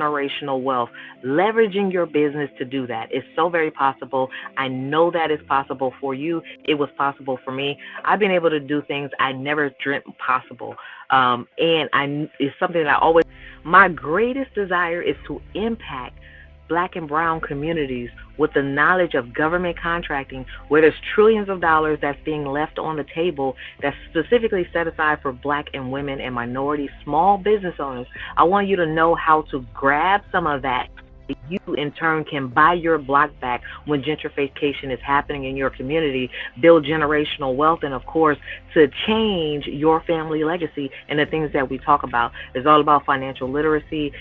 generational wealth, leveraging your business to do that is so very possible. I know that is possible for you. It was possible for me. I've been able to do things I never dreamt possible. And it's something that I always, my greatest desire is to impact black and brown communities with the knowledge of government contracting, where there's trillions of dollars that's being left on the table that's specifically set aside for black and women and minority small business owners. I want you to know how to grab some of that. You, in turn, can buy your block back when gentrification is happening in your community, build generational wealth, and of course, to change your family legacy and the things that we talk about. It's all about financial literacy.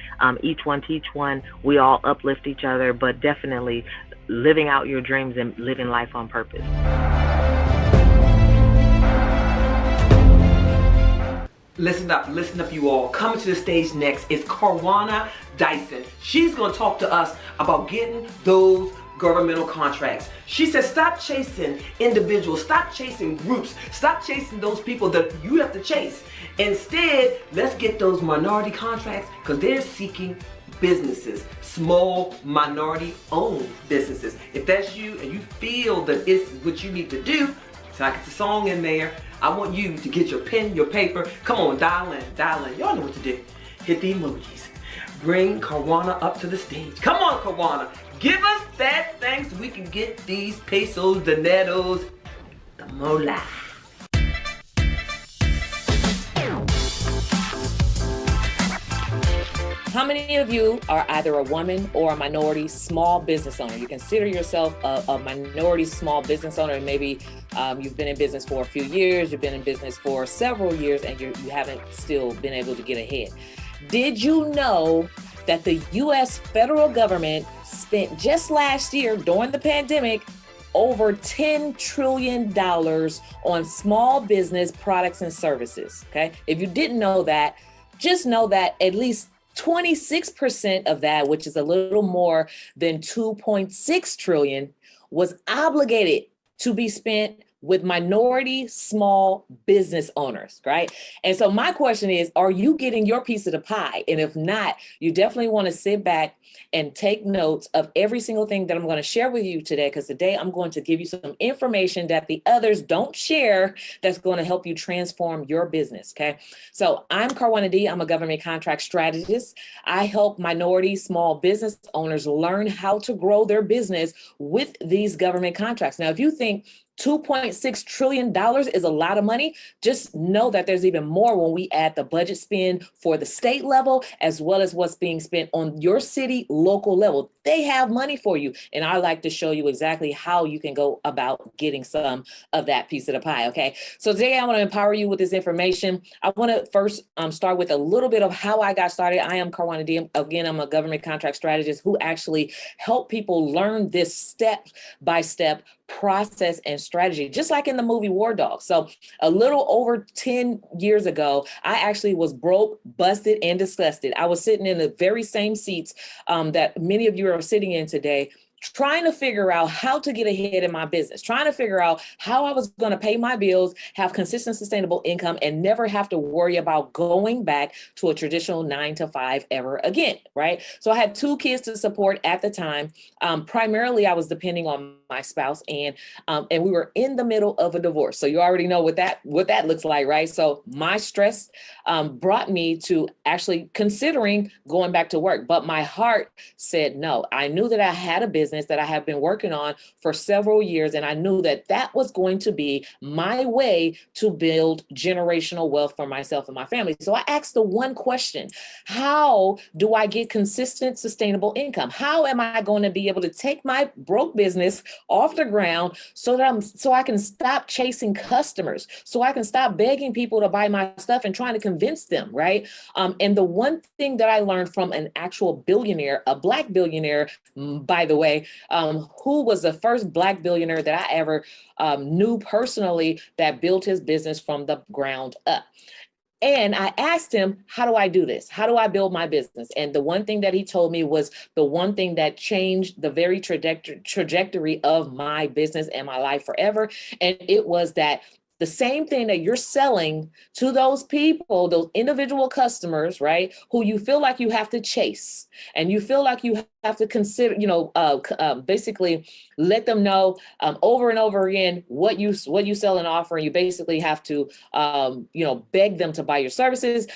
Each one teach one. We all uplift each other, but definitely living out your dreams and living life on purpose. Listen up, you all. Coming to the stage next is Karwana Dyson. She's going to talk to us about getting those governmental contracts. She says stop chasing individuals, stop chasing groups, stop chasing those people that you have to chase. Instead, let's get those minority contracts because they're seeking businesses, small minority-owned businesses. If that's you and you feel that it's what you need to do, so I get the song in there. I want you to get your pen, your paper. Come on, dial in. Y'all know what to do. Hit the emojis. Bring Karwana up to the stage. Come on, Karwana. Give us that thing so we can get these pesos, dineros, the moolah. How many of you are either a woman or a minority small business owner? You consider yourself a minority small business owner, and maybe you've been in business for a few years, you've been in business for several years, and you haven't still been able to get ahead. Did you know that the U.S. federal government spent just last year during the pandemic over $10 trillion on small business products and services? Okay, if you didn't know that, just know that at least 26% of that, which is a little more than 2.6 trillion, was obligated to be spent with minority small business owners, right? And so my question is, are you getting your piece of the pie? And if not, you definitely want to sit back and take notes of every single thing that I'm going to share with you today, because today I'm going to give you some information that the others don't share that's going to help you transform your business, okay? So I'm Karwana D. I'm a government contract strategist. I help minority small business owners learn how to grow their business with these government contracts. Now, if you think $2.6 trillion is a lot of money, just know that there's even more when we add the budget spend for the state level, as well as what's being spent on your city local level. They have money for you. And I like to show you exactly how you can go about getting some of that piece of the pie, okay? So today I want to empower you with this information. I want to first start with a little bit of how I got started. I am Karwana D. Again, I'm a government contract strategist who actually help people learn this step-by-step process and strategy, just like in the movie War Dog. So a little over 10 years ago, I actually was broke, busted, and disgusted. I was sitting in the very same seats that many of you are sitting in today, trying to figure out how to get ahead in my business, trying to figure out how I was going to pay my bills, have consistent, sustainable income, and never have to worry about going back to a traditional 9-to-5 ever again, right? So I had 2 kids to support at the time. Primarily, I was depending on my spouse, and we were in the middle of a divorce. So you already know what that looks like, right? So my stress brought me to actually considering going back to work, but my heart said no. I knew that I had a business that I have been working on for several years, and I knew that that was going to be my way to build generational wealth for myself and my family. So I asked the one question: how do I get consistent, sustainable income? How am I going to be able to take my broke business off the ground so I can stop chasing customers, so I can stop begging people to buy my stuff and trying to convince them, right? And the one thing that I learned from an actual billionaire, a Black billionaire, by the way, who was the first Black billionaire that I ever knew personally that built his business from the ground up. And I asked him, how do I do this? How do I build my business? And the one thing that he told me was the one thing that changed the very trajectory of my business and my life forever. And it was that the same thing that you're selling to those people, those individual customers, right? Who you feel like you have to chase, and you feel like you have to consider, basically let them know over and over again what you sell and offer, and you basically have to, beg them to buy your services.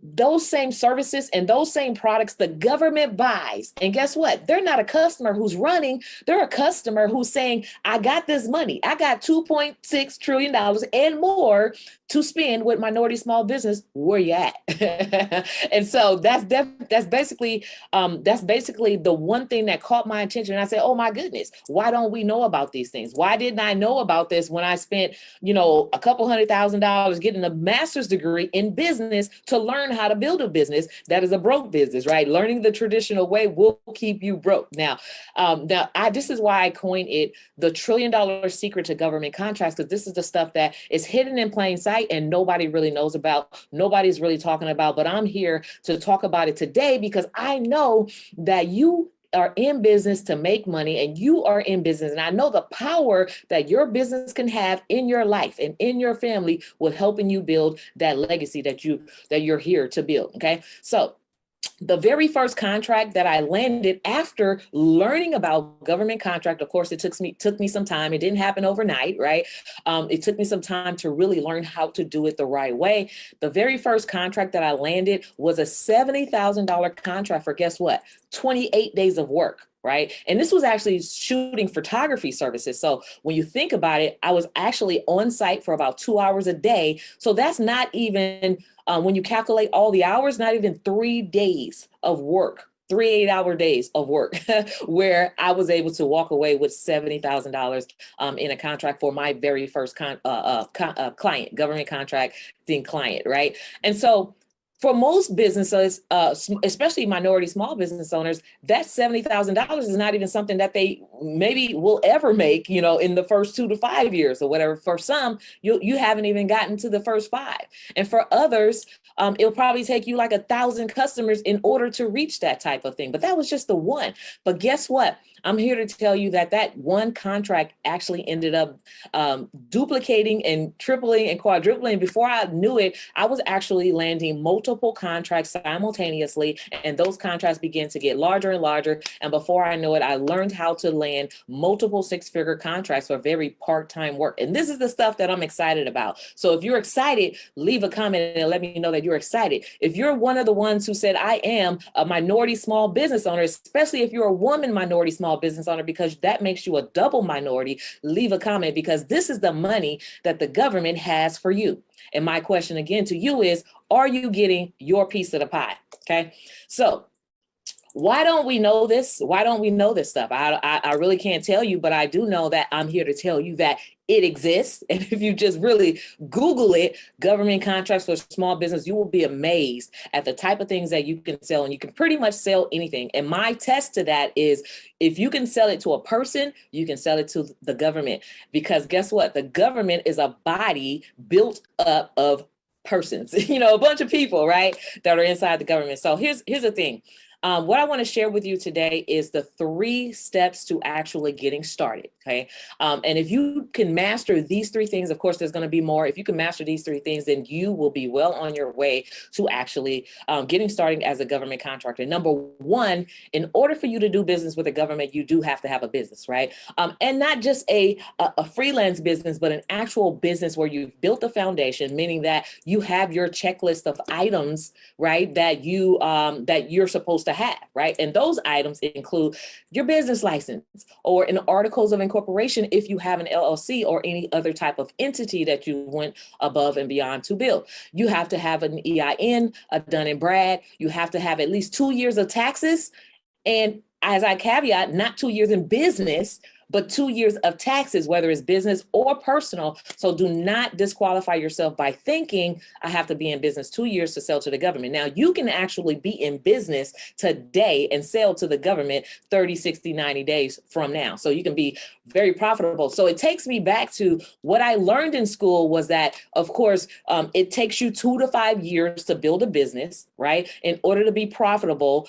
Those same services and those same products the government buys. And guess what? They're not a customer who's running. They're a customer who's saying, I got this money. I got $2.6 trillion and more to spend with minority small business. Where you at? And so that's basically the one thing that caught my attention. And I said, oh my goodness, why don't we know about these things? Why didn't I know about this when I spent, a couple $100,000 getting a master's degree in business to learn how to build a business that is a broke business, right? Learning the traditional way will keep you broke. Now, this is why I coined it the $1 trillion secret to government contracts, because this is the stuff that is hidden in plain sight and nobody really knows about. Nobody's really talking about, but I'm here to talk about it today because I know that you are in business to make money, and you are in business. And I know the power that your business can have in your life and in your family with helping you build that legacy that you're here to build. Okay. So the very first contract that I landed after learning about government contract, of course, it took me some time. It didn't happen overnight, right? It took me some time to really learn how to do it the right way. The very first contract that I landed was a $70,000 contract for, guess what? 28 days of work. Right. And this was actually shooting photography services. So when you think about it, I was actually on site for about 2 hours a day. So that's not even, when you calculate all the hours, not even 3 days of work, 3 8-hour days of work, where I was able to walk away with $70,000 in a contract for my very first client, government contracting client. Right. And so for most businesses, especially minority small business owners, that $70,000 is not even something that they maybe will ever make, in the first 2 to 5 years or whatever. For some, you haven't even gotten to the first 5. And for others, it'll probably take you like 1,000 customers in order to reach that type of thing. But that was just the one. But guess what? I'm here to tell you that one contract actually ended up duplicating and tripling and quadrupling. Before I knew it, I was actually landing multiple contracts simultaneously, and those contracts began to get larger and larger. And before I know it, I learned how to land multiple 6-figure contracts for very part-time work. And this is the stuff that I'm excited about. So if you're excited, leave a comment and let me know that you're excited. If you're one of the ones who said, I am a minority small business owner, especially if you're a woman minority small business owner, because that makes you a double minority, leave a comment, because this is the money that the government has for you. And my question again to you is, are you getting your piece of the pie? Okay. So why don't we know this? Why don't we know this stuff? I really can't tell you, but I do know that I'm here to tell you that it exists. And if you just really Google it, government contracts for small business, you will be amazed at the type of things that you can sell. And you can pretty much sell anything. And my test to that is, if you can sell it to a person, you can sell it to the government. Because guess what? The government is a body built up of persons, a bunch of people, right, that are inside the government. So here's the thing. What I want to share with you today is the 3 steps to actually getting started. Okay. And if you can master these 3 things, of course, there's going to be more. If you can master these 3 things, then you will be well on your way to actually getting started as a government contractor. Number 1, in order for you to do business with the government, you do have to have a business, right? And not just a freelance business, but an actual business where you've built a foundation, meaning that you have your checklist of items, right, that you're supposed to have, right? And those items include your business license or an articles of incorporation if you have an LLC or any other type of entity that you went above and beyond to build. You have to have an EIN, a Dun and Brad. You have to have at least 2 years of taxes. And as I caveat, not 2 years in business, but 2 years of taxes, whether it's business or personal. So do not disqualify yourself by thinking I have to be in business 2 years to sell to the government. Now, you can actually be in business today and sell to the government 30, 60, 90 days from now. So you can be very profitable. So it takes me back to what I learned in school was that, of course, it takes you 2 to 5 years to build a business, right? In order to be profitable,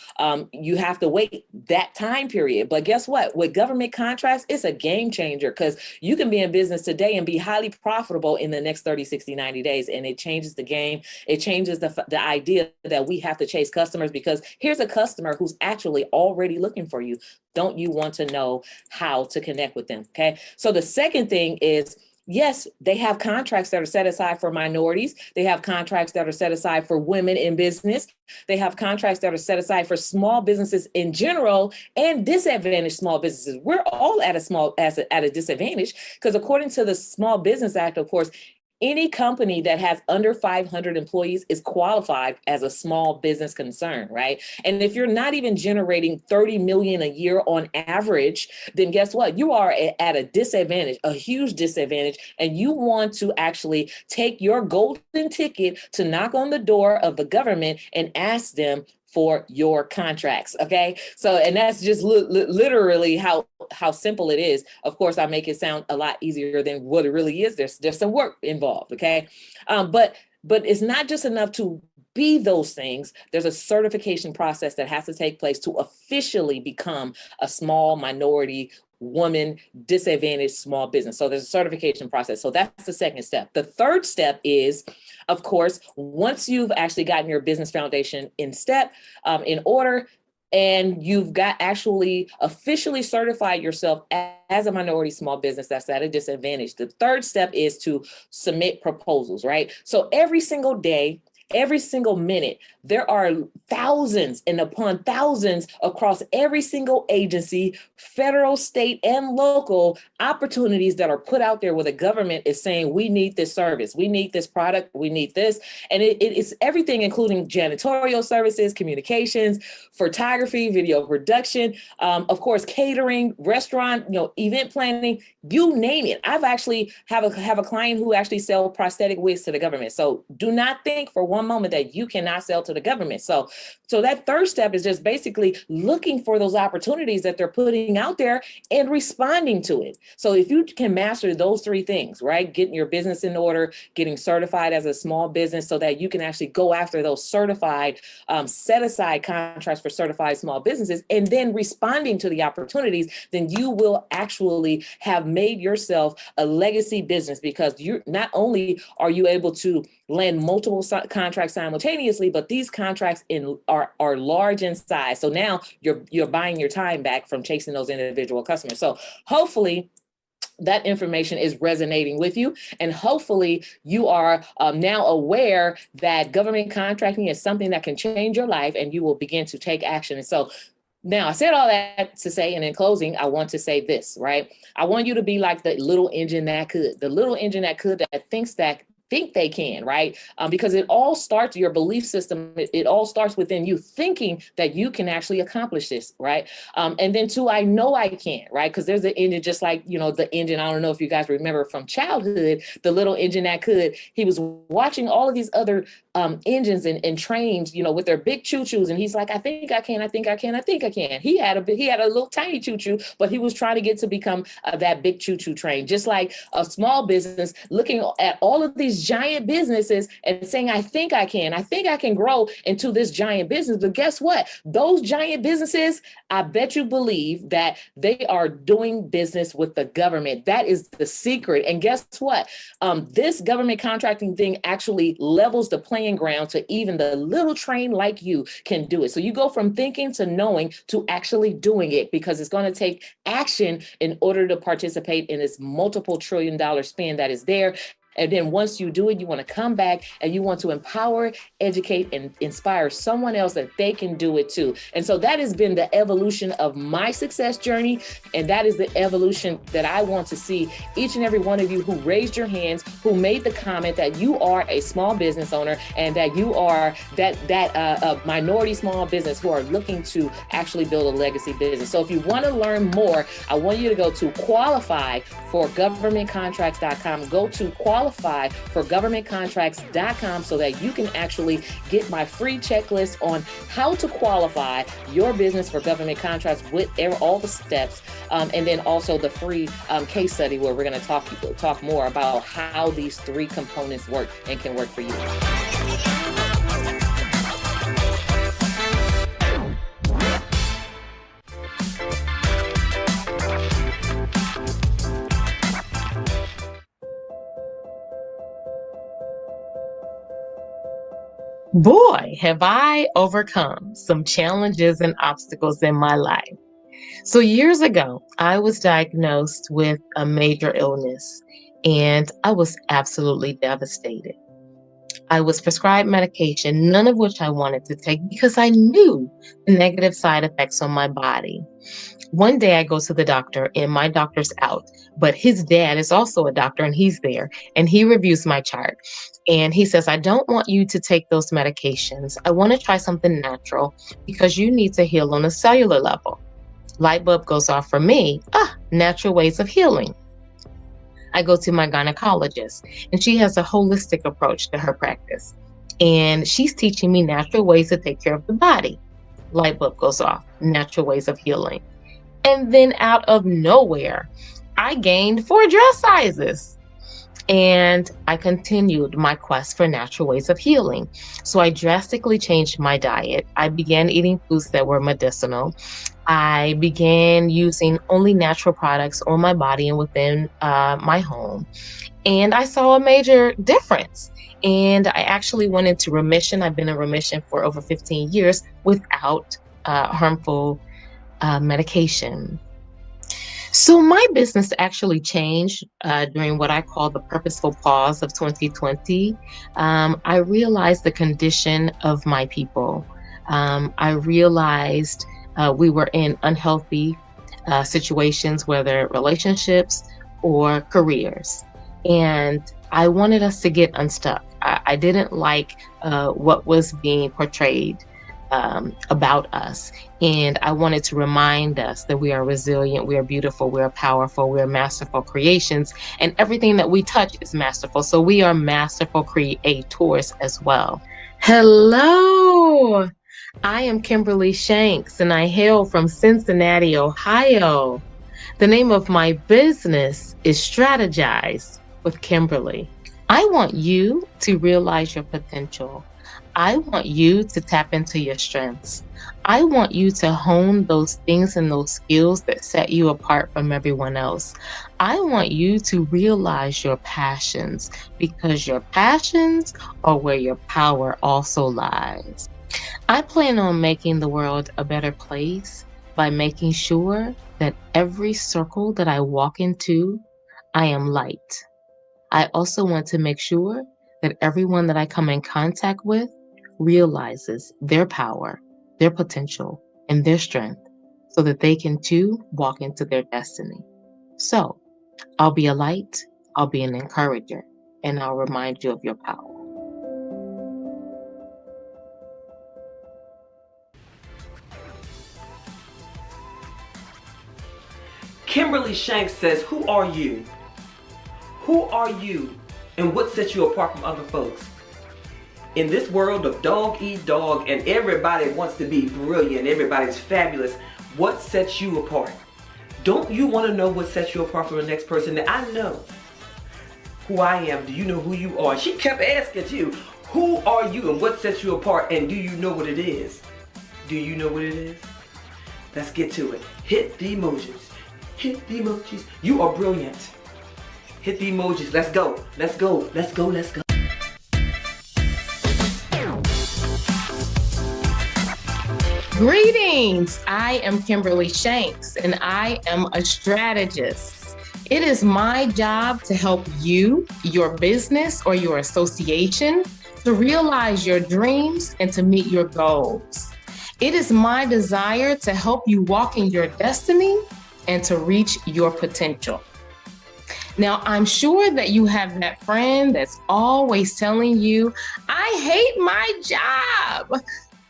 you have to wait that time period. But guess what? With government contracts, it's a game changer, because you can be in business today and be highly profitable in the next 30, 60, 90 days. And it changes the game. It changes the idea that we have to chase customers, because here's a customer who's actually already looking for you. Don't you want to know how to connect with them? Okay. So the second thing is, yes, they have contracts that are set aside for minorities. They have contracts that are set aside for women in business. They have contracts that are set aside for small businesses in general and disadvantaged small businesses. We're all at a disadvantage, because according to the Small Business Act, of course, any company that has under 500 employees is qualified as a small business concern, right? And if you're not even generating 30 million a year on average, then guess what? You are at a disadvantage, a huge disadvantage, and you want to actually take your golden ticket to knock on the door of the government and ask them for your contracts. Okay. So, and that's just literally how simple it is. Of course, I make it sound a lot easier than what it really is. There's some work involved. Okay. But it's not just enough to be those things. There's a certification process that has to take place to officially become a small minority woman disadvantaged small business. So there's a certification process. So that's the second step. The third step is, of course, once you've actually gotten your business foundation in order, and you've got actually officially certified yourself as a minority small business that's at a disadvantage, the third step is to submit proposals, right? So every single day, every single minute, there are thousands and upon thousands across every single agency, federal, state, and local opportunities that are put out there where the government is saying, we need this service, we need this product, we need this. And it's everything, including janitorial services, communications, photography, video production, of course, catering, restaurant, event planning, you name it. I've actually have a client who actually sells prosthetic wigs to the government. So do not think for one moment that you cannot sell to the government. So that third step is just basically looking for those opportunities that they're putting out there and responding to it. So if you can master those three things, right? Getting your business in order, getting certified as a small business so that you can actually go after those certified, set aside contracts for certified small businesses, and then responding to the opportunities, then you will actually have made yourself a legacy business, because you're not only are you able to land multiple contracts simultaneously, but these contracts are large in size. So now you're buying your time back from chasing those individual customers. So hopefully that information is resonating with you, and hopefully you are now aware that government contracting is something that can change your life, and you will begin to take action. And so now I said all that to say, and in closing, I want to say this, right? I want you to be like the little engine that could, that think they can, right? Because it all starts, your belief system, it all starts within you thinking that you can actually accomplish this, right? And then two, I know I can, right? Because there's the engine, just like, the engine, I don't know if you guys remember from childhood, the little engine that could, he was watching all of these other engines and trains, with their big choo-choos. And he's like, I think I can. He had a little tiny choo-choo, but he was trying to get to become that big choo-choo train. Just like a small business looking at all of these giant businesses and saying, I think I can grow into this giant business. But guess what? Those giant businesses, I bet you believe that they are doing business with the government. That is the secret. And guess what? This government contracting thing actually levels the playing ground to even the little train like you can do it. So you go from thinking to knowing to actually doing it, because it's going to take action in order to participate in this multiple $1 trillion spend that is there. And then once you do it, you want to come back and you want to empower, educate, and inspire someone else that they can do it too. And so that has been the evolution of my success journey. And that is the evolution that I want to see each and every one of you who raised your hands, who made the comment that you are a small business owner and that you are that minority small business who are looking to actually build a legacy business. So if you want to learn more, I want you to go to qualifyforgovernmentcontracts.com. Go to qualifyforgovernmentcontracts.com so that you can actually get my free checklist on how to qualify your business for government contracts with all the steps. And then also the free case study where we're going to talk more about how these three components work and can work for you. Boy, have I overcome some challenges and obstacles in my life. So, years ago, I was diagnosed with a major illness and I was absolutely devastated. I was prescribed medication, none of which I wanted to take because I knew the negative side effects on my body. One day I go to the doctor and my doctor's out, but his dad is also a doctor and he's there and he reviews my chart and he says, I don't want you to take those medications. I want to try something natural because you need to heal on a cellular level. Light bulb goes off for me. Natural ways of healing. I go to my gynecologist and she has a holistic approach to her practice. And she's teaching me natural ways to take care of the body. Light bulb goes off, natural ways of healing. And then out of nowhere, I gained 4 dress sizes. And I continued my quest for natural ways of healing. So I drastically changed my diet. I began eating foods that were medicinal. I began using only natural products on my body and within my home. And I saw a major difference. And I actually went into remission. I've been in remission for over 15 years without harmful medication. So my business actually changed during what I call the purposeful pause of 2020. I realized the condition of my people. I realized we were in unhealthy situations, whether relationships or careers. And I wanted us to get unstuck. I didn't like what was being portrayed about us. And I wanted to remind us that we are resilient, we are beautiful, we are powerful, we are masterful creations, and everything that we touch is masterful. So we are masterful creators as well. Hello, I am Kimberly Shanks, and I hail from Cincinnati, Ohio. The name of my business is Strategize with Kimberly. I want you to realize your potential. I want you to tap into your strengths. I want you to hone those things and those skills that set you apart from everyone else. I want you to realize your passions because your passions are where your power also lies. I plan on making the world a better place by making sure that every circle that I walk into, I am light. I also want to make sure that everyone that I come in contact with realizes their power, their potential, and their strength so that they can too walk into their destiny. So I'll be a light, I'll be an encourager, and I'll remind you of your power. Kimberly Shanks says, who are you? Who are you and what sets you apart from other folks? In this world of dog eat dog and everybody wants to be brilliant, everybody's fabulous, what sets you apart? Don't you want to know what sets you apart from the next person? That I know who I am. Do you know who you are? She kept asking you, who are you and what sets you apart, and do you know what it is? Do you know what it is? Let's get to it. Hit the emojis. Hit the emojis. You are brilliant. Hit the emojis. Let's go. Let's go. Let's go. Let's go. Greetings! I am Kimberly Shanks, and I am a strategist. It is my job to help you, your business, or your association to realize your dreams and to meet your goals. It is my desire to help you walk in your destiny and to reach your potential. Now, I'm sure that you have that friend that's always telling you, I hate my job.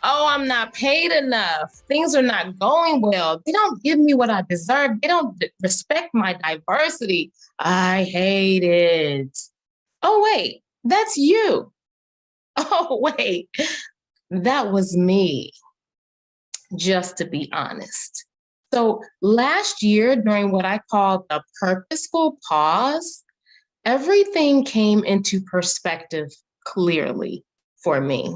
Oh, I'm not paid enough. Things are not going well. They don't give me what I deserve. They don't respect my diversity. I hate it. Oh, wait, that's you. Oh, wait, that was me, just to be honest. So last year, during what I call the purposeful pause, everything came into perspective clearly for me.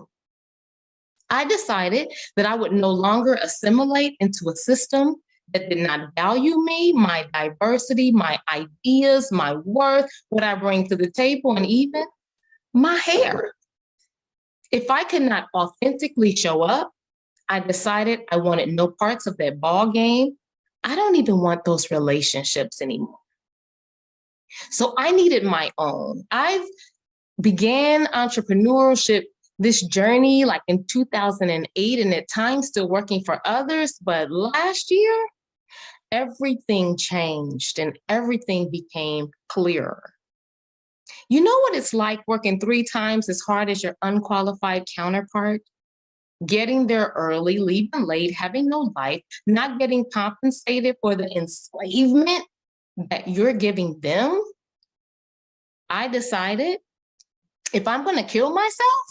I decided that I would no longer assimilate into a system that did not value me, my diversity, my ideas, my worth, what I bring to the table, and even my hair. If I could not authentically show up, I decided I wanted no parts of that ball game. I don't even want those relationships anymore. So I needed my own. I've began entrepreneurship, this journey like in 2008, and at times still working for others. But last year, everything changed and everything became clearer. You know what it's like working 3 times as hard as your unqualified counterpart? Getting there early, leaving late, having no life, not getting compensated for the enslavement that you're giving them? I decided if I'm going to kill myself,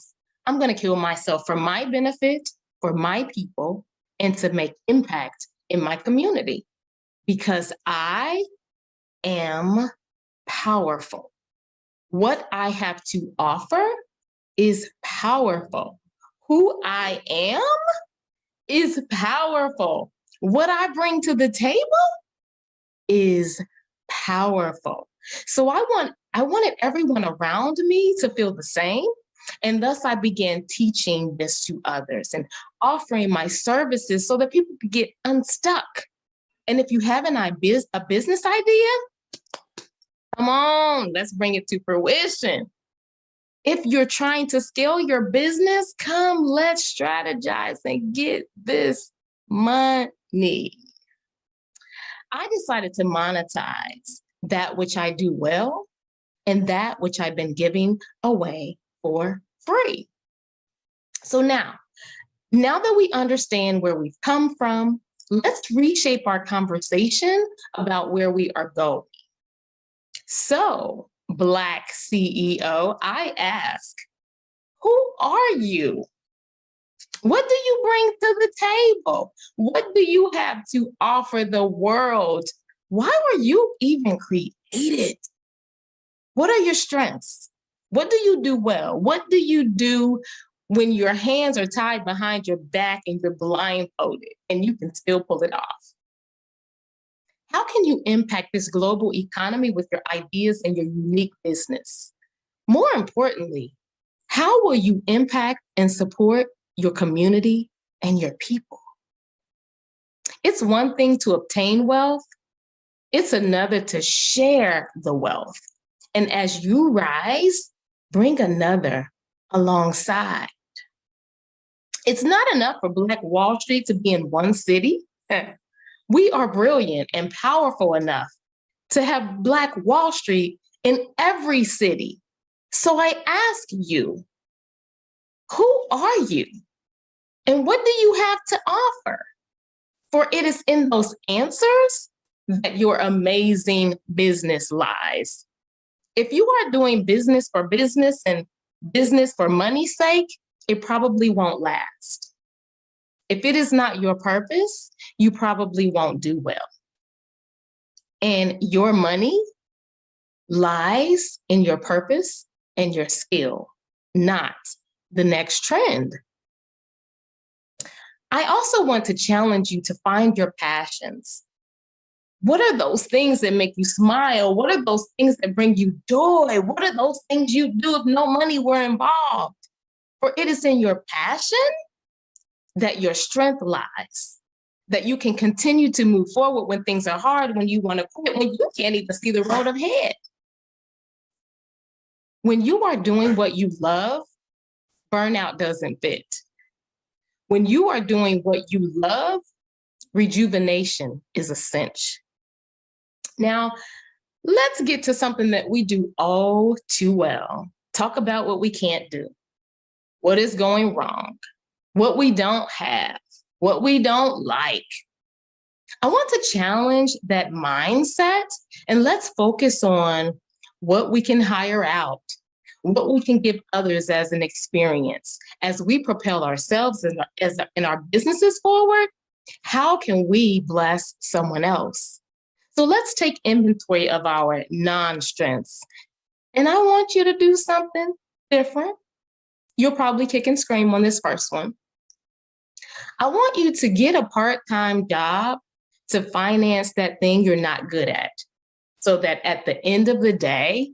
I'm going to kill myself for my benefit, for my people, and to make impact in my community because I am powerful. What I have to offer is powerful. Who I am is powerful. What I bring to the table is powerful. So I wanted everyone around me to feel the same. And thus I began teaching this to others and offering my services so that people could get unstuck. And if you have a business idea, come on, let's bring it to fruition. If you're trying to scale your business, come, let's strategize and get this money. I decided to monetize that which I do well and that which I've been giving away for free. So now that we understand where we've come from, let's reshape our conversation about where we are going. So, Black CEO, I ask, who are you? What do you bring to the table? What do you have to offer the world? Why were you even created? What are your strengths? What do you do well? What do you do when your hands are tied behind your back and you're blindfolded and you can still pull it off? How can you impact this global economy with your ideas and your unique business? More importantly, how will you impact and support your community and your people? It's one thing to obtain wealth. It's another to share the wealth. And as you rise, bring another alongside. It's not enough for Black Wall Street to be in one city. We are brilliant and powerful enough to have Black Wall Street in every city. So I ask you, who are you? And what do you have to offer? For it is in those answers that your amazing business lies. If you are doing business for business and business for money's sake, it probably won't last. If it is not your purpose, you probably won't do well. And your money lies in your purpose and your skill, not the next trend. I also want to challenge you to find your passions. What are those things that make you smile? What are those things that bring you joy? What are those things you do if no money were involved? For it is in your passion that your strength lies, that you can continue to move forward when things are hard, when you want to quit, when you can't even see the road ahead. When you are doing what you love, burnout doesn't fit. When you are doing what you love, rejuvenation is a cinch. Now, let's get to something that we do all too well. Talk about what we can't do, what is going wrong, what we don't have, what we don't like. I want to challenge that mindset and let's focus on what we can hire out, what we can give others as an experience. As we propel ourselves in our businesses forward, how can we bless someone else? So let's take inventory of our non-strengths. And I want you to do something different. You'll probably kick and scream on this first one. I want you to get a part-time job to finance that thing you're not good at, so that at the end of the day,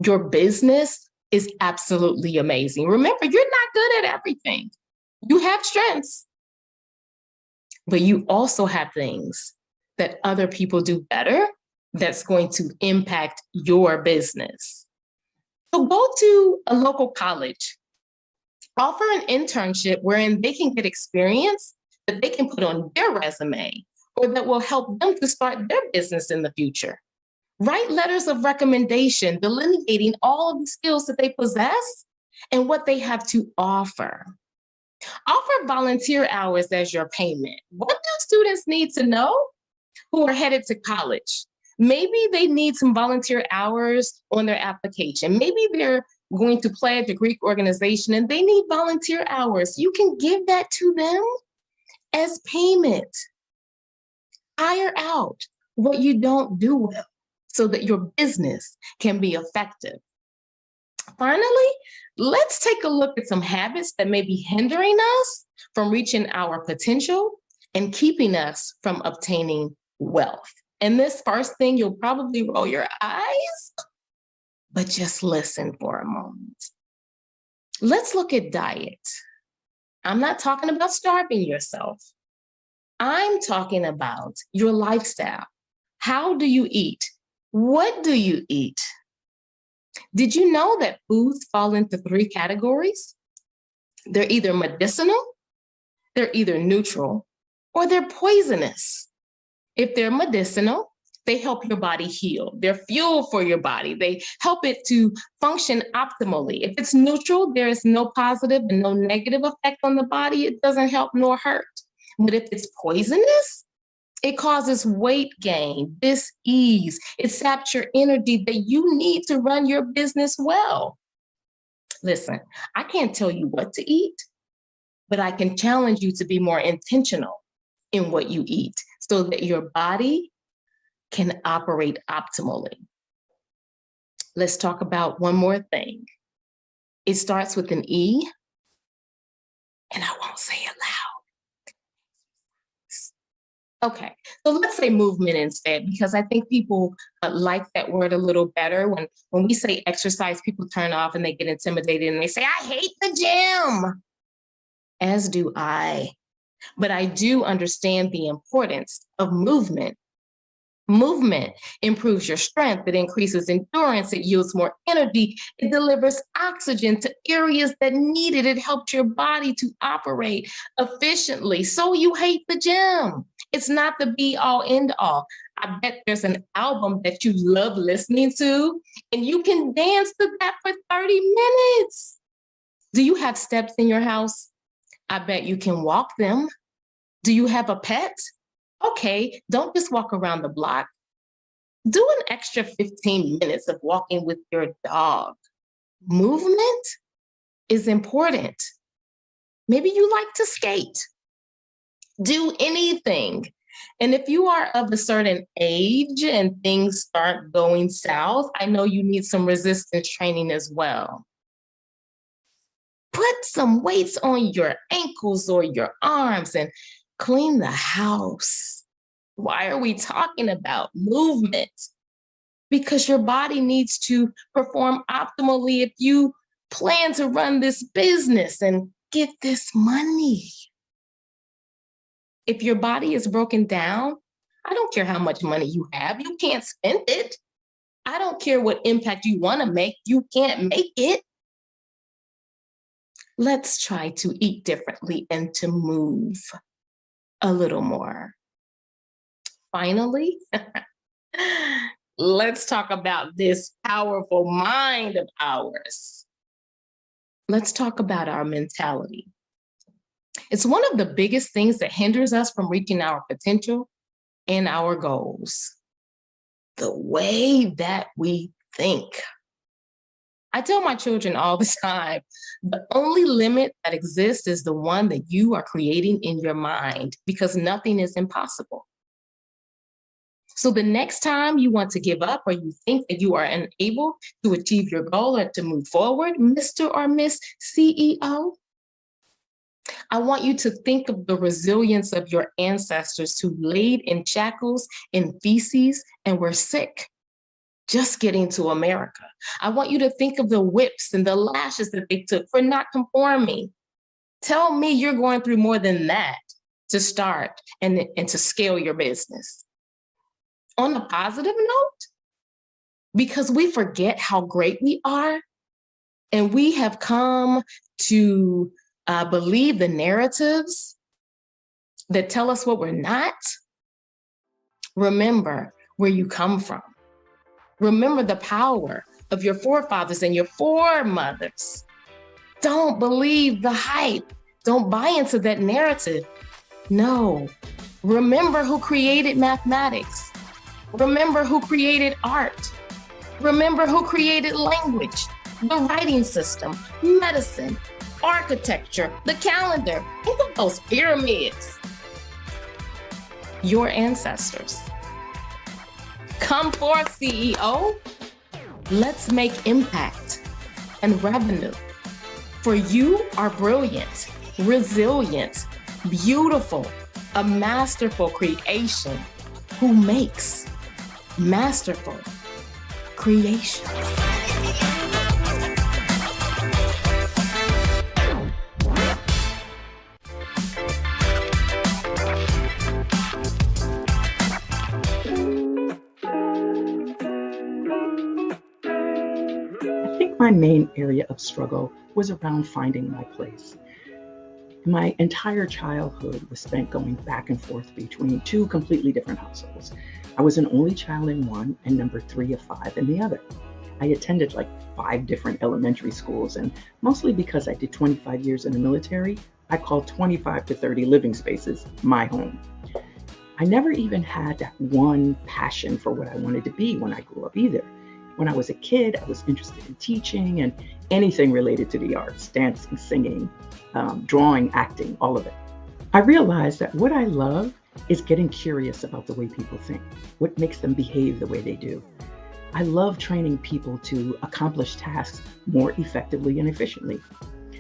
your business is absolutely amazing. Remember, you're not good at everything. You have strengths, but you also have things that other people do better that's going to impact your business. So go to a local college, offer an internship wherein they can get experience that they can put on their resume or that will help them to start their business in the future. Write letters of recommendation delineating all of the skills that they possess and what they have to offer. Offer volunteer hours as your payment. What do students need to know who are headed to college? Maybe they need some volunteer hours on their application. Maybe they're going to pledge a Greek organization and they need volunteer hours. You can give that to them as payment. Hire out what you don't do well so that your business can be effective. Finally, let's take a look at some habits that may be hindering us from reaching our potential and keeping us from obtaining wealth. And this first thing, you'll probably roll your eyes, but just listen for a moment. Let's look at diet. I'm not talking about starving yourself. I'm talking about your lifestyle. How do you eat? What do you eat? Did you know that foods fall into 3 categories? They're either medicinal, they're either neutral, or they're poisonous. If they're medicinal, they help your body heal. They're fuel for your body. They help it to function optimally. If it's neutral, there is no positive and no negative effect on the body. It doesn't help nor hurt. But if it's poisonous, it causes weight gain, dis-ease. It saps your energy that you need to run your business well. Listen, I can't tell you what to eat, but I can challenge you to be more intentional in what you eat so that your body can operate optimally. Let's talk about one more thing. It starts with an E, and I won't say it loud. Okay, so let's say movement instead, because I think people like that word a little better. When we say exercise, people turn off and they get intimidated and they say, I hate the gym, as do I. But I do understand the importance of movement. Movement improves your strength, it increases endurance, it yields more energy, it delivers oxygen to areas that need it, it helps your body to operate efficiently. So you hate the gym. It's not the be all end all. I bet there's an album that you love listening to and you can dance to that for 30 minutes. Do you have steps in your house? I bet you can walk them. Do you have a pet? Okay, don't just walk around the block. Do an extra 15 minutes of walking with your dog. Movement is important. Maybe you like to skate. Do anything. And if you are of a certain age and things start going south, I know you need some resistance training as well. Put some weights on your ankles or your arms and clean the house. Why are we talking about movement? Because your body needs to perform optimally if you plan to run this business and get this money. If your body is broken down, I don't care how much money you have, you can't spend it. I don't care what impact you want to make, you can't make it. Let's try to eat differently and to move a little more. Finally, let's talk about this powerful mind of ours. Let's talk about our mentality. It's one of the biggest things that hinders us from reaching our potential and our goals. The way that we think. I tell my children all the time, the only limit that exists is the one that you are creating in your mind, because nothing is impossible. So the next time you want to give up or you think that you are unable to achieve your goal or to move forward, Mr. or Miss CEO, I want you to think of the resilience of your ancestors who laid in shackles, in feces, and were sick. just getting to America. I want you to think of the whips and the lashes that they took for not conforming. Tell me you're going through more than that to start and to scale your business. On a positive note, because we forget how great we are, and we have come to believe the narratives that tell us what we're not, remember where you come from. Remember the power of your forefathers and your foremothers. Don't believe the hype. Don't buy into that narrative. No. Remember who created mathematics. Remember who created art. Remember who created language, the writing system, medicine, architecture, the calendar. Think of those pyramids. Your ancestors. Come forth, CEO. Let's make impact and revenue. For you are brilliant, resilient, beautiful, a masterful creation who makes masterful creations. My main area of struggle was around finding my place. My entire childhood was spent going back and forth between two completely different households. I was an only child in one and number 3 of 5 in the other. I attended like 5 different elementary schools, and mostly because I did 25 years in the military, I called 25 to 30 living spaces my home. I never even had that one passion for what I wanted to be when I grew up either. When I was a kid, I was interested in teaching and anything related to the arts, dancing, singing, drawing, acting, all of it. I realized that what I love is getting curious about the way people think, what makes them behave the way they do. I love training people to accomplish tasks more effectively and efficiently.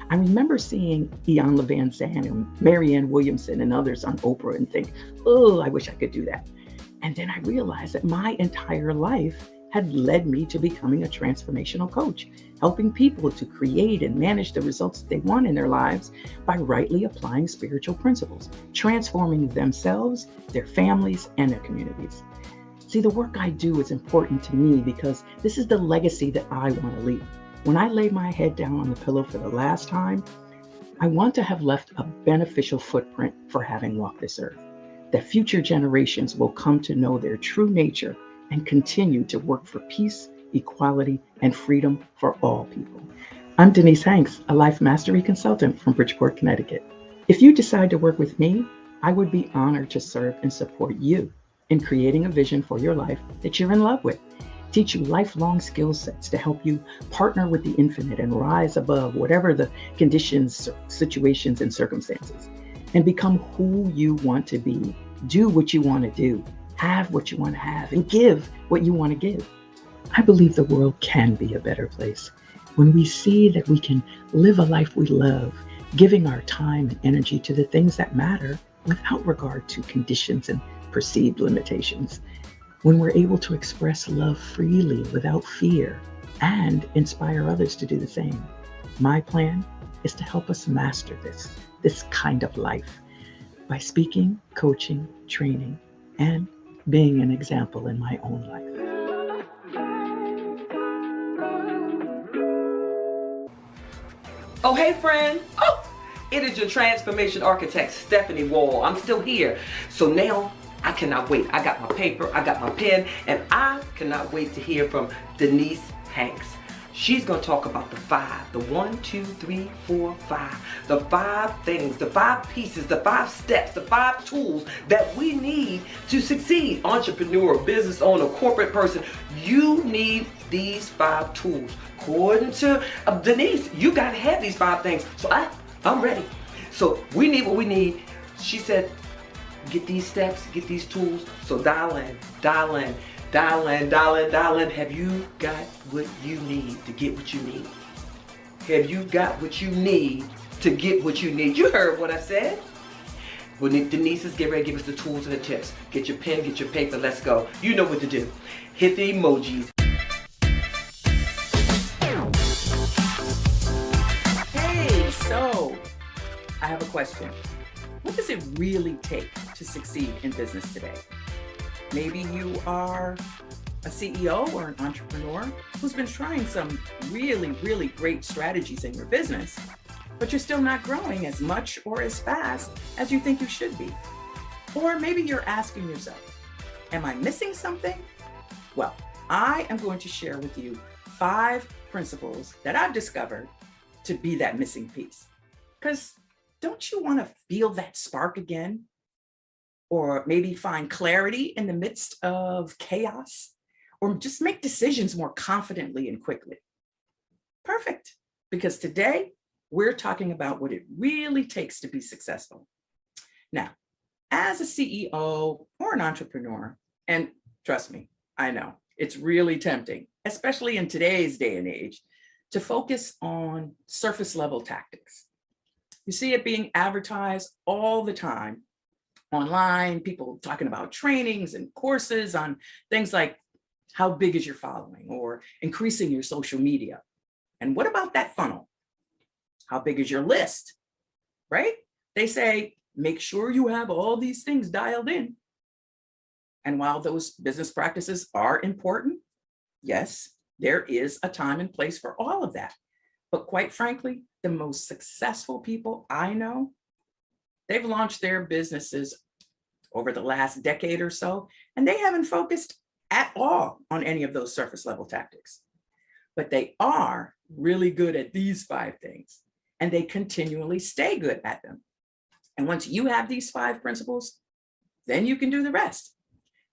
I remember seeing Ian Van Zandt and Marianne Williamson and others on Oprah and think, oh, I wish I could do that. And then I realized that my entire life had led me to becoming a transformational coach, helping people to create and manage the results they want in their lives by rightly applying spiritual principles, transforming themselves, their families, and their communities. See, the work I do is important to me because this is the legacy that I want to leave. When I lay my head down on the pillow for the last time, I want to have left a beneficial footprint for having walked this earth, that future generations will come to know their true nature and continue to work for peace, equality, and freedom for all people. I'm Denise Hanks, a life mastery consultant from Bridgeport, Connecticut. If you decide to work with me, I would be honored to serve and support you in creating a vision for your life that you're in love with, teach you lifelong skill sets to help you partner with the infinite and rise above whatever the conditions, situations, and circumstances, and become who you want to be, do what you want to do, have what you want to have, and give what you want to give. I believe the world can be a better place when we see that we can live a life we love, giving our time and energy to the things that matter without regard to conditions and perceived limitations. When we're able to express love freely without fear and inspire others to do the same. My plan is to help us master this kind of life by speaking, coaching, training, and being an example in my own life. Oh, hey, friend. Oh, it is your transformation architect, Stephanie Wall. I'm still here. So now I cannot wait. I got my paper, I got my pen, and I cannot wait to hear from Denise Hanks. She's going to talk about the 5, the 1, 2, 3, 4, 5, the 5 things, the 5 pieces, the 5 steps, the 5 tools that we need to succeed. Entrepreneur, business owner, corporate person, you need these 5 tools. According to Denise, you got to have these 5 things. So I'm ready. So we need what we need. She said, get these steps, get these tools. So dial in, dial in. Dial in, dial in, dial in. Have you got what you need to get what you need? Have you got what you need to get what you need? You heard what I said. Well, Denise is getting ready to give us the tools and the tips. Get your pen, get your paper, let's go. You know what to do. Hit the emojis. I have a question. What does it really take to succeed in business today? Maybe you are a CEO or an entrepreneur who's been trying some really, really great strategies in your business, but you're still not growing as much or as fast as you think you should be. Or maybe you're asking yourself, am I missing something? Well, I am going to share with you 5 principles that I've discovered to be that missing piece. Because don't you want to feel that spark again? Or maybe find clarity in the midst of chaos? Or just make decisions more confidently and quickly? Perfect, because today we're talking about what it really takes to be successful. Now, as a CEO or an entrepreneur, and trust me, I know it's really tempting, especially in today's day and age, to focus on surface level tactics. You see it being advertised all the time online, people talking about trainings and courses on things like how big is your following or increasing your social media. And what about that funnel? How big is your list, right? They say, make sure you have all these things dialed in. And while those business practices are important, yes, there is a time and place for all of that. But quite frankly, the most successful people I know, they've launched their businesses over the last decade or so, and they haven't focused at all on any of those surface level tactics. But they are really good at these 5 things, and they continually stay good at them. And once you have these 5 principles, then you can do the rest.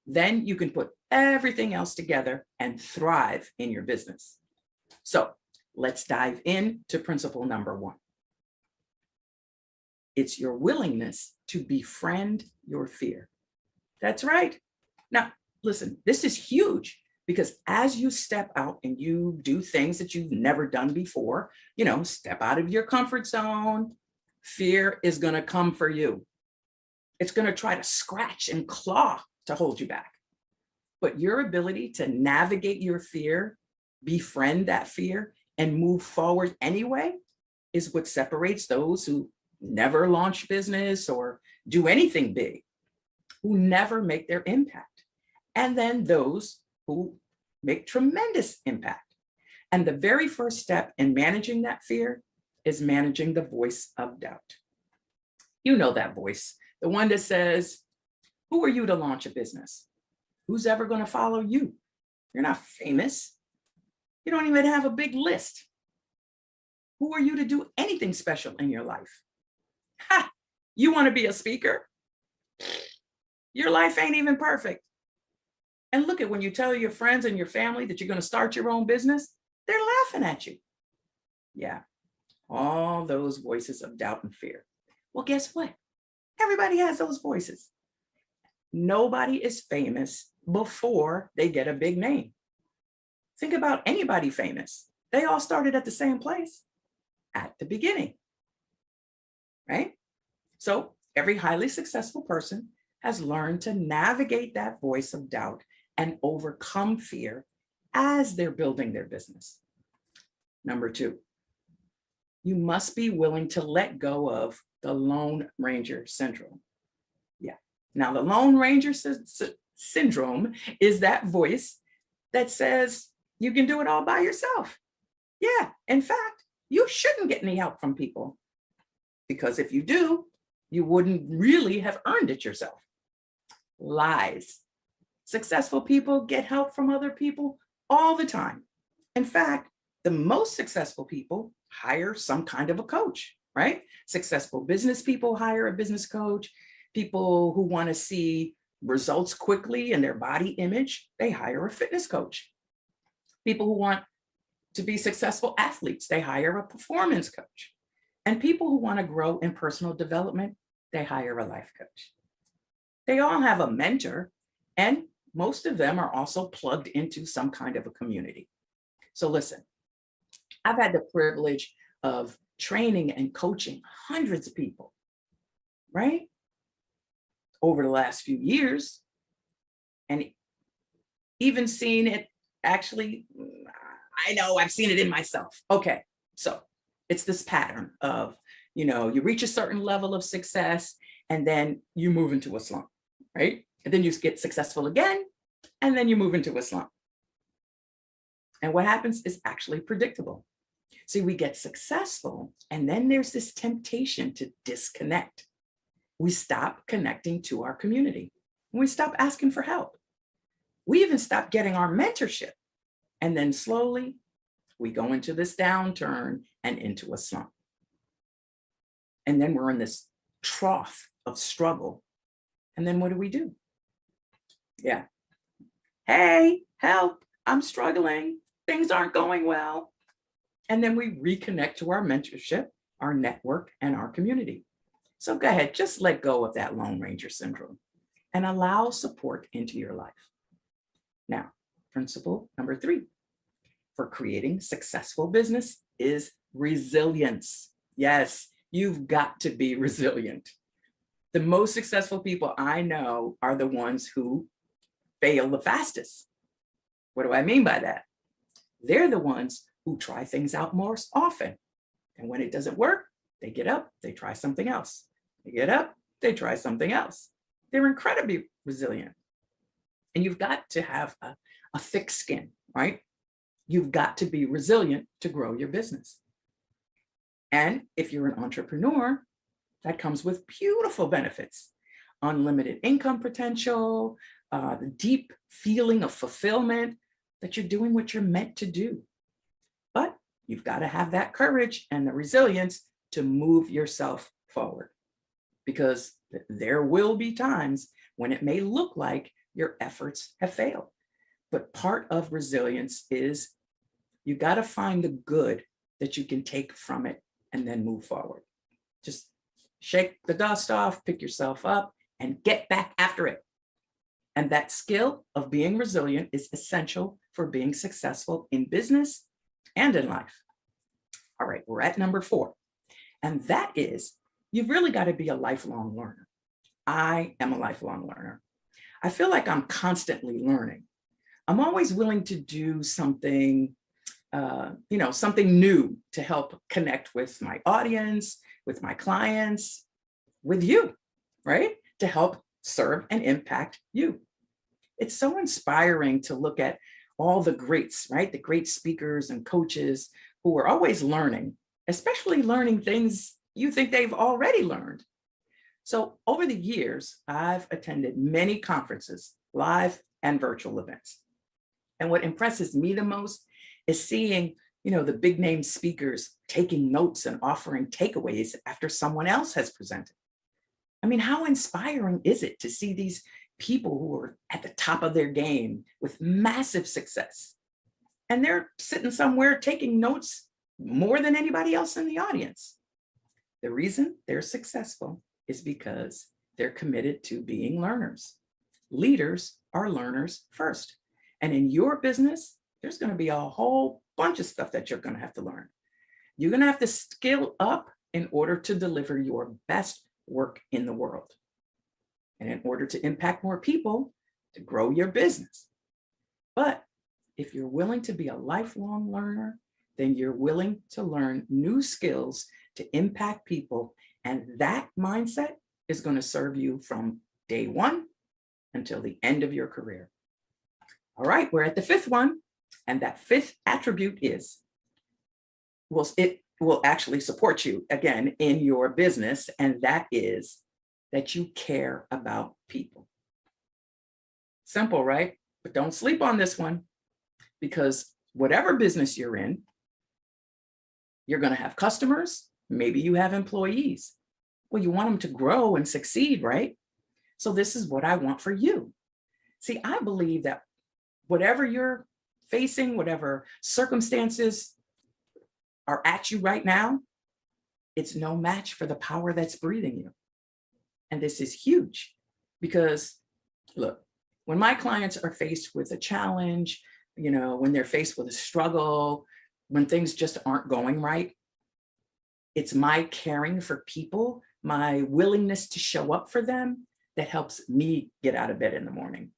Then you can put everything else together and thrive in your business. So let's dive into principle number 1. It's your willingness to befriend your fear. That's right. Now, listen, this is huge because as you step out and you do things that you've never done before, step out of your comfort zone, fear is going to come for you. It's going to try to scratch and claw to hold you back. But your ability to navigate your fear, befriend that fear, and move forward anyway is what separates those who never launch business or do anything big, who never make their impact, and then those who make tremendous impact. And the very first step in managing that fear is managing the voice of doubt. You know that voice, the one that says, who are you to launch a business? Who's ever going to follow you? You're not famous. You don't even have a big list. Who are you to do anything special in your life? Ha! You want to be a speaker? Your life ain't even perfect. And look at when you tell your friends and your family that you're going to start your own business, they're laughing at you. Yeah, all those voices of doubt and fear. Well, guess what? Everybody has those voices. Nobody is famous before they get a big name. Think about anybody famous. They all started at the same place, at the beginning, right? So every highly successful person has learned to navigate that voice of doubt and overcome fear as they're building their business. Number 2, you must be willing to let go of the Lone Ranger syndrome. Yeah. Now, the Lone Ranger syndrome is that voice that says you can do it all by yourself. Yeah. In fact, you shouldn't get any help from people because if you do, you wouldn't really have earned it yourself. Lies. Successful people get help from other people all the time. In fact, the most successful people hire some kind of a coach, right? Successful business people hire a business coach. People who want to see results quickly in their body image, they hire a fitness coach. People who want to be successful athletes, they hire a performance coach. And people who want to grow in personal development, they hire a life coach. They all have a mentor, and most of them are also plugged into some kind of a community. So listen, I've had the privilege of training and coaching hundreds of people, right? Over the last few years, and even seen it actually, I know I've seen it in myself. Okay, so it's this pattern of You reach a certain level of success and then you move into a slump, right? And then you get successful again, and then you move into a slump. And what happens is actually predictable. See, we get successful, and then there's this temptation to disconnect. We stop connecting to our community. We stop asking for help. We even stop getting our mentorship. And then slowly, we go into this downturn and into a slump. And then we're in this trough of struggle. And then what do? Yeah. Hey, help, I'm struggling. Things aren't going well. And then we reconnect to our mentorship, our network, and our community. So go ahead, just let go of that Lone Ranger syndrome and allow support into your life. Now, principle number 3 for creating successful business is resilience. Yes, you've got to be resilient. The most successful people I know are the ones who fail the fastest. What do I mean by that? They're the ones who try things out more often. And when it doesn't work, they get up, they try something else. They get up, they try something else. They're incredibly resilient. And you've got to have a thick skin, right? You've got to be resilient to grow your business. And if you're an entrepreneur, that comes with beautiful benefits. Unlimited income potential, the deep feeling of fulfillment that you're doing what you're meant to do. But you've got to have that courage and the resilience to move yourself forward, because there will be times when it may look like your efforts have failed. But part of resilience is you got to find the good that you can take from it and then move forward. Just shake the dust off, pick yourself up, and get back after it. And that skill of being resilient is essential for being successful in business and in life. All right, we're at number 4. And that is, you've really got to be a lifelong learner. I am a lifelong learner. I feel like I'm constantly learning. I'm always willing to do something, something new to help connect with my audience, with my clients, with you, right? To help serve and impact you. It's so inspiring to look at all the greats, right? The great speakers and coaches who are always learning, especially learning things you think they've already learned. So over the years, I've attended many conferences, live and virtual events. And what impresses me the most is seeing, the big name speakers taking notes and offering takeaways after someone else has presented. I mean, how inspiring is it to see these people who are at the top of their game with massive success, and they're sitting somewhere taking notes more than anybody else in the audience? The reason they're successful is because they're committed to being learners. Leaders are learners first. And in your business, there's going to be a whole bunch of stuff that you're going to have to learn. You're going to have to skill up in order to deliver your best work in the world. And in order to impact more people, to grow your business. But if you're willing to be a lifelong learner, then you're willing to learn new skills to impact people. And that mindset is going to serve you from day 1 until the end of your career. All right, we're at the 5th one. And that 5th attribute is, it will actually support you again in your business. And that is that you care about people. Simple, right? But don't sleep on this one, because whatever business you're in, you're going to have customers. Maybe you have employees. Well, you want them to grow and succeed, right? So this is what I want for you. See, I believe that whatever you're facing, whatever circumstances are at you right now, it's no match for the power that's breathing you. And this is huge because, look, when my clients are faced with a challenge, when they're faced with a struggle, when things just aren't going right, it's my caring for people, my willingness to show up for them that helps me get out of bed in the morning.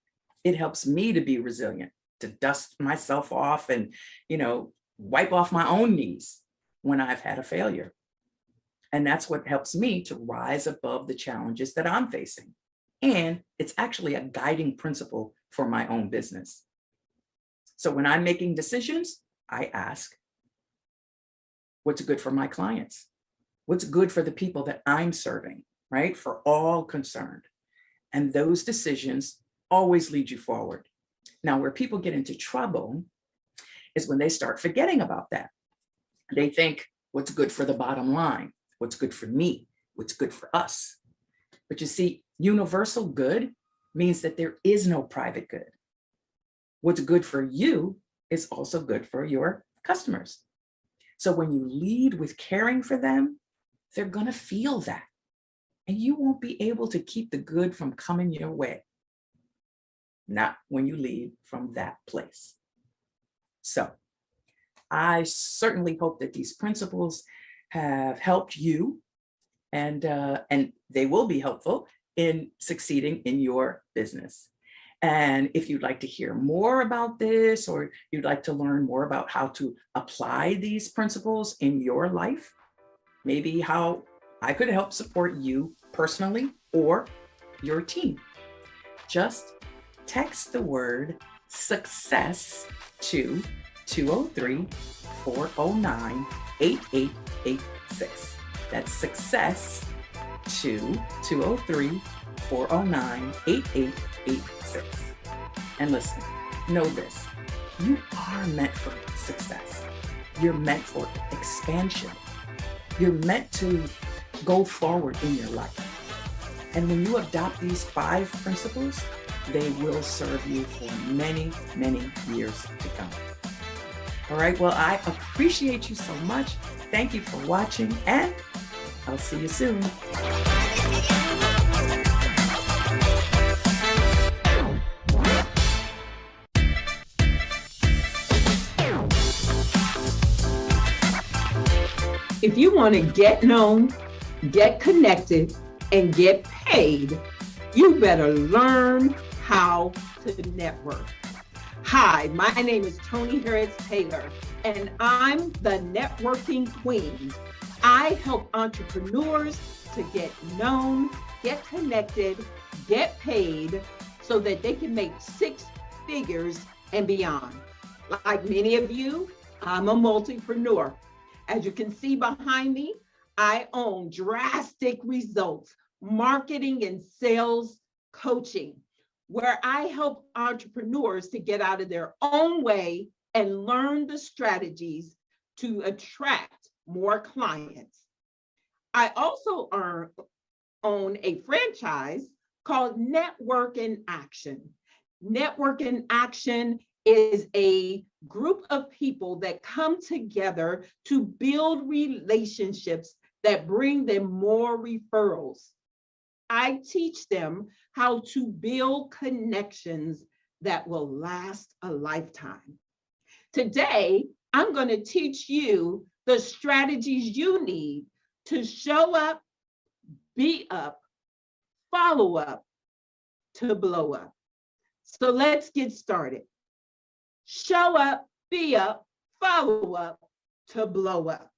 It helps me to be resilient, to dust myself off and, wipe off my own knees when I've had a failure. And that's what helps me to rise above the challenges that I'm facing. And it's actually a guiding principle for my own business. So when I'm making decisions, I ask, what's good for my clients? What's good for the people that I'm serving, right? For all concerned. And those decisions always lead you forward. Now, where people get into trouble is when they start forgetting about that. They think, what's good for the bottom line? What's good for me? What's good for us? But you see, universal good means that there is no private good. What's good for you is also good for your customers. So when you lead with caring for them, they're going to feel that. And you won't be able to keep the good from coming your way. Not when you lead from that place. So I certainly hope that these principles have helped you, and they will be helpful in succeeding in your business. And if you'd like to hear more about this, or you'd like to learn more about how to apply these principles in your life, maybe how I could help support you personally or your team, just text the word success to 203-409-8886. That's success to 203-409-8886. And listen, know this, you are meant for success. You're meant for expansion. You're meant to go forward in your life. And when you adopt these 5 principles, they will serve you for many, many years to come. All right, well, I appreciate you so much. Thank you for watching, and I'll see you soon. If you want to get known, get connected, and get paid, you better learn how to network. Hi, my name is Tony Harris Taylor, and I'm the networking queen. I help entrepreneurs to get known, get connected, get paid, so that they can make 6 figures and beyond. Like many of you, I'm a multipreneur. As you can see behind me, I own Drastic Results, marketing and sales coaching, where I help entrepreneurs to get out of their own way and learn the strategies to attract more clients. I also own a franchise called Network in Action. Network in Action is a group of people that come together to build relationships that bring them more referrals. I teach them how to build connections that will last a lifetime. Today, I'm going to teach you the strategies you need to show up, be up, follow up, to blow up. So let's get started. Show up, be up, follow up, to blow up.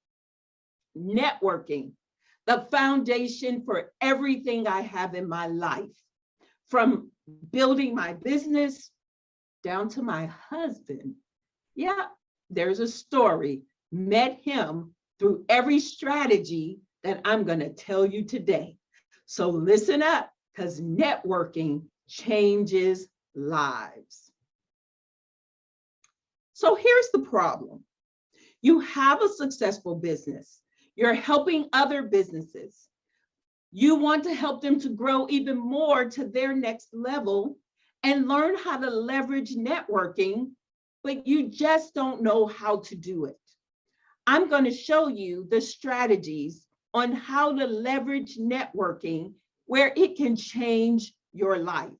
Networking, the foundation for everything I have in my life, from building my business down to my husband. Yeah, there's a story. Met him through every strategy that I'm going to tell you today. So listen up, because networking changes lives. So here's the problem. You have a successful business. You're helping other businesses. You want to help them to grow even more to their next level and learn how to leverage networking, but you just don't know how to do it. I'm going to show you the strategies on how to leverage networking where it can change your life.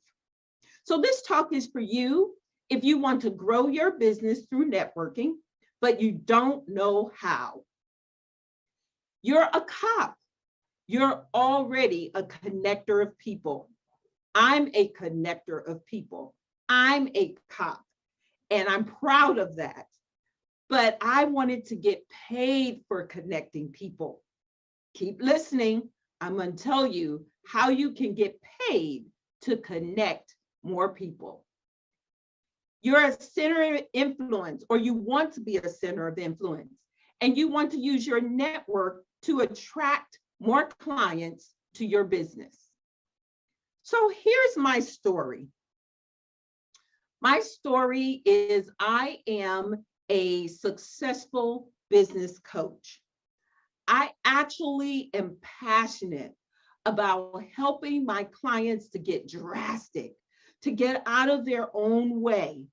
So this talk is for you if you want to grow your business through networking, but you don't know how. You're a cop. You're already a connector of people. I'm a connector of people. I'm a cop, and I'm proud of that. But I wanted to get paid for connecting people. Keep listening. I'm going to tell you how you can get paid to connect more people. You're a center of influence, or you want to be a center of influence, and you want to use your network to attract more clients to your business. So here's my story. My story is I am a successful business coach. I actually am passionate about helping my clients to get drastic, to get out of their own way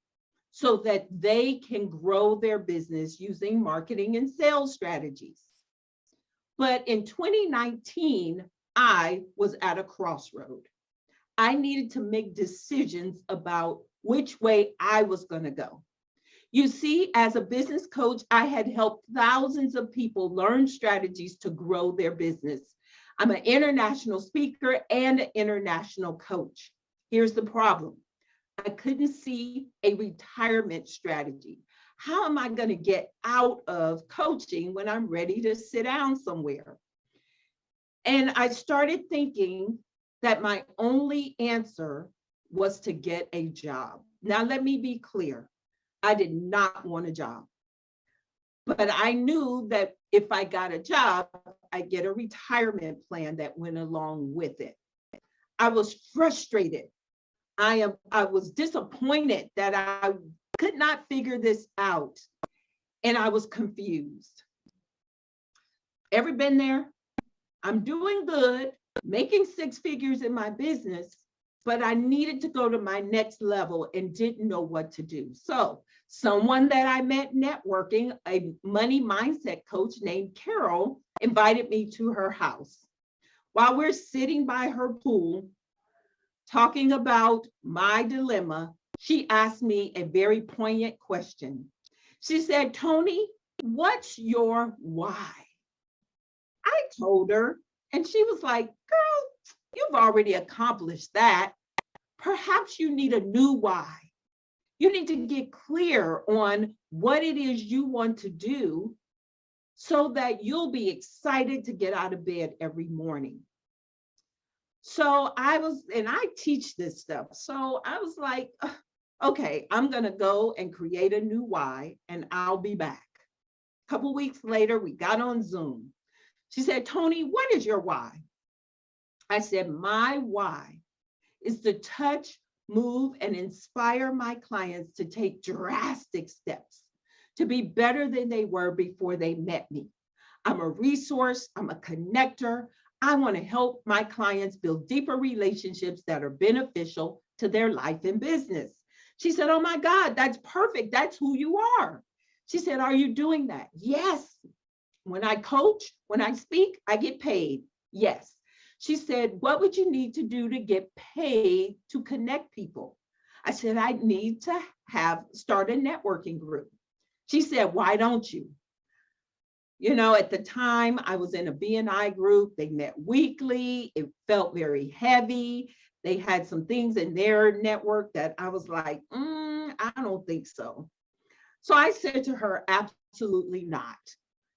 so that they can grow their business using marketing and sales strategies. But in 2019, I was at a crossroad. I needed to make decisions about which way I was going to go. You see, as a business coach, I had helped thousands of people learn strategies to grow their business. I'm an international speaker and an international coach. Here's the problem. I couldn't see a retirement strategy. How am I going to get out of coaching when I'm ready to sit down somewhere? And I started thinking that my only answer was to get a job. Now, let me be clear. I did not want a job, but I knew that if I got a job, I'd get a retirement plan that went along with it. I was frustrated. I was disappointed that I could not figure this out, and I was confused. Ever been there? I'm doing good, making six figures in my business, but I needed to go to my next level and didn't know what to do. So someone that I met networking, a money mindset coach named Carol, invited me to her house. While we're sitting by her pool, talking about my dilemma, she asked me a very poignant question. She said, Tony, what's your why? I told her, and she was like, girl, you've already accomplished that. Perhaps you need a new why. You need to get clear on what it is you want to do so that you'll be excited to get out of bed every morning. So I teach this stuff. So I was like, okay, I'm going to go and create a new why, and I'll be back. A couple weeks later, we got on Zoom. She said, Tony, what is your why? I said, my why is to touch, move, and inspire my clients to take drastic steps to be better than they were before they met me. I'm a resource. I'm a connector. I want to help my clients build deeper relationships that are beneficial to their life and business. She said, oh my God, that's perfect. That's who you are. She said, are you doing that? Yes. When I coach, when I speak, I get paid. Yes. She said, what would you need to do to get paid to connect people? I said, I need to start a networking group. She said, why don't you? You know, at the time I was in a BNI group. They met weekly. It felt very heavy. They had some things in their network that I was like, I don't think so. So I said to her, absolutely not.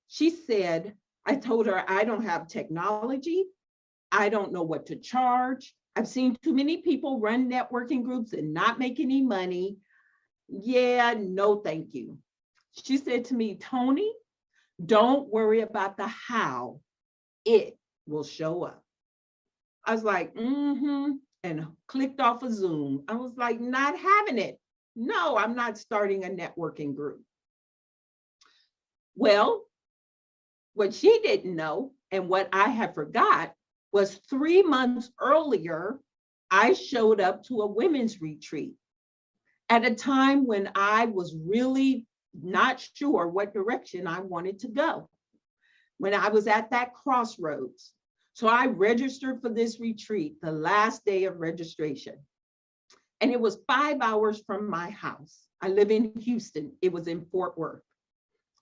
She said, I told her, I don't have technology. I don't know what to charge. I've seen too many people run networking groups and not make any money. Yeah, no, thank you. She said to me, Tony, don't worry about the how, it will show up. I was like, and clicked off of Zoom. I was like, not having it. No, I'm not starting a networking group. Well, what she didn't know and what I had forgot was 3 months earlier, I showed up to a women's retreat at a time when I was really not sure what direction I wanted to go, when I was at that crossroads. So I registered for this retreat, the last day of registration. And it was 5 hours from my house. I live in Houston. It was in Fort Worth.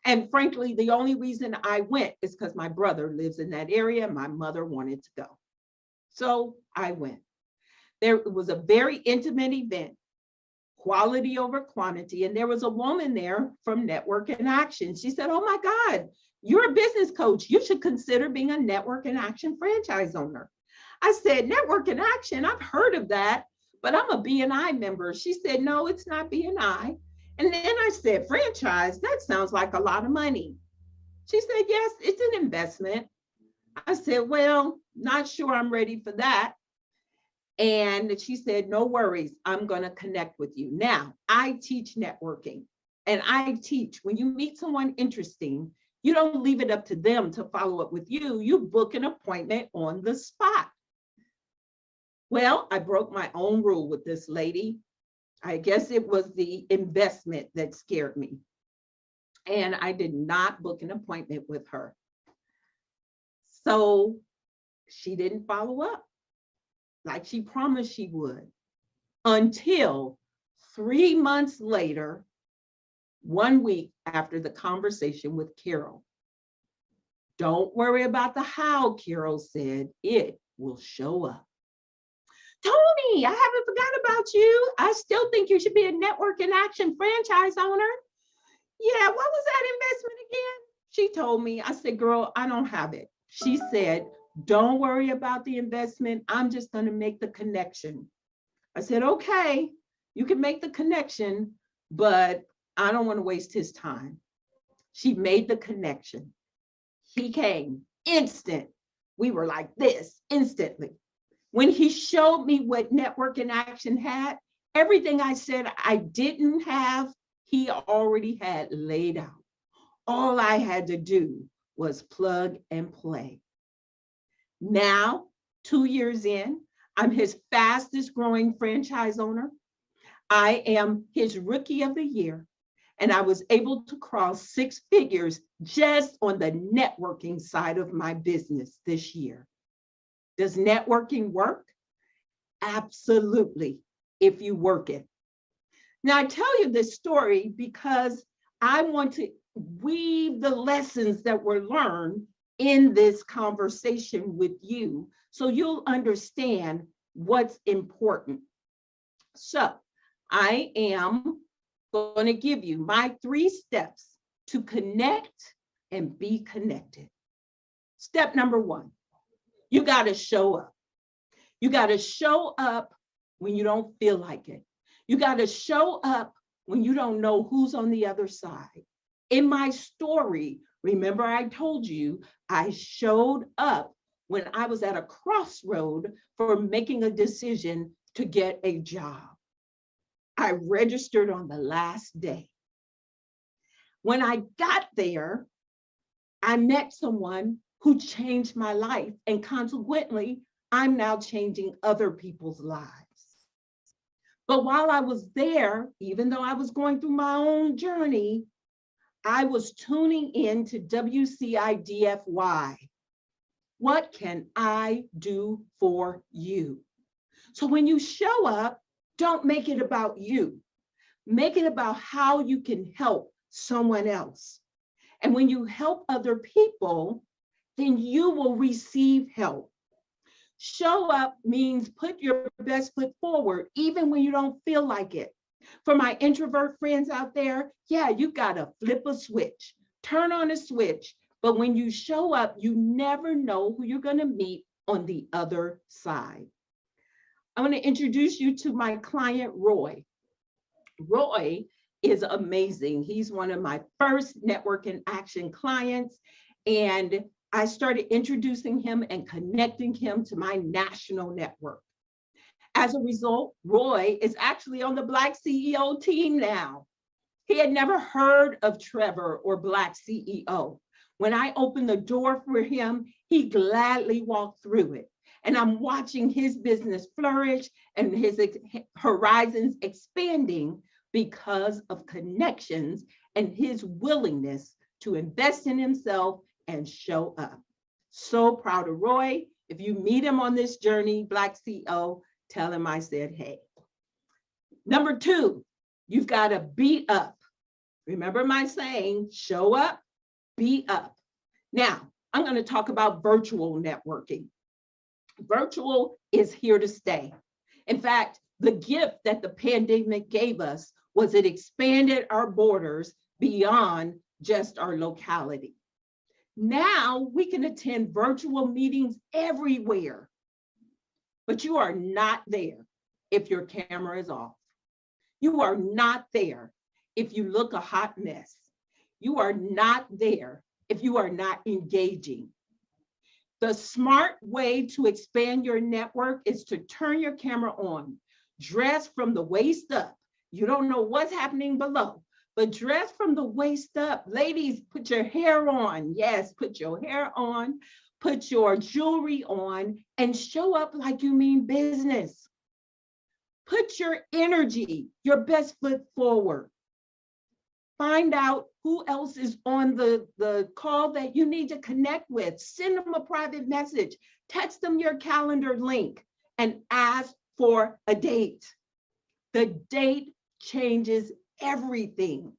And frankly, the only reason I went is because my brother lives in that area and my mother wanted to go. So I went. There was a very intimate event, quality over quantity. And there was a woman there from Network in Action. She said, oh my God, You're a business coach. You should consider being a Network in Action franchise owner. I said, Network in Action, I've heard of that, but I'm a BNI member. She said, no, it's not BNI. And then I said, franchise, that sounds like a lot of money. She said, yes, it's an investment. I said, well, not sure I'm ready for that. And she said, no worries, I'm going to connect with you. Now, I teach networking, and I teach when you meet someone interesting, you don't leave it up to them to follow up with you. You book an appointment on the spot. Well, I broke my own rule with this lady. I guess it was the investment that scared me. And I did not book an appointment with her. So she didn't follow up like she promised she would, until 3 months later, 1 week after the conversation with Carol. Don't worry about the how, Carol said, it will show up. Tony, I haven't forgotten about you. I still think you should be a Network in Action franchise owner. Yeah, what was that investment again? She told me. I said, girl, I don't have it. She said, don't worry about the investment. I'm just going to make the connection. I said, okay, you can make the connection, but I don't want to waste his time. She made the connection. He came instant. We were like this instantly. When he showed me what Network in Action had, everything I said I didn't have, he already had laid out. All I had to do was plug and play. Now, 2 years in, I'm his fastest growing franchise owner. I am his Rookie of the Year, and I was able to cross 6 figures just on the networking side of my business this year. Does networking work? Absolutely, if you work it. Now, I tell you this story because I want to weave the lessons that were learned in this conversation with you so you'll understand what's important. So I am going to give you my 3 steps to connect and be connected. Step number 1, you got to show up. You got to show up when you don't feel like it. You got to show up when you don't know who's on the other side. In my story, remember I told you I showed up when I was at a crossroad for making a decision to get a job. I registered on the last day. When I got there, I met someone who changed my life, and consequently, I'm now changing other people's lives. But while I was there, even though I was going through my own journey, I was tuning in to WCIDFY. What can I do for you? So when you show up, don't make it about you. Make it about how you can help someone else. And when you help other people, then you will receive help. Show up means put your best foot forward, even when you don't feel like it. For my introvert friends out there, yeah, you gotta flip a switch, turn on a switch. But when you show up, you never know who you're gonna meet on the other side. I wanna introduce you to my client, Roy. Roy is amazing. He's one of my first Network in Action clients, and I started introducing him and connecting him to my national network. As a result, Roy is actually on the BlackCEO team now. He had never heard of Trevor or BlackCEO. When I opened the door for him, he gladly walked through it. And I'm watching his business flourish and his horizons expanding because of connections and his willingness to invest in himself and show up. So proud of Roy. If you meet him on this journey, BlackCEO, tell him I said, hey. Number 2, you've got to be up. Remember my saying, show up, be up. Now, I'm going to talk about virtual networking. Virtual is here to stay. In fact, the gift that the pandemic gave us was it expanded our borders beyond just our locality. Now we can attend virtual meetings everywhere, but you are not there if your camera is off. You are not there if you look a hot mess. You are not there if you are not engaging. The smart way to expand your network is to turn your camera on, dress from the waist up. You don't know what's happening below, but dress from the waist up. Ladies, put your hair on. Yes, put your hair on, put your jewelry on, and show up like you mean business. Put your energy, your best foot forward. Find out who else is on the call that you need to connect with. Send them a private message, text them your calendar link, and ask for a date. The date changes everything.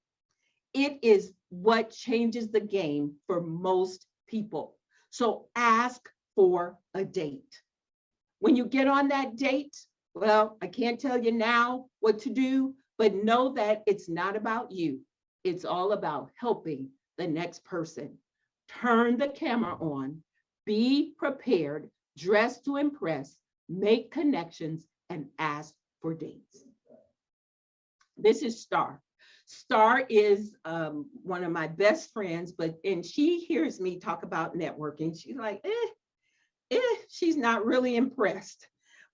It is what changes the game for most people. So ask for a date. When you get on that date, well, I can't tell you now what to do, but know that it's not about you. It's all about helping the next person. Turn the camera on, be prepared, dress to impress, make connections, and ask for dates. This is Star. Star is one of my best friends, and she hears me talk about networking. She's like, she's not really impressed.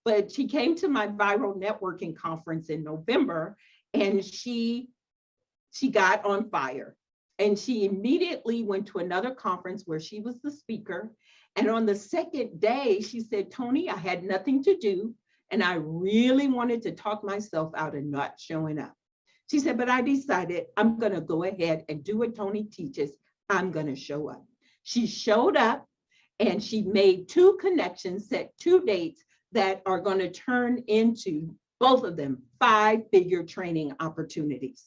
But she came to my viral networking conference in November, and she got on fire. And she immediately went to another conference where she was the speaker. And on the second day, she said, Tony, I had nothing to do, and I really wanted to talk myself out of not showing up. She said, but I decided I'm going to go ahead and do what Tony teaches. I'm going to show up. She showed up, and she made 2 connections, set 2 dates that are going to turn into, both of them, 5-figure training opportunities.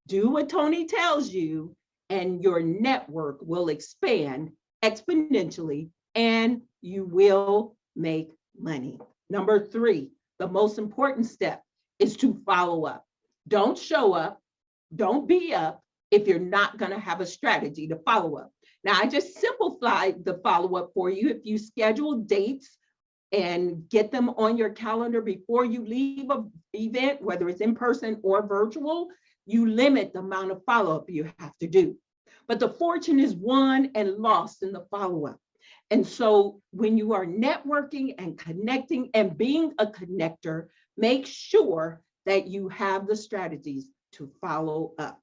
Do what Tony tells you, and your network will expand exponentially, and you will make money. Number 3, the most important step is to follow up. Don't show up, don't be up if you're not going to have a strategy to follow up. Now, I just simplified the follow-up for you. If you schedule dates and get them on your calendar before you leave an event, whether it's in person or virtual, you limit the amount of follow-up you have to do. But the fortune is won and lost in the follow-up. And so when you are networking and connecting and being a connector, make sure that you have the strategies to follow up.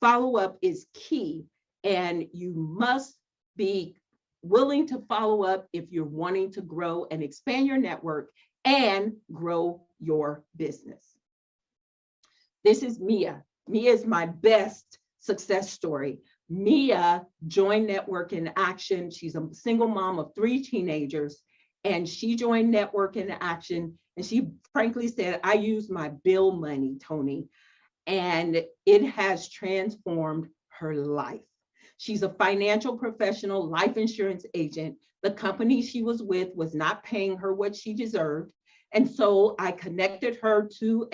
Follow up is key, and you must be willing to follow up if you're wanting to grow and expand your network and grow your business. This is Mia. Mia is my best success story. Mia joined Network in Action. She's a single mom of 3 teenagers, and she joined Network in Action. And she frankly said, I use my bill money, Tony, and it has transformed her life. She's a financial professional, life insurance agent. The company she was with was not paying her what she deserved. And so I connected her to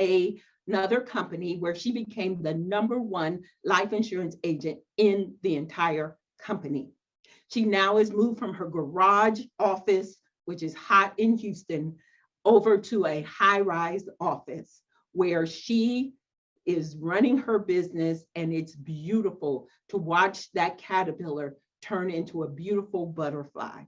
another company where she became the #1 life insurance agent in the entire company. She now has moved from her garage office, which is hot in Houston, over to a high-rise office where she is running her business, and it's beautiful to watch that caterpillar turn into a beautiful butterfly.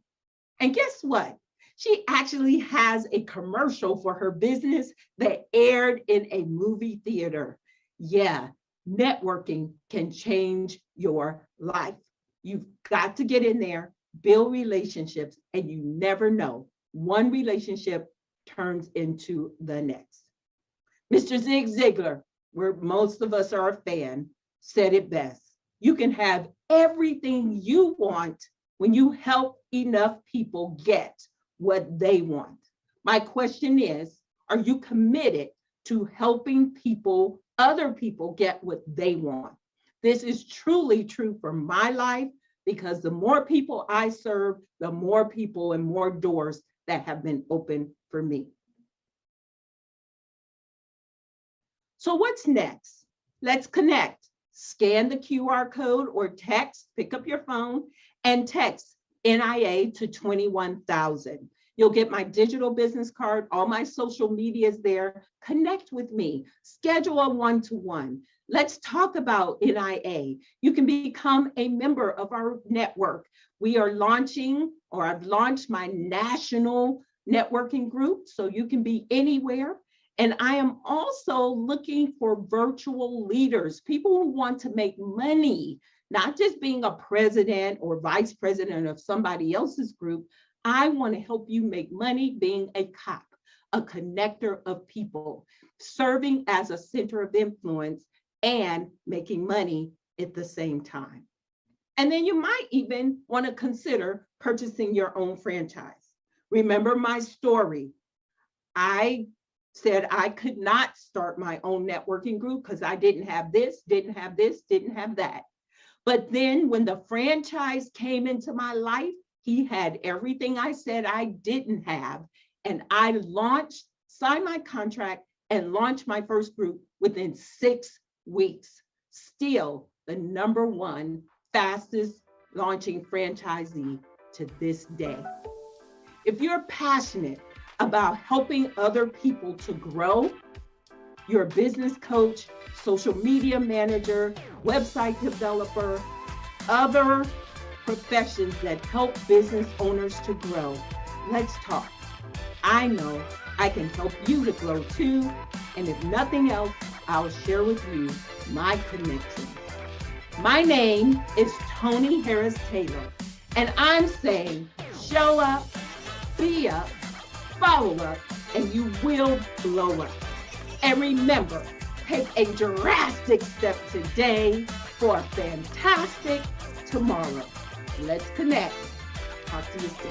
And guess what? She actually has a commercial for her business that aired in a movie theater. Yeah, networking can change your life. You've got to get in there, build relationships, and you never know. One relationship turns into the next. Mr. Zig Ziglar, where most of us are a fan, said it best. You can have everything you want when you help enough people get what they want. My question is, are you committed to helping people, other people, get what they want? This is truly true for my life, because the more people I serve, the more people and more doors that have been open for me. So what's next? Let's connect. Scan the QR code or text, pick up your phone and text NIA to 21,000. You'll get my digital business card, all my social media is there. Connect with me, schedule a one-to-one. Let's talk about NIA. You can become a member of our network. We are launching, or I've launched my national networking group, so you can be anywhere. And I am also looking for virtual leaders, people who want to make money, not just being a president or vice president of somebody else's group. I want to help you make money being a cop, a connector of people, serving as a center of influence and making money at the same time. And then you might even want to consider purchasing your own franchise. Remember my story. I said I could not start my own networking group because I didn't have this, didn't have this, didn't have that. But then when the franchise came into my life, he had everything I said I didn't have. And I launched, signed my contract and launched my first group within 6 weeks. Still the #1 fastest launching franchisee to this day. If you're passionate about helping other people to grow, you're a business coach, social media manager, website developer, other professions that help business owners to grow, let's talk. I know I can help you to grow too. And if nothing else, I'll share with you my connections. My name is Tony Harris Taylor, and I'm saying show up, be up, follow up, and you will blow up. And remember, take a drastic step today for a fantastic tomorrow. Let's connect. Talk to you soon.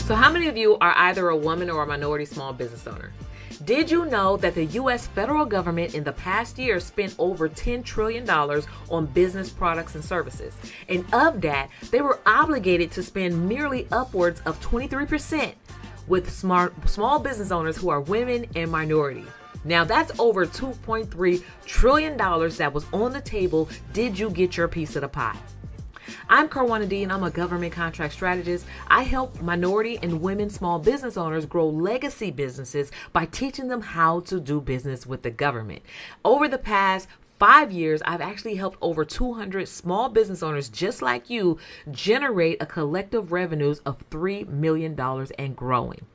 So how many of you are either a woman or a minority small business owner? Did you know that the U.S. federal government in the past year spent over $10 trillion on business products and services? And of that, they were obligated to spend merely upwards of 23% with small business owners who are women and minority. Now that's over $2.3 trillion that was on the table. Did you get your piece of the pie? I'm Karwana D, and I'm a government contract strategist. I help minority and women small business owners grow legacy businesses by teaching them how to do business with the government. Over the past 5 years, I've actually helped over 200 small business owners just like you generate a collective revenues of $3 million and growing.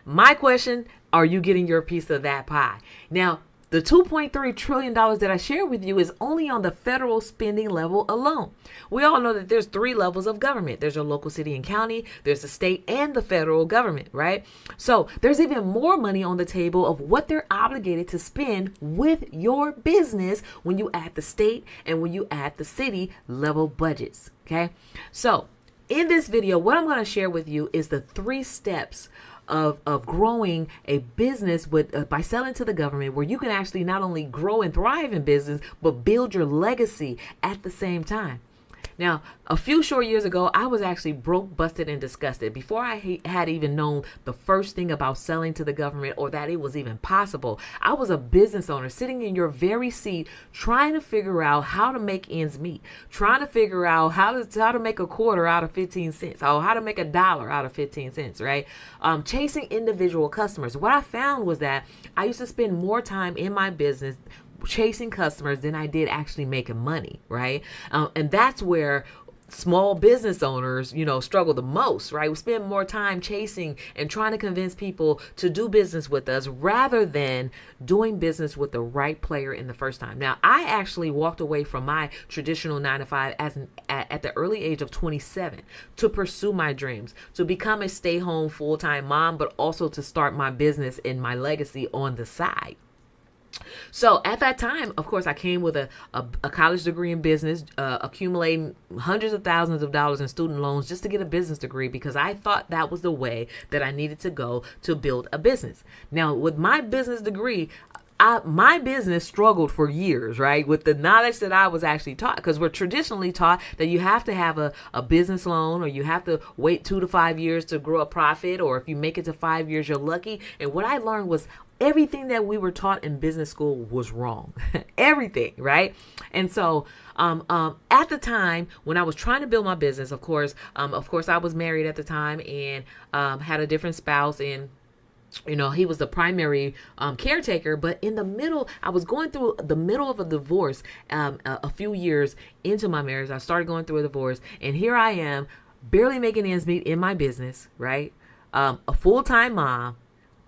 My question, are you getting your piece of that pie? Now, the $2.3 trillion that I share with you is only on the federal spending level alone. We all know that there's 3 levels of government. There's your local city and county, there's the state and the federal government, right? So there's even more money on the table of what they're obligated to spend with your business when you add the state and when you add the city level budgets, okay? So in this video, what I'm going to share with you is the 3 steps of growing a business with by selling to the government, where you can actually not only grow and thrive in business, but build your legacy at the same time. Now, a few short years ago, I was actually broke, busted, and disgusted. Before I had even known the first thing about selling to the government or that it was even possible, I was a business owner sitting in your very seat trying to figure out how to make ends meet, trying to figure out how to make a quarter out of 15 cents, or how to make $1 out of 15 cents, right? Chasing individual customers. What I found was that I used to spend more time in my business chasing customers than I did actually making money, right? And that's where small business owners, struggle the most, right? We spend more time chasing and trying to convince people to do business with us rather than doing business with the right player in the first time. Now, I actually walked away from my traditional 9-to-5 at the early age of 27 to pursue my dreams, to become a stay-home full-time mom, but also to start my business and my legacy on the side. So at that time, of course, I came with a college degree in business, accumulating hundreds of thousands of dollars in student loans just to get a business degree because I thought that was the way that I needed to go to build a business. Now, with my business degree, my business struggled for years, right? With the knowledge that I was actually taught, because we're traditionally taught that you have to have a business loan, or you have to wait 2 to 5 years to grow a profit, or if you make it to 5 years, you're lucky. And what I learned was everything that we were taught in business school was wrong. Everything, right? And so at the time when I was trying to build my business, of course, I was married at the time and had a different spouse, and he was the primary caretaker. But in the middle, I was going through the middle of a divorce. A few years into my marriage, I started going through a divorce, and here I am, barely making ends meet in my business, right? A full-time mom,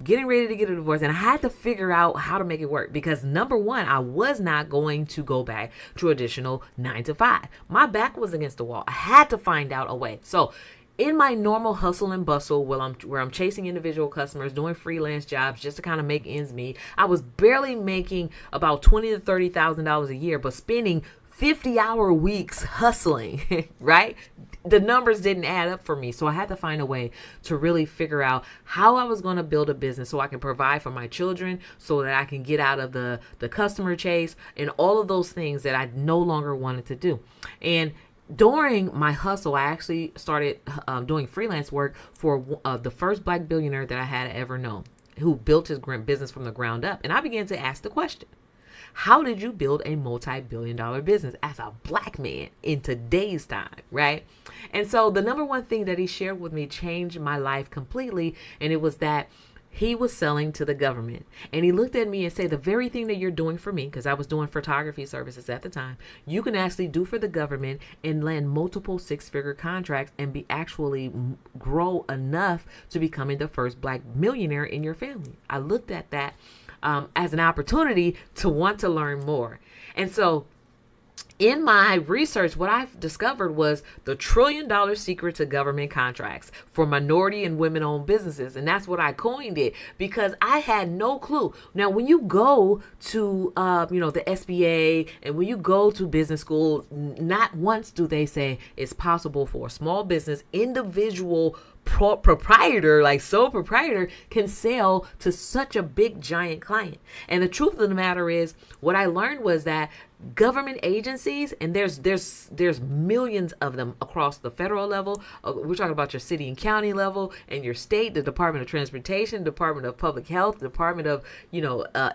getting ready to get a divorce, and I had to figure out how to make it work because number one, I was not going to go back to traditional 9 to 5. My back was against the wall. I had to find out a way. So in my normal hustle and bustle, where I'm chasing individual customers, doing freelance jobs just to kind of make ends meet, I was barely making about $20,000 to $30,000 a year, but spending 50-hour weeks hustling, right? The numbers didn't add up for me. So I had to find a way to really figure out how I was going to build a business so I can provide for my children, so that I can get out of the customer chase and all of those things that I no longer wanted to do. And during my hustle, I actually started doing freelance work for the first Black billionaire that I had ever known, who built his business from the ground up. And I began to ask the question, how did you build a multi-billion-dollar business as a Black man in today's time, right? And so the number one thing that he shared with me changed my life completely, and it was that he was selling to the government. And he looked at me and said, the very thing that you're doing for me, because I was doing photography services at the time, you can actually do for the government and land multiple 6-figure contracts and be actually grow enough to becoming the first Black millionaire in your family. I looked at that as an opportunity to want to learn more. And so in my research, what I've discovered was the $1 trillion secret to government contracts for minority and women-owned businesses. And that's what I coined it, because I had no clue. Now, when you go to, the SBA, and when you go to business school, not once do they say it's possible for a small business, individual proprietor, like sole proprietor, can sell to such a big giant client. And the truth of the matter is, what I learned was that government agencies, and there's millions of them across the federal level. We're talking about your city and county level, and your state, the Department of Transportation, Department of Public Health, Department of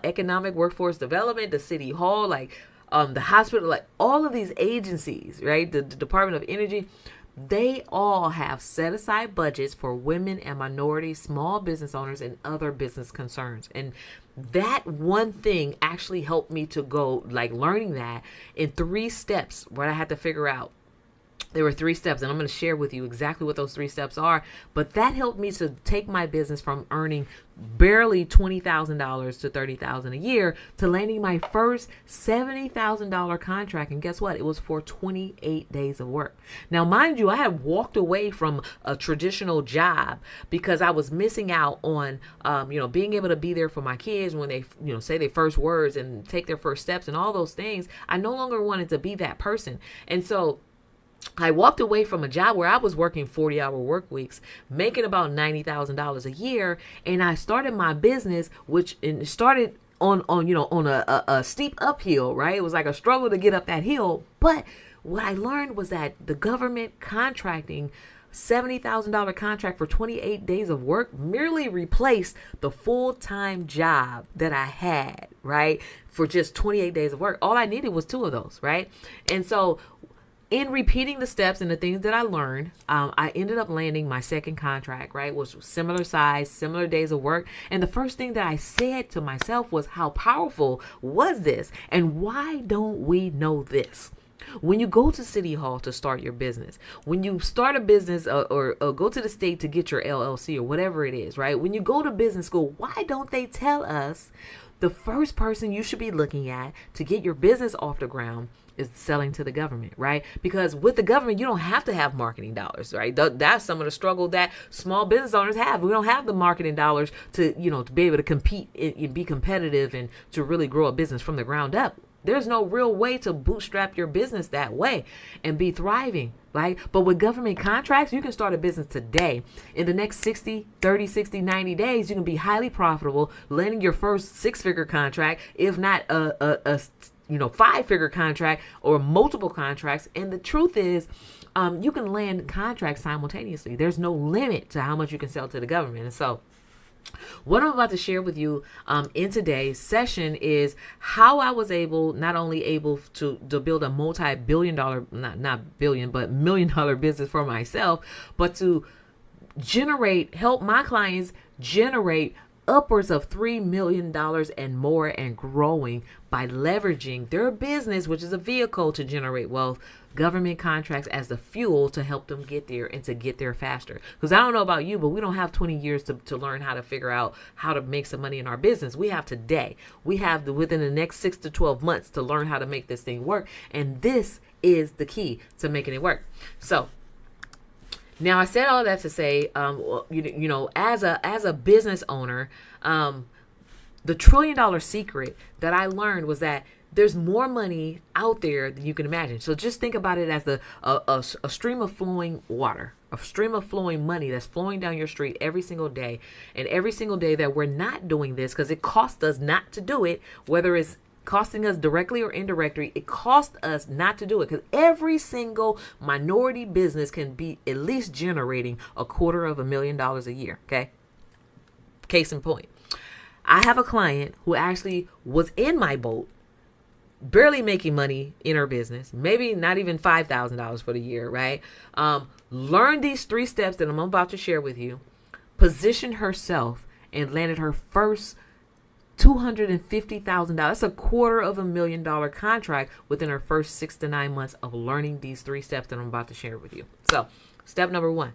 Economic Workforce Development, the City Hall, like the hospital, like all of these agencies, right? The Department of Energy. They all have set aside budgets for women and minorities, small business owners, and other business concerns. And that one thing actually helped me to go, like, learning that in 3 steps, where I had to figure out. There were 3 steps, and I'm going to share with you exactly what those 3 steps are. But that helped me to take my business from earning barely $20,000 to $30,000 a year to landing my first $70,000 contract. And guess what? It was for 28 days of work. Now, mind you, I had walked away from a traditional job because I was missing out on, being able to be there for my kids when they, say their first words and take their first steps and all those things. I no longer wanted to be that person. And so I walked away from a job where I was working 40-hour work weeks, making about $90,000 a year, and I started my business, which started on a steep uphill, right? It was like a struggle to get up that hill. But what I learned was that the government contracting $70,000 contract for 28 days of work merely replaced the full-time job that I had, right? For just 28 days of work. All I needed was 2 of those, right? And so in repeating the steps and the things that I learned, I ended up landing my second contract, right? Was similar size, similar days of work. And the first thing that I said to myself was, how powerful was this? And why don't we know this? When you go to City Hall to start your business, when you start a business or go to the state to get your LLC or whatever it is, right? When you go to business school, why don't they tell us the first person you should be looking at to get your business off the ground is selling to the government, right? Because with the government, you don't have to have marketing dollars, right? That's some of the struggle that small business owners have. We don't have the marketing dollars to, to be able to compete and be competitive and to really grow a business from the ground up. There's no real way to bootstrap your business that way and be thriving. But with government contracts, you can start a business today. In the next 60, 90 days, you can be highly profitable, landing your first 6-figure contract, if not a 5-figure contract or multiple contracts. And the truth is, you can land contracts simultaneously. There's no limit to how much you can sell to the government. And so what I'm about to share with you in today's session is how I was not only able to build a multi-billion dollar, not billion, but $1 million business for myself, but to help my clients generate upwards of $3 million and more and growing by leveraging their business, which is a vehicle to generate wealth, government contracts as the fuel to help them get there and to get there faster. Because I don't know about you, but we don't have 20 years to learn how to figure out how to make some money in our business. We have today. We have within the next 6 to 12 months to learn how to make this thing work. And this is the key to making it work. So now I said all that to say, as a business owner, the $1 trillion secret that I learned was that there's more money out there than you can imagine. So just think about it as a stream of flowing water, a stream of flowing money that's flowing down your street every single day. And every single day that we're not doing this, because it costs us not to do it, whether it's costing us directly or indirectly, it costs us not to do it, because every single minority business can be at least generating $250,000 a year. Okay. Case in point, I have a client who actually was in my boat, barely making money in her business, maybe not even $5,000 for the year, right? Learned these 3 steps that I'm about to share with you, positioned herself and landed her first $250,000. That's $250,000 contract within her first 6 to 9 months of learning these 3 steps that I'm about to share with you. So step number 1,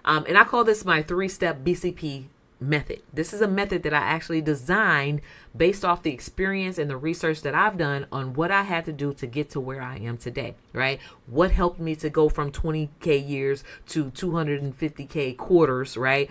and I call this my 3-step BCP method. This is a method that I actually designed based off the experience and the research that I've done on what I had to do to get to where I am today, right? What helped me to go from 20K years to 250K quarters, right?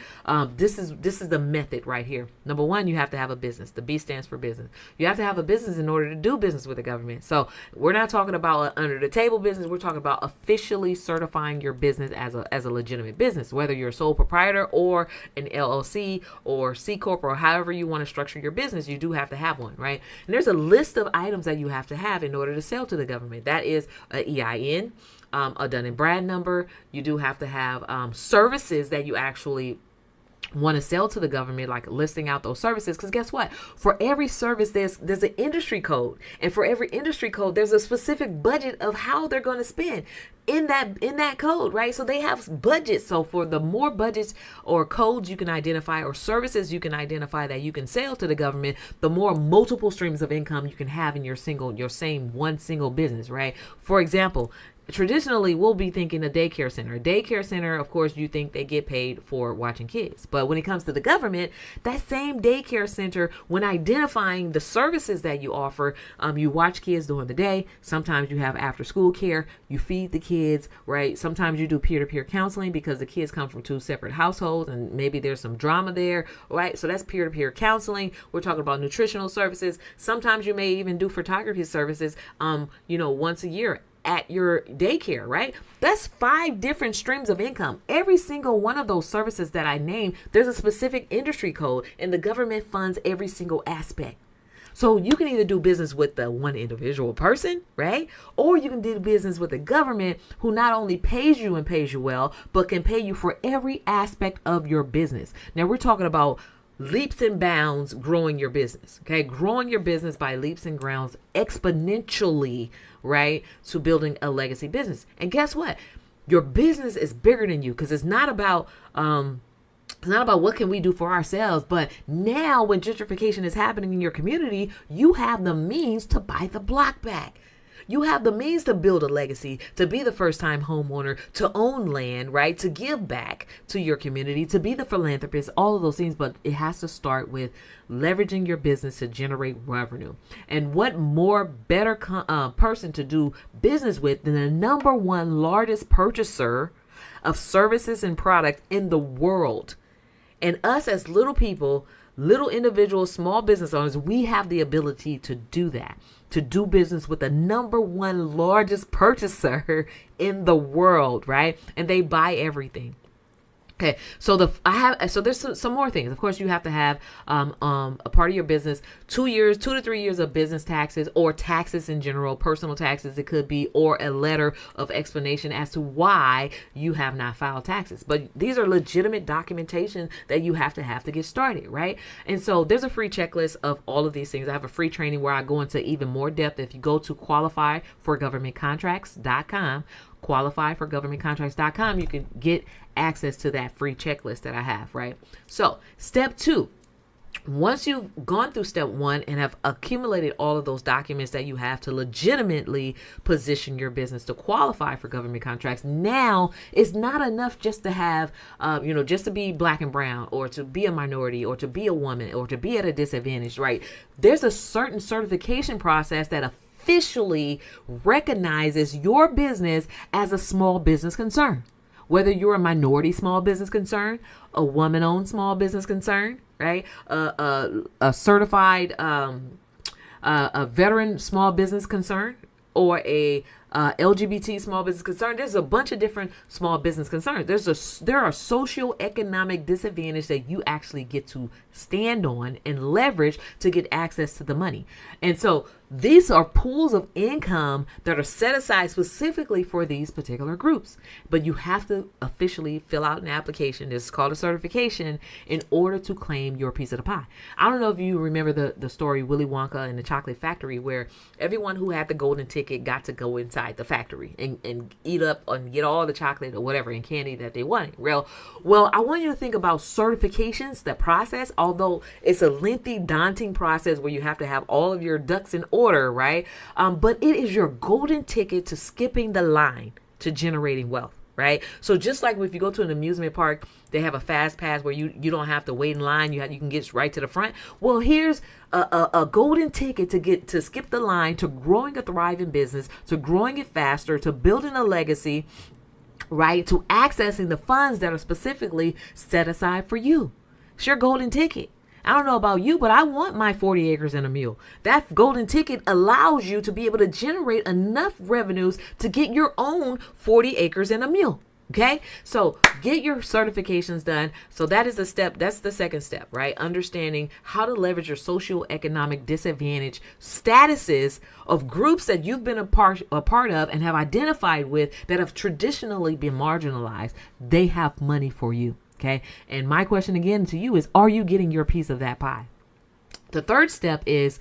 This is the method right here. Number 1, you have to have a business. The B stands for business. You have to have a business in order to do business with the government. So we're not talking about an under the table business. We're talking about officially certifying your business as a legitimate business, whether you're a sole proprietor or an LLC or C Corp or however you want to structure your business. You do have to have one, right? And there's a list of items that you have to have in order to sell to the government. That is an EIN, a Dun and Brad number. You do have to have services that you actually want to sell to the government, like listing out those services. Because guess what? For every service, there's an industry code, and for every industry code, there's a specific budget of how they're going to spend in that code, right? So they have budgets. So for the more budgets or codes you can identify or services you can identify that you can sell to the government, the more multiple streams of income you can have in your one single business, right? For example, traditionally, we'll be thinking a daycare center. A daycare center, of course, you think they get paid for watching kids. But when it comes to the government, that same daycare center, when identifying the services that you offer, you watch kids during the day. Sometimes you have after school care. You feed the kids, right? Sometimes you do peer-to-peer counseling because the kids come from 2 separate households and maybe there's some drama there, right? So that's peer-to-peer counseling. We're talking about nutritional services. Sometimes you may even do photography services, once a year at your daycare, right? That's 5 different streams of income. Every single one of those services that I named, there's a specific industry code, and the government funds every single aspect. So you can either do business with the one individual person, right? Or you can do business with the government, who not only pays you and pays you well, but can pay you for every aspect of your business. Now we're talking about leaps and bounds growing your business, okay? Growing your business by leaps and bounds exponentially, right? To building a legacy business. And guess what? Your business is bigger than you, because it's not about what can we do for ourselves, but now when gentrification is happening in your community, you have the means to buy the block back. You have the means to build a legacy, to be the first time homeowner, to own land, right? To give back to your community, to be the philanthropist, all of those things. But it has to start with leveraging your business to generate revenue. And what more better person to do business with than the number one largest purchaser of services and products in the world? And us as little people, little individuals, small business owners, we have the ability to do that, to do business with the number one largest purchaser in the world, right? And they buy everything. Okay, so there's some more things. Of course, you have to have a part of your business 2 to 3 years of business taxes or taxes in general, personal taxes it could be, or a letter of explanation as to why you have not filed taxes. But these are legitimate documentation that you have to get started, right? And so there's a free checklist of all of these things. I have a free training where I go into even more depth. If you go to qualifyforgovernmentcontracts.com, qualifyforgovernmentcontracts.com, you can get access to that free checklist that I have, right? So step 2, once you've gone through step 1 and have accumulated all of those documents that you have to legitimately position your business to qualify for government contracts, now it's not enough just to have, just to be black and brown, or to be a minority, or to be a woman, or to be at a disadvantage, right? There's a certain certification process that officially recognizes your business as a small business concern. Whether you're a minority small business concern, a woman-owned small business concern, right? A certified a veteran small business concern, or a LGBT small business concern. There's a bunch of different small business concerns. There are socioeconomic disadvantages that you actually get to stand on and leverage to get access to the money. And so these are pools of income that are set aside specifically for these particular groups. But you have to officially fill out an application. This is called a certification in order to claim your piece of the pie. I don't know if you remember the story Willy Wonka and the Chocolate Factory, where everyone who had the golden ticket got to go inside the factory and eat up and get all the chocolate or whatever and candy that they wanted. Well, I want you to think about certifications, the process, although it's a lengthy, daunting process where you have to have all of your ducks in order, right? But it is your golden ticket to skipping the line to generating wealth, right? So just like if you go to an amusement park, they have a fast pass where you don't have to wait in line. You can get right to the front. Well, here's a golden ticket to skip the line to growing a thriving business, to growing it faster, to building a legacy, right? To accessing the funds that are specifically set aside for you. It's your golden ticket. I don't know about you, but I want my 40 acres and a mule. That golden ticket allows you to be able to generate enough revenues to get your own 40 acres and a mule. Okay, so get your certifications done. So that is the step. That's the second step, right? Understanding how to leverage your socioeconomic disadvantage statuses of groups that you've been a part of and have identified with that have traditionally been marginalized. They have money for you. Okay. And my question again to you is, are you getting your piece of that pie? The third step is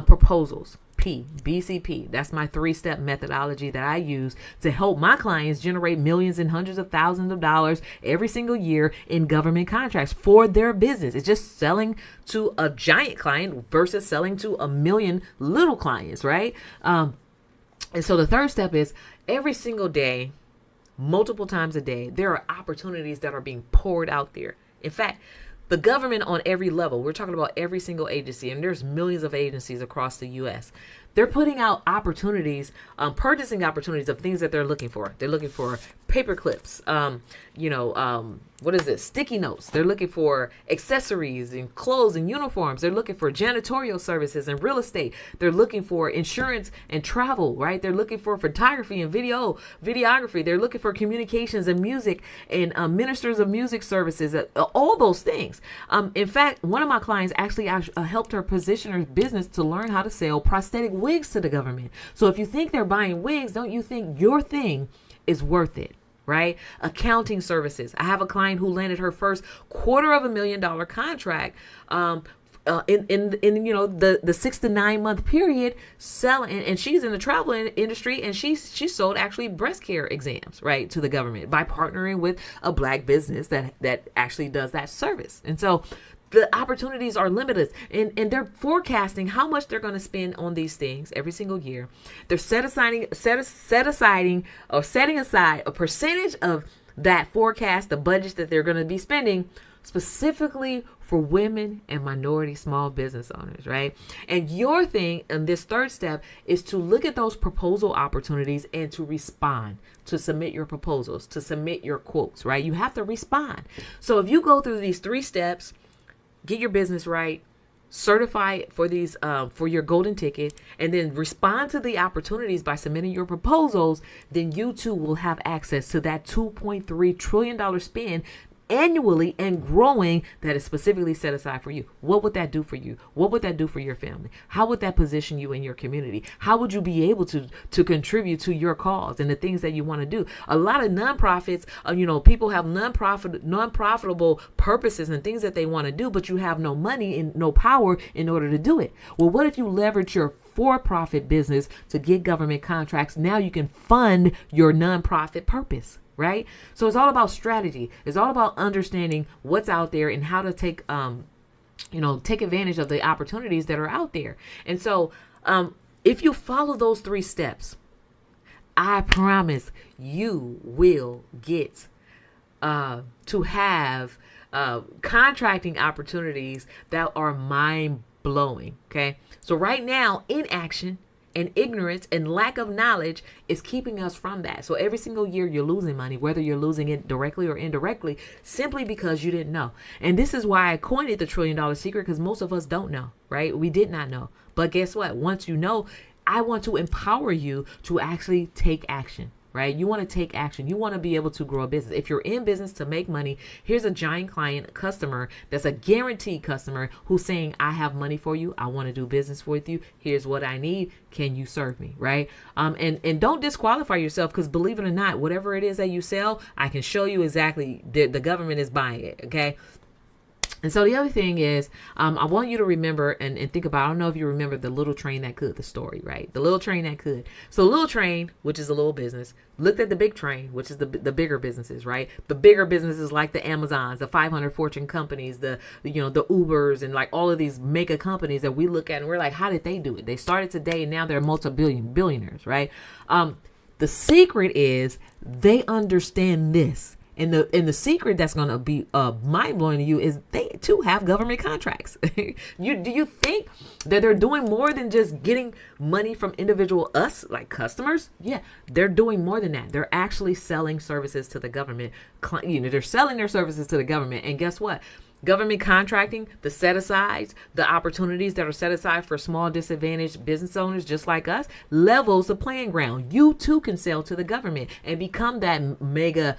proposals. BCP. That's my 3-step methodology that I use to help my clients generate millions and hundreds of thousands of dollars every single year in government contracts for their business. It's just selling to a giant client versus selling to a million little clients, right? And so the third step is every single day, multiple times a day, there are opportunities that are being poured out there. In fact, the government on every level, we're talking about every single agency, and there's millions of agencies across the U.S. They're putting out opportunities, purchasing opportunities of things that they're looking for. They're looking for paper clips, sticky notes. They're looking for accessories and clothes and uniforms. They're looking for janitorial services and real estate. They're looking for insurance and travel, right? They're looking for photography and videography. They're looking for communications and music and ministers of music services, all those things. In fact, one of my clients actually helped her position her business to learn how to sell prosthetic wigs to the government. So if you think they're buying wigs, don't you think your thing is worth it? Right? Accounting services. I have a client who landed her first $250,000 contract in the 6 to 9 month period selling, and she's in the travel industry, and she sold actually breast care exams, right, to the government by partnering with a Black business that actually does that service. And so the opportunities are limitless, and they're forecasting how much they're going to spend on these things every single year. They're setting aside a percentage of that forecast, the budgets that they're going to be spending specifically for women and minority small business owners, right? And your thing in this third step is to look at those proposal opportunities and to respond, to submit your proposals, to submit your quotes, right? You have to respond. So if you go through these 3 steps, get your business right, certify for these for your golden ticket, and then respond to the opportunities by submitting your proposals, then you too will have access to that $2.3 trillion spend annually and growing that is specifically set aside for you. What would that do for you? What would that do for your family? How would that position you in your community? How would you be able to contribute to your cause and the things that you want to do? A lot of nonprofits, people have non-profitable purposes and things that they want to do, but you have no money and no power in order to do it. Well, what if you leverage your for-profit business to get government contracts? Now you can fund your nonprofit purpose. Right? So it's all about strategy. It's all about understanding what's out there and how to take advantage of the opportunities that are out there. And so if you follow those 3 steps, I promise you will get to have contracting opportunities that are mind blowing. Okay. So right now, inaction and ignorance and lack of knowledge is keeping us from that. So every single year you're losing money, whether you're losing it directly or indirectly, simply because you didn't know. And this is why I coined it the $1 trillion secret, because most of us don't know, right? We did not know. But guess what? Once you know, I want to empower you to actually take action. Right? You want to take action. You want to be able to grow a business. If you're in business to make money, here's a giant client customer that's a guaranteed customer who's saying, I have money for you. I want to do business with you. Here's what I need. Can you serve me? Right? And don't disqualify yourself, because believe it or not, whatever it is that you sell, I can show you exactly the government is buying it. Okay. And so the other thing is, I want you to remember and think about, I don't know if you remember the little train that could, the story, right? The little train that could. So the little train, which is a little business, looked at the big train, which is the bigger businesses, right? The bigger businesses like the Amazons, the 500 Fortune companies, the Ubers, and like all of these mega companies that we look at and we're like, how did they do it? They started today and now they're billionaires, right? The secret is they understand this. And the secret that's going to be mind blowing to you is they too have government contracts. Do you think that they're doing more than just getting money from individual us, like customers? Yeah, they're doing more than that. They're actually selling services to the government. They're selling their services to the government. And guess what? Government contracting, the set-asides, the opportunities that are set aside for small disadvantaged business owners just like us, levels the playing ground. You too can sell to the government and become that mega,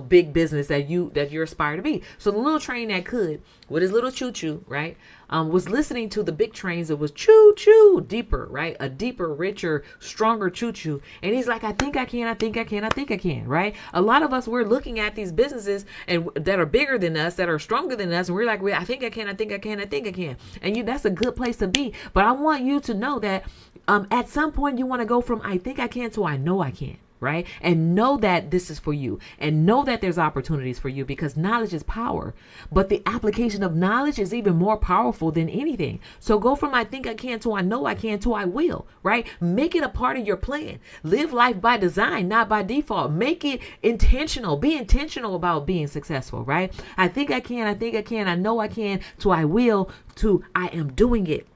big business that you aspire to be. So the little train that could, with his little choo-choo, right, was listening to the big trains that was choo-choo deeper, right? A deeper, richer, stronger choo-choo. And he's like, I think I can, right? A lot of us, we're looking at these businesses and that are bigger than us, that are stronger than us. And we're like, I think I can. And that's a good place to be. But I want you to know that at some point you want to go from I think I can to I know I can. Right? And know that this is for you, and know that there's opportunities for you, because knowledge is power, but the application of knowledge is even more powerful than anything. So go from I think I can to I know I can to I will, right? Make it a part of your plan. Live life by design, not by default. Make it intentional. Be intentional about being successful, right? I think I can, I know I can, to I will, to I am doing it.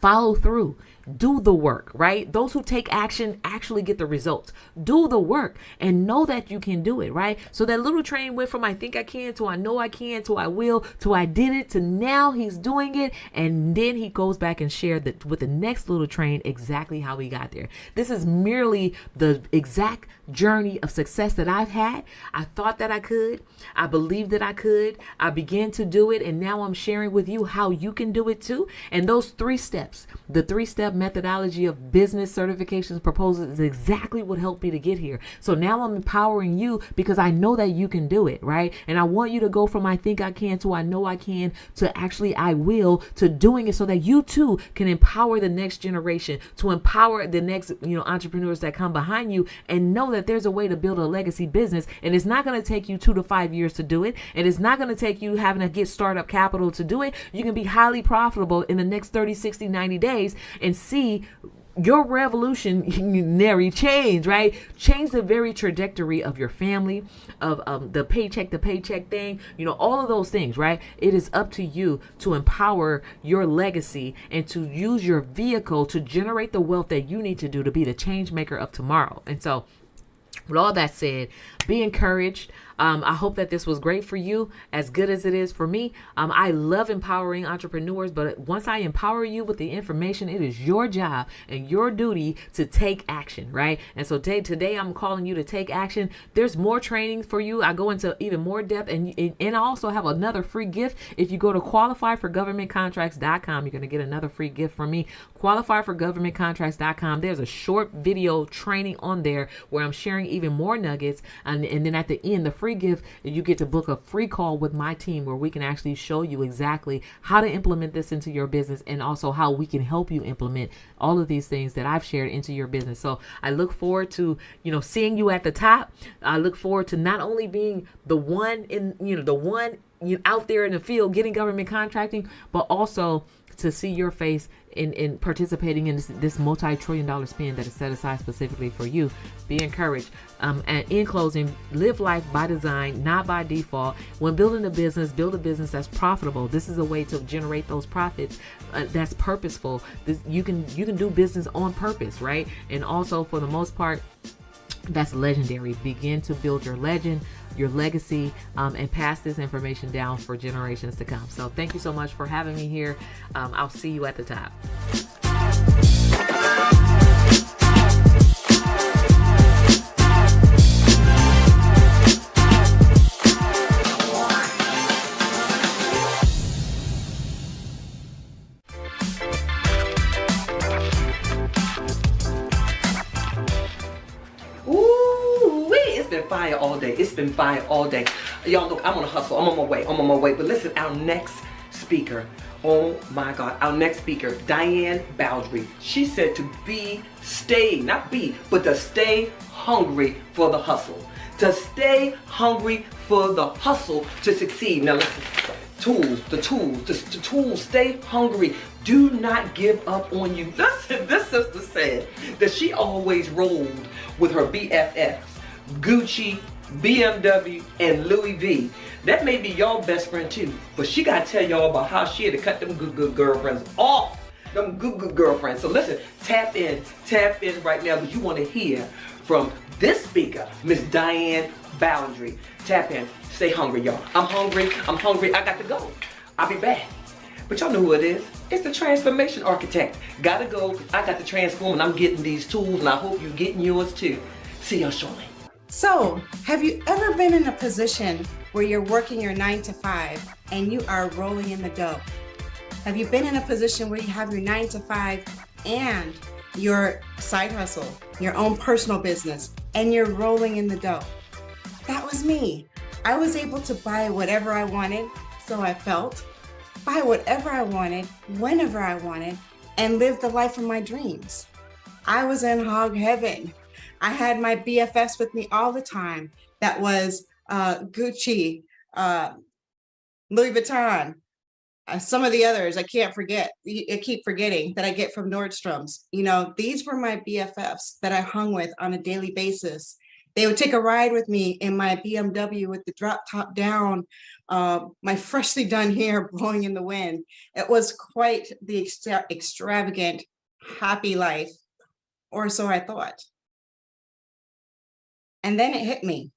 Follow through. Do the work, right? Those who take action actually get the results. Do the work and know that you can do it, right? So that little train went from I think I can to I know I can to I will to I did it to now he's doing it. And then he goes back and shared that with the next little train exactly how he got there. This is merely the exact journey of success that I've had. I thought that I could. I believed that I could. I began to do it. And now I'm sharing with you how you can do it too. And those 3 steps, the 3-step step methodology of business certifications proposals is exactly what helped me to get here. So now I'm empowering you because I know that you can do it, right? And I want you to go from I think I can to I know I can to actually I will to doing it so that you too can empower the next generation, to empower the next, entrepreneurs that come behind you, and know that there's a way to build a legacy business. And it's not going to take you 2 to 5 years to do it. And it's not going to take you having to get startup capital to do it. You can be highly profitable in the next 30, 60, 90 days and see your revolutionary change, right? Change the very trajectory of your family, of the paycheck to paycheck thing, all of those things, right? It is up to you to empower your legacy and to use your vehicle to generate the wealth that you need to do to be the change maker of tomorrow. And so, with all that said, be encouraged. I hope that this was great for you, as good as it is for me. I love empowering entrepreneurs, but once I empower you with the information, it is your job and your duty to take action, right? And so today I'm calling you to take action. There's more training for you. I go into even more depth, and I also have another free gift. If you go to qualifyforgovernmentcontracts.com, you're going to get another free gift from me. Qualifyforgovernmentcontracts.com. There's a short video training on there where I'm sharing even more nuggets, and then at the end, the free gift, you get to book a free call with my team where we can actually show you exactly how to implement this into your business, and also how we can help you implement all of these things that I've shared into your business. So I look forward to, seeing you at the top. I look forward to not only being the one out there in the field getting government contracting, but also to see your face in participating in this multi-trillion-dollar spend that is set aside specifically for you. Be encouraged. And in closing, live life by design, not by default. When building a business, build a business that's profitable. This is a way to generate those profits that's purposeful. You can do business on purpose, right? And also, for the most part, that's legendary. Begin to build your legend, your legacy, and pass this information down for generations to come. So thank you so much for having me here. I'll see you at the top. Fire all day. It's been fire all day. Y'all, look, I'm on a hustle. I'm on my way. But listen, our next speaker, oh my God, our next speaker, Diane Baldry. She said to stay hungry for the hustle. To stay hungry for the hustle to succeed. Now listen, the tools, stay hungry. Do not give up on you. Listen, this sister said that she always rolled with her BFFs. Gucci, BMW, and Louis V. That may be y'all best friend too, but she gotta tell y'all about how she had to cut them good girlfriends off. Them good girlfriends. So listen, tap in right now, because you want to hear from this speaker, Miss Diane Baldry. Tap in. Stay hungry, y'all. I'm hungry. I got to go. I'll be back. But y'all know who it is. It's the transformation architect. Gotta go, 'cause I got to transform, and I'm getting these tools, and I hope you're getting yours too. See y'all shortly. So, have you ever been in a position where you're working your 9 to 5 and you are rolling in the dough? Have you been in a position where you have your 9 to 5 and your side hustle, your own personal business, and you're rolling in the dough? That was me. I was able to buy whatever I wanted, so I felt, buy whatever I wanted, whenever I wanted, and live the life of my dreams. I was in hog heaven. I had my BFFs with me all the time. That was Gucci, Louis Vuitton, some of the others I can't forget. I keep forgetting that I get from Nordstrom's. These were my BFFs that I hung with on a daily basis. They would take a ride with me in my BMW with the drop top down, my freshly done hair blowing in the wind. It was quite the extravagant, happy life, or so I thought. And then it hit me.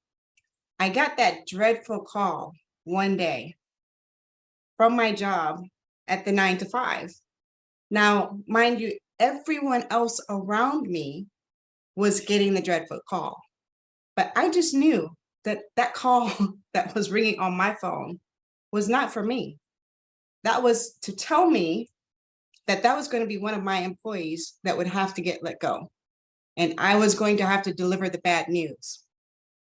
I got that dreadful call one day from my job at the 9 to 5. Now, mind you, everyone else around me was getting the dreadful call. But I just knew that that call that was ringing on my phone was not for me. That was to tell me that was going to be one of my employees that would have to get let go. And I was going to have to deliver the bad news.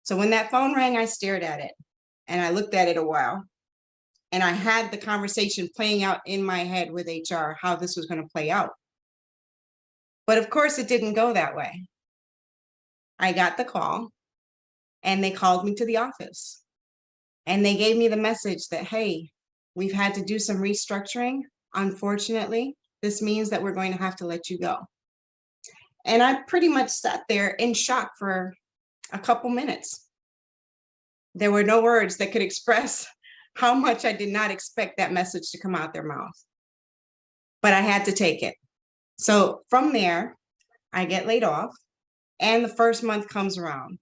So when that phone rang, I stared at it and I looked at it a while. And I had the conversation playing out in my head with HR, how this was going to play out. But of course, it didn't go that way. I got the call and they called me to the office. And they gave me the message that, hey, we've had to do some restructuring. Unfortunately, this means that we're going to have to let you go. And I pretty much sat there in shock for a couple minutes. There were no words that could express how much I did not expect that message to come out their mouth. But I had to take it. So from there, I get laid off and the first month comes around.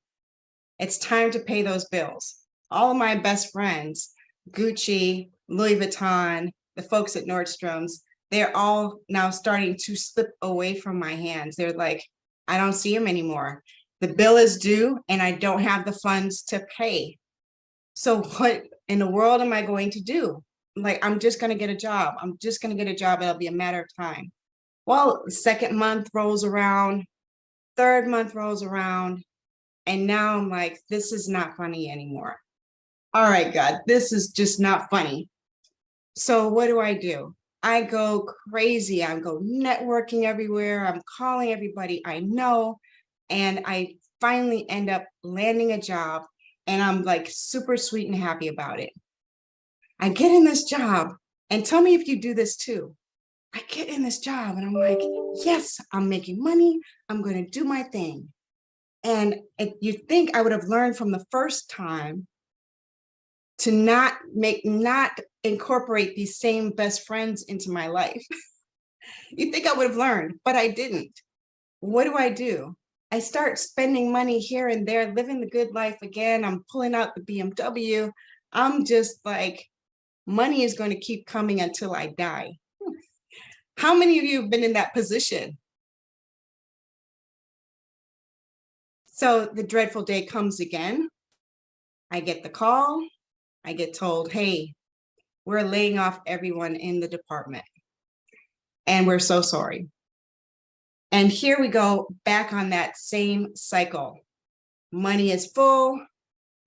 It's time to pay those bills. All of my best friends, Gucci, Louis Vuitton, the folks at Nordstrom's, they're all now starting to slip away from my hands. They're like, I don't see them anymore. The bill is due and I don't have the funds to pay. So what in the world am I going to do? Like, I'm just going to get a job. I'm just going to get a job. It'll be a matter of time. Well, the second month rolls around, third month rolls around, and now I'm like, this is not funny anymore. All right, God, this is just not funny. So what do? I go crazy. I go networking everywhere. I'm calling everybody I know. And I finally end up landing a job. And I'm like super sweet and happy about it. I get in this job, and tell me if you do this too. I get in this job and I'm like, yes, I'm making money. I'm going to do my thing. And you think I would have learned from the first time to not incorporate these same best friends into my life. You think I would have learned, but I didn't. What do? I start spending money here and there, living the good life again. I'm pulling out the BMW. I'm just like, money is going to keep coming until I die. How many of you have been in that position? So the dreadful day comes again. I get the call. I get told, hey, we're laying off everyone in the department. And we're so sorry. And here we go back on that same cycle. Money is full,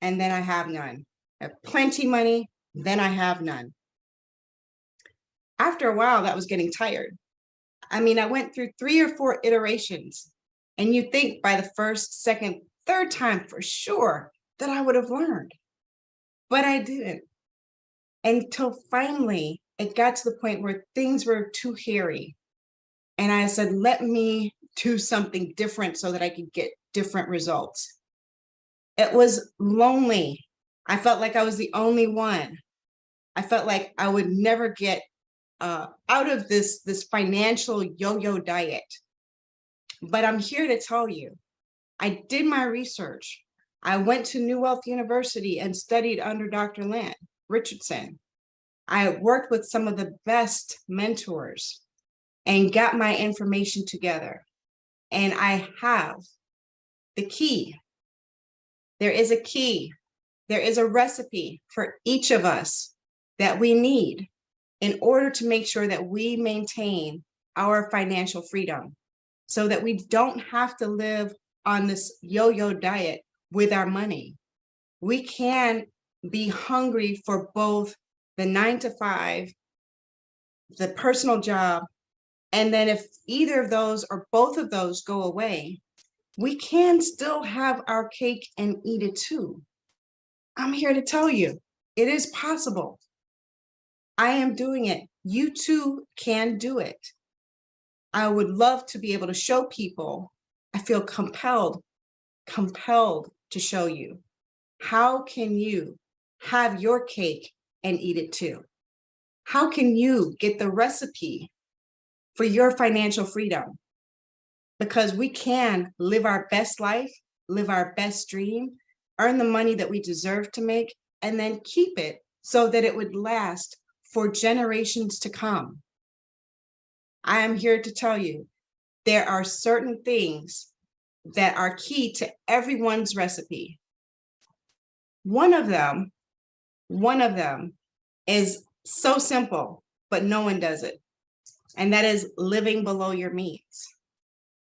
and then I have none. I have plenty money, then I have none. After a while, that was getting tired. I mean, I went through 3 or 4 iterations, and you think by the first, second, third time for sure that I would have learned, but I didn't. Until finally, it got to the point where things were too hairy. And I said, let me do something different so that I could get different results. It was lonely. I felt like I was the only one. I felt like I would never get out of this financial yo-yo diet. But I'm here to tell you, I did my research. I went to New Wealth University and studied under Dr. Lynn Richardson. I worked with some of the best mentors and got my information together. And I have the key. There is a key. There is a recipe for each of us that we need in order to make sure that we maintain our financial freedom so that we don't have to live on this yo-yo diet with our money. We can be hungry for both the 9-to-5, the personal job, and then if either of those or both of those go away, we can still have our cake and eat it too. I'm here to tell you, it is possible. I am doing it. You too can do it. I would love to be able to show people. I feel compelled to show you. How can you have your cake and eat it too? How can you get the recipe for your financial freedom? Because we can live our best life, live our best dream, earn the money that we deserve to make, and then keep it so that it would last for generations to come. I am here to tell you, there are certain things that are key to everyone's recipe. One of them is so simple, but no one does it. and that is living below your means.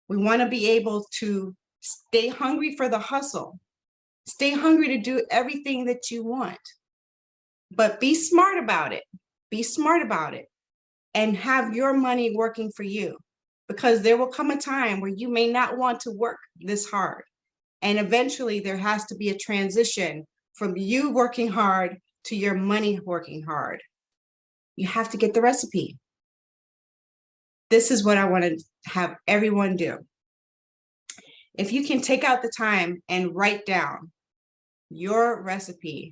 We want to be able to stay hungry for the hustle, stay hungry to do everything that you want, but be smart about it. Be smart about it and have your money working for you, because there will come a time where you may not want to work this hard. And eventually there has to be a transition from you working hard to your money working hard. You have to get the recipe. This is what I want to have everyone do. If you can take out the time and write down your recipe,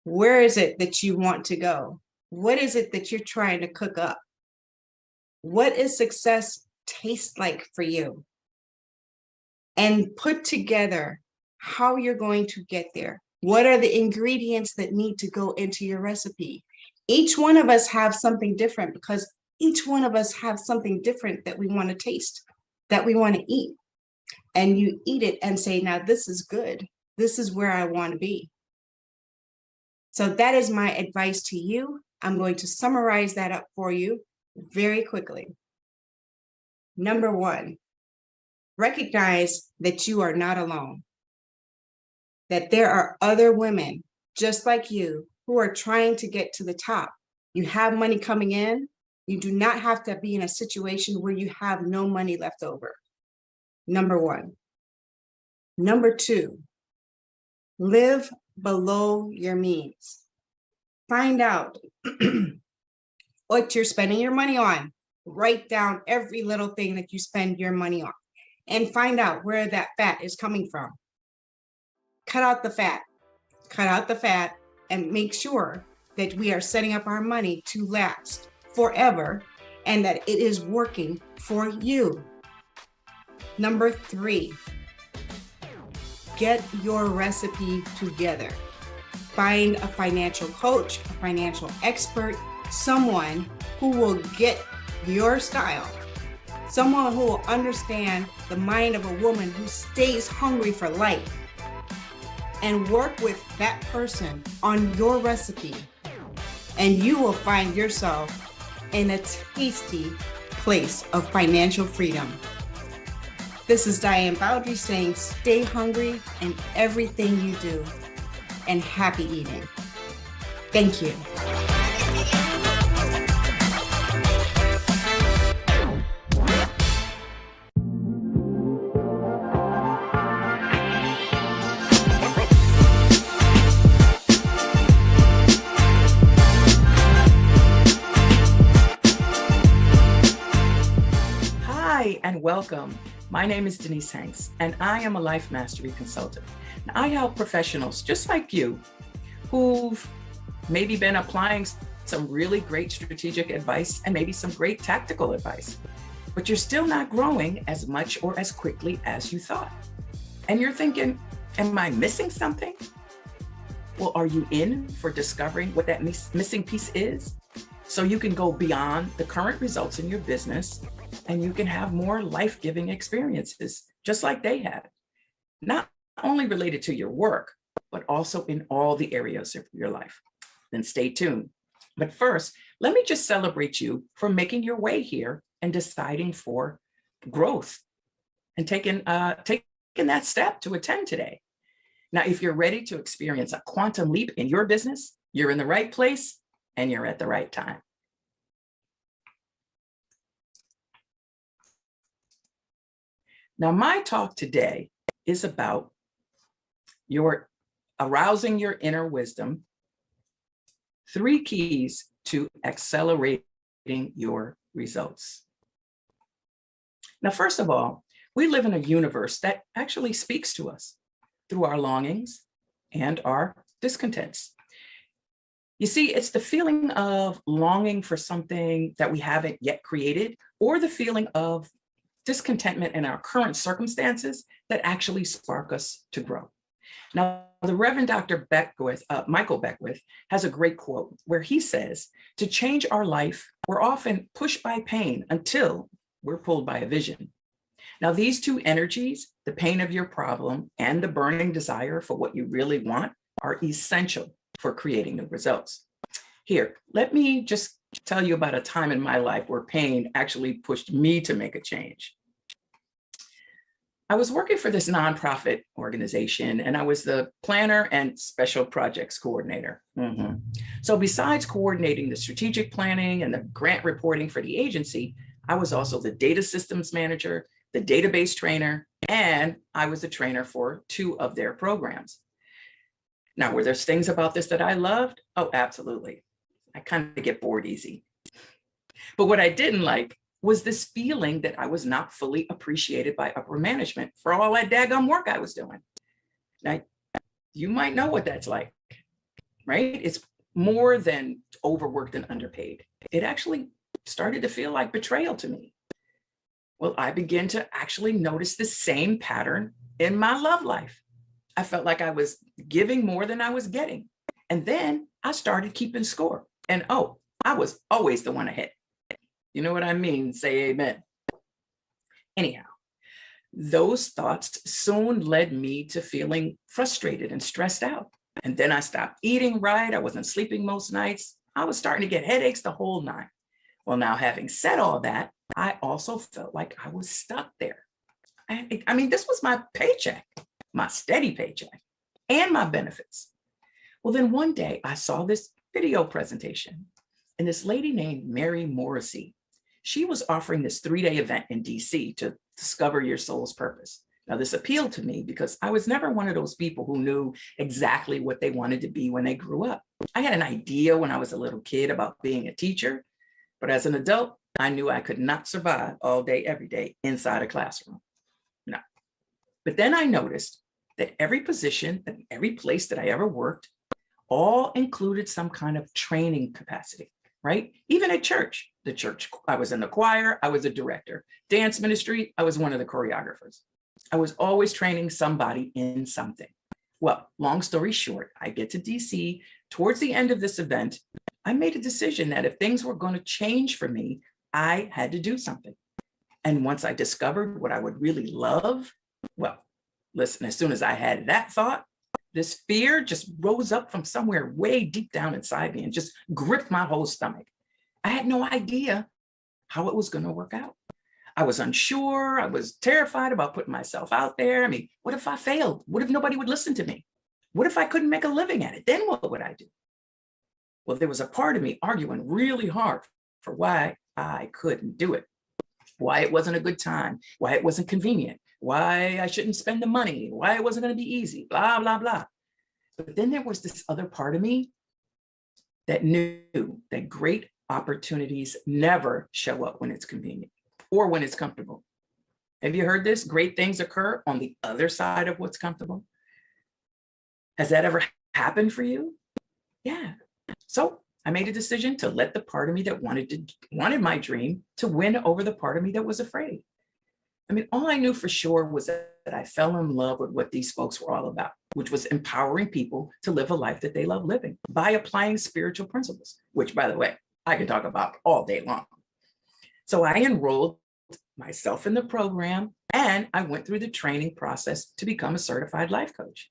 where is it that you want to go? What is it that you're trying to cook up? What is success taste like for you? And put together how you're going to get there. What are the ingredients that need to go into your recipe? Each one of us have something different, because each one of us have something different that we want to taste, that we want to eat. And you eat it and say, now this is good. This is where I want to be. So that is my advice to you. I'm going to summarize that up for you very quickly. Number one, recognize that you are not alone, that there are other women just like you who are trying to get to the top. You have money coming in. You do not have to be in a situation where you have no money left over. Number one. Number two, live below your means. Find out what you're spending your money on. Write down every little thing that you spend your money on and find out where that fat is coming from. Cut out the fat. Cut out the fat and make sure that we are setting up our money to last forever and that it is working for you. Number three, get your recipe together. Find a financial coach, a financial expert, someone who will get your style, someone who will understand the mind of a woman who stays hungry for life, and work with that person on your recipe. And you will find yourself in a tasty place of financial freedom. This is Diane Bowdry saying, stay hungry in everything you do, and happy eating. Thank you. Hi, and welcome. My name is Denise Hanks, and I am a life mastery consultant. And I help professionals just like you who've maybe been applying some really great strategic advice and maybe some great tactical advice, but you're still not growing as much or as quickly as you thought. And you're thinking, am I missing something? Well, are you in for discovering what that missing piece is? So you can go beyond the current results in your business and you can have more life-giving experiences, just like they had. Not only related to your work, but also in all the areas of your life. Then stay tuned. But first, let me just celebrate you for making your way here and deciding for growth and taking that step to attend today. Now, if you're ready to experience a quantum leap in your business, you're in the right place and you're at the right time. Now, my talk today is about arousing your inner wisdom, 3 keys to accelerating your results. Now, first of all, we live in a universe that actually speaks to us through our longings and our discontents. You see, it's the feeling of longing for something that we haven't yet created, or the feeling of discontentment in our current circumstances that actually spark us to grow. Now, the Reverend Dr. Michael Beckwith has a great quote where he says, to change our life, we're often pushed by pain until we're pulled by a vision. Now, these 2 energies, the pain of your problem and the burning desire for what you really want, are essential for creating the results. Here, let me just tell you about a time in my life where pain actually pushed me to make a change. I was working for this nonprofit organization, and I was the planner and special projects coordinator. So besides coordinating the strategic planning and the grant reporting for the agency, I was also the data systems manager, the database trainer, and I was the trainer for 2 of their programs. Now, were there things about this that I loved? Oh, absolutely. I kind of get bored easy. But what I didn't like was this feeling that I was not fully appreciated by upper management for all that daggum work I was doing. Now, you might know what that's like, right? It's more than overworked and underpaid. It actually started to feel like betrayal to me. Well, I began to actually notice the same pattern in my love life. I felt like I was giving more than I was getting. And then I started keeping score. And oh, I was always the one ahead. You know what I mean? Say amen. Anyhow, those thoughts soon led me to feeling frustrated and stressed out. And then I stopped eating right. I wasn't sleeping most nights. I was starting to get headaches the whole 9. Well, now having said all that, I also felt like I was stuck there. I mean, this was my paycheck, my steady paycheck, and my benefits. Well, then one day I saw this video presentation, and this lady named Mary Morrissey, she was offering this 3-day event in DC to discover your soul's purpose. Now, this appealed to me because I was never one of those people who knew exactly what they wanted to be when they grew up. I had an idea when I was a little kid about being a teacher, but as an adult, I knew I could not survive all day, every day inside a classroom. No. But then I noticed that every position and every place that I ever worked all included some kind of training capacity, right? Even at church, I was in the choir, I was a director. Dance ministry, I was one of the choreographers. I was always training somebody in something. Well, long story short, I get to DC. Towards the end of this event, I made a decision that if things were going to change for me, I had to do something. And once I discovered what I would really love, well, listen, as soon as I had that thought, this fear just rose up from somewhere way deep down inside me and just gripped my whole stomach. I had no idea how it was going to work out. I was unsure. I was terrified about putting myself out there. I mean, what if I failed? What if nobody would listen to me? What if I couldn't make a living at it? Then what would I do? Well, there was a part of me arguing really hard for why I couldn't do it, why it wasn't a good time, why it wasn't convenient, why I shouldn't spend the money, why it wasn't going to be easy, blah, blah, blah. But then there was this other part of me that knew that great opportunities never show up when it's convenient or when it's comfortable. Have you heard this? Great things occur on the other side of what's comfortable. Has that ever happened for you? Yeah. So I made a decision to let the part of me that wanted my dream to win over the part of me that was afraid. I mean, all I knew for sure was that I fell in love with what these folks were all about, which was empowering people to live a life that they love living by applying spiritual principles, which, by the way, I can talk about all day long. So I enrolled myself in the program, and I went through the training process to become a certified life coach.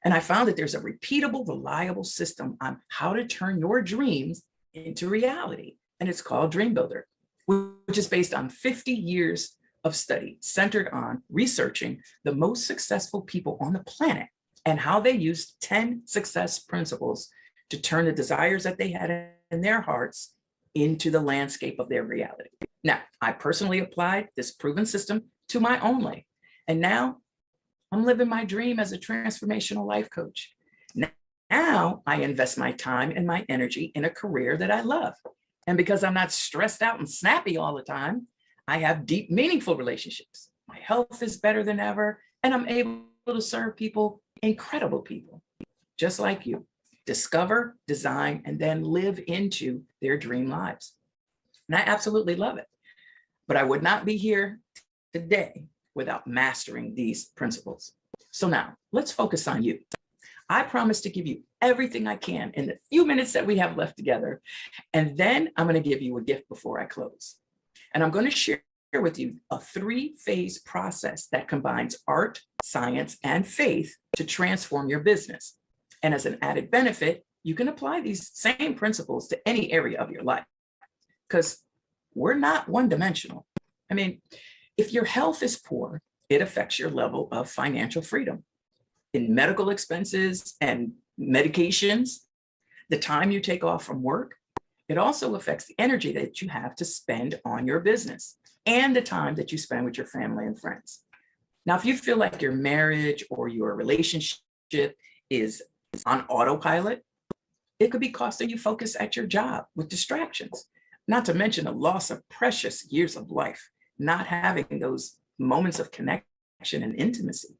And I found that there's a repeatable, reliable system on how to turn your dreams into reality. And it's called Dream Builder, which is based on 50 years of study centered on researching the most successful people on the planet and how they used 10 success principles to turn the desires that they had in their hearts into the landscape of their reality. Now, I personally applied this proven system to my own life. And now I'm living my dream as a transformational life coach. Now I invest my time and my energy in a career that I love. And because I'm not stressed out and snappy all the time, I have deep, meaningful relationships. My health is better than ever, and I'm able to serve people, incredible people, just like you. Discover, design, and then live into their dream lives. And I absolutely love it. But I would not be here today without mastering these principles. So now let's focus on you. I promise to give you everything I can in the few minutes that we have left together. And then I'm going to give you a gift before I close. And I'm going to share with you a 3-phase process that combines art, science, and faith to transform your business. And as an added benefit, you can apply these same principles to any area of your life. because we're not one-dimensional. I mean, if your health is poor, it affects your level of financial freedom. In medical expenses and medications, the time you take off from work, it also affects the energy that you have to spend on your business and the time that you spend with your family and friends. Now, if you feel like your marriage or your relationship is on autopilot, it could be costing you focus at your job with distractions, not to mention the loss of precious years of life, not having those moments of connection and intimacy.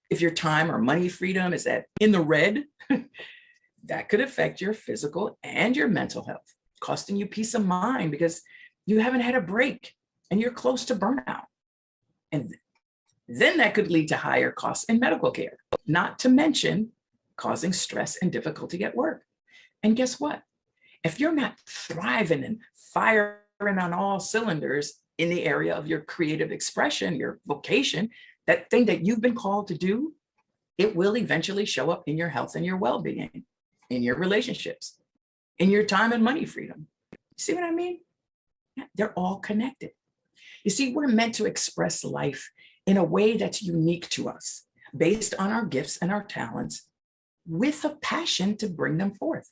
If your time or money freedom is in the red, that could affect your physical and your mental health, costing you peace of mind because you haven't had a break and you're close to burnout. And then that could lead to higher costs in medical care, not to mention causing stress and difficulty at work. And guess what? If you're not thriving and firing on all cylinders in the area of your creative expression, your vocation, that thing that you've been called to do, it will eventually show up in your health and your well-being, in your relationships, in your time and money freedom. See what I mean? Yeah, they're all connected. You see, we're meant to express life in a way that's unique to us, based on our gifts and our talents, with a passion to bring them forth.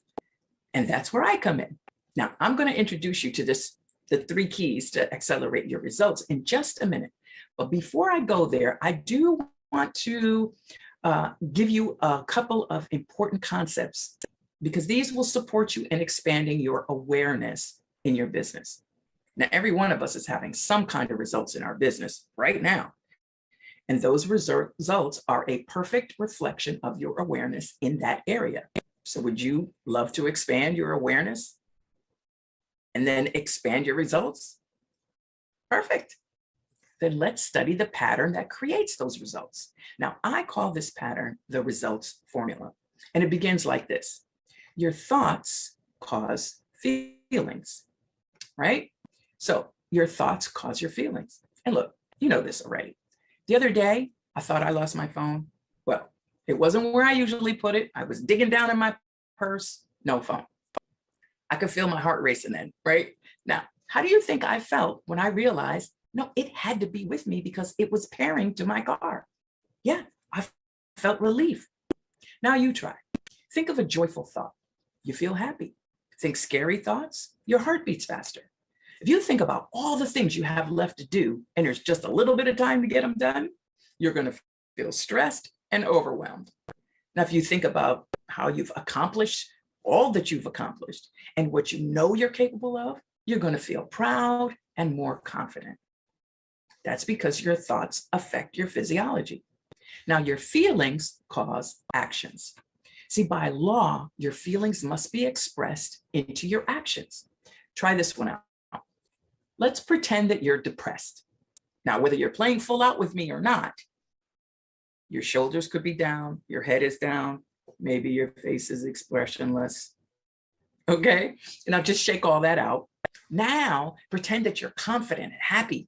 And that's where I come in. Now, I'm going to introduce you to the 3 keys to accelerate your results in just a minute. But before I go there, I do want to give you a couple of important concepts, because these will support you in expanding your awareness in your business. Now, every one of us is having some kind of results in our business right now. And those results are a perfect reflection of your awareness in that area. So would you love to expand your awareness and then expand your results? Perfect. Then let's study the pattern that creates those results. Now, I call this pattern the results formula. And it begins like this. Your thoughts cause feelings, right? So your thoughts cause your feelings. And look, you know this already. The other day, I thought I lost my phone. Well, it wasn't where I usually put it. I was digging down in my purse, no phone. I could feel my heart racing then, right? Now, how do you think I felt when I realized, no, it had to be with me because it was pairing to my car? Yeah, I felt relief. Now you try. Think of a joyful thought. You feel happy. Think scary thoughts, your heart beats faster. If you think about all the things you have left to do and there's just a little bit of time to get them done, you're going to feel stressed and overwhelmed. Now, if you think about how you've accomplished all that you've accomplished and what you know you're capable of, you're going to feel proud and more confident. That's because your thoughts affect your physiology. Now, your feelings cause actions. See, by law, your feelings must be expressed into your actions. Try this one out. Let's pretend that you're depressed. Now, whether you're playing full out with me or not, your shoulders could be down, your head is down, maybe your face is expressionless. Okay? Now just shake all that out. Now, pretend that you're confident and happy,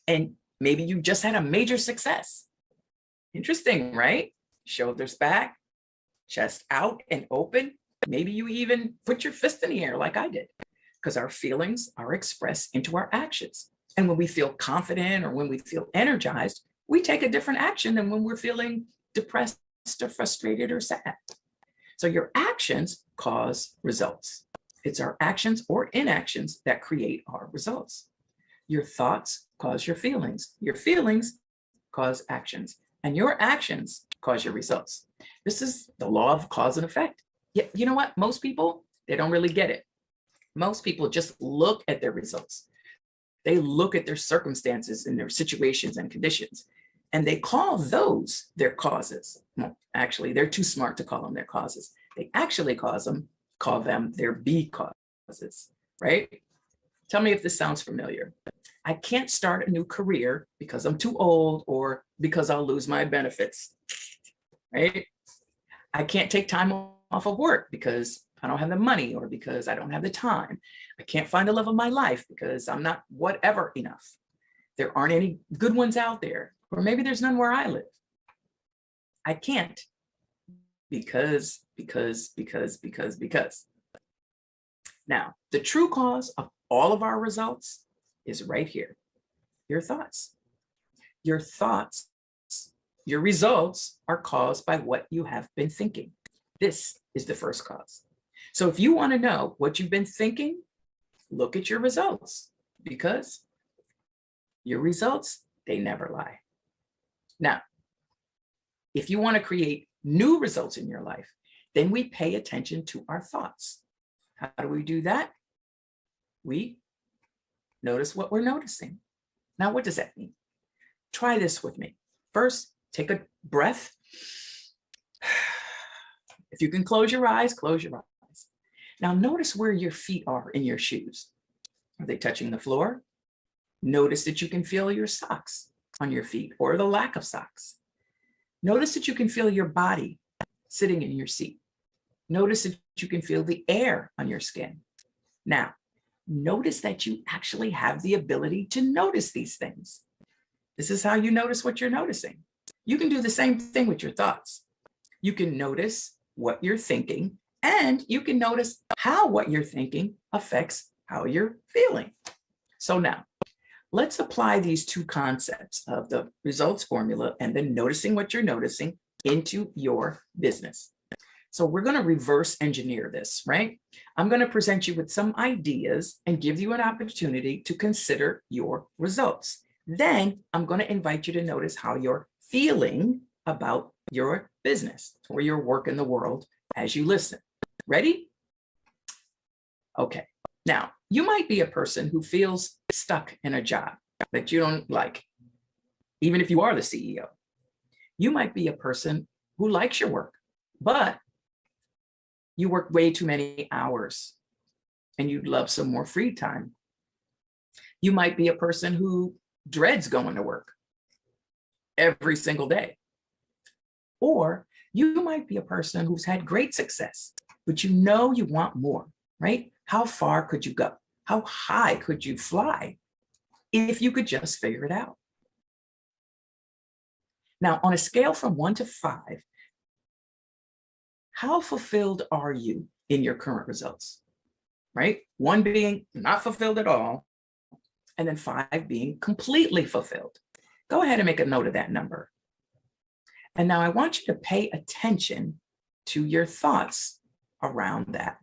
and maybe you just had a major success. Interesting, right? Shoulders back, chest out and open. Maybe you even put your fist in the air like I did, because our feelings are expressed into our actions. And when we feel confident or when we feel energized, we take a different action than when we're feeling depressed or frustrated or sad. So your actions cause results. It's our actions or inactions that create our results. Your thoughts cause your feelings cause actions, and your actions cause your results. This is the law of cause and effect. Yet, you know what? Most people, they don't really get it. Most people just look at their results. They look at their circumstances and their situations and conditions, and they call those their causes. Well, actually, they're too smart to call them their causes. They actually call them their B causes, right? Tell me if this sounds familiar. I can't start a new career because I'm too old or because I'll lose my benefits, right? I can't take time off of work because I don't have the money or because I don't have the time. I can't find the love of my life because I'm not whatever enough. There aren't any good ones out there, or maybe there's none where I live. I can't because. Now, the true cause of all of our results is right here, your thoughts. Your thoughts, your results are caused by what you have been thinking. This is the first cause. So if you want to know what you've been thinking, look at your results, because your results, they never lie. Now, if you want to create new results in your life, then we pay attention to our thoughts. How do we do that? We notice what we're noticing. Now, what does that mean? Try this with me. First, take a breath. If you can close your eyes, close your eyes. Now, notice where your feet are in your shoes. Are they touching the floor? Notice that you can feel your socks on your feet or the lack of socks. Notice that you can feel your body sitting in your seat. Notice that you can feel the air on your skin. Now, notice that you actually have the ability to notice these things. This is how you notice what you're noticing. You can do the same thing with your thoughts. You can notice what you're thinking, and you can notice how what you're thinking affects how you're feeling. So now, let's apply these two concepts of the results formula and then noticing what you're noticing into your business. So we're going to reverse engineer this, right? I'm going to present you with some ideas and give you an opportunity to consider your results. Then I'm going to invite you to notice how you're feeling about your business or your work in the world as you listen. Ready? Okay. Now, you might be a person who feels stuck in a job that you don't like, even if you are the CEO. You might be a person who likes your work, but you work way too many hours and you'd love some more free time. You might be a person who dreads going to work every single day. Or you might be a person who's had great success, but you know you want more, right? How far could you go? How high could you fly if you could just figure it out? Now, on a scale from 1 to 5, how fulfilled are you in your current results, right? 1 being not fulfilled at all, and then 5 being completely fulfilled. Go ahead and make a note of that number. And now I want you to pay attention to your thoughts around that.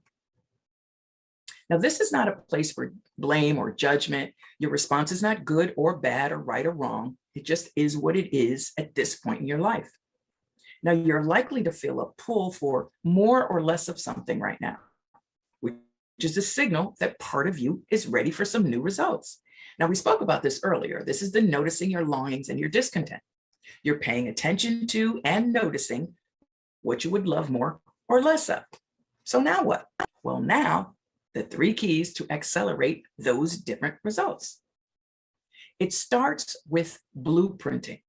Now, this is not a place for blame or judgment. Your response is not good or bad or right or wrong. It just is what it is at this point in your life. Now, you're likely to feel a pull for more or less of something right now, which is a signal that part of you is ready for some new results. Now, we spoke about this earlier. This is the noticing your longings and your discontent. You're paying attention to and noticing what you would love more or less of. So now what? Well, now the 3 keys to accelerate those different results. It starts with blueprinting,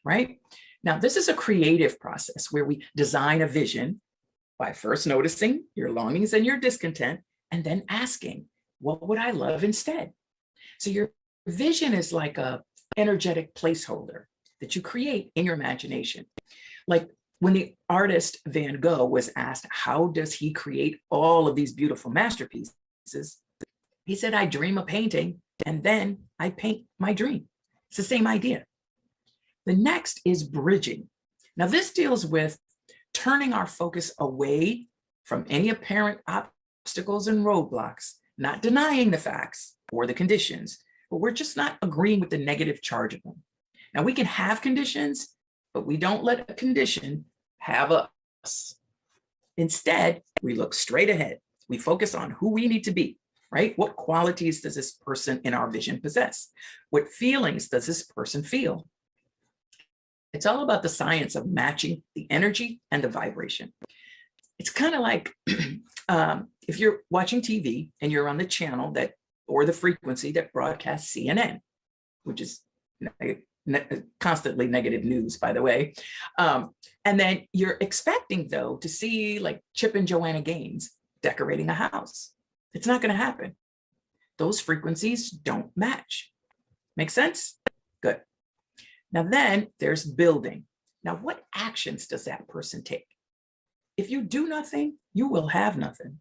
right? Now, this is a creative process where we design a vision by first noticing your longings and your discontent, and then asking, what would I love instead? So your vision is like a energetic placeholder that you create in your imagination. Like when the artist Van Gogh was asked, how does he create all of these beautiful masterpieces? He said, I dream a painting and then I paint my dream. It's the same idea. The next is bridging. Now this deals with turning our focus away from any apparent obstacles and roadblocks, not denying the facts or the conditions, but we're just not agreeing with the negative charge of them. Now we can have conditions, but we don't let a condition have us. Instead, we look straight ahead. We focus on who we need to be, right? What qualities does this person in our vision possess? What feelings does this person feel? It's all about the science of matching the energy and the vibration. It's kind of like if you're watching TV and you're on the channel that, or the frequency that broadcasts CNN, which is constantly negative news, by the way. And then you're expecting, though, to see like Chip and Joanna Gaines decorating a house. It's not going to happen. Those frequencies don't match. Make sense? Good. Now then there's building. Now, what actions does that person take? If you do nothing, you will have nothing.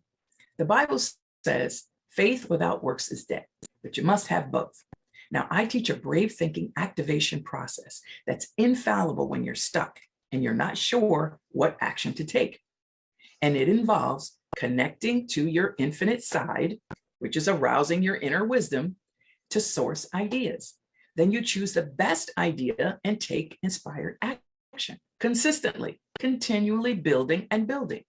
The Bible says, faith without works is dead, but you must have both. Now, I teach a brave thinking activation process that's infallible when you're stuck and you're not sure what action to take. And it involves connecting to your infinite side, which is arousing your inner wisdom to source ideas. Then you choose the best idea and take inspired action consistently, continually building and building.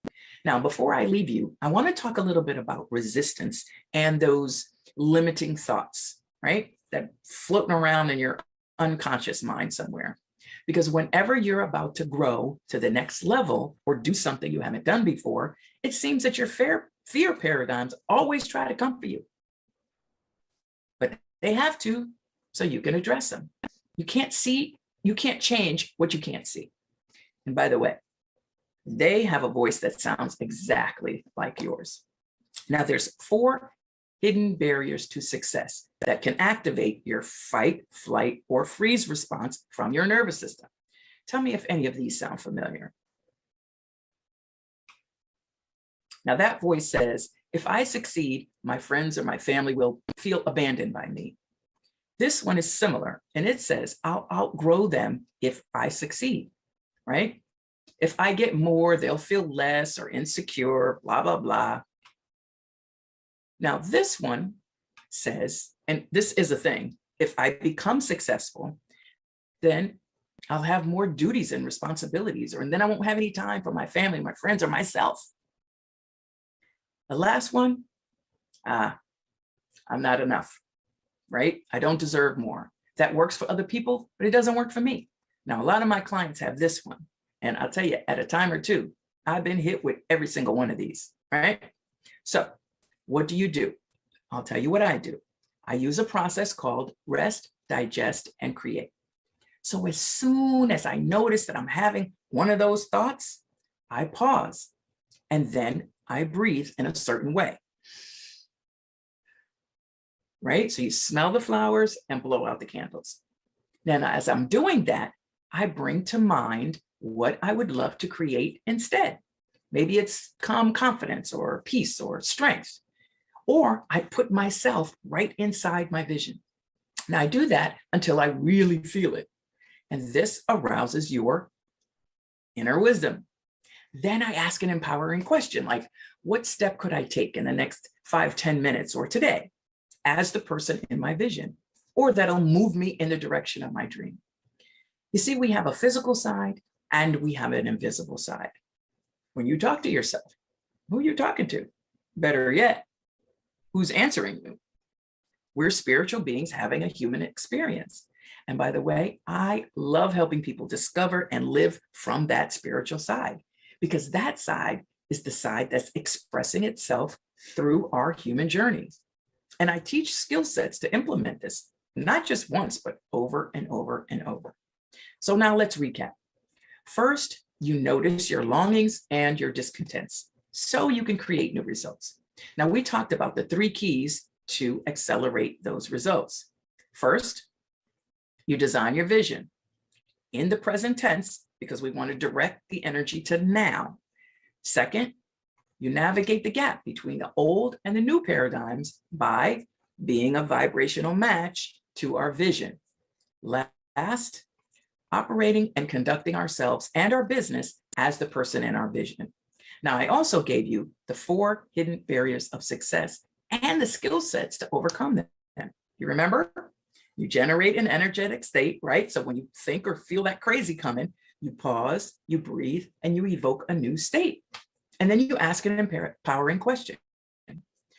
Now, before I leave you, I want to talk a little bit about resistance and those limiting thoughts, right? That floating around in your unconscious mind somewhere. Because whenever you're about to grow to the next level or do something you haven't done before, it seems that your fear paradigms always try to come for you. But they have to, so you can address them. You can't change what you can't see. And by the way, they have a voice that sounds exactly like yours. Now, there's 4 hidden barriers to success that can activate your fight, flight, or freeze response from your nervous system. Tell me if any of these sound familiar. Now, that voice says, if I succeed, my friends or my family will feel abandoned by me. This one is similar, and it says, I'll outgrow them if I succeed, right? If I get more, they'll feel less or insecure, blah, blah, blah. Now, this one says, and this is a thing, if I become successful, then I'll have more duties and responsibilities, and then I won't have any time for my family, my friends, or myself. The last one, I'm not enough, right? I don't deserve more. That works for other people, but it doesn't work for me. Now, a lot of my clients have this one. And I'll tell you, at a time or two, I've been hit with every single one of these, right? So what do? I'll tell you what I do. I use a process called rest, digest, and create. So as soon as I notice that I'm having one of those thoughts, I pause and then I breathe in a certain way, right? So you smell the flowers and blow out the candles. Then as I'm doing that, I bring to mind what I would love to create instead. Maybe it's calm confidence or peace or strength, or I put myself right inside my vision. Now I do that until I really feel it. And this arouses your inner wisdom. Then I ask an empowering question like, what step could I take in the next 5-10 minutes or today as the person in my vision, or that'll move me in the direction of my dream? You see, we have a physical side and we have an invisible side. When you talk to yourself, who you're talking to? Better yet, who's answering you? We're spiritual beings having a human experience. And by the way, I love helping people discover and live from that spiritual side, because that side is the side that's expressing itself through our human journeys. And I teach skill sets to implement this, not just once, but over and over and over. So now let's recap. First, you notice your longings and your discontents so you can create new results. Now, we talked about the 3 keys to accelerate those results. First, you design your vision in the present tense because we want to direct the energy to now. Second, you navigate the gap between the old and the new paradigms by being a vibrational match to our vision. Last, operating and conducting ourselves and our business as the person in our vision. Now, I also gave you the 4 hidden barriers of success and the skill sets to overcome them. You remember? You generate an energetic state, right? So when you think or feel that crazy coming, you pause, you breathe, and you evoke a new state. And then you ask an empowering question.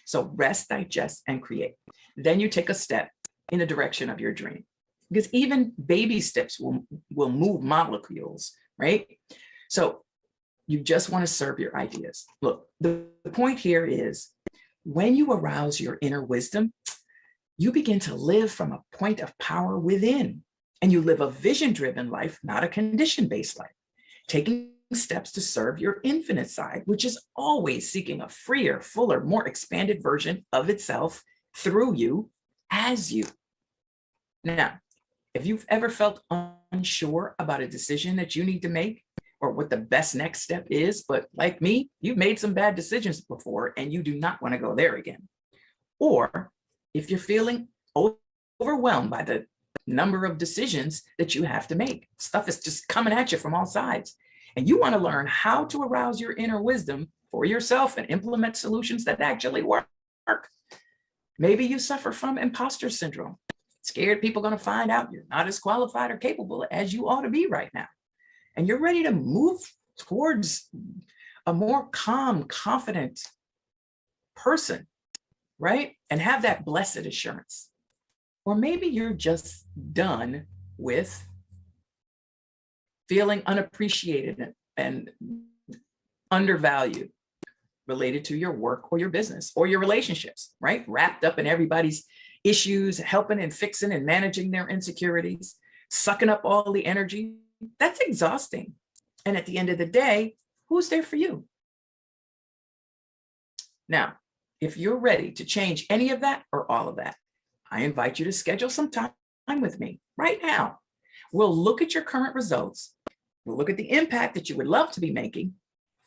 So rest, digest, and create. Then you take a step in the direction of your dream. Because even baby steps will move molecules, right? So you just want to serve your ideas. Look, the point here is when you arouse your inner wisdom, you begin to live from a point of power within, and you live a vision-driven life, not a condition-based life, taking steps to serve your infinite side, which is always seeking a freer, fuller, more expanded version of itself through you as you. Now, if you've ever felt unsure about a decision that you need to make, or what the best next step is, but like me, you've made some bad decisions before and you do not want to go there again. Or if you're feeling overwhelmed by the number of decisions that you have to make, stuff is just coming at you from all sides, and you want to learn how to arouse your inner wisdom for yourself and implement solutions that actually work. Maybe you suffer from imposter syndrome, scared people are going to find out you're not as qualified or capable as you ought to be right now. And you're ready to move towards a more calm, confident person, right? And have that blessed assurance. Or maybe you're just done with feeling unappreciated and undervalued related to your work or your business or your relationships, right? Wrapped up in everybody's issues, helping and fixing and managing their insecurities, sucking up all the energy. That's exhausting. And at the end of the day, who's there for you? Now, if you're ready to change any of that or all of that, I invite you to schedule some time with me right now. We'll look at your current results. We'll look at the impact that you would love to be making,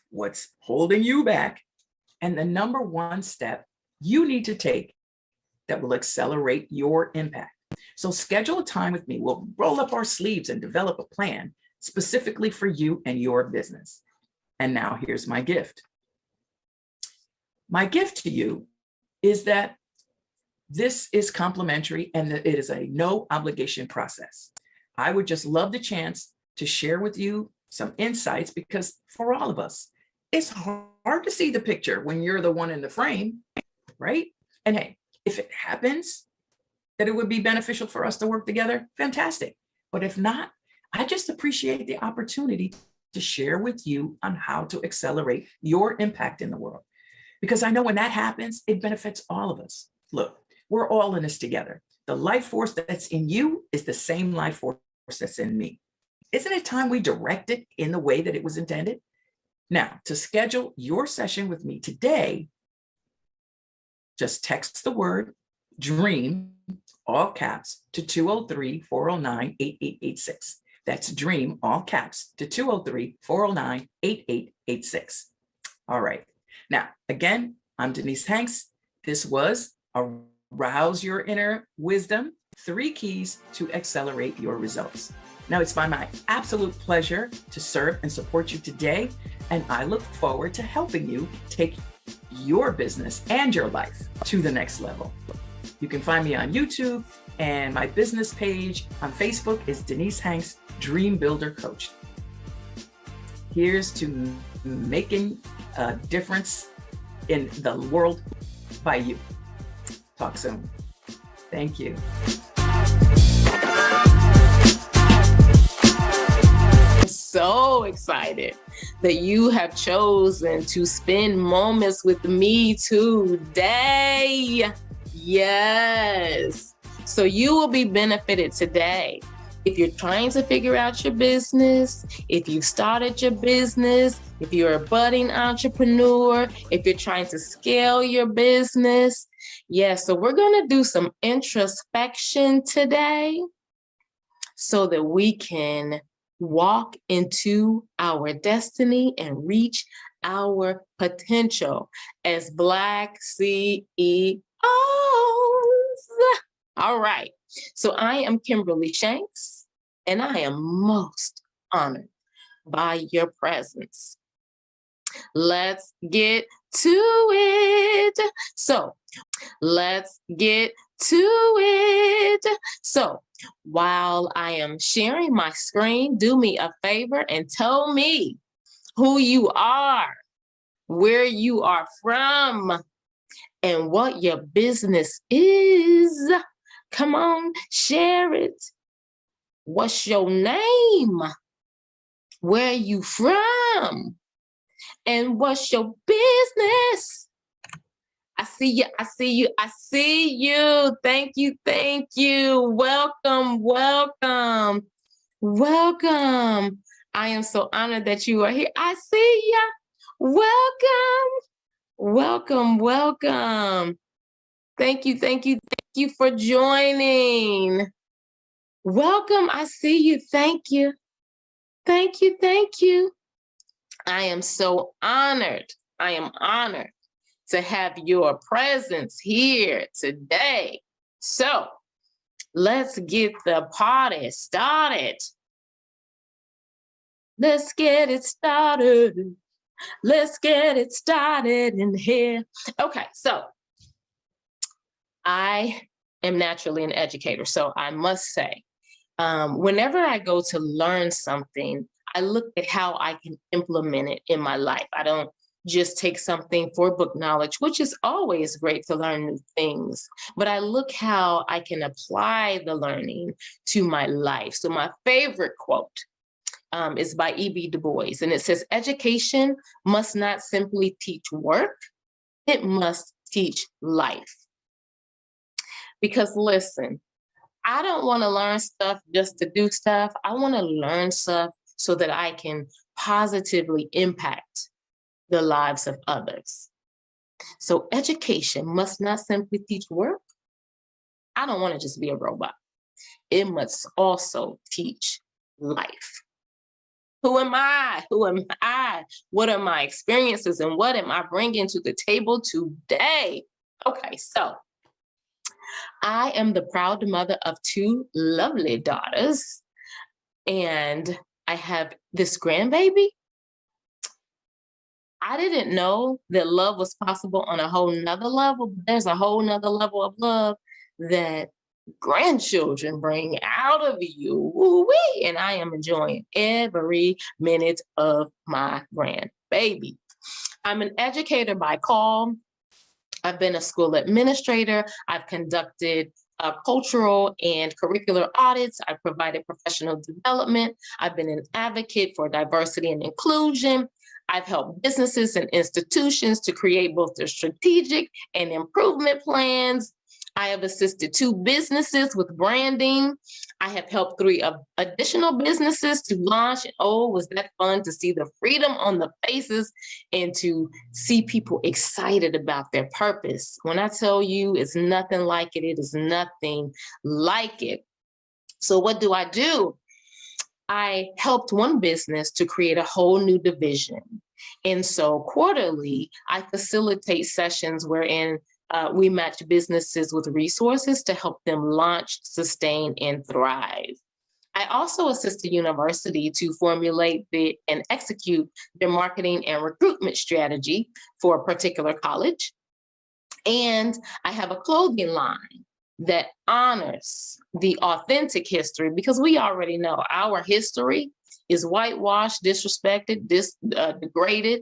what's holding you back, and the number one step you need to take that will accelerate your impact. So schedule a time with me. We'll roll up our sleeves and develop a plan specifically for you and your business. And now here's my gift. My gift to you is that this is complimentary and that it is a no obligation process. I would just love the chance to share with you some insights, because for all of us, it's hard to see the picture when you're the one in the frame, right? And hey, if it happens that it would be beneficial for us to work together, fantastic. But if not, I just appreciate the opportunity to share with you on how to accelerate your impact in the world. Because I know when that happens, it benefits all of us. Look, we're all in this together. The life force that's in you is the same life force that's in me. Isn't it time we direct it in the way that it was intended? Now, to schedule your session with me today, just text the word DREAM, all caps, to 203-409-8886. That's DREAM, all caps, to 203-409-8886. All right. Now, again, I'm Denise Hanks. This was Arouse Your Inner Wisdom, 3 Keys to Accelerate Your Results. Now, it's my absolute pleasure to serve and support you today, and I look forward to helping you take your business and your life to the next level. You can find me on YouTube, and my business page on Facebook is Denise Hanks Dream Builder Coach. Here's to making a difference in the world by you. Talk soon. Thank you. So excited that you have chosen to spend moments with me today. Yes. So you will be benefited today. If you're trying to figure out your business, if you started your business, if you're a budding entrepreneur, if you're trying to scale your business. Yes, so we're going to do some introspection today so that we can walk into our destiny and reach our potential as Black CEOs. All right. So I am Kimberly Shanks, and I am most honored by your presence. Let's get to it. So let's get to it. So while I am sharing my screen, do me a favor and tell me who you are, where you are from, and what your business is. Come on, share it. What's your name? Where are you from? And what's your business? I see you, I see you, I see you. Thank you, thank you. Welcome, welcome, welcome. I am so honored that you are here. I see ya. Welcome, welcome, welcome. Thank you, thank you, thank you for joining. Welcome, I see you. Thank you. Thank you, thank you. I am so honored. I am honored to have your presence here today. So let's get the party started. Let's get it started. Let's get it started in here. Okay, so I am naturally an educator, so I must say, whenever I go to learn something, I look at how I can implement it in my life. I don't just take something for book knowledge, which is always great to learn new things, but I look how I can apply the learning to my life. So my favorite quote is by E.B. Du Bois, and it says, education must not simply teach work, it must teach life. Because listen, I don't want to learn stuff just to do stuff. I want to learn stuff so that I can positively impact the lives of others. So education must not simply teach work. I don't want to just be a robot. It must also teach life. Who am I? Who am I? What are my experiences and what am I bringing to the table today? Okay, so I am the proud mother of 2 lovely daughters, and I have this grandbaby. I didn't know that love was possible on a whole nother level, but there's a whole nother level of love that grandchildren bring out of you. Woo-wee, and I am enjoying every minute of my grandbaby. I'm an educator by call. I've been a school administrator. I've conducted cultural and curricular audits. I've provided professional development. I've been an advocate for diversity and inclusion. I've helped businesses and institutions to create both their strategic and improvement plans. I have assisted 2 businesses with branding. I have helped 3 additional businesses to launch. Oh, was that fun to see the freedom on the faces and to see people excited about their purpose. When I tell you it's nothing like it, it is nothing like it. So what do? I helped one business to create a whole new division. And so quarterly, I facilitate sessions wherein we match businesses with resources to help them launch, sustain, and thrive. I also assist the university to formulate and execute their marketing and recruitment strategy for a particular college. And I have a clothing line that honors the authentic history, because we already know our history is whitewashed, disrespected, degraded.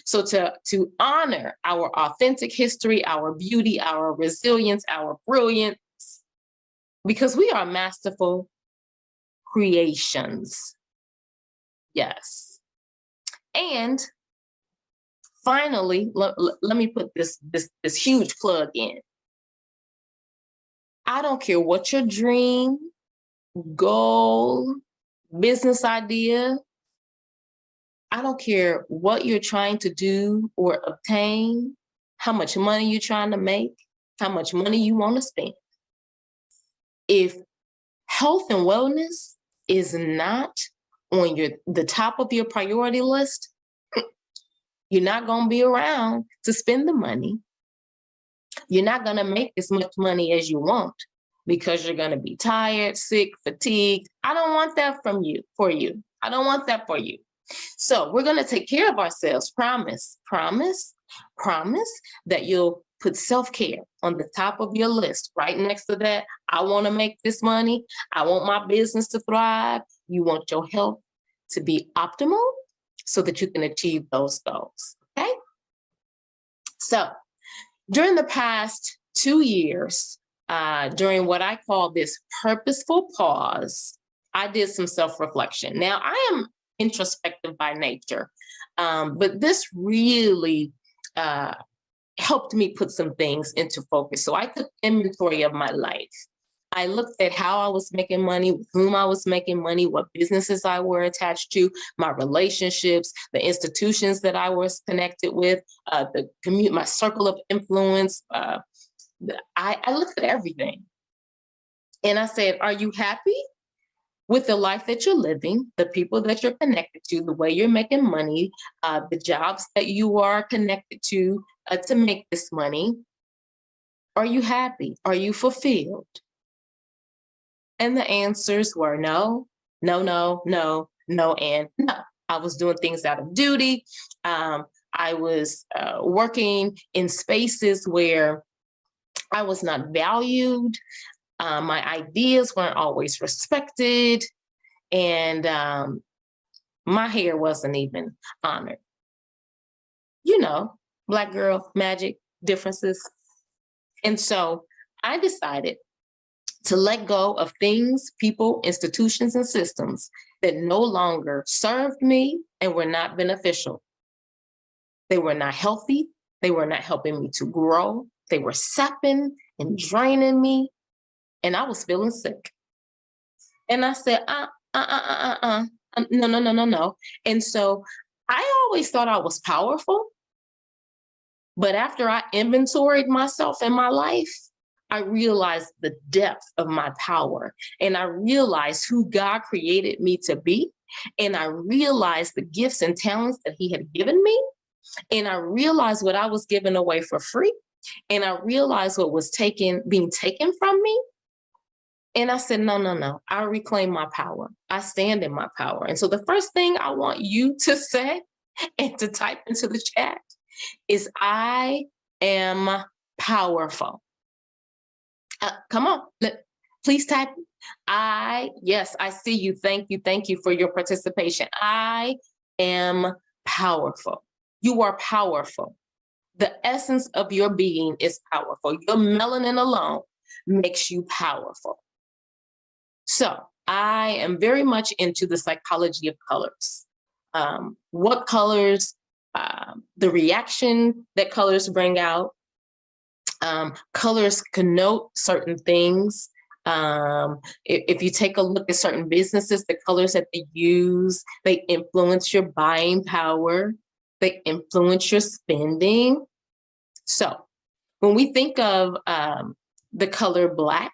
So to honor our authentic history, our beauty, our resilience, our brilliance, because we are masterful creations. Yes. And finally, let me put this huge plug in. I don't care what your dream, goal, business idea, I don't care what you're trying to do or obtain, how much money you're trying to make, how much money you want to spend. If health and wellness is not on the top of your priority list, you're not going to be around to spend the money. You're not going to make as much money as you want because you're going to be tired, sick, fatigued. I don't want that for you. I don't want that for you. So we're going to take care of ourselves. Promise that you'll put self-care on the top of your list. Right next to that, I want to make this money. I want my business to thrive. You want your health to be optimal so that you can achieve those goals. Okay? So during the past 2 years, during what I call this purposeful pause, I did some self-reflection. Now, I am introspective by nature, but this really helped me put some things into focus. So I took inventory of my life. I looked at how I was making money, with whom I was making money, what businesses I were attached to, my relationships, the institutions that I was connected with, my circle of influence. I looked at everything. And I said, are you happy? with the life that you're living, the people that you're connected to, the way you're making money, the jobs that you are connected to make this money? Are you happy? Are you fulfilled? And the answers were no, no, no, no, no, and no. I was doing things out of duty. I was working in spaces where I was not valued. My ideas weren't always respected. And my hair wasn't even honored. You know, Black girl magic differences. And so I decided to let go of things, people, institutions, and systems that no longer served me and were not beneficial. They were not healthy. They were not helping me to grow. They were sapping and draining me. And I was feeling sick. And I said, no, no, no, no, no. And so I always thought I was powerful. But after I inventoried myself and my life, I realized the depth of my power. And I realized who God created me to be. And I realized the gifts and talents that He had given me. And I realized what I was giving away for free. And I realized what was being taken from me. And I said, no, no, no, I reclaim my power. I stand in my power. And so the first thing I want you to say and to type into the chat is, I am powerful. Come on, please type. Yes, I see you. Thank you. Thank you for your participation. I am powerful. You are powerful. The essence of your being is powerful. Your melanin alone makes you powerful. So I am very much into the psychology of colors. What colors, the reaction that colors bring out. Colors connote certain things. If you take a look at certain businesses, the colors that they use, they influence your buying power. They influence your spending. So when we think of the color Black,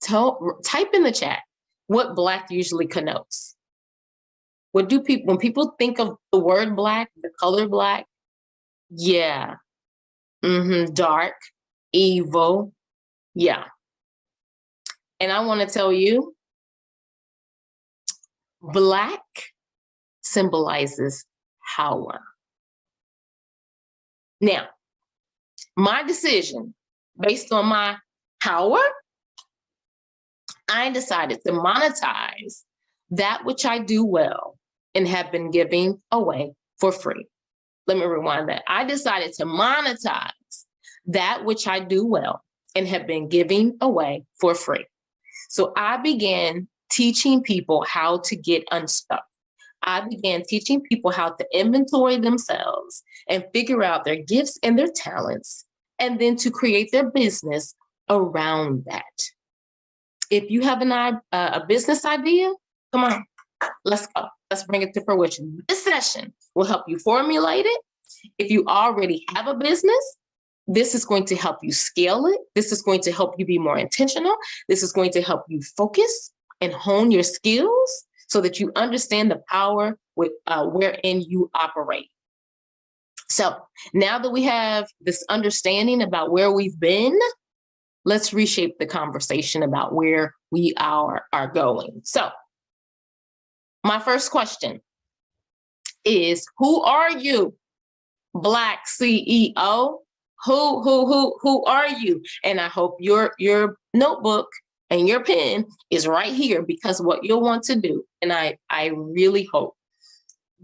type in the chat what Black usually connotes. What do people, when people think of the word Black, the color Black? Yeah, dark, evil, yeah. And I want to tell you, Black symbolizes power. Now, my decision, based on my power, I decided to monetize that which I do well and have been giving away for free. Let me rewind that. I decided to monetize that which I do well and have been giving away for free. So I began teaching people how to get unstuck. I began teaching people how to inventory themselves and figure out their gifts and their talents, and then to create their business around that. If you have a business idea, come on, let's go. Let's bring it to fruition. This session will help you formulate it. If you already have a business, this is going to help you scale it. This is going to help you be more intentional. This is going to help you focus and hone your skills so that you understand the power wherein you operate. So now that we have this understanding about where we've been, let's reshape the conversation about where we are going. So my first question is, who are you? Black CEO? Who are you? And I hope your notebook and your pen is right here, because what you'll want to do, and I really hope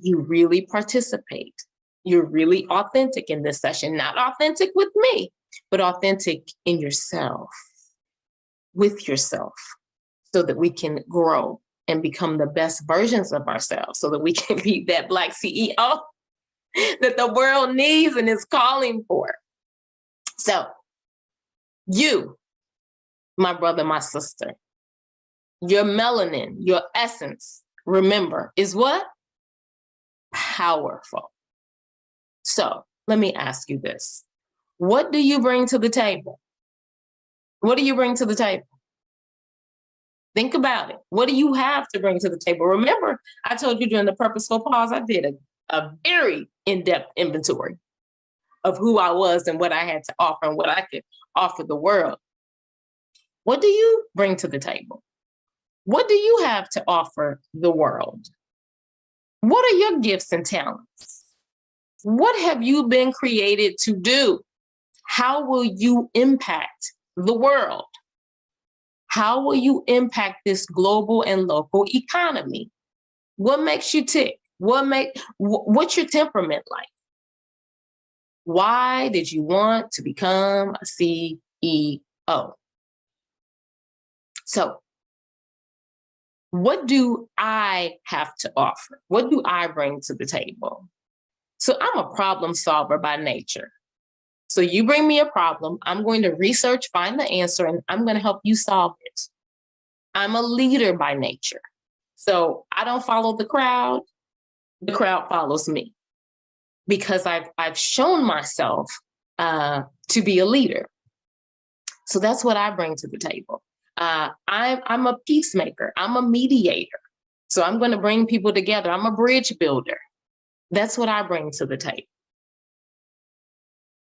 you really participate. You're really authentic in this session, not authentic with me, but authentic in yourself, with yourself, so that we can grow and become the best versions of ourselves, so that we can be that Black CEO that the world needs and is calling for. So you, my brother, my sister, your melanin, your essence, remember, is what? Powerful. So let me ask you this. What do you bring to the table? What do you bring to the table? Think about it. What do you have to bring to the table? Remember, I told you during the purposeful pause, I did a very in-depth inventory of who I was and what I had to offer and what I could offer the world. What do you bring to the table? What do you have to offer the world? What are your gifts and talents? What have you been created to do? How will you impact the world? How will you impact this global and local economy? What makes you tick? What's your temperament like? Why did you want to become a CEO? So, what do I have to offer? What do I bring to the table? So I'm a problem solver by nature. So you bring me a problem, I'm going to research, find the answer, and I'm going to help you solve it. I'm a leader by nature. So I don't follow the crowd follows me because I've shown myself to be a leader. So that's what I bring to the table. I'm a peacemaker. I'm a mediator. So I'm going to bring people together. I'm a bridge builder. That's what I bring to the table.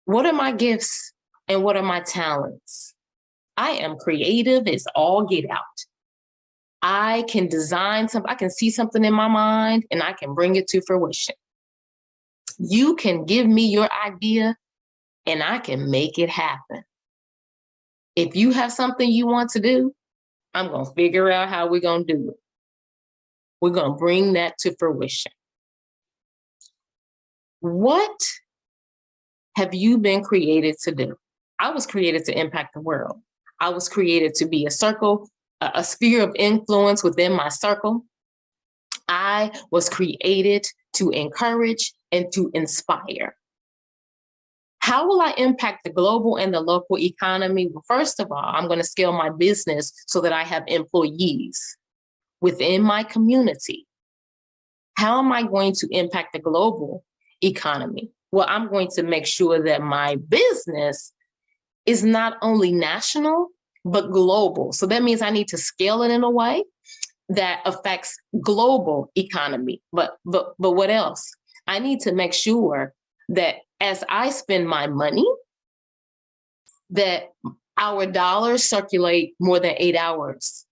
What are my gifts and what are my talents? I am creative as all get out. I can design something. I can see something in my mind and I can bring it to fruition. You can give me your idea and I can make it happen. If you have something you want to do, I'm going to figure out how we're going to do it. We're going to bring that to fruition. What have you been created to do? I was created to impact the world. I was created to be a circle, a sphere of influence within my circle. I was created to encourage and to inspire. How will I impact the global and the local economy? Well, first of all, I'm going to scale my business so that I have employees within my community. How am I going to impact the global economy? Well, I'm going to make sure that my business is not only national, but global. So that means I need to scale it in a way that affects global economy. But what else? I need to make sure that as I spend my money, that our dollars circulate more than 8 hours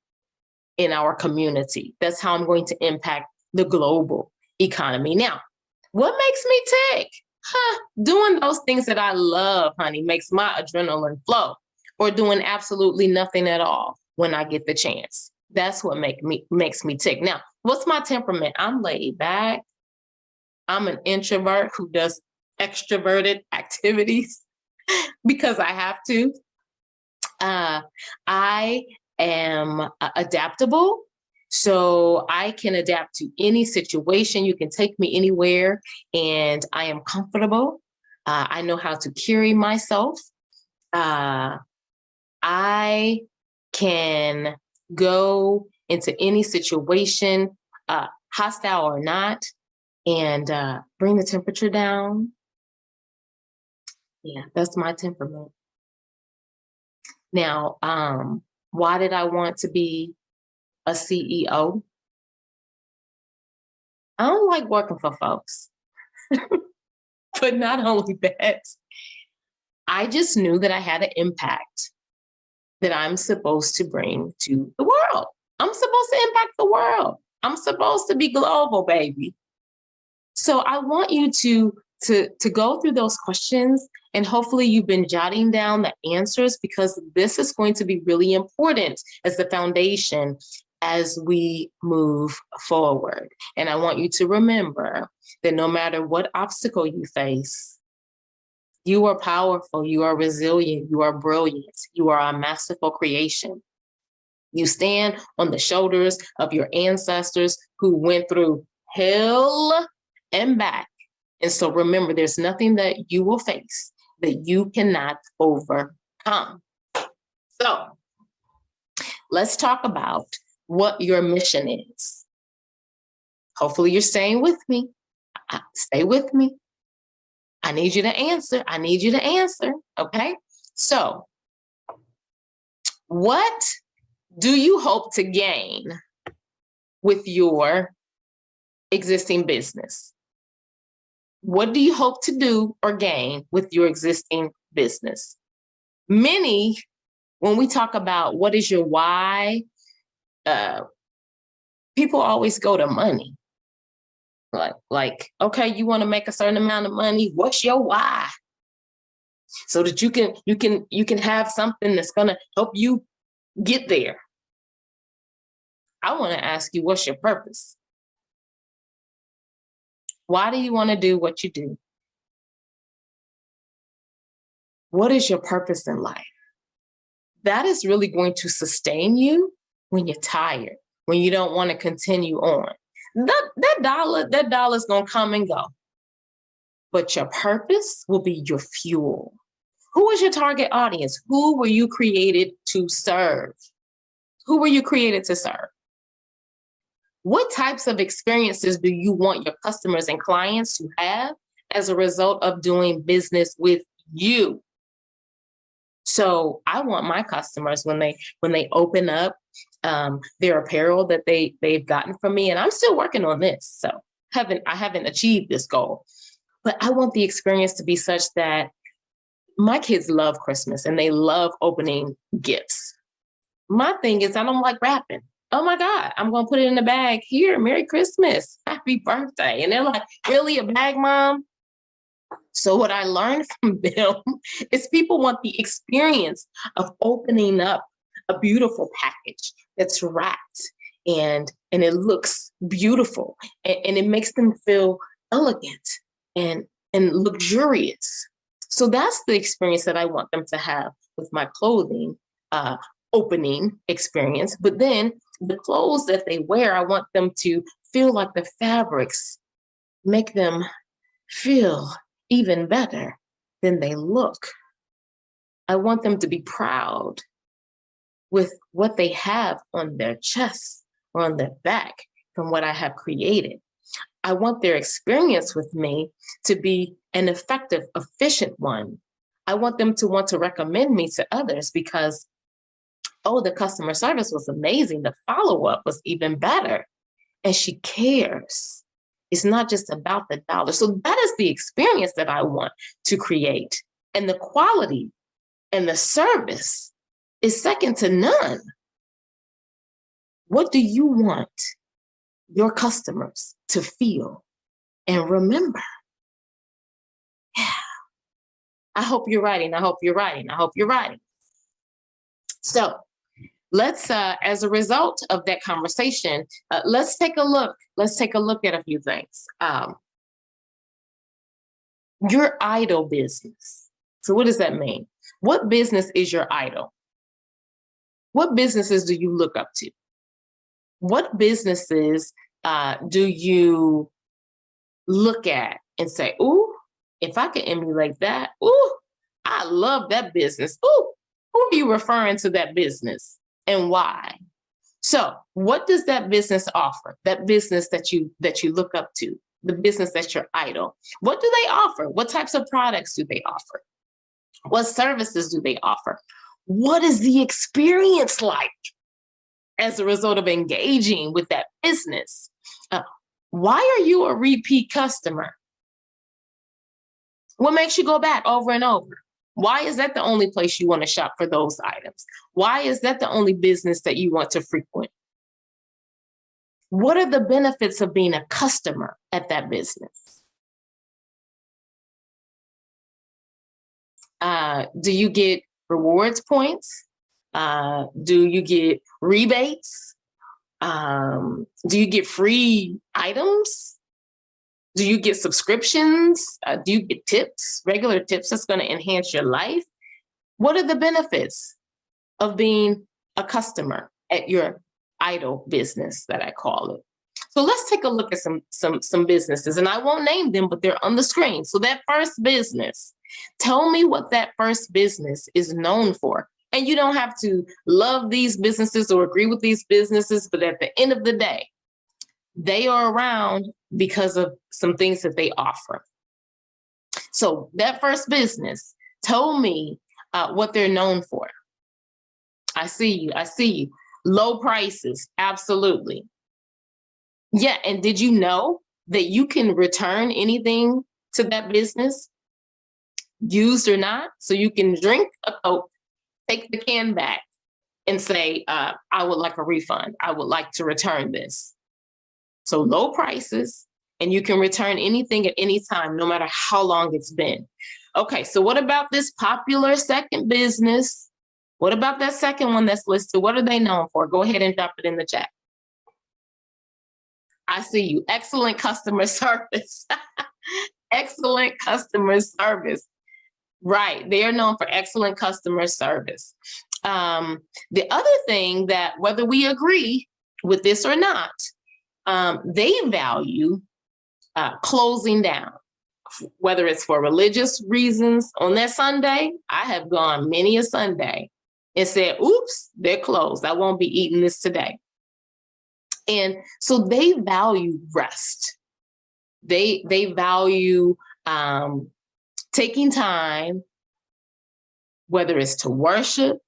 in our community. That's how I'm going to impact the global economy. Now, what makes me tick? Doing those things that I love, honey, makes my adrenaline flow, or doing absolutely nothing at all when I get the chance. That's what makes me tick. Now, what's my temperament? I'm laid back. I'm an introvert who does extroverted activities because I have to. I am adaptable, so I can adapt to any situation. You can take me anywhere, and I am comfortable. I know how to carry myself. I can go into any situation, hostile or not, and bring the temperature down. Yeah, that's my temperament. Now, why did I want to be a CEO? I don't like working for folks. But not only that, I just knew that I had an impact that I'm supposed to bring to the world. I'm supposed to impact the world. I'm supposed to be global, baby. So I want you to go through those questions, and hopefully you've been jotting down the answers, because this is going to be really important as the foundation as we move forward. And I want you to remember that no matter what obstacle you face, you are powerful, you are resilient, you are brilliant, you are a masterful creation. You stand on the shoulders of your ancestors who went through hell and back. And so remember, there's nothing that you will face that you cannot overcome. So let's talk about what your mission is. Hopefully you're staying with me. Stay with me. I need you to answer. I need you to answer. Okay. So what do you hope to gain with your existing business? What do you hope to do or gain with your existing business? Many, when we talk about what is your why, people always go to money. Like, okay, you want to make a certain amount of money. What's your why? So that you can have something that's gonna help you get there. I want to ask you, what's your purpose? Why do you want to do what you do? What is your purpose in life? That is really going to sustain you when you're tired, when you don't want to continue on. That dollar's gonna come and go. But your purpose will be your fuel. Who is your target audience? Who were you created to serve? Who were you created to serve? What types of experiences do you want your customers and clients to have as a result of doing business with you? So I want my customers, when they open up their apparel that they've gotten from me, and I'm still working on this, so I haven't achieved this goal, but I want the experience to be such that my kids love Christmas and they love opening gifts. My thing is, I don't like wrapping. Oh my God, I'm gonna put it in the bag. Here, Merry Christmas, Happy Birthday. And they're like, really, a bag, Mom? So what I learned from them is people want the experience of opening up a beautiful package that's wrapped and it looks beautiful and it makes them feel elegant and luxurious. So that's the experience that I want them to have with my clothing opening experience. But then the clothes that they wear, I want them to feel like the fabrics make them feel even better than they look. I want them to be proud with what they have on their chest or on their back from what I have created. I want their experience with me to be an effective, efficient one. I want them to want to recommend me to others because, oh, the customer service was amazing. The follow-up was even better. And she cares. It's not just about the dollar. So that is the experience that I want to create. And the quality and the service is second to none. What do you want your customers to feel and remember? Yeah. I hope you're writing. I hope you're writing. I hope you're writing. So let's, as a result of that conversation, let's take a look. Let's take a look at a few things. Your idol business. So what does that mean? What business is your idol? What businesses do you look up to? What businesses do you look at and say, ooh, if I could emulate that, ooh, I love that business. Ooh, who are you referring to that business and why? So what does that business offer? That business that you look up to, the business that's your idol. What do they offer? What types of products do they offer? What services do they offer? What is the experience like as a result of engaging with that business? Why are you a repeat customer? What makes you go back over and over? Why is that the only place you want to shop for those items? Why is that the only business that you want to frequent? What are the benefits of being a customer at that business? Do you get rewards points? Do you get rebates? Do you get free items? Do you get subscriptions? Do you get tips, regular tips that's going to enhance your life? What are the benefits of being a customer at your idol business, that I call it? So let's take a look at some businesses, and I won't name them, but they're on the screen. So that first business, tell me what that first business is known for. And you don't have to love these businesses or agree with these businesses, but at the end of the day, they are around because of some things that they offer. So that first business, tell me what they're known for. I see you. Low prices, absolutely. Yeah, and did you know that you can return anything to that business, used or not? So you can drink a Coke, take the can back, and say, I would like a refund. I would like to return this. So low prices, and you can return anything at any time, no matter how long it's been. Okay, so what about this popular second business? What about that second one that's listed? What are they known for? Go ahead and drop it in the chat. I see you. Excellent customer service. Excellent customer service. Right. They are known for excellent customer service. The other thing that, whether we agree with this or not, they value closing down, whether it's for religious reasons. On that Sunday, I have gone many a Sunday and said, oops, they're closed. I won't be eating this today. And so they value rest. They value taking time, whether it's to worship,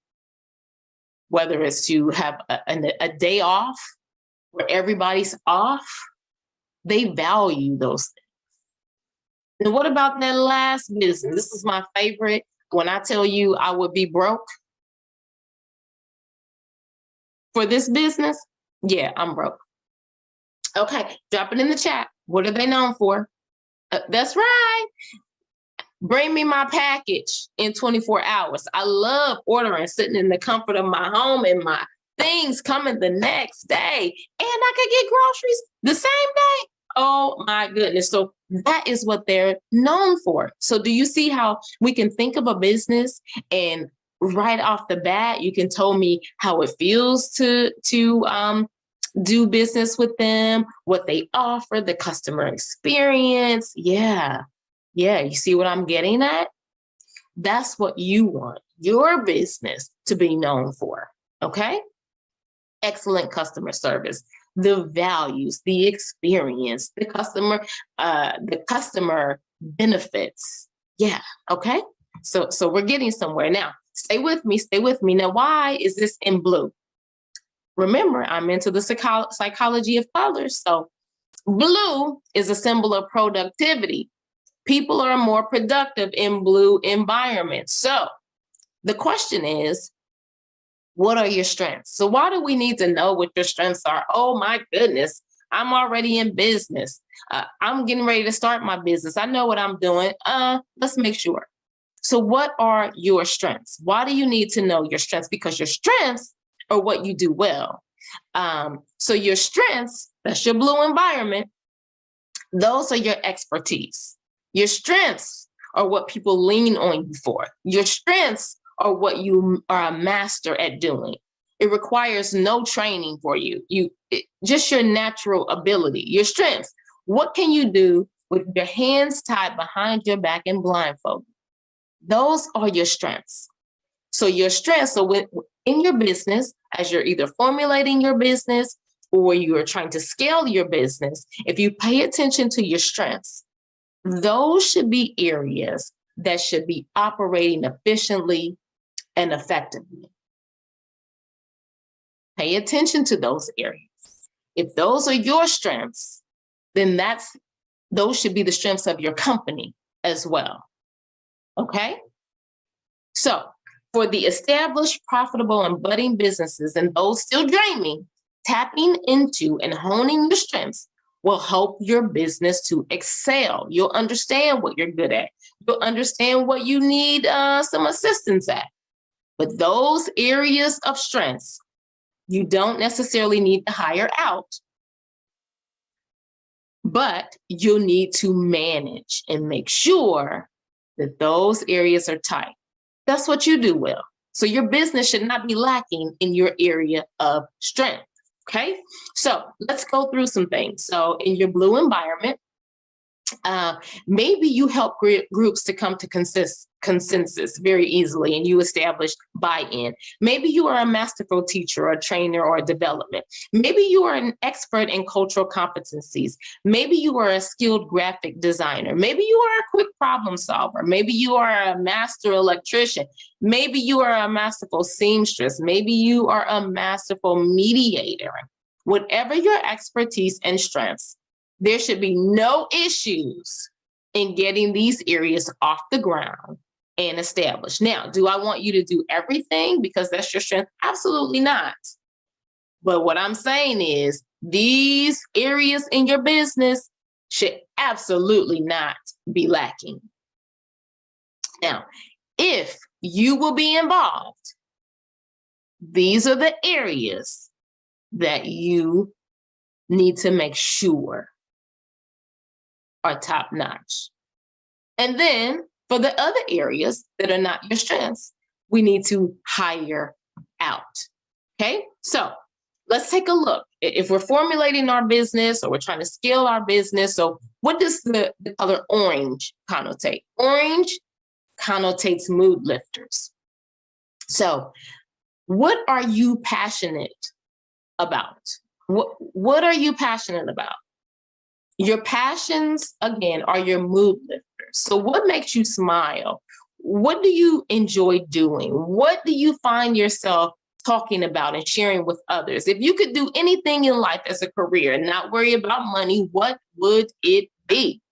whether it's to have a day off where everybody's off. They value those things. And what about that last business? This is my favorite. When I tell you I would be broke for this business, yeah, I'm broke. Okay, drop it in the chat. What are they known for? That's right. Bring me my package in 24 hours. I love ordering, sitting in the comfort of my home and my things coming the next day. And I could get groceries the same day. Oh my goodness. So that is what they're known for. So do you see how we can think of a business and right off the bat, you can tell me how it feels to do business with them, what they offer, the customer experience. Yeah. You see what I'm getting at? That's what you want your business to be known for. Okay. Excellent customer service, the values, the experience, the customer benefits. Yeah. Okay. So we're getting somewhere now. Stay with me. Now, why is this in blue? Remember, I'm into the psychology of colors. So blue is a symbol of productivity. People are more productive in blue environments. So the question is, what are your strengths? So why do we need to know what your strengths are? Oh my goodness, I'm already in business. I'm getting ready to start my business. I know what I'm doing. Let's make sure. So what are your strengths? Why do you need to know your strengths? Because your strengths are what you do well. So your strengths, that's your blue environment. Those are your expertise. Your strengths are what people lean on you for. Your strengths are what you are a master at doing. It requires no training for you. Just your natural ability, your strengths. What can you do with your hands tied behind your back and blindfolded? Those are your strengths. So your strengths, in your business, as you're either formulating your business or you're trying to scale your business, if you pay attention to your strengths, those should be areas that should be operating efficiently and effectively. Pay attention to those areas. If those are your strengths, then those should be the strengths of your company as well. Okay? So for the established, profitable, and budding businesses and those still dreaming, tapping into and honing your strengths will help your business to excel. You'll understand what you're good at. You'll understand what you need some assistance at. But those areas of strengths, you don't necessarily need to hire out, but you'll need to manage and make sure that those areas are tight. That's what you do well. So your business should not be lacking in your area of strength. Okay, so let's go through some things. So in your blue environment, maybe you help groups to come to consensus very easily and you establish buy-in. Maybe you are a masterful teacher or a trainer or a development. Maybe you are an expert in cultural competencies. Maybe you are a skilled graphic designer. Maybe you are a quick problem solver. Maybe you are a master electrician. Maybe you are a masterful seamstress. Maybe you are a masterful mediator. Whatever your expertise and strengths, there should be no issues in getting these areas off the ground and established. Now, do I want you to do everything because that's your strength? Absolutely not. But what I'm saying is these areas in your business should absolutely not be lacking. Now, if you will be involved, these are the areas that you need to make sure are top notch. And then for the other areas that are not your strengths, we need to hire out. Okay, so let's take a look. If we're formulating our business or we're trying to scale our business, so what does the color orange connotate? Orange connotates mood lifters. So what are you passionate about? What are you passionate about? Your passions, again, are your mood lifters. So what makes you smile? What do you enjoy doing? What do you find yourself talking about and sharing with others? If you could do anything in life as a career and not worry about money, what would it be?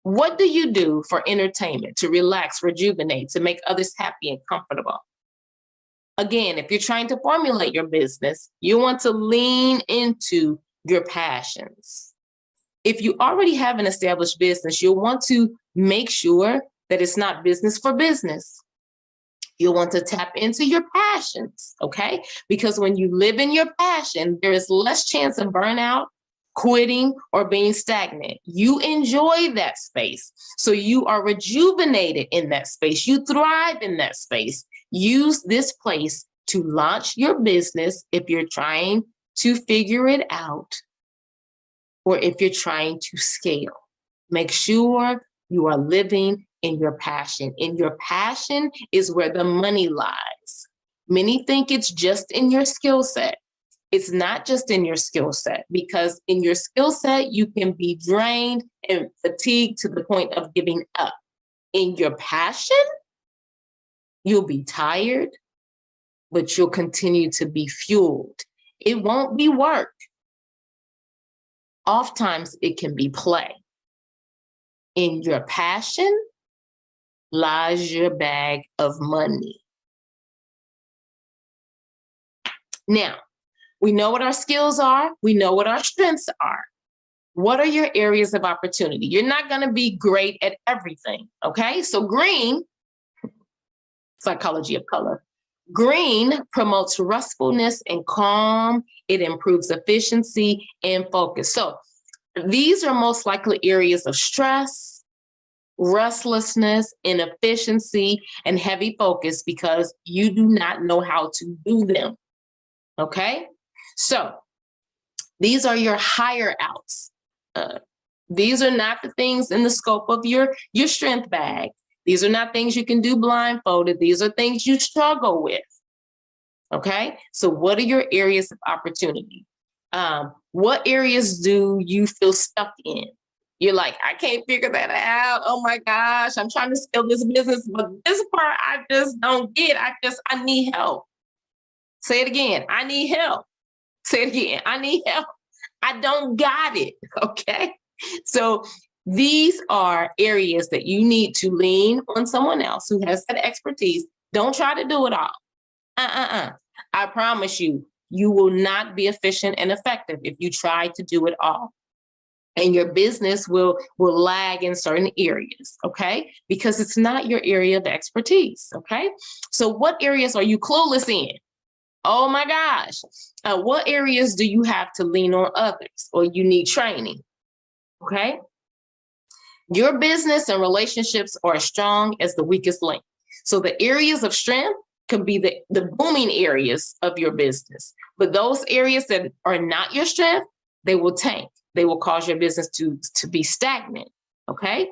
What do you do for entertainment, to relax, rejuvenate, to make others happy and comfortable? Again, if you're trying to formulate your business, you want to lean into your passions. If you already have an established business, you'll want to make sure that it's not business for business. You'll want to tap into your passions, okay? Because when you live in your passion, there is less chance of burnout, quitting, or being stagnant. You enjoy that space. So you are rejuvenated in that space. You thrive in that space. Use this place to launch your business if you're trying to figure it out, or if you're trying to scale. Make sure you are living in your passion. In your passion is where the money lies. Many think it's just in your skill set. It's not just in your skill set, because in your skill set, you can be drained and fatigued to the point of giving up. In your passion, you'll be tired, but you'll continue to be fueled. It won't be work. Oftentimes it can be play. In your passion lies your bag of money. Now, we know what our skills are. We know what our strengths are. What are your areas of opportunity? You're not going to be great at everything, okay? So green, psychology of color. Green promotes restfulness and calm. It improves efficiency and focus. So these are most likely areas of stress, restlessness, inefficiency, and heavy focus because you do not know how to do them. Okay? So these are your hire outs. These are not the things in the scope of your strength bag. These are not things you can do blindfolded. These are things you struggle with. Okay? So what are your areas of opportunity? What areas do you feel stuck in? You're like, I can't figure that out. Oh my gosh, I'm trying to scale this business, but this part I just don't get. I need help. Say it again. I need help. Say it again. I need help. I don't got it. Okay? So these are areas that you need to lean on someone else who has that expertise. Don't try to do it all. I promise you, you will not be efficient and effective if you try to do it all. And your business will lag in certain areas, okay? Because it's not your area of expertise, okay? So what areas are you clueless in? Oh my gosh. What areas do you have to lean on others or you need training, okay? Your business and relationships are as strong as the weakest link. So the areas of strength could be the booming areas of your business. But those areas that are not your strength, they will tank. They will cause your business to be stagnant, okay?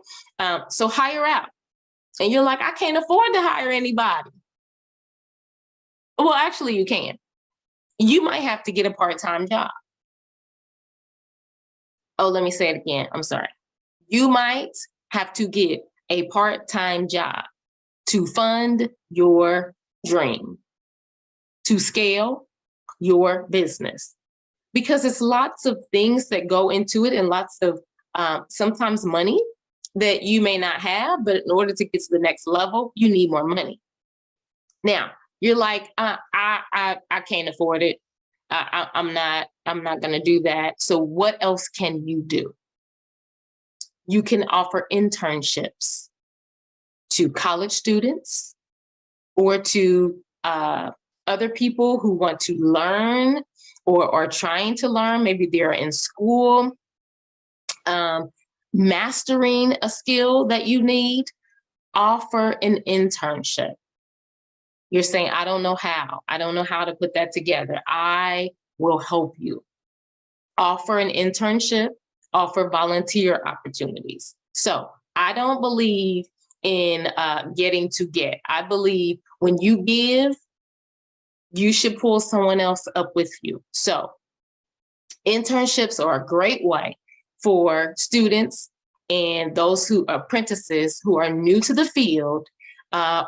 So hire out. And you're like, I can't afford to hire anybody. Well, actually, you can. You might have to get a part-time job. Oh, let me say it again. I'm sorry. You might have to get a part-time job to fund your dream, to scale your business, because it's lots of things that go into it and lots of sometimes money that you may not have, but in order to get to the next level, you need more money. Now, you're like, I can't afford it. I'm not going to do that. So what else can you do? You can offer internships to college students or to other people who want to learn or are trying to learn. Maybe they're in school, mastering a skill that you need. Offer an internship. You're saying, I don't know how. I don't know how to put that together. I will help you. Offer an internship, offer volunteer opportunities. So I don't believe in getting to get. I believe when you give, you should pull someone else up with you. So internships are a great way for students and those who are apprentices who are new to the field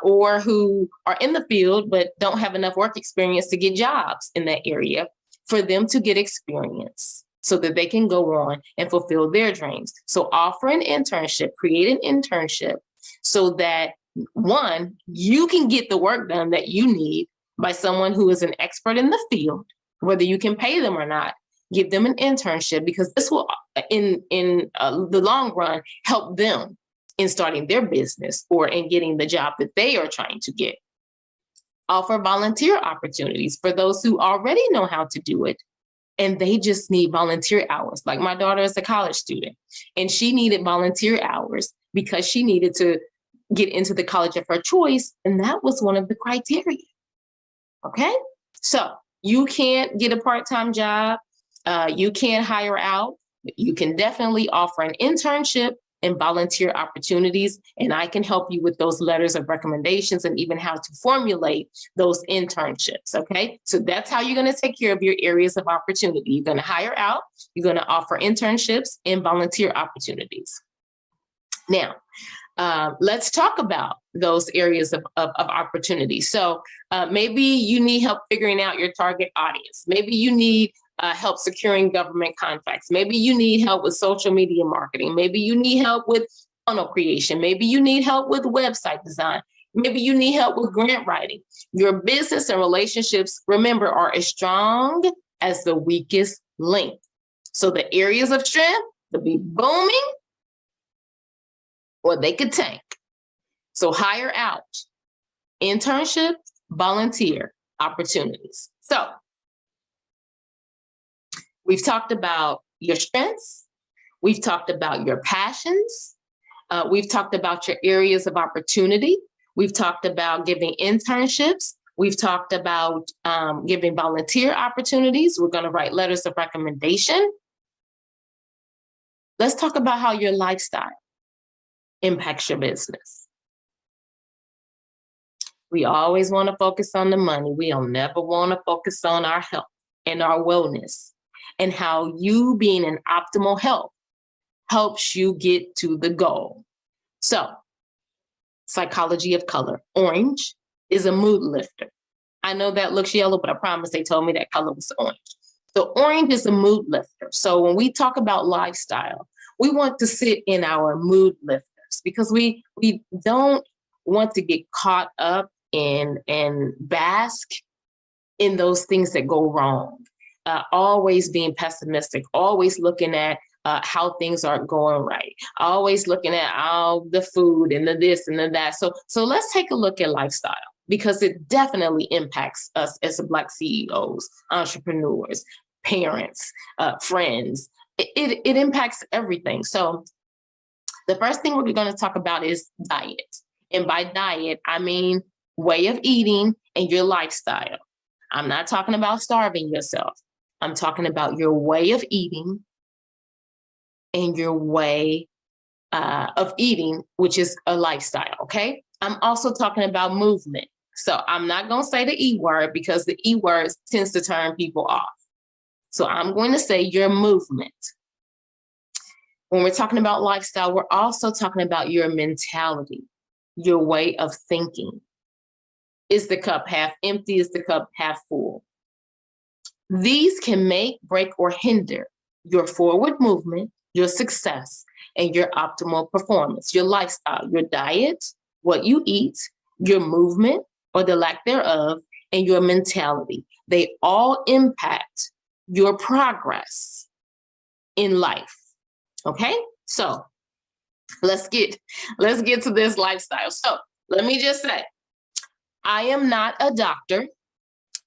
or who are in the field but don't have enough work experience to get jobs in that area, for them to get experience so that they can go on and fulfill their dreams. So offer an internship, create an internship so that, one, you can get the work done that you need by someone who is an expert in the field, whether you can pay them or not. Give them an internship, because this will, in the long run, help them in starting their business or in getting the job that they are trying to get. Offer volunteer opportunities for those who already know how to do it, and they just need volunteer hours. Like my daughter is a college student, and she needed volunteer hours because she needed to get into the college of her choice, and that was one of the criteria. Okay, so you can't get a part-time job. You can't hire out. You can definitely offer an internship and volunteer opportunities, and I can help you with those letters of recommendations and even how to formulate those internships, okay? So that's how you're gonna take care of your areas of opportunity. You're gonna hire out, you're gonna offer internships and volunteer opportunities. Now, let's talk about those areas of opportunity. So maybe you need help figuring out your target audience. Maybe you need help securing government contracts. Maybe you need help with social media marketing. Maybe you need help with funnel creation. Maybe you need help with website design. Maybe you need help with grant writing. Your business and relationships, remember, are as strong as the weakest link. So the areas of strength could be booming or they could tank. So hire out, internship, volunteer opportunities. So we've talked about your strengths. We've talked about your passions. We've talked about your areas of opportunity. We've talked about giving internships. We've talked about giving volunteer opportunities. We're going to write letters of recommendation. Let's talk about how your lifestyle impacts your business. We always want to focus on the money. We'll never want to focus on our health and our wellness, and how you being in optimal health helps you get to the goal. So, psychology of color. Orange is a mood lifter. I know that looks yellow, but I promise they told me that color was orange. So orange is a mood lifter. So when we talk about lifestyle, we want to sit in our mood lifters, because we don't want to get caught up in and bask in those things that go wrong. Always being pessimistic, always looking at how things aren't going right, always looking at all the food and the this and the that. So let's take a look at lifestyle, because it definitely impacts us as Black CEOs, entrepreneurs, parents, friends. It impacts everything. So the first thing we're going to talk about is diet. And by diet, I mean way of eating and your lifestyle. I'm not talking about starving yourself. I'm talking about your way of eating and your way of eating, which is a lifestyle, okay? I'm also talking about movement. So I'm not going to say the E word because the E word tends to turn people off. So I'm going to say your movement. When we're talking about lifestyle, we're also talking about your mentality, your way of thinking. Is the cup half empty? Is the cup half full? These can make, break, or hinder your forward movement, your success, and your optimal performance, your lifestyle, your diet, what you eat, your movement or the lack thereof, and your mentality. They all impact your progress in life. Okay, so let's get to this lifestyle. So let me just say, I am not a doctor.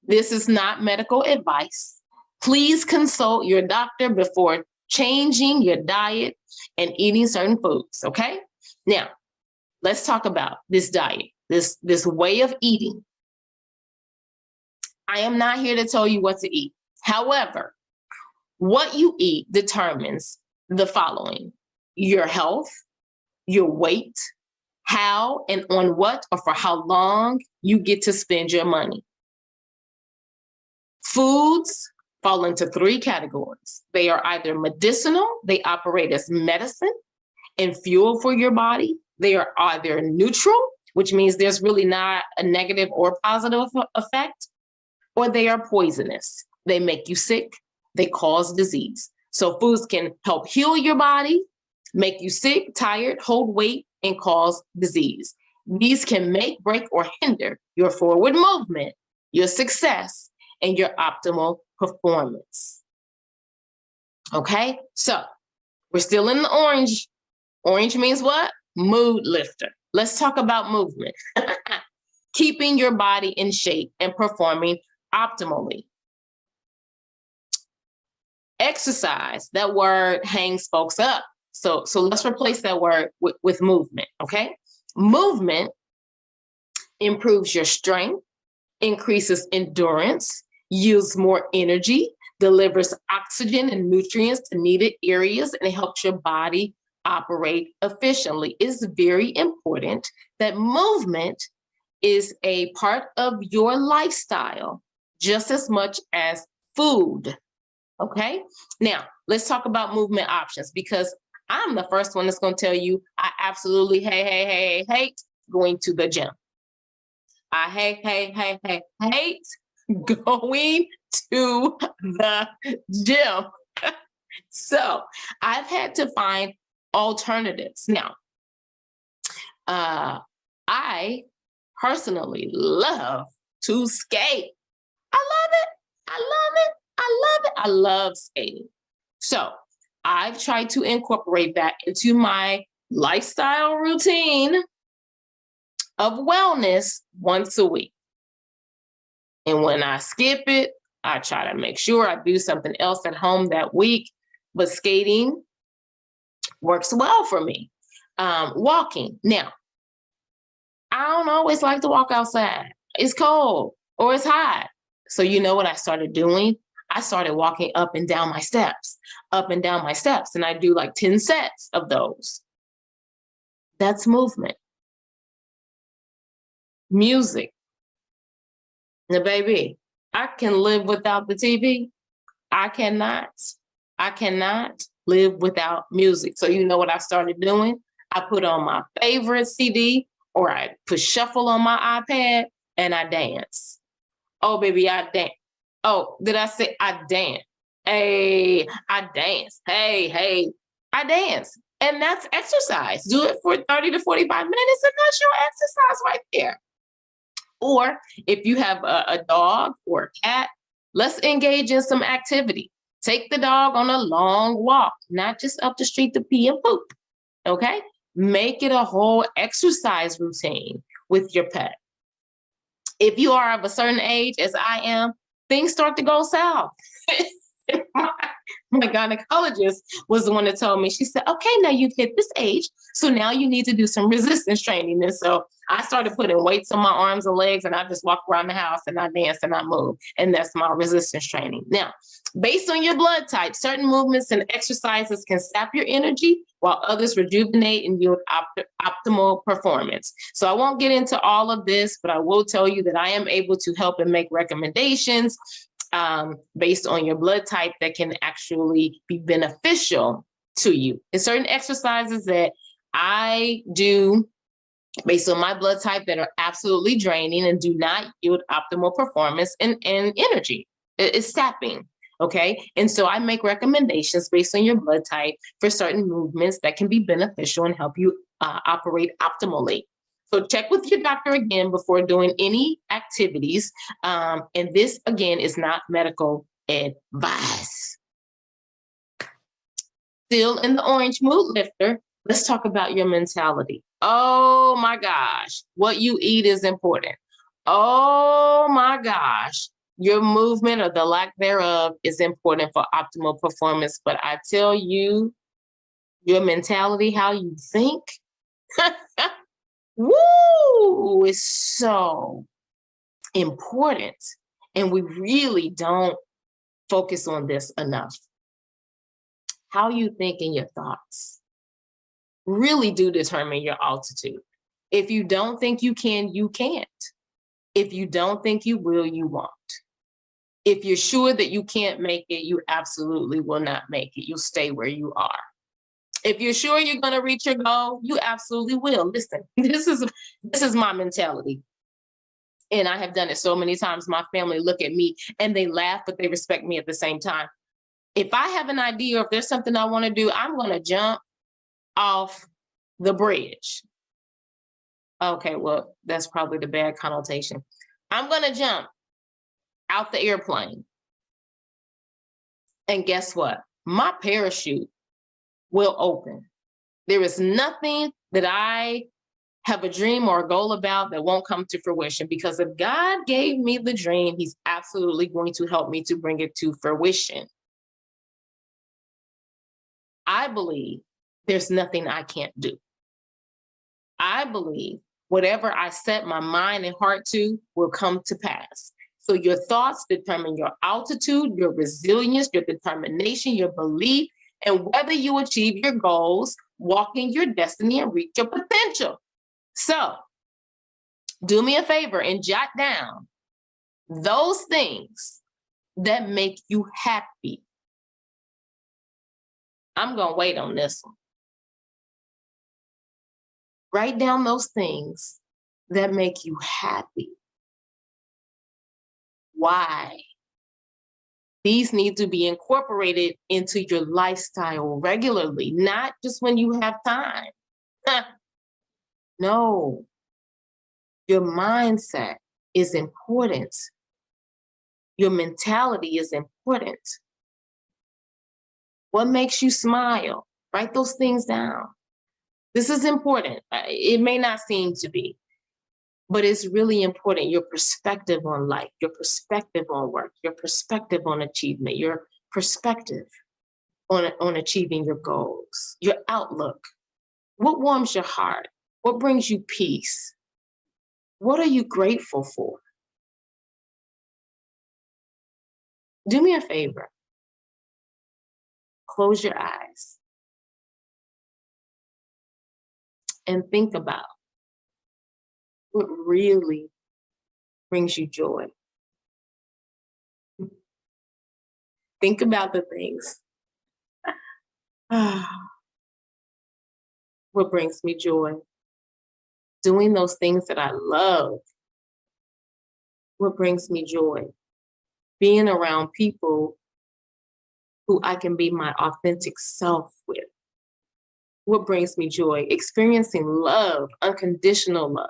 This is not medical advice. Please consult your doctor before changing your diet and eating certain foods, okay? Now, let's talk about this diet, this way of eating. I am not here to tell you what to eat. However, what you eat determines the following: your health, your weight, how and on what or for how long you get to spend your money. Foods fall into 3 categories. They are either medicinal, they operate as medicine and fuel for your body. They are either neutral, which means there's really not a negative or positive effect, or they are poisonous. They make you sick, they cause disease. So foods can help heal your body, make you sick, tired, hold weight, and cause disease. These can make, break, or hinder your forward movement, your success, and your optimal performance. Okay, so we're still in the orange. Orange means what? Mood lifter. Let's talk about movement. Keeping your body in shape and performing optimally. Exercise, that word hangs folks up. So let's replace that word with movement, okay? Movement improves your strength, increases endurance, yields more energy, delivers oxygen and nutrients to needed areas, and it helps your body operate efficiently. It's very important that movement is a part of your lifestyle just as much as food, okay? Now, let's talk about movement options, because I'm the first one that's going to tell you I absolutely hate going to the gym. I hate going to the gym. So I've had to find alternatives. Now, I personally love to skate. I love skating. So I've tried to incorporate that into my lifestyle routine of wellness once a week. And when I skip it, I try to make sure I do something else at home that week. But skating works well for me. Walking. Now, I don't always like to walk outside. It's cold or it's hot. So you know what I started doing? I started walking up and down my steps. And I do like 10 sets of those. That's movement. Music. Now, baby, I can live without the TV. I cannot live without music. So you know what I started doing? I put on my favorite CD, or I put shuffle on my iPad, and I dance. Oh, baby, I dance. Oh, did I say I dance? Hey, I dance. Hey, I dance. And that's exercise. Do it for 30 to 45 minutes, and that's your exercise right there. Or if you have a dog or a cat, let's engage in some activity. Take the dog on a long walk, not just up the street to pee and poop, okay? Make it a whole exercise routine with your pet. If you are of a certain age, as I am, things start to go south. My gynecologist was the one that told me. She said, okay, now you've hit this age, so now you need to do some resistance training. And so I started putting weights on my arms and legs, and I just walk around the house and I dance and I move. And that's my resistance training. Now, based on your blood type, certain movements and exercises can sap your energy, while others rejuvenate and yield optimal performance. So I won't get into all of this, but I will tell you that I am able to help and make recommendations based on your blood type that can actually be beneficial to you. And certain exercises that I do based on my blood type that are absolutely draining and do not yield optimal performance and energy. It's sapping. Okay. And so I make recommendations based on your blood type for certain movements that can be beneficial and help you operate optimally. So check with your doctor again before doing any activities. And this, again, is not medical advice. Still in the orange mood lifter, let's talk about your mentality. Oh my gosh, what you eat is important. Oh my gosh, your movement or the lack thereof is important for optimal performance. But I tell you, your mentality, how you think, woo, is so important. And we really don't focus on this enough. How you think and your thoughts really do determine your altitude. If you don't think you can, you can't. If you don't think you will, you won't. If you're sure that you can't make it, you absolutely will not make it. You'll stay where you are. If you're sure you're going to reach your goal, you absolutely will. Listen, this is my mentality. And I have done it so many times. My family look at me and they laugh, but they respect me at the same time. If I have an idea or if there's something I want to do, I'm going to jump off the bridge. Okay, well, that's probably the bad connotation. I'm going to jump out the airplane. And guess what? My parachute will open. There is nothing that I have a dream or a goal about that won't come to fruition, because if God gave me the dream, he's absolutely going to help me to bring it to fruition. I believe there's nothing I can't do. I believe whatever I set my mind and heart to will come to pass. So your thoughts determine your altitude, your resilience, your determination, your belief, and whether you achieve your goals, walk in your destiny, and reach your potential. So do me a favor and jot down those things that make you happy. I'm going to wait on this one. Write down those things that make you happy. Why? These need to be incorporated into your lifestyle regularly, not just when you have time. No, your mindset is important. Your mentality is important. What makes you smile? Write those things down. This is important. It may not seem to be, but it's really important. Your perspective on life, your perspective on work, your perspective on achievement, your perspective on achieving your goals, your outlook. What warms your heart? What brings you peace? What are you grateful for? Do me a favor. Close your eyes and think about what really brings you joy. Think about the things. What brings me joy? Doing those things that I love. What brings me joy? Being around people who I can be my authentic self with. What brings me joy? Experiencing love, unconditional love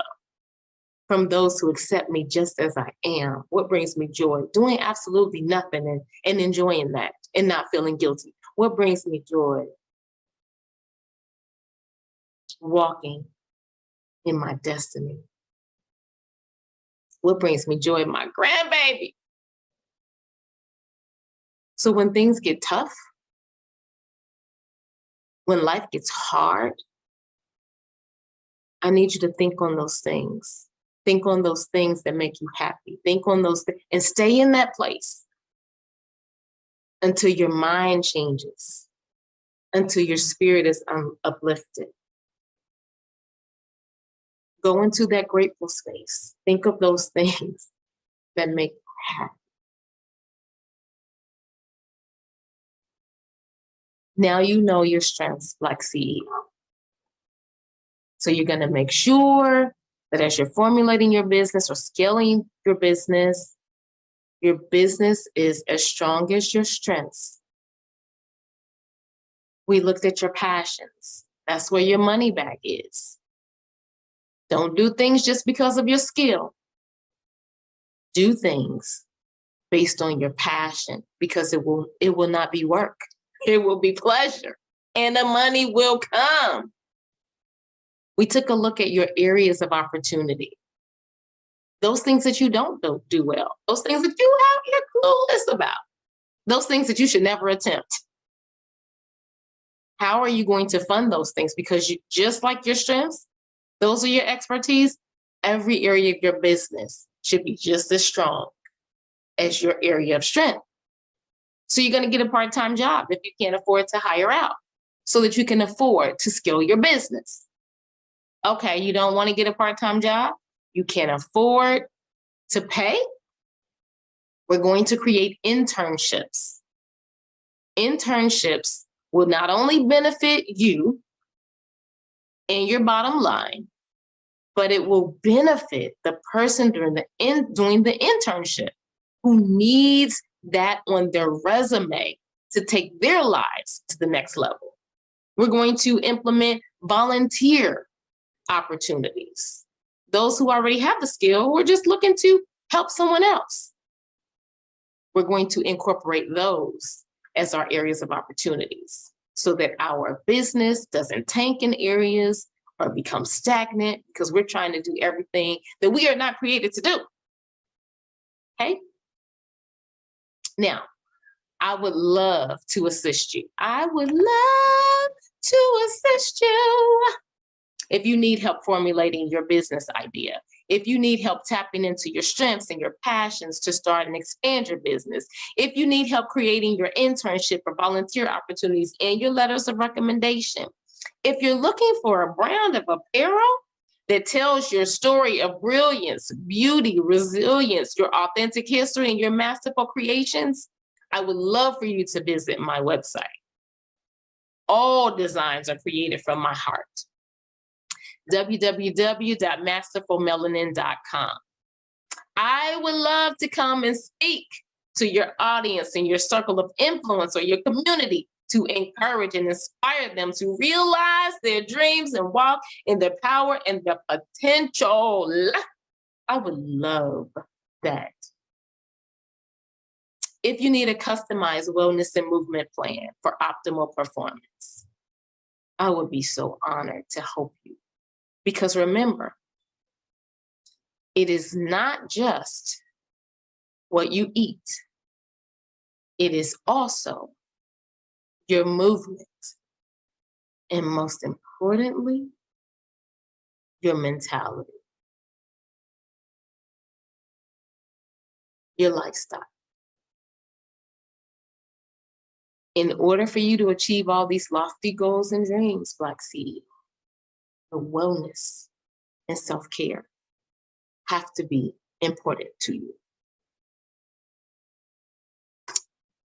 from those who accept me just as I am. What brings me joy? Doing absolutely nothing and enjoying that and not feeling guilty. What brings me joy? Walking in my destiny. What brings me joy? My grandbaby. So when things get tough, when life gets hard, I need you to think on those things. Think on those things that make you happy. Think on those things and stay in that place until your mind changes, until your spirit is uplifted. Go into that grateful space. Think of those things that make you happy. Now you know your strengths, BlackCEO. So you're going to make sure that as you're formulating your business or scaling your business is as strong as your strengths. We looked at your passions. That's where your money bag is. Don't do things just because of your skill. Do things based on your passion, because it will not be work. It will be pleasure, and the money will come. We took a look at your areas of opportunity. Those things that you don't do well, those things that you're clueless about, those things that you should never attempt. How are you going to fund those things? Because you, just like your strengths, those are your expertise. Every area of your business should be just as strong as your area of strength. So you're going to get a part-time job if you can't afford to hire out, so that you can afford to scale your business. Okay, you don't want to get a part-time job? You can't afford to pay? We're going to create internships. Internships will not only benefit you and your bottom line, but it will benefit the person doing the internship who needs that on their resume to take their lives to the next level. We're going to implement volunteer opportunities. Those who already have the skill, we're just looking to help someone else. We're going to incorporate those as our areas of opportunities so that our business doesn't tank in areas or become stagnant, because we're trying to do everything that we are not created to do. Okay? Now, I would love to assist you. I would love to assist you. If you need help formulating your business idea, if you need help tapping into your strengths and your passions to start and expand your business, if you need help creating your internship or volunteer opportunities and your letters of recommendation, if you're looking for a brand of apparel that tells your story of brilliance, beauty, resilience, your authentic history, and your masterful creations, I would love for you to visit my website. All designs are created from my heart. www.masterfulmelanin.com. I would love to come and speak to your audience and your circle of influence or your community to encourage and inspire them to realize their dreams and walk in their power and their potential. I would love that. If you need a customized wellness and movement plan for optimal performance, I would be so honored to help you. Because remember, it is not just what you eat. It is also your movement. And most importantly, your mentality, your lifestyle. In order for you to achieve all these lofty goals and dreams, BlackCEO, the wellness and self-care have to be important to you.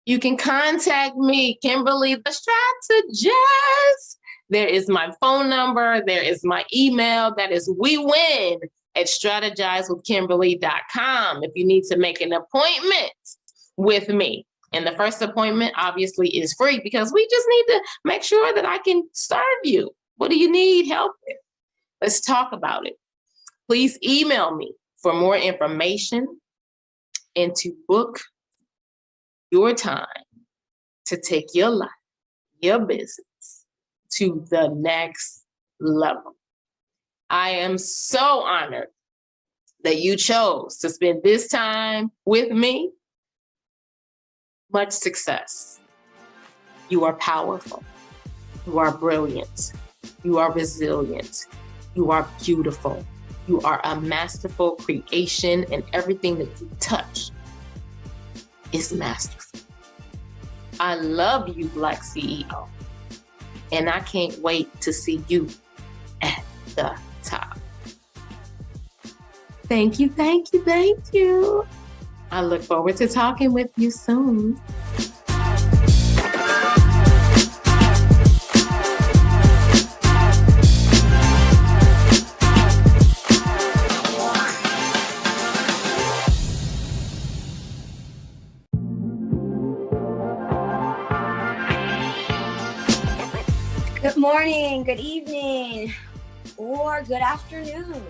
You can contact me, Kimberly the Strategist. There is my phone number. There is my email. That is wewin@strategizewithkimberly.com. If you need to make an appointment with me. And the first appointment obviously is free, because we just need to make sure that I can serve you. What do you need help with? Let's talk about it. Please email me for more information and to book your time to take your life, your business to the next level. I am so honored that you chose to spend this time with me. Much success. You are powerful. You are brilliant. You are resilient. You are beautiful. You are a masterful creation, and everything that you touch is masterful. I love you, Black CEO, and I can't wait to see you at the top. Thank you, thank you, thank you. I look forward to talking with you soon. Good morning, good evening, or good afternoon,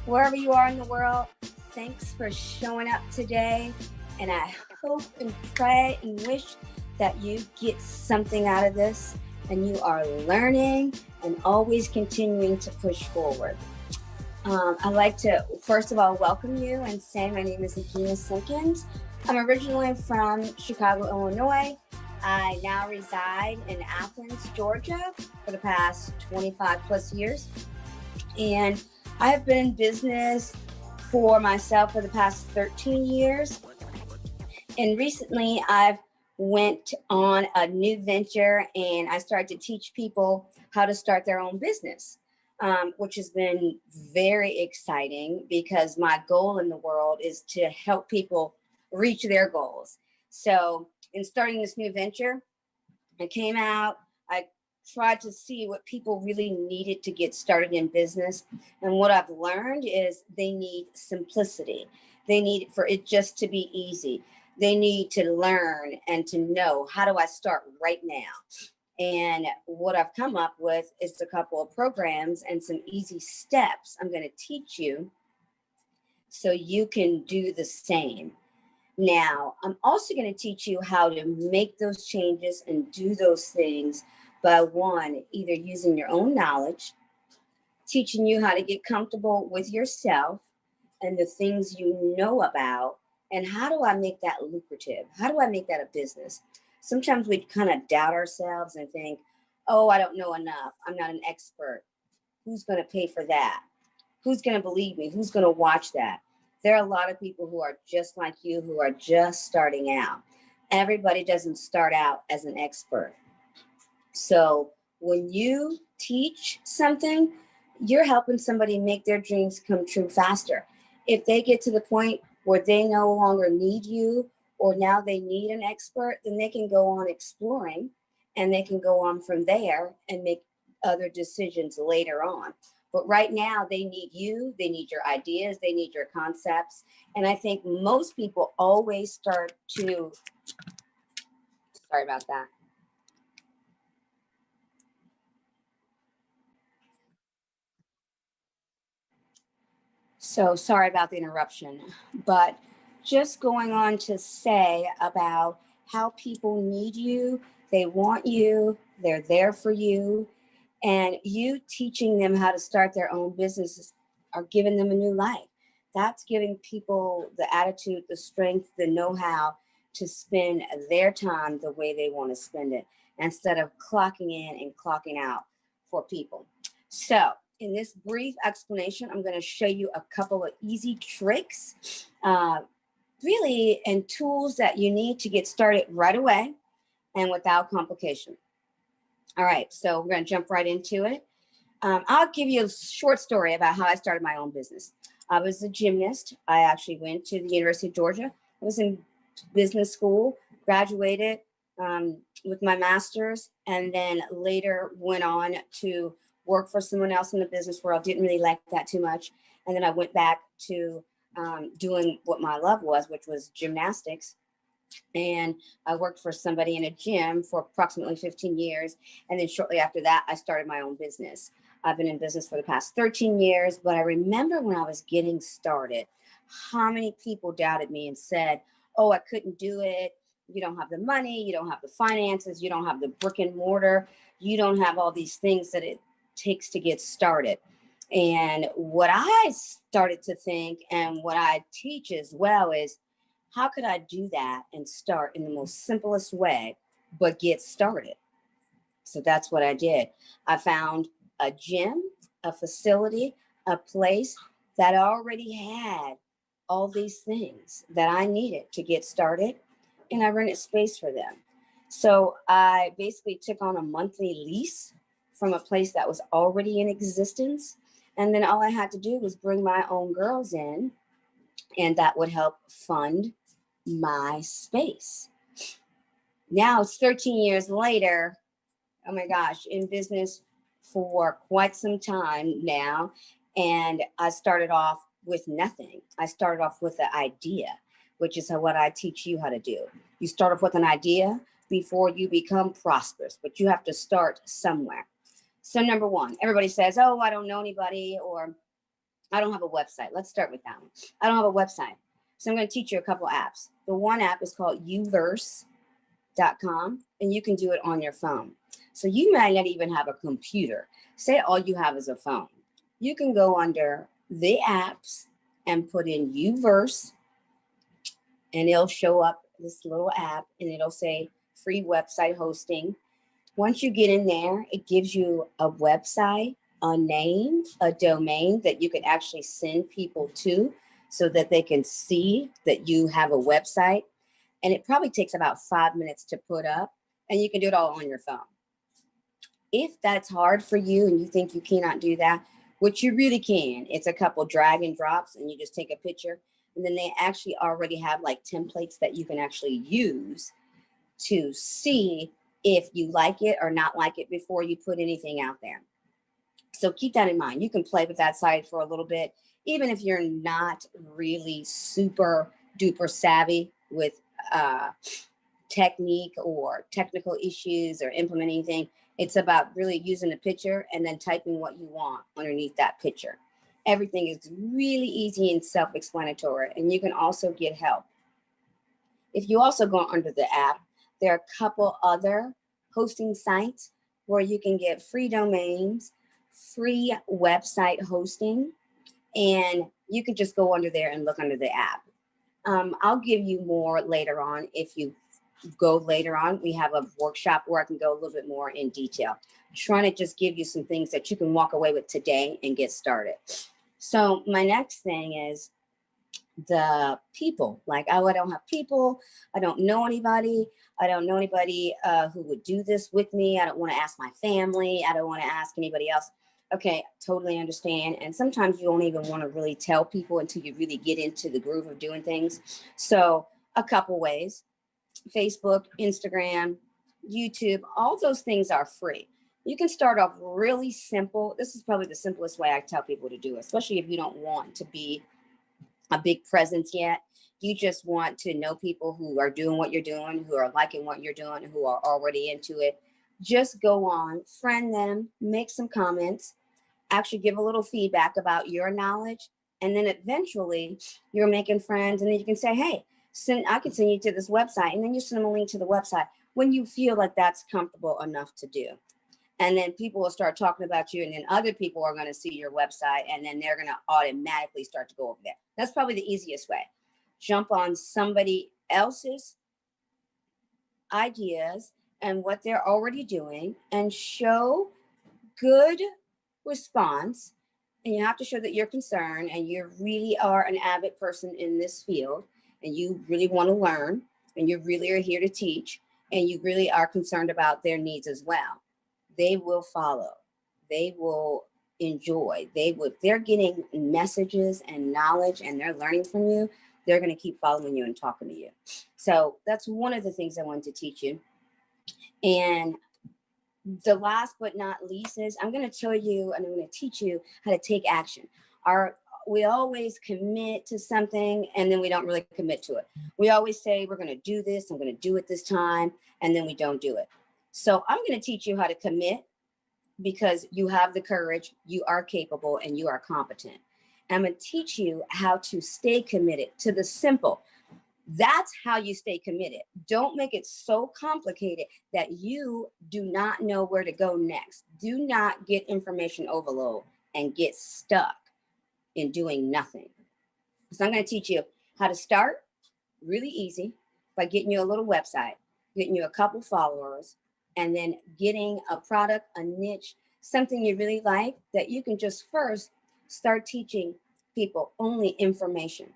wherever you are in the world. Thanks for showing up today, and I hope and pray and wish that you get something out of this and you are learning and always continuing to push forward. I'd like to, first of all, welcome you and say my name is Akina Simpkins. I'm originally from Chicago, Illinois. I now reside in Athens, Georgia for the past 25 plus years. And I have been in business for myself for the past 13 years. And recently I've went on a new venture and I started to teach people how to start their own business, which has been very exciting because my goal in the world is to help people reach their goals. So in starting this new venture, I came out, I tried to see what people really needed to get started in business. And what I've learned is they need simplicity. They need for it just to be easy. They need to learn and to know, how do I start right now? And what I've come up with is a couple of programs and some easy steps I'm going to teach you so you can do the same. Now, I'm also going to teach you how to make those changes and do those things by one, either using your own knowledge, teaching you how to get comfortable with yourself and the things you know about, and how do I make that lucrative? How do I make that a business? Sometimes we kind of doubt ourselves and think, oh, I don't know enough. I'm not an expert. Who's going to pay for that? Who's going to believe me? Who's going to watch that? There are a lot of people who are just like you, who are just starting out. Everybody doesn't start out as an expert. So when you teach something, you're helping somebody make their dreams come true faster. If they get to the point where they no longer need you, or now they need an expert, then they can go on exploring and they can go on from there and make other decisions later on. But right now, they need you, they need your ideas, they need your concepts. And I think most people always start to, sorry about that. So sorry about the interruption, but just going on to say about how people need you, they want you, they're there for you, and you teaching them how to start their own businesses are giving them a new life. That's giving people the attitude, the strength, the know-how to spend their time the way they want to spend it, instead of clocking in and clocking out for people. So in this brief explanation, I'm going to show you a couple of easy tricks, really, and tools that you need to get started right away and without complication. All right, so we're going to jump right into it. I'll give you a short story about how I started my own business. I was a gymnast. I actually went to the University of Georgia. I was in business school, graduated with my master's, and then later went on to work for someone else in the business world. Didn't really like that too much. And then I went back to doing what my love was, which was gymnastics. And I worked for somebody in a gym for approximately 15 years. And then shortly after that, I started my own business. I've been in business for the past 13 years, but I remember when I was getting started, how many people doubted me and said, oh, I couldn't do it. You don't have the money, you don't have the finances, you don't have the brick and mortar, you don't have all these things that it takes to get started. And what I started to think, and what I teach as well, is how could I do that and start in the most simplest way, but get started? So that's what I did. I found a gym, a facility, a place that already had all these things that I needed to get started, and I rented space for them. So I basically took on a monthly lease from a place that was already in existence. And then all I had to do was bring my own girls in, and that would help fund my space. Now it's 13 years later. Oh my gosh, in business for quite some time now. And I started off with nothing. I started off with the idea, which is what I teach you how to do. You start off with an idea before you become prosperous, but you have to start somewhere. So number one, everybody says, oh, I don't know anybody, or I don't have a website. Let's start with that one. I don't have a website. So I'm going to teach you a couple apps. The one app is called uverse.com, and you can do it on your phone. So you might not even have a computer. Say all you have is a phone. You can go under the apps and put in uverse, and it'll show up this little app, and it'll say free website hosting. Once you get in there, it gives you a website, a name, a domain that you can actually send people to so that they can see that you have a website. And it probably takes about 5 minutes to put up, and you can do it all on your phone. If that's hard for you and you think you cannot do that, which you really can, it's a couple drag and drops, and you just take a picture, and then they actually already have like templates that you can actually use to see if you like it or not like it before you put anything out there. So keep that in mind. You can play with that site for a little bit, even if you're not really super duper savvy with technique or technical issues or implementing anything. It's about really using a picture and then typing what you want underneath that picture. Everything is really easy and self-explanatory, and you can also get help. If you also go under the app, there are a couple other hosting sites where you can get free domains, free website hosting, and you can just go under there and look under the app. I'll give you more later on. If you go later on, we have a workshop where I can go a little bit more in detail. I'm trying to just give you some things that you can walk away with today and get started. So my next thing is the people. Like, oh, I don't have people. I don't know anybody. I don't know anybody who would do this with me. I don't want to ask my family. I don't want to ask anybody else. Okay, totally understand. And sometimes you don't even want to really tell people until you really get into the groove of doing things. So a couple ways: Facebook, Instagram, YouTube, all those things are free. You can start off really simple. This is probably the simplest way I tell people to do it, especially if you don't want to be a big presence yet. You just want to know people who are doing what you're doing, who are liking what you're doing, who are already into it. Just go on, friend them, make some comments, actually give a little feedback about your knowledge. And then eventually you're making friends, and then you can say, hey, I can send you to this website. And then you send them a link to the website when you feel like that's comfortable enough to do. And then people will start talking about you, and then other people are going to see your website, and then they're going to automatically start to go over there. That's probably the easiest way. Jump on somebody else's ideas and what they're already doing, and show good response. And you have to show that you're concerned and you really are an avid person in this field, and you really want to learn, and you really are here to teach, and you really are concerned about their needs as well. They will follow. They will enjoy. If they're getting messages and knowledge and they're learning from you, they're going to keep following you and talking to you. So that's one of the things I wanted to teach you. And the last but not least is I'm going to tell you, and I'm going to teach you how to take action. We always commit to something, and then we don't really commit to it. We always say, we're going to do this, I'm going to do it this time, and then we don't do it. So I'm going to teach you how to commit, because you have the courage, you are capable, and you are competent. I'm going to teach you how to stay committed to the simple. That's how you stay committed. Don't make it so complicated that you do not know where to go next. Do not get information overload and get stuck in doing nothing. So I'm going to teach you how to start really easy by getting you a little website, getting you a couple followers, and then getting a product, a niche, something you really like, that you can just first start teaching people only information.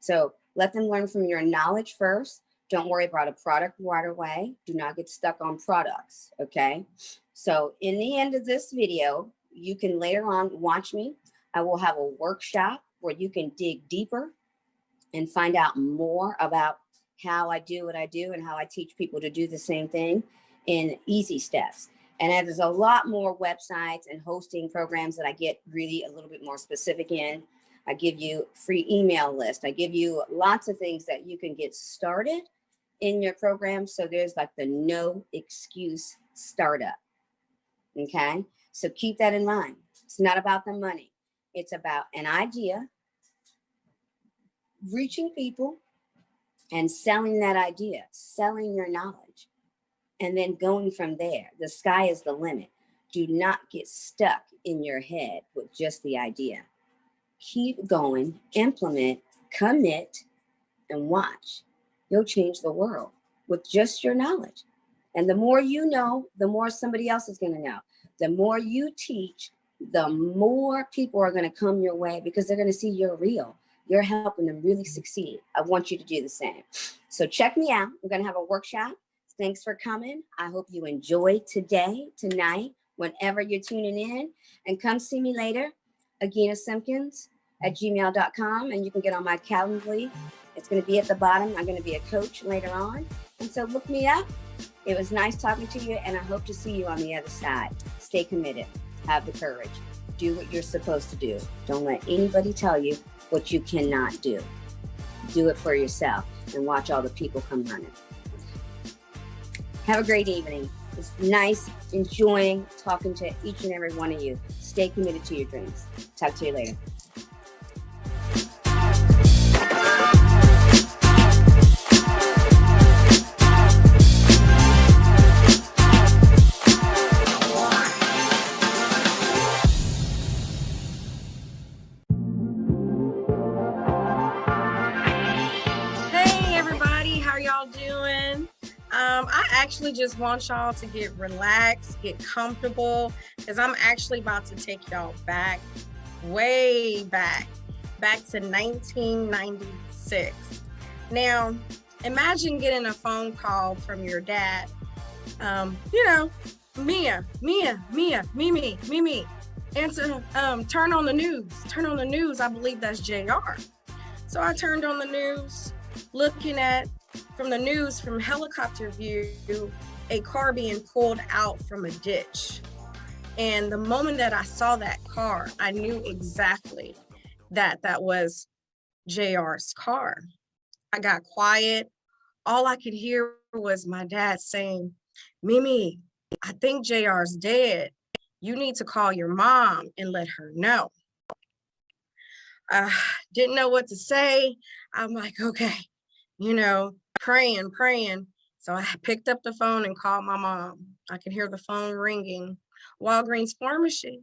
So let them learn from your knowledge first. Don't worry about a product right away. Do not get stuck on products, okay? So in the end of this video, you can later on watch me. I will have a workshop where you can dig deeper and find out more about how I do what I do and how I teach people to do the same thing in easy steps. And there's a lot more websites and hosting programs that I get really a little bit more specific in. I give you free email list. I give you lots of things that you can get started in your program. So there's like the no excuse startup. Okay. So keep that in mind. It's not about the money. It's about an idea, reaching people and selling that idea, selling your knowledge, and then going from there. The sky is the limit. Do not get stuck in your head with just the idea. Keep going, implement, commit, and watch. You'll change the world with just your knowledge. And the more you know, the more somebody else is going to know. The more you teach, the more people are going to come your way because they're going to see you're real. You're helping them really succeed. I want you to do the same. So check me out. I'm going to have a workshop. Thanks for coming. I hope you enjoy today, tonight, whenever you're tuning in. And come see me later, AginaSimpkins@gmail.com. And you can get on my Calendly. It's going to be at the bottom. I'm going to be a coach later on. And so look me up. It was nice talking to you, and I hope to see you on the other side. Stay committed. Have the courage. Do what you're supposed to do. Don't let anybody tell you what you cannot do. Do it for yourself and watch all the people come running. Have a great evening. It's nice enjoying talking to each and every one of you. Stay committed to your dreams. Talk to you later. I actually just want y'all to get relaxed, get comfortable, because I'm actually about to take y'all back, way back to 1996. Now, imagine getting a phone call from your dad. Mia, Mimi, answer, turn on the news. I believe that's JR. So I turned on the news, looking at, from the news, from helicopter view, a car being pulled out from a ditch. And the moment that I saw that car, I knew exactly that that was JR's car. I got quiet. All I could hear was my dad saying, Mimi, I think JR's dead. You need to call your mom and let her know. Didn't know what to say. I'm like, okay, praying. So I picked up the phone and called my mom. I could hear the phone ringing. Walgreens Pharmacy,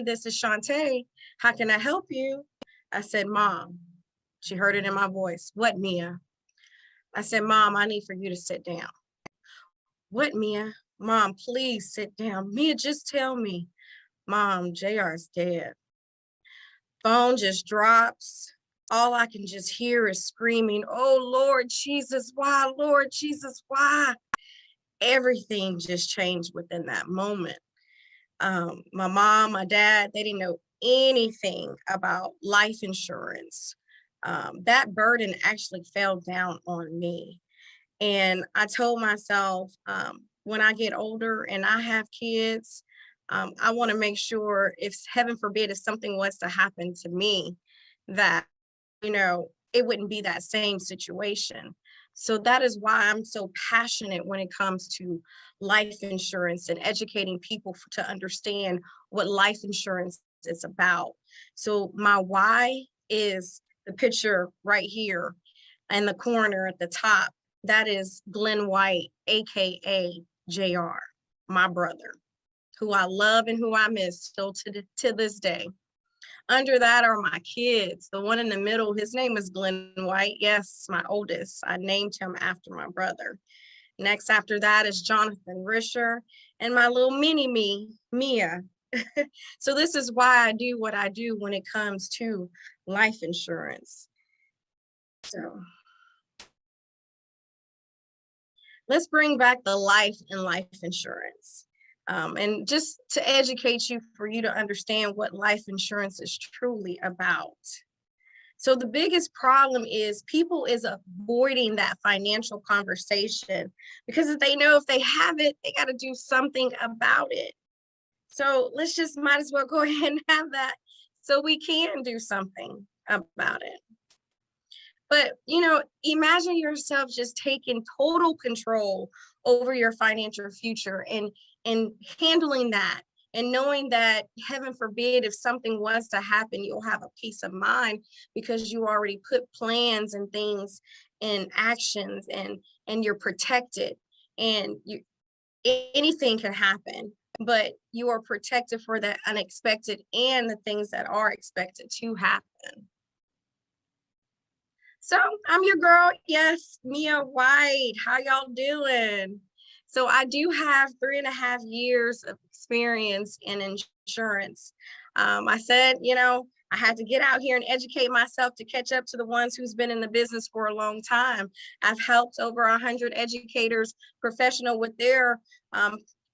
this is Shantae. How can I help you? I said, Mom. She heard it in my voice. What, Mia? I said, Mom, I need for you to sit down. What, Mia? Mom, please sit down. Mia, just tell me. Mom, JR's dead. Phone just drops. All I can just hear is screaming, oh, Lord Jesus, why? Lord Jesus, why? Everything just changed within that moment. My mom, my dad, they didn't know anything about life insurance. That burden actually fell down on me. And I told myself, when I get older and I have kids, I want to make sure, if heaven forbid, if something was to happen to me, that it wouldn't be that same situation. So that is why I'm so passionate when it comes to life insurance and educating people to understand what life insurance is about. So my why is the picture right here in the corner at the top. That is Glenn White, AKA JR, my brother, who I love and who I miss still to this day. Under that are my kids. The one in the middle, his name is Glenn White. Yes, my oldest. I named him after my brother. Next after that is Jonathan Risher, and my little mini me, Mia. So this is why I do what I do when it comes to life insurance. So let's bring back the life and life insurance. And just to educate you, for you to understand what life insurance is truly about. So the biggest problem is people is avoiding that financial conversation because they know if they have it, they got to do something about it. So let's just might as well go ahead and have that so we can do something about it. But, imagine yourself just taking total control over your financial future and handling that, and knowing that, heaven forbid, if something was to happen, you'll have a peace of mind because you already put plans and things and actions, and you're protected, and anything can happen, but you are protected for the unexpected and the things that are expected to happen. So I'm your girl, yes, Mia White. How y'all doing? So I do have 3.5 years of experience in insurance. I said, I had to get out here and educate myself to catch up to the ones who's been in the business for a long time. I've helped over 100 educators professional with their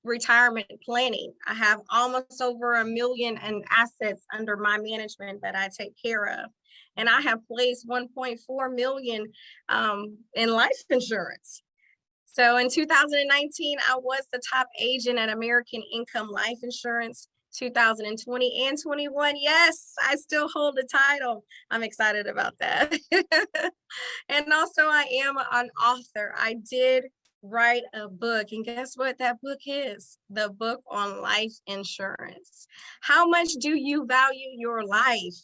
retirement planning. I have almost over $1 million in assets under my management that I take care of. And I have placed 1.4 million in life insurance. So in 2019, I was the top agent at American Income Life Insurance. 2020 and 21, yes, I still hold the title. I'm excited about that. And also I am an author. I did write a book, and guess what that book is? The book on life insurance. How much do you value your life?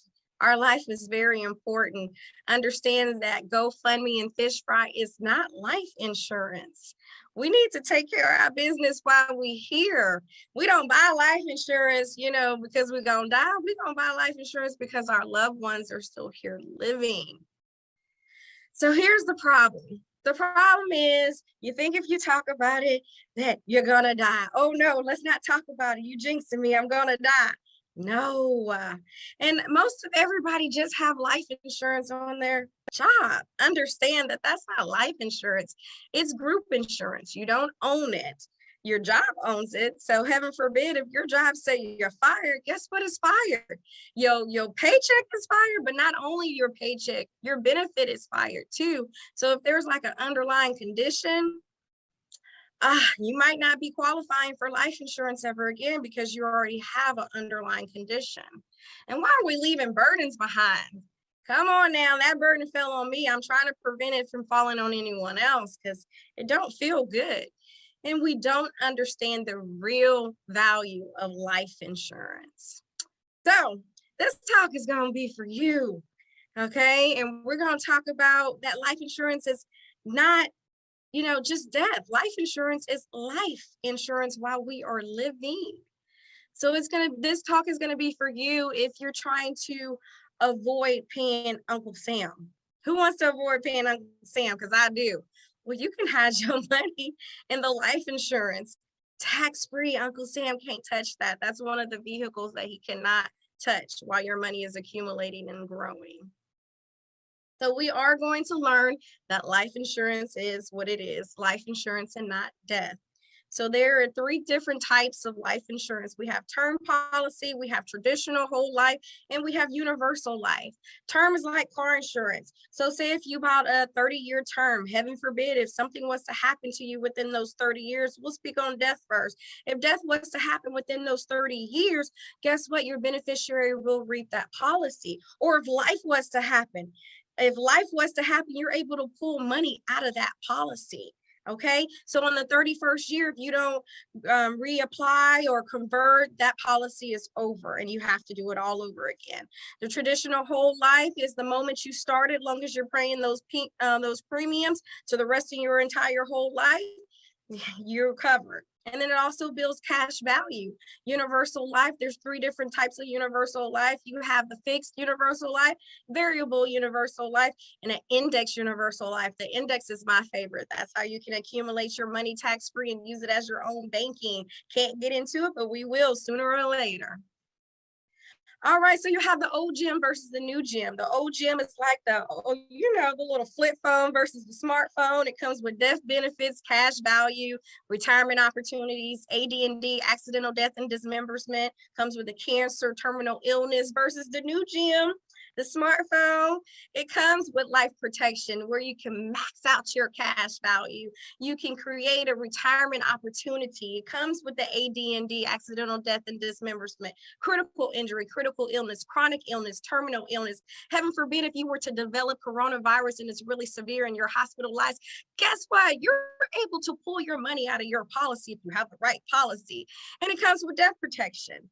Our life is very important. Understand that GoFundMe and fish fry is not life insurance. We need to take care of our business while we're here. We don't buy life insurance, because we're going to die. We're going to buy life insurance because our loved ones are still here living. So here's the problem. The problem is, you think if you talk about it that you're going to die. Oh no, let's not talk about it. You jinxing me, I'm going to die. No. And most of everybody just have life insurance on their job. Understand that that's not life insurance. It's group insurance. You don't own it. Your job owns it. So heaven forbid, if your job say you're fired, guess what is fired? Your paycheck is fired, but not only your paycheck, your benefit is fired too. So if there's like an underlying condition, you might not be qualifying for life insurance ever again because you already have an underlying condition. And why are we leaving burdens behind? Come on now, that burden fell on me. I'm trying to prevent it from falling on anyone else because it don't feel good. And we don't understand the real value of life insurance. So this talk is going to be for you, okay? And we're going to talk about that life insurance is not just death. Life insurance is life insurance while we are living. So this talk is gonna be for you if you're trying to avoid paying Uncle Sam. Who wants to avoid paying Uncle Sam? Because I do. Well, you can hide your money in the life insurance. Tax-free. Uncle Sam can't touch that. That's one of the vehicles that he cannot touch while your money is accumulating and growing. So we are going to learn that life insurance is what it is, life insurance and not death. So there are 3 different types of life insurance. We have term policy, we have traditional whole life, and we have universal life. Term is like car insurance. So say if you bought a 30-year term, heaven forbid, if something was to happen to you within those 30 years, we'll speak on death first. If death was to happen within those 30 years, guess what? Your beneficiary will reap that policy. Or if life was to happen, you're able to pull money out of that policy. Okay, so on the 31st year, if you don't reapply or convert, that policy is over and you have to do it all over again. The traditional whole life is the moment you started, long as you're paying those premiums to the rest of your entire whole life. you're covered. And then it also builds cash value. Universal life, there's 3 different types of universal life. You have the fixed universal life, variable universal life, and an index universal life. The index is my favorite. That's how you can accumulate your money tax-free and use it as your own banking. Can't get into it, but we will sooner or later. All right, so you have the old gym versus the new gym. The old gym is like the little flip phone versus the smartphone. It comes with death benefits, cash value, retirement opportunities, AD&D, accidental death and dismemberment, comes with the cancer, terminal illness versus the new gym. The smartphone, it comes with life protection where you can max out your cash value. You can create a retirement opportunity. It comes with the AD&D, accidental death and dismemberment, critical injury, critical illness, chronic illness, terminal illness. Heaven forbid if you were to develop coronavirus and it's really severe and you're hospitalized, guess what? You're able to pull your money out of your policy if you have the right policy. And it comes with death protection.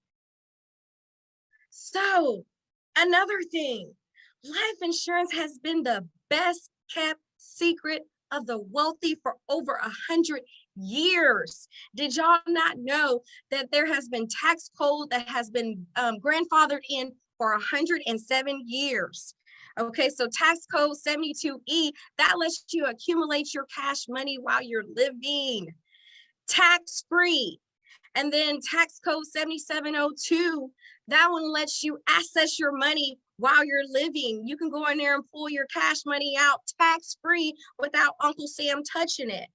So, another thing, life insurance has been the best kept secret of the wealthy for over 100 years. Did y'all not know that there has been tax code that has been grandfathered in for 107 years? Okay, so tax code 72E, that lets you accumulate your cash money while you're living tax-free. And then tax code 7702, that one lets you access your money while you're living. You can go in there and pull your cash money out tax-free without Uncle Sam touching it.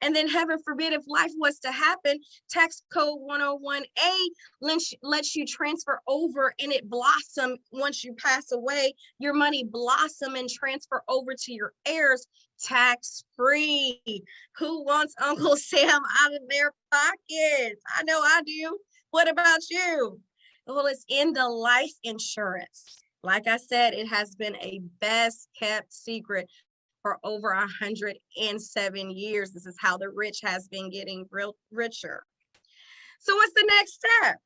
And then heaven forbid if life was to happen, tax code 101A lets you transfer over and it blossom once you pass away. Your money blossom and transfer over to your heirs tax-free. Who wants Uncle Sam out of their pockets? I know I do. What about you? Well, it's in the life insurance. Like I said, it has been a best kept secret for over 107 years. This is how the rich has been getting richer. So what's the next step?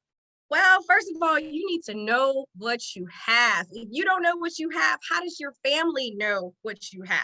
Well, first of all, you need to know what you have. If you don't know what you have, how does your family know what you have?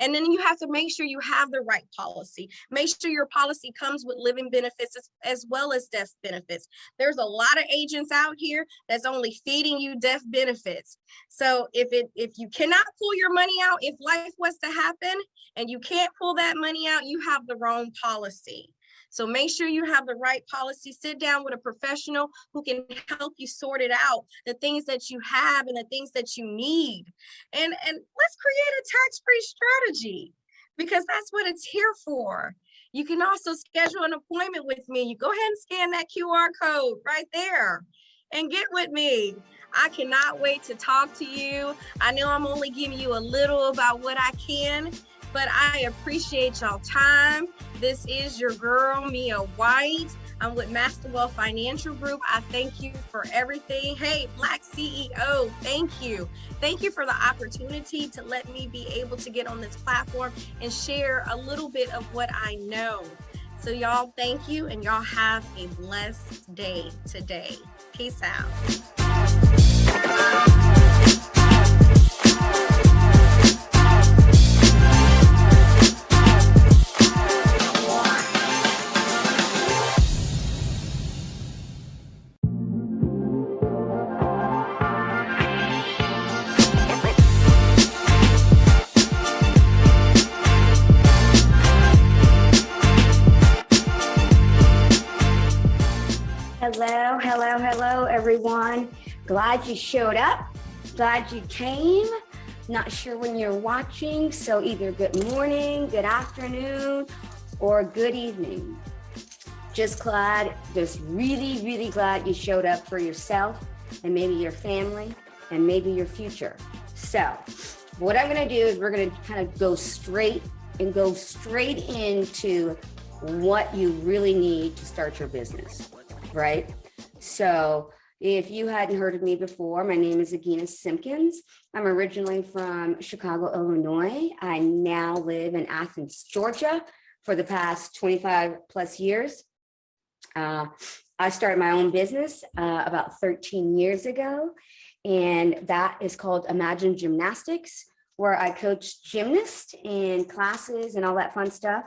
And then you have to make sure you have the right policy. Make sure your policy comes with living benefits as well as death benefits. There's a lot of agents out here that's only feeding you death benefits. So if you cannot pull your money out, if life was to happen and you can't pull that money out, you have the wrong policy. So make sure you have the right policy. Sit down with a professional who can help you sort it out, the things that you have and the things that you need. And let's create a tax-free strategy because that's what it's here for. You can also schedule an appointment with me. You go ahead and scan that QR code right there and get with me. I cannot wait to talk to you. I know I'm only giving you a little about what I can, but I appreciate y'all time. This is your girl, Mia White. I'm with Master Wealth Financial Group. I thank you for everything. Hey, Black CEO, thank you. Thank you for the opportunity to let me be able to get on this platform and share a little bit of what I know. So y'all, thank you, and y'all have a blessed day today. Peace out. Hello, everyone. Glad you showed up. Glad you came. Not sure when you're watching, so either good morning, good afternoon, or good evening. Just really glad you showed up for yourself and maybe your family and maybe your future. So what I'm going to do is we're going to kind of go straight into what you really need to start your business, right? So if you hadn't heard of me before, my name is Agina Simpkins. I'm originally from Chicago, Illinois. I now live in Athens, Georgia for the past 25 plus years. I started my own business about 13 years ago, and that is called Imagine Gymnastics. where I coached gymnasts in classes and all that fun stuff.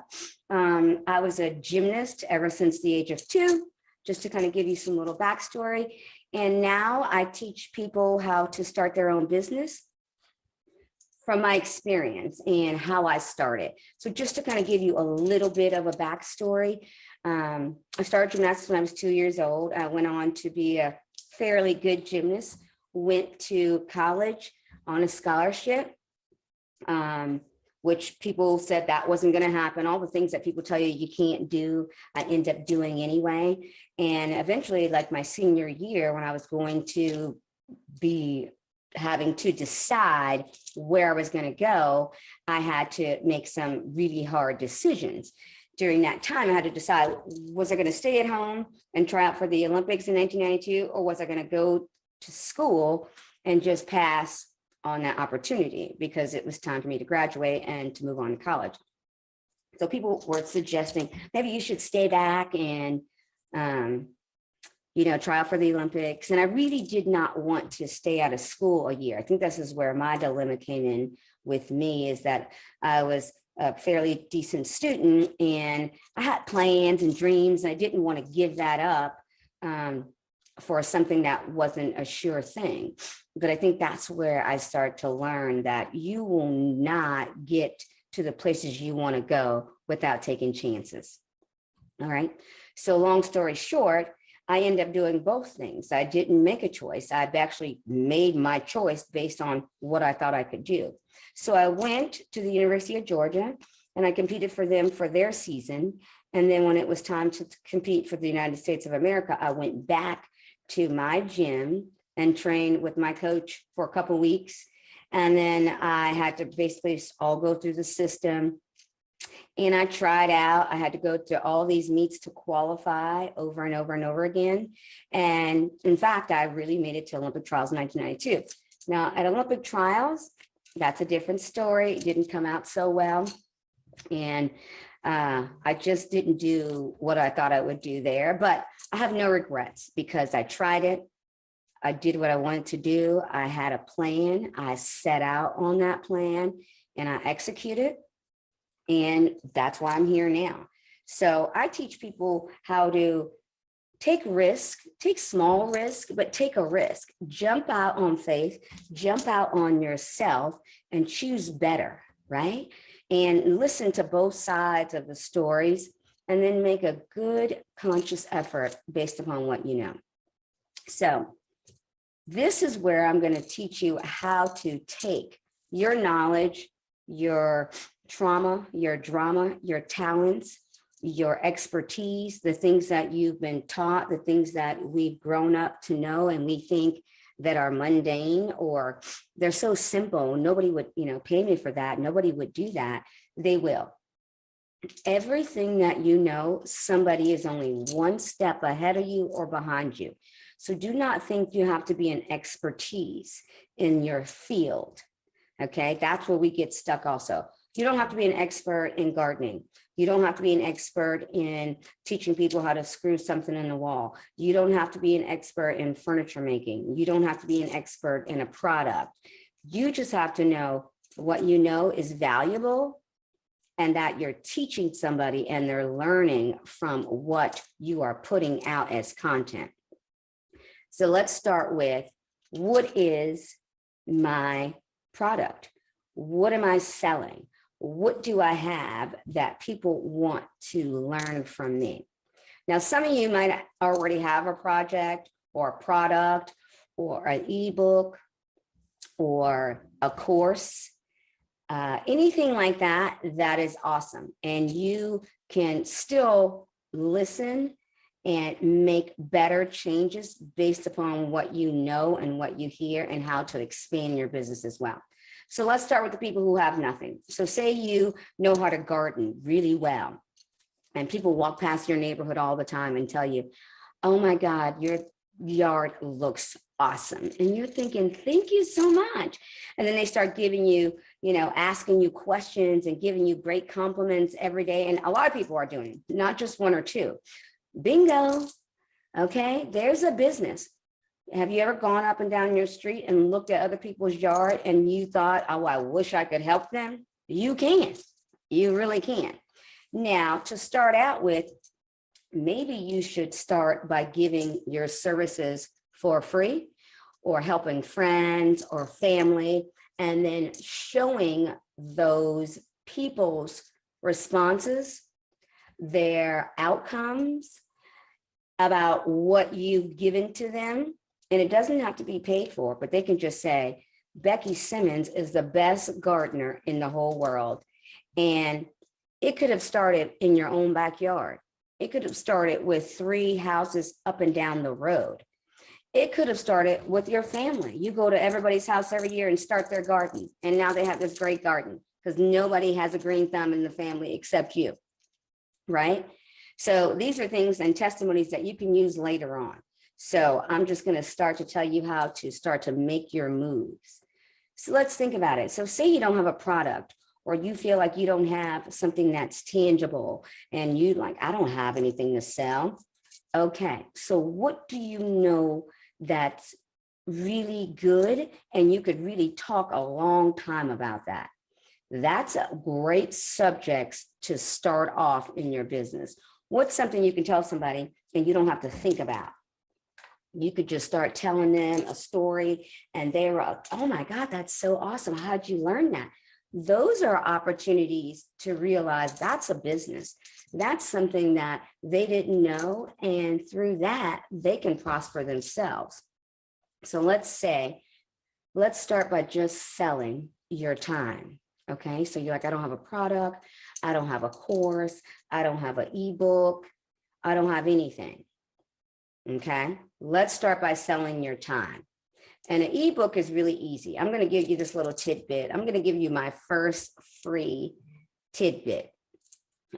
I was a gymnast ever since the age of 2, just to kind of give you some little backstory. And now I teach people how to start their own business from my experience and how I started. So just to kind of give you a little bit of a backstory, I started gymnastics when I was 2 years old. I went on to be a fairly good gymnast, went to college on a scholarship, which people said that wasn't going to happen. All the things that people tell you you can't do, I end up doing anyway. And eventually, like my senior year, when I was going to be having to decide where I was going to go, I had to make some really hard decisions. During that time, I had to decide, was I going to stay at home and try out for the Olympics in 1992, or was I going to go to school and just pass on that opportunity because it was time for me to graduate and to move on to college. So people were suggesting maybe you should stay back and, try out for the Olympics. And I really did not want to stay out of school a year. I think this is where my dilemma came in with me, is that I was a fairly decent student and I had plans and dreams, and I didn't want to give that up for something that wasn't a sure thing. But I think that's where I start to learn that you will not get to the places you want to go without taking chances. All right. So long story short, I ended up doing both things. I didn't make a choice. I've actually made my choice based on what I thought I could do. So I went to the University of Georgia and I competed for them for their season. And then when it was time to compete for the United States of America, I went back to my gym and trained with my coach for a couple of weeks. And then I had to basically all go through the system. And I tried out. I had to go to all these meets to qualify over and over and over again. And in fact, I really made it to Olympic trials in 1992. Now at Olympic trials, that's a different story. It didn't come out so well. And I just didn't do what I thought I would do there, but I have no regrets because I tried it. I did what I wanted to do. I had a plan. I set out on that plan and I executed. And that's why I'm here now. So I teach people how to take risk, take small risk, but take a risk, jump out on faith, jump out on yourself and choose better, right? And listen to both sides of the stories and then make a good conscious effort based upon what you know. So this is where I'm going to teach you how to take your knowledge, your trauma, your drama, your talents, your expertise, the things that you've been taught, the things that we've grown up to know and we think that are mundane or they're so simple. Nobody would, pay me for that. Nobody would do that. They will. Everything that you know, somebody is only one step ahead of you or behind you. So do not think you have to be an expertise in your field. Okay, that's where we get stuck also. You don't have to be an expert in gardening. You don't have to be an expert in teaching people how to screw something in the wall. You don't have to be an expert in furniture making. You don't have to be an expert in a product. You just have to know what you know is valuable and that you're teaching somebody and they're learning from what you are putting out as content. So let's start with, what is my product? What am I selling? What do I have that people want to learn from me? Now, some of you might already have a project or a product or an ebook or a course, anything like that, that is awesome. And you can still listen and make better changes based upon what you know and what you hear and how to expand your business as well. So let's start with the people who have nothing. So say you know how to garden really well, and people walk past your neighborhood all the time and tell you, oh my God, your yard looks awesome. And you're thinking, thank you so much. And then they start giving you, asking you questions and giving you great compliments every day. And a lot of people are doing it, not just one or two. Bingo. Okay, there's a business. Have you ever gone up and down your street and looked at other people's yard and you thought, oh, I wish I could help them? You can. You really can. Now, to start out with, maybe you should start by giving your services for free or helping friends or family, and then showing those people's responses, their outcomes about what you've given to them. And it doesn't have to be paid for, but they can just say, Becky Simmons is the best gardener in the whole world. And it could have started in your own backyard. It could have started with 3 houses up and down the road. It could have started with your family. You go to everybody's house every year and start their garden. And now they have this great garden because nobody has a green thumb in the family except you, right? So these are things and testimonies that you can use later on. So I'm just going to start to tell you how to start to make your moves. So let's think about it. So say you don't have a product, or you feel like you don't have something that's tangible and you like, I don't have anything to sell. Okay, so what do you know that's really good and you could really talk a long time about that? That's a great subject to start off in your business. What's something you can tell somebody and you don't have to think about? You could just start telling them a story and they're like, oh my God, that's so awesome. How'd you learn that? Those are opportunities to realize that's a business. That's something that they didn't know. And through that, they can prosper themselves. So let's start by just selling your time. Okay, so you're like, I don't have a product. I don't have a course. I don't have an ebook. I don't have anything. Okay, let's start by selling your time. And an ebook is really easy. I'm going to give you this little tidbit. I'm going to give you my first free tidbit.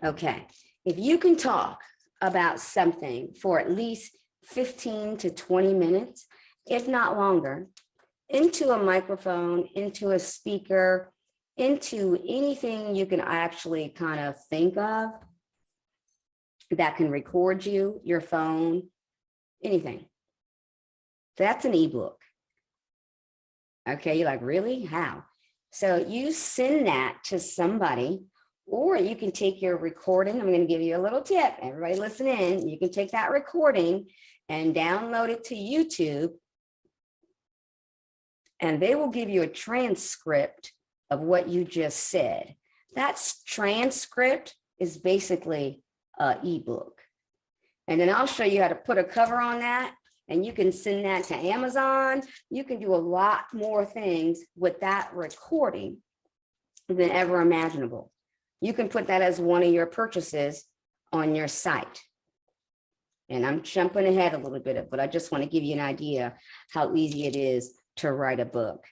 Okay, if you can talk about something for at least 15 to 20 minutes, if not longer, into a microphone, into a speaker, into anything you can actually kind of think of that can record you, your phone, anything. That's an ebook. Okay, you're like, really? How? So you send that to somebody, or you can take your recording. I'm going to give you a little tip. Everybody listen in. You can take that recording and download it to YouTube, and they will give you a transcript of what you just said. That transcript is basically an ebook. And then I'll show you how to put a cover on that. And you can send that to Amazon. You can do a lot more things with that recording than ever imaginable. You can put that as one of your purchases on your site. And I'm jumping ahead a little bit, but I just want to give you an idea how easy it is to write a book.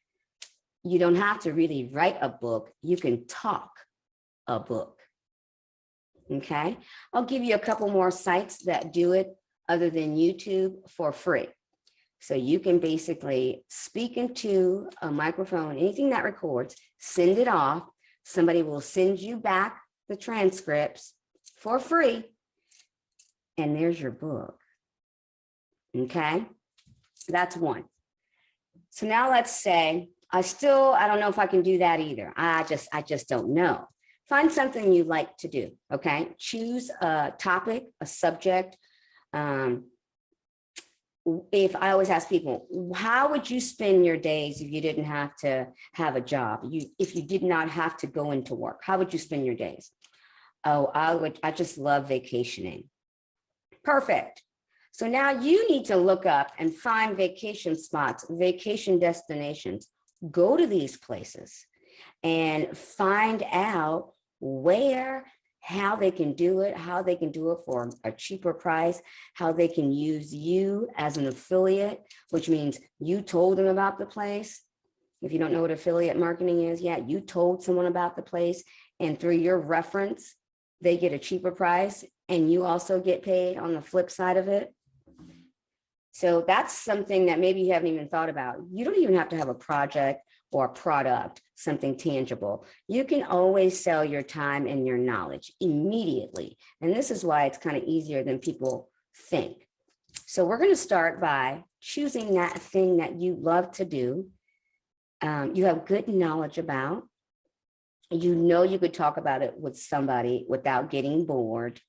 You don't have to really write a book. You can talk a book. Okay, I'll give you a couple more sites that do it other than YouTube for free. So you can basically speak into a microphone, anything that records, send it off. Somebody will send you back the transcripts for free. And there's your book. Okay, that's one. So now let's say, I don't know if I can do that either. I just don't know. Find something you like to do, okay? Choose a topic, a subject. If I always ask people, how would you spend your days if you didn't have to have a job? If you did not have to go into work, how would you spend your days? Oh, I just love vacationing. Perfect. So now you need to look up and find vacation spots, vacation destinations. Go to these places and find out how they can do it, how they can do it for a cheaper price, how they can use you as an affiliate, which means you told them about the place. If you don't know what affiliate marketing is yet, you told someone about the place, and through your reference, they get a cheaper price and you also get paid on the flip side of it. So that's something that maybe you haven't even thought about. You don't even have to have a project or a product, something tangible. You can always sell your time and your knowledge immediately. And this is why it's kind of easier than people think. So we're going to start by choosing that thing that you love to do, you have good knowledge about, you know you could talk about it with somebody without getting bored,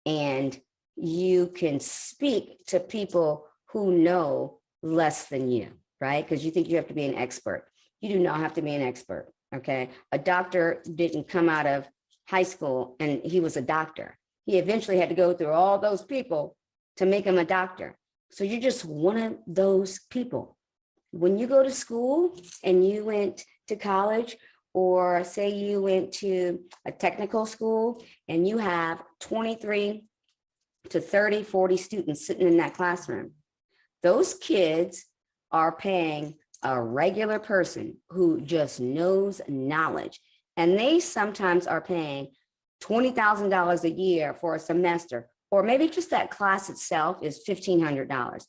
and you can speak to people who know less than you, right? Because you think you have to be an expert. You do not have to be an expert, okay? A doctor didn't come out of high school and he was a doctor. He eventually had to go through all those people to make him a doctor. So you're just one of those people. When you go to school and you went to college, or say you went to a technical school and you have 23 to 30, 40 students sitting in that classroom, those kids are paying a regular person who just knows knowledge. And they sometimes are paying $20,000 a year for a semester, or maybe just that class itself is $1,500.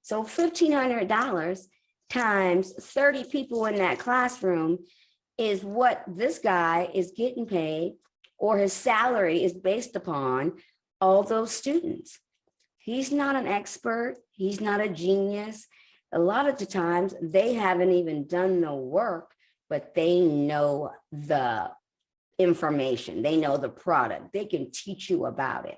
So $1,500 times 30 people in that classroom is what this guy is getting paid, or his salary is based upon all those students. He's not an expert. He's not a genius. A lot of the times they haven't even done the work, but they know the information. They know the product. They can teach you about it.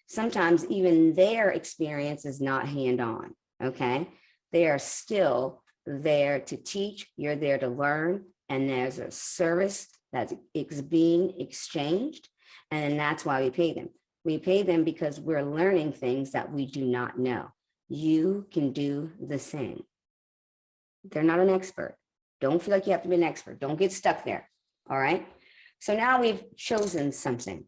Sometimes even their experience is not hand-on, okay? They are still there to teach. You're there to learn. And there's a service that is being exchanged. And that's why we pay them. We pay them because we're learning things that we do not know. You can do the same. They're not an expert. Don't feel like you have to be an expert. Don't get stuck there. All right. So now we've chosen something.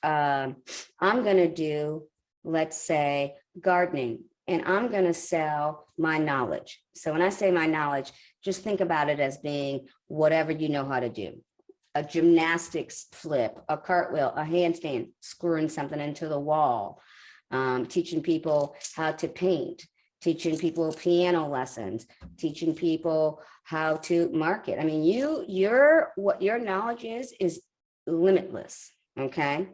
I'm going to do, let's say, gardening, and I'm going to sell my knowledge. So when I say my knowledge, just think about it as being whatever you know how to do. A gymnastics flip, a cartwheel, a handstand, screwing something into the wall, teaching people how to paint, teaching people piano lessons, teaching people how to market. I mean, what your knowledge is limitless, okay?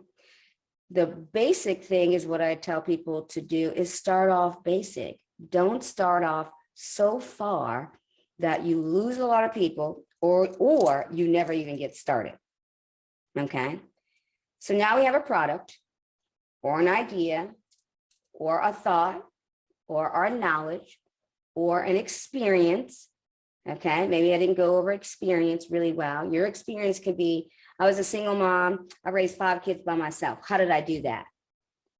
The basic thing is what I tell people to do is start off basic. Don't start off so far that you lose a lot of people, or you never even get started, okay? So now we have a product or an idea or a thought or our knowledge or an experience, okay? Maybe I didn't go over experience really well. Your experience could be, I was a single mom, I raised 5 kids by myself. How did I do that?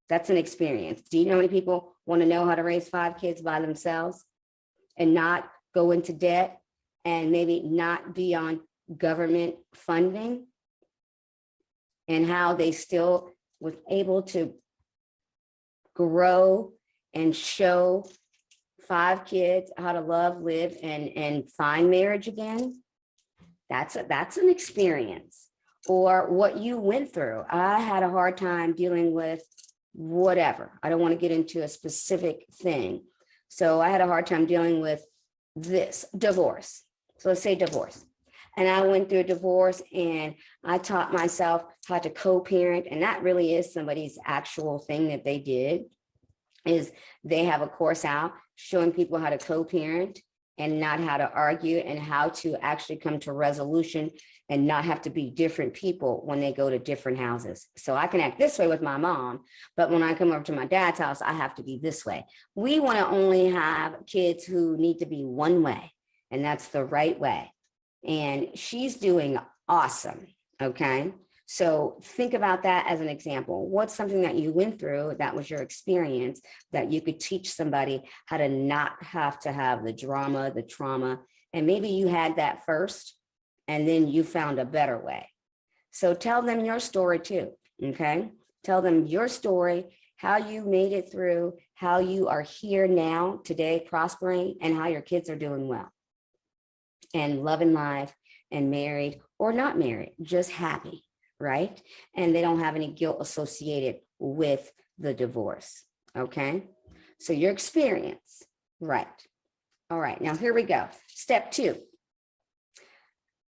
That's an experience. Do you know how many people want to know how to raise 5 kids by themselves and not go into debt and maybe not be on government funding, and how they still was able to grow and show 5 kids how to love, live, and find marriage again? That's an experience. Or what you went through. I had a hard time dealing with whatever. I don't want to get into a specific thing. So I had a hard time dealing with this divorce. So let's say divorce. And I went through a divorce and I taught myself how to co-parent. And that really is somebody's actual thing that they did, is they have a course out showing people how to co-parent and not how to argue, and how to actually come to resolution and not have to be different people when they go to different houses. So I can act this way with my mom, but when I come over to my dad's house, I have to be this way. We want to only have kids who need to be one way, and that's the right way. And she's doing awesome, okay? So think about that as an example. What's something that you went through that was your experience that you could teach somebody how to not have to have the drama, the trauma, and maybe you had that first and then you found a better way. So tell them your story too, okay? Tell them your story, how you made it through, how you are here now today prospering, and how your kids are doing well and loving life and married or not married, just happy, right? And they don't have any guilt associated with the divorce, okay? So your experience, right? All right, now here we go. Step 2.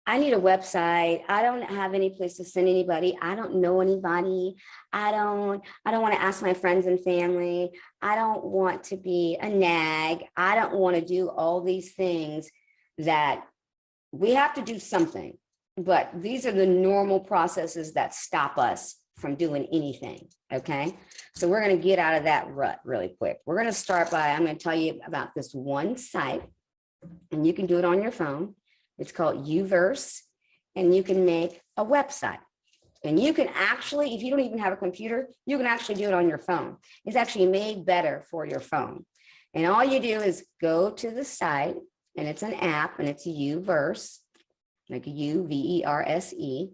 I need a website. I don't have any place to send anybody. I don't know anybody. I don't want to ask my friends and family. I don't want to be a nag. I don't want to do all these things that we have to do something, but these are the normal processes that stop us from doing anything. Okay. So we're going to get out of that rut really quick. We're going to start by, I'm going to tell you about this one site, and you can do it on your phone. It's called Uverse, and you can make a website. And you can actually, if you don't even have a computer, you can actually do it on your phone. It's actually made better for your phone. And all you do is go to the site, and it's an app, and it's Uverse, like Uverse,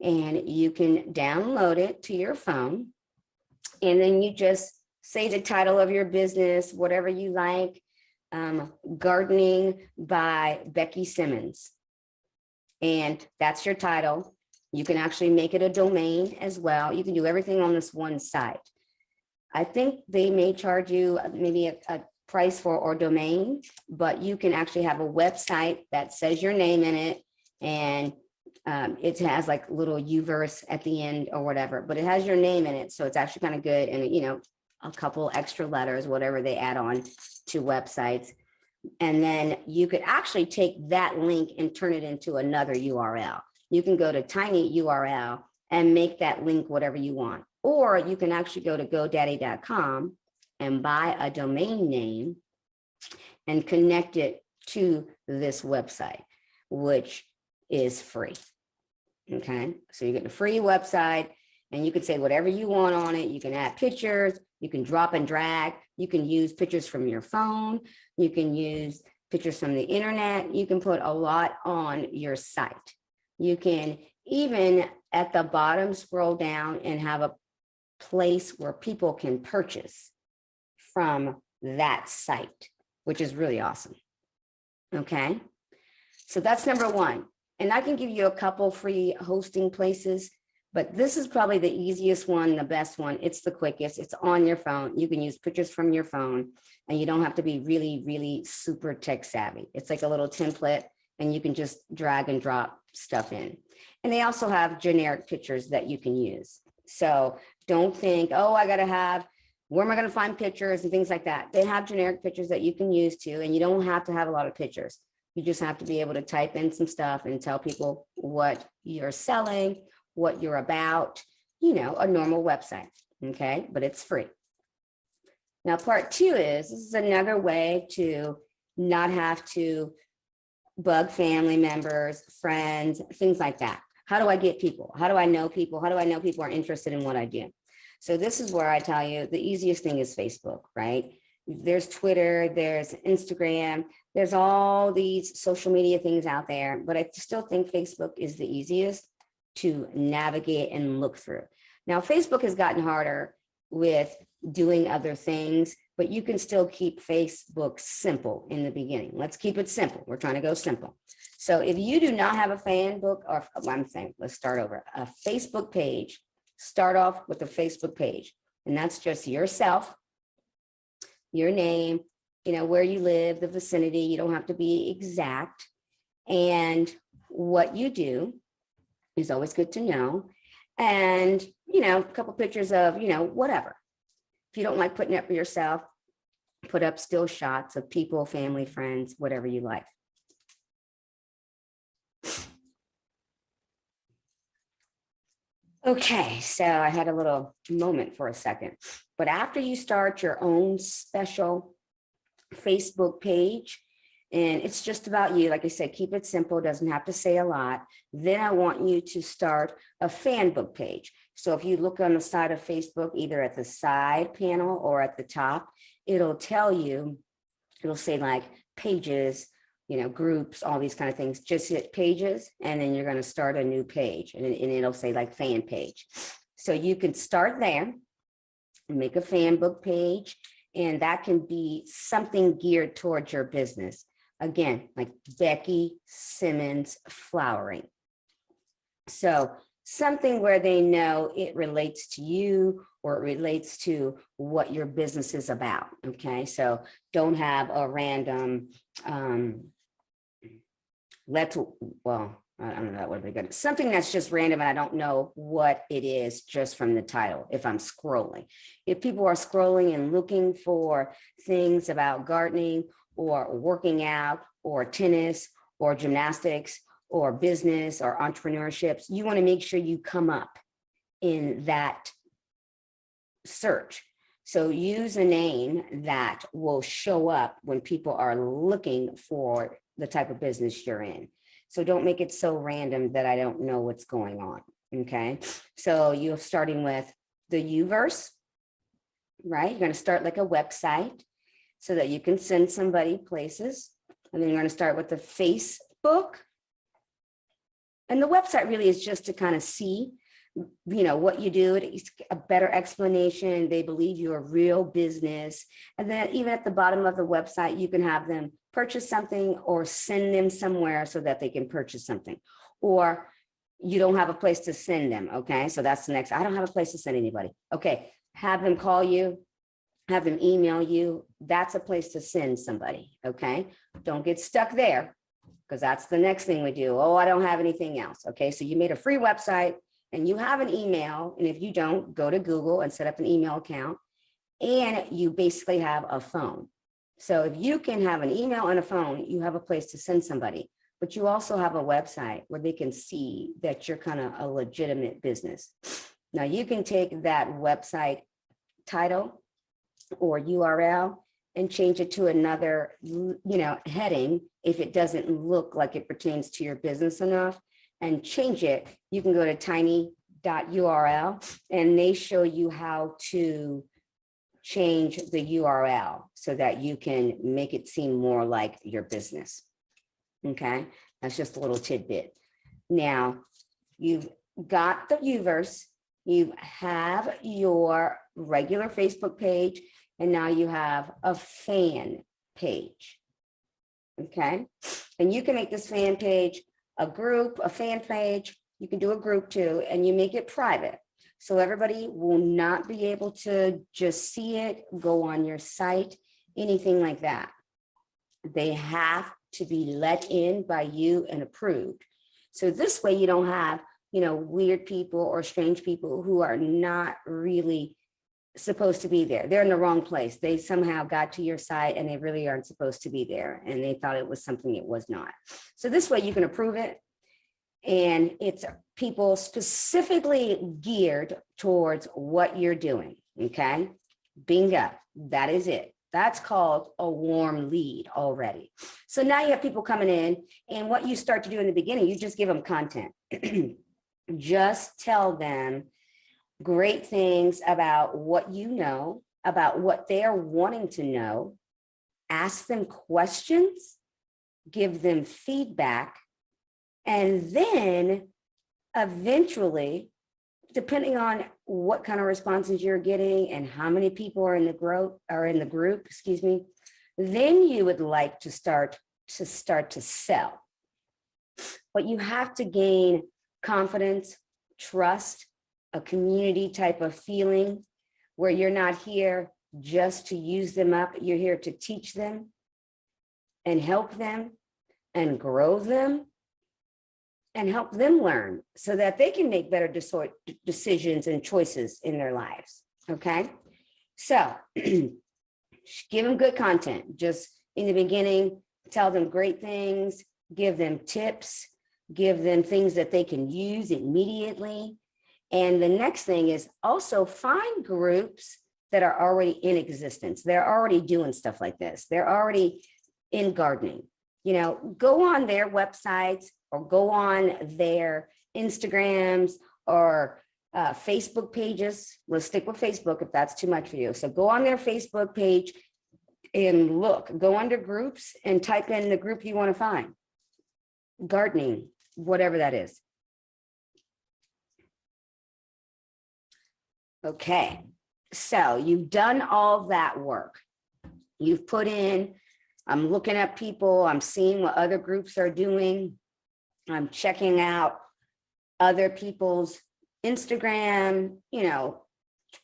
and you can download it to your phone. And then you just say the title of your business, whatever you like. Gardening by Becky Simmons. And that's your title. You can actually make it a domain as well. You can do everything on this one site. I think they may charge you maybe a price for or domain, but you can actually have a website that says your name in it, and it has like little Uverse at the end or whatever, but it has your name in it. So it's actually kind of good. And, you know, a couple extra letters, whatever they add on to websites. And then you could actually take that link and turn it into another URL. You can go to tiny URL and make that link whatever you want. Or you can actually go to GoDaddy.com and buy a domain name and connect it to this website, which is free. Okay, so you get the free website, and you can say whatever you want on it. You can add pictures, you can drop and drag, you can use pictures from your phone, you can use pictures from the internet, you can put a lot on your site. You can even at the bottom scroll down and have a place where people can purchase from that site, which is really awesome. Okay, so that's number one. And I can give you a couple free hosting places, but this is probably the easiest one, the best one. It's the quickest. It's on your phone. You can use pictures from your phone, and you don't have to be really, really super tech savvy. It's like a little template, and you can just drag and drop stuff in. And they also have generic pictures that you can use. So don't think, oh, I got to have, where am I going to find pictures and things like that? They have generic pictures that you can use too, and you don't have to have a lot of pictures. You just have to be able to type in some stuff and tell people what you're selling, what you're about, you know, a normal website, okay? But it's free. Now, part two is, this is another way to not have to bug family members, friends, things like that. How do I get people? How do I know people? How do I know people are interested in what I do? So this is where I tell you the easiest thing is Facebook, right? There's Twitter, there's Instagram, there's all these social media things out there, but I still think Facebook is the easiest to navigate and look through. Now, Facebook has gotten harder with doing other things, but you can still keep Facebook simple in the beginning. Let's keep it simple. We're trying to go simple. So if you do not have a fan book, or I'm saying, let's start over, a Facebook page, start off with a Facebook page, and that's just yourself, your name, you know, where you live, the vicinity. You don't have to be exact. And what you do is always good to know. And, you know, a couple pictures of, you know, whatever. If you don't like putting up yourself, put up still shots of people, family, friends, whatever you like. Okay, so I had a little moment for a second, but after you start your own special Facebook page, and it's just about you, like I said, keep it simple, doesn't have to say a lot, then I want you to start a fan book page. So if you look on the side of Facebook, either at the side panel or at the top, it'll tell you, it'll say like pages, you know, groups, all these kind of things. Just hit pages, and then you're going to start a new page, and it'll say like fan page. So you can start there and make a fan book page, and that can be something geared towards your business. Again, like Becky Simmons Flowering. So something where they know it relates to you, or it relates to what your business is about. Okay, so don't have a random, well, I don't know, that would be good. Something that's just random and I don't know what it is just from the title if I'm scrolling. If people are scrolling and looking for things about gardening or working out or tennis or gymnastics or business or entrepreneurships, you want to make sure you come up in that search. So use a name that will show up when people are looking for the type of business you're in. So don't make it so random that I don't know what's going on, okay? So you're starting with the Uverse, right? You're gonna start like a website so that you can send somebody places. And then you're gonna start with the Facebook. And the website really is just to kind of see, you know, what you do. It's a better explanation. They believe you're a real business. And then even at the bottom of the website, you can have them purchase something or send them somewhere so that they can purchase something. Or you don't have a place to send them, okay? So that's the next, I don't have a place to send anybody. Okay, have them call you, have them email you. That's a place to send somebody, okay? Don't get stuck there because that's the next thing we do. Oh, I don't have anything else, okay? So you made a free website and you have an email, and if you don't, go to Google and set up an email account, and you basically have a phone. So if you can have an email and a phone, you have a place to send somebody, but you also have a website where they can see that you're kind of a legitimate business. Now you can take that website title or URL and change it to another, you know, heading if it doesn't look like it pertains to your business enough. And change it, you can go to tiny.url and they show you how to change the URL so that you can make it seem more like your business. Okay, that's just a little tidbit. Now, you've got the Uverse, you have your regular Facebook page, and now you have a fan page. Okay, and you can make this fan page a group, a fan page, you can do a group too, and you make it private. So everybody will not be able to just see it, go on your site, anything like that. They have to be let in by you and approved. So this way you don't have, you know, weird people or strange people who are not really supposed to be there. They're in the wrong place. They somehow got to your site and they really aren't supposed to be there. And they thought it was something it was not. So this way you can approve it. And it's people specifically geared towards what you're doing. Okay. Bingo. That is it. That's called a warm lead already. So now you have people coming in, and what you start to do in the beginning, you just give them content. Just tell them great things about what you know, about what they're wanting to know, ask them questions, give them feedback, and then eventually, depending on what kind of responses you're getting and how many people are in the group, excuse me, then you would like to start to sell. But you have to gain confidence, trust, a community type of feeling where you're not here just to use them up. You're here to teach them and help them and grow them and help them learn so that they can make better decisions and choices in their lives. Okay. So give them good content. Just in the beginning, tell them great things, give them tips, give them things that they can use immediately. And the next thing is also find groups that are already in existence. They're already doing stuff like this. They're already in gardening. You know, go on their websites or go on their Instagrams or Facebook pages. Let's stick with Facebook if that's too much for you. So go on their Facebook page and look, go under groups and type in the group you want to find. Gardening, whatever that is. Okay, so you've done all that work. You've put in, I'm looking at people, I'm seeing what other groups are doing. I'm checking out other people's Instagram, you know,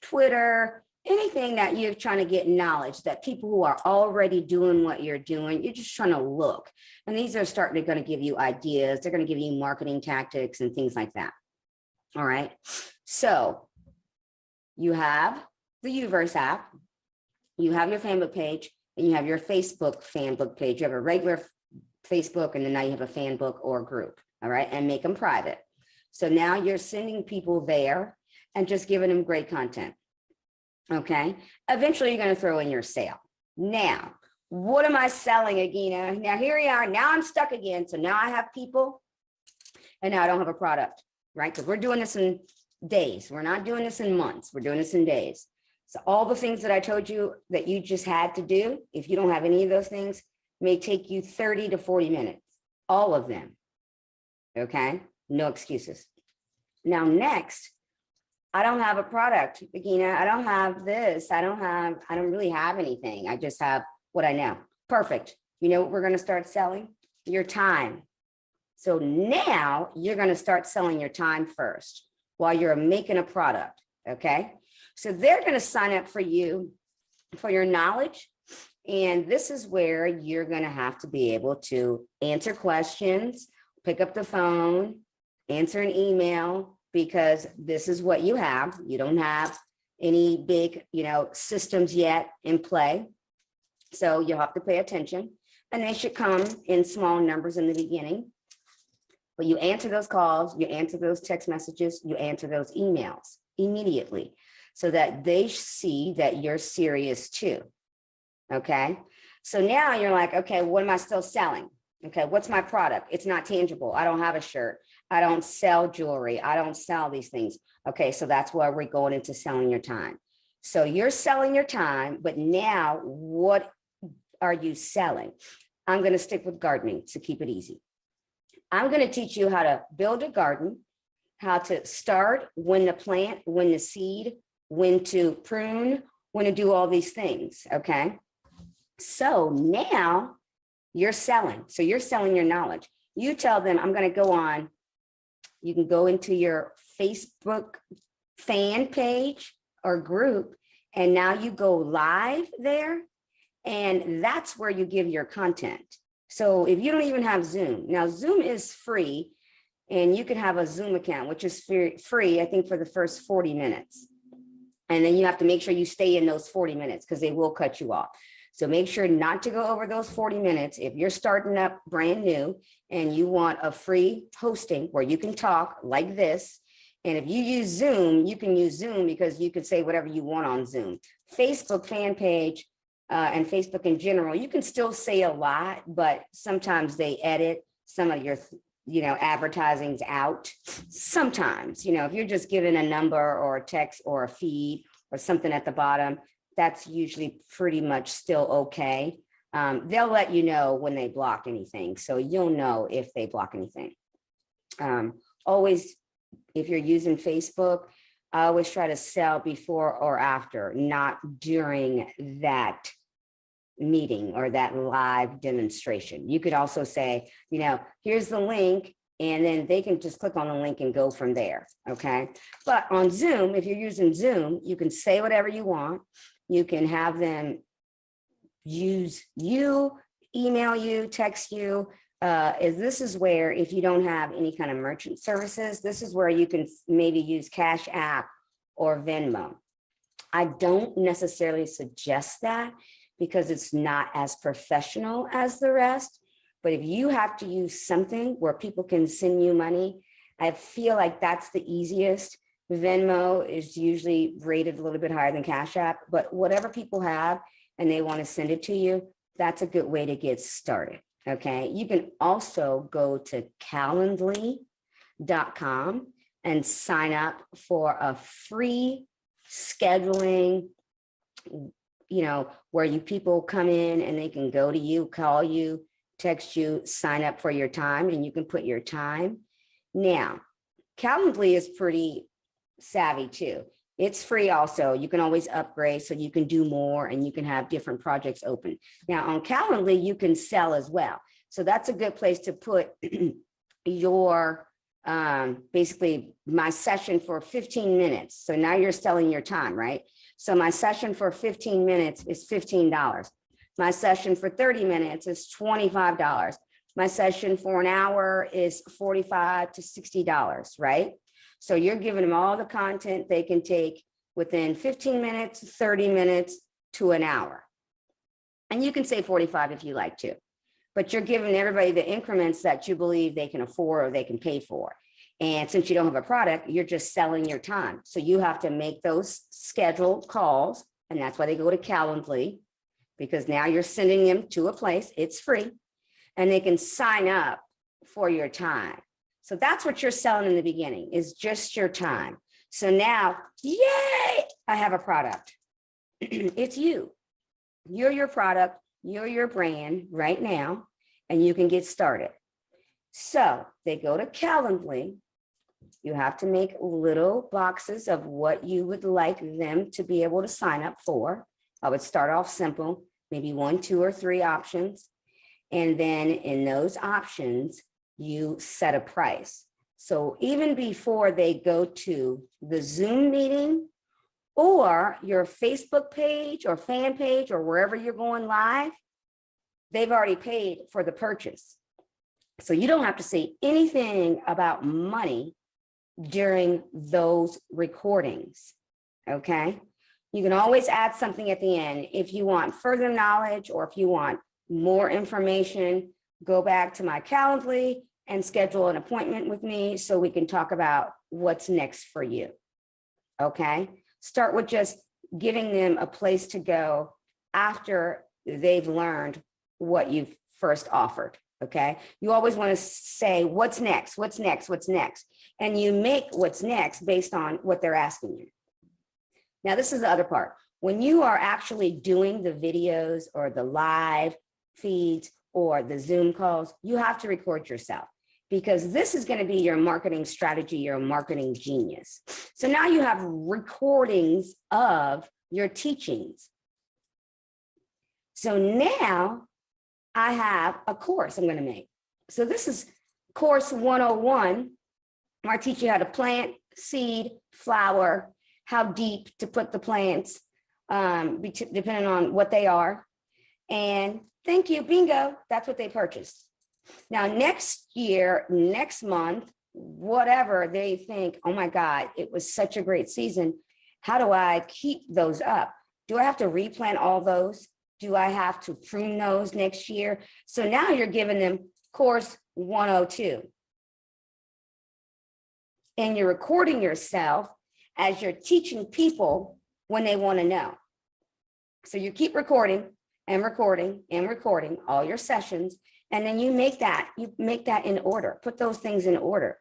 Twitter, anything that you're trying to get knowledge, that people who are already doing what you're doing, you're just trying to look. And these are starting to going to give you ideas. They're going to give you marketing tactics and things like that. All right. So you have the Uverse app, you have your fanbook page, and you have your Facebook fanbook page. You have a regular Facebook, and then now you have a fanbook or group. All right. And make them private. So now you're sending people there and just giving them great content. Okay. Eventually you're going to throw in your sale. Now, what am I selling, Agina? Now here we are. Now I'm stuck again. So now I have people and now I don't have a product, right? Because we're doing this in days. We're not doing this in months. We're doing this in days. So all the things that I told you that you just had to do, if you don't have any of those things, may take you 30 to 40 minutes, all of them. Okay. No excuses. Now, next, I don't have a product, Agina. I don't have this. I don't really have anything. I just have what I know. Perfect. You know what we're going to start selling? Your time. So now you're going to start selling your time first while you're making a product. Okay. So they're going to sign up for you for your knowledge. And this is where you're going to have to be able to answer questions, pick up the phone, answer an email, because this is what you have. You don't have any big, systems yet in play. So you'll have to pay attention, and they should come in small numbers in the beginning. But you answer those calls, you answer those text messages, you answer those emails immediately so that they see that you're serious too. Okay. So now you're like, okay, what am I still selling? Okay. What's my product? It's not tangible. I don't have a shirt. I don't sell jewelry. I don't sell these things. Okay. So that's why we're going into selling your time. So you're selling your time, but now what are you selling? I'm going to stick with gardening to keep it easy. I'm going to teach you how to build a garden, how to start, when to plant, when to seed, when to prune, when to do all these things. Okay. So now you're selling. So you're selling your knowledge. You tell them, I'm going to go on. You can go into your Facebook fan page or group, and now you go live there. And that's where you give your content. So if you don't even have Zoom, now Zoom is free, and you can have a Zoom account, which is free, I think, for the first 40 minutes. And then you have to make sure you stay in those 40 minutes because they will cut you off. So make sure not to go over those 40 minutes. If you're starting up brand new and you want a free hosting where you can talk like this, and if you use Zoom, you can use Zoom because you can say whatever you want on Zoom. Facebook fan page and Facebook in general, you can still say a lot, but sometimes they edit some of your advertisings out. Sometimes, if you're just given a number or a text or a feed or something at the bottom, that's usually pretty much still okay. They'll let you know when they block anything. So you'll know if they block anything. Always, if you're using Facebook, I always try to sell before or after, not during that meeting or that live demonstration. You could also say, here's the link, and then they can just click on the link and go from there. Okay. But on Zoom, if you're using Zoom, you can say whatever you want. You can have them use you, email you, text you. This is where, if you don't have any kind of merchant services, this is where you can maybe use Cash App or Venmo. I don't necessarily suggest that because it's not as professional as the rest. But if you have to use something where people can send you money, I feel like that's the easiest. Venmo is usually rated a little bit higher than Cash App, but whatever people have and they want to send it to you, that's a good way to get started. Okay. You can also go to calendly.com and sign up for a free scheduling, where people come in and they can go to you, call you, text you, sign up for your time, and you can put your time. Now, Calendly is pretty savvy too. It's free also. You can always upgrade so you can do more and you can have different projects open. Now on Calendly, you can sell as well. So that's a good place to put your basically my session for 15 minutes. So now you're selling your time, right? So my session for 15 minutes is $15. My session for 30 minutes is $25. My session for an hour is $45 to $60, right? So you're giving them all the content they can take within 15 minutes, 30 minutes to an hour. And you can say 45 if you like to, but you're giving everybody the increments that you believe they can afford or they can pay for. And since you don't have a product, you're just selling your time. So you have to make those scheduled calls. And that's why they go to Calendly, because now you're sending them to a place, it's free, and they can sign up for your time. So that's what you're selling in the beginning, is just your time. So now, yay, I have a product. It's you. You're your product, you're your brand right now, and you can get started. So they go to Calendly. You have to make little boxes of what you would like them to be able to sign up for. I would start off simple, maybe 1, 2, or 3 options. And then in those options, you set a price. So even before they go to the Zoom meeting or your Facebook page or fan page or wherever you're going live, they've already paid for the purchase. So you don't have to say anything about money during those recordings, okay? You can always add something at the end. If you want further knowledge or if you want more information, go back to my Calendly and schedule an appointment with me so we can talk about what's next for you, okay? Start with just giving them a place to go after they've learned what you've first offered, okay? You always want to say, what's next, what's next, what's next? And you make what's next based on what they're asking you. Now, this is the other part. When you are actually doing the videos or the live feeds or the Zoom calls, you have to record yourself, because this is going to be your marketing strategy, your marketing genius. So now you have recordings of your teachings. So now I have a course I'm going to make. So this is course 101, where I teach you how to plant, seed, flower, how deep to put the plants, depending on what they are. And thank you, bingo, that's what they purchased. Now, next year, next month, whatever they think, oh my God, it was such a great season. How do I keep those up? Do I have to replant all those? Do I have to prune those next year? So now you're giving them course 102. And you're recording yourself as you're teaching people when they want to know. So you keep recording and recording and recording all your sessions. And then you make that in order, put those things in order.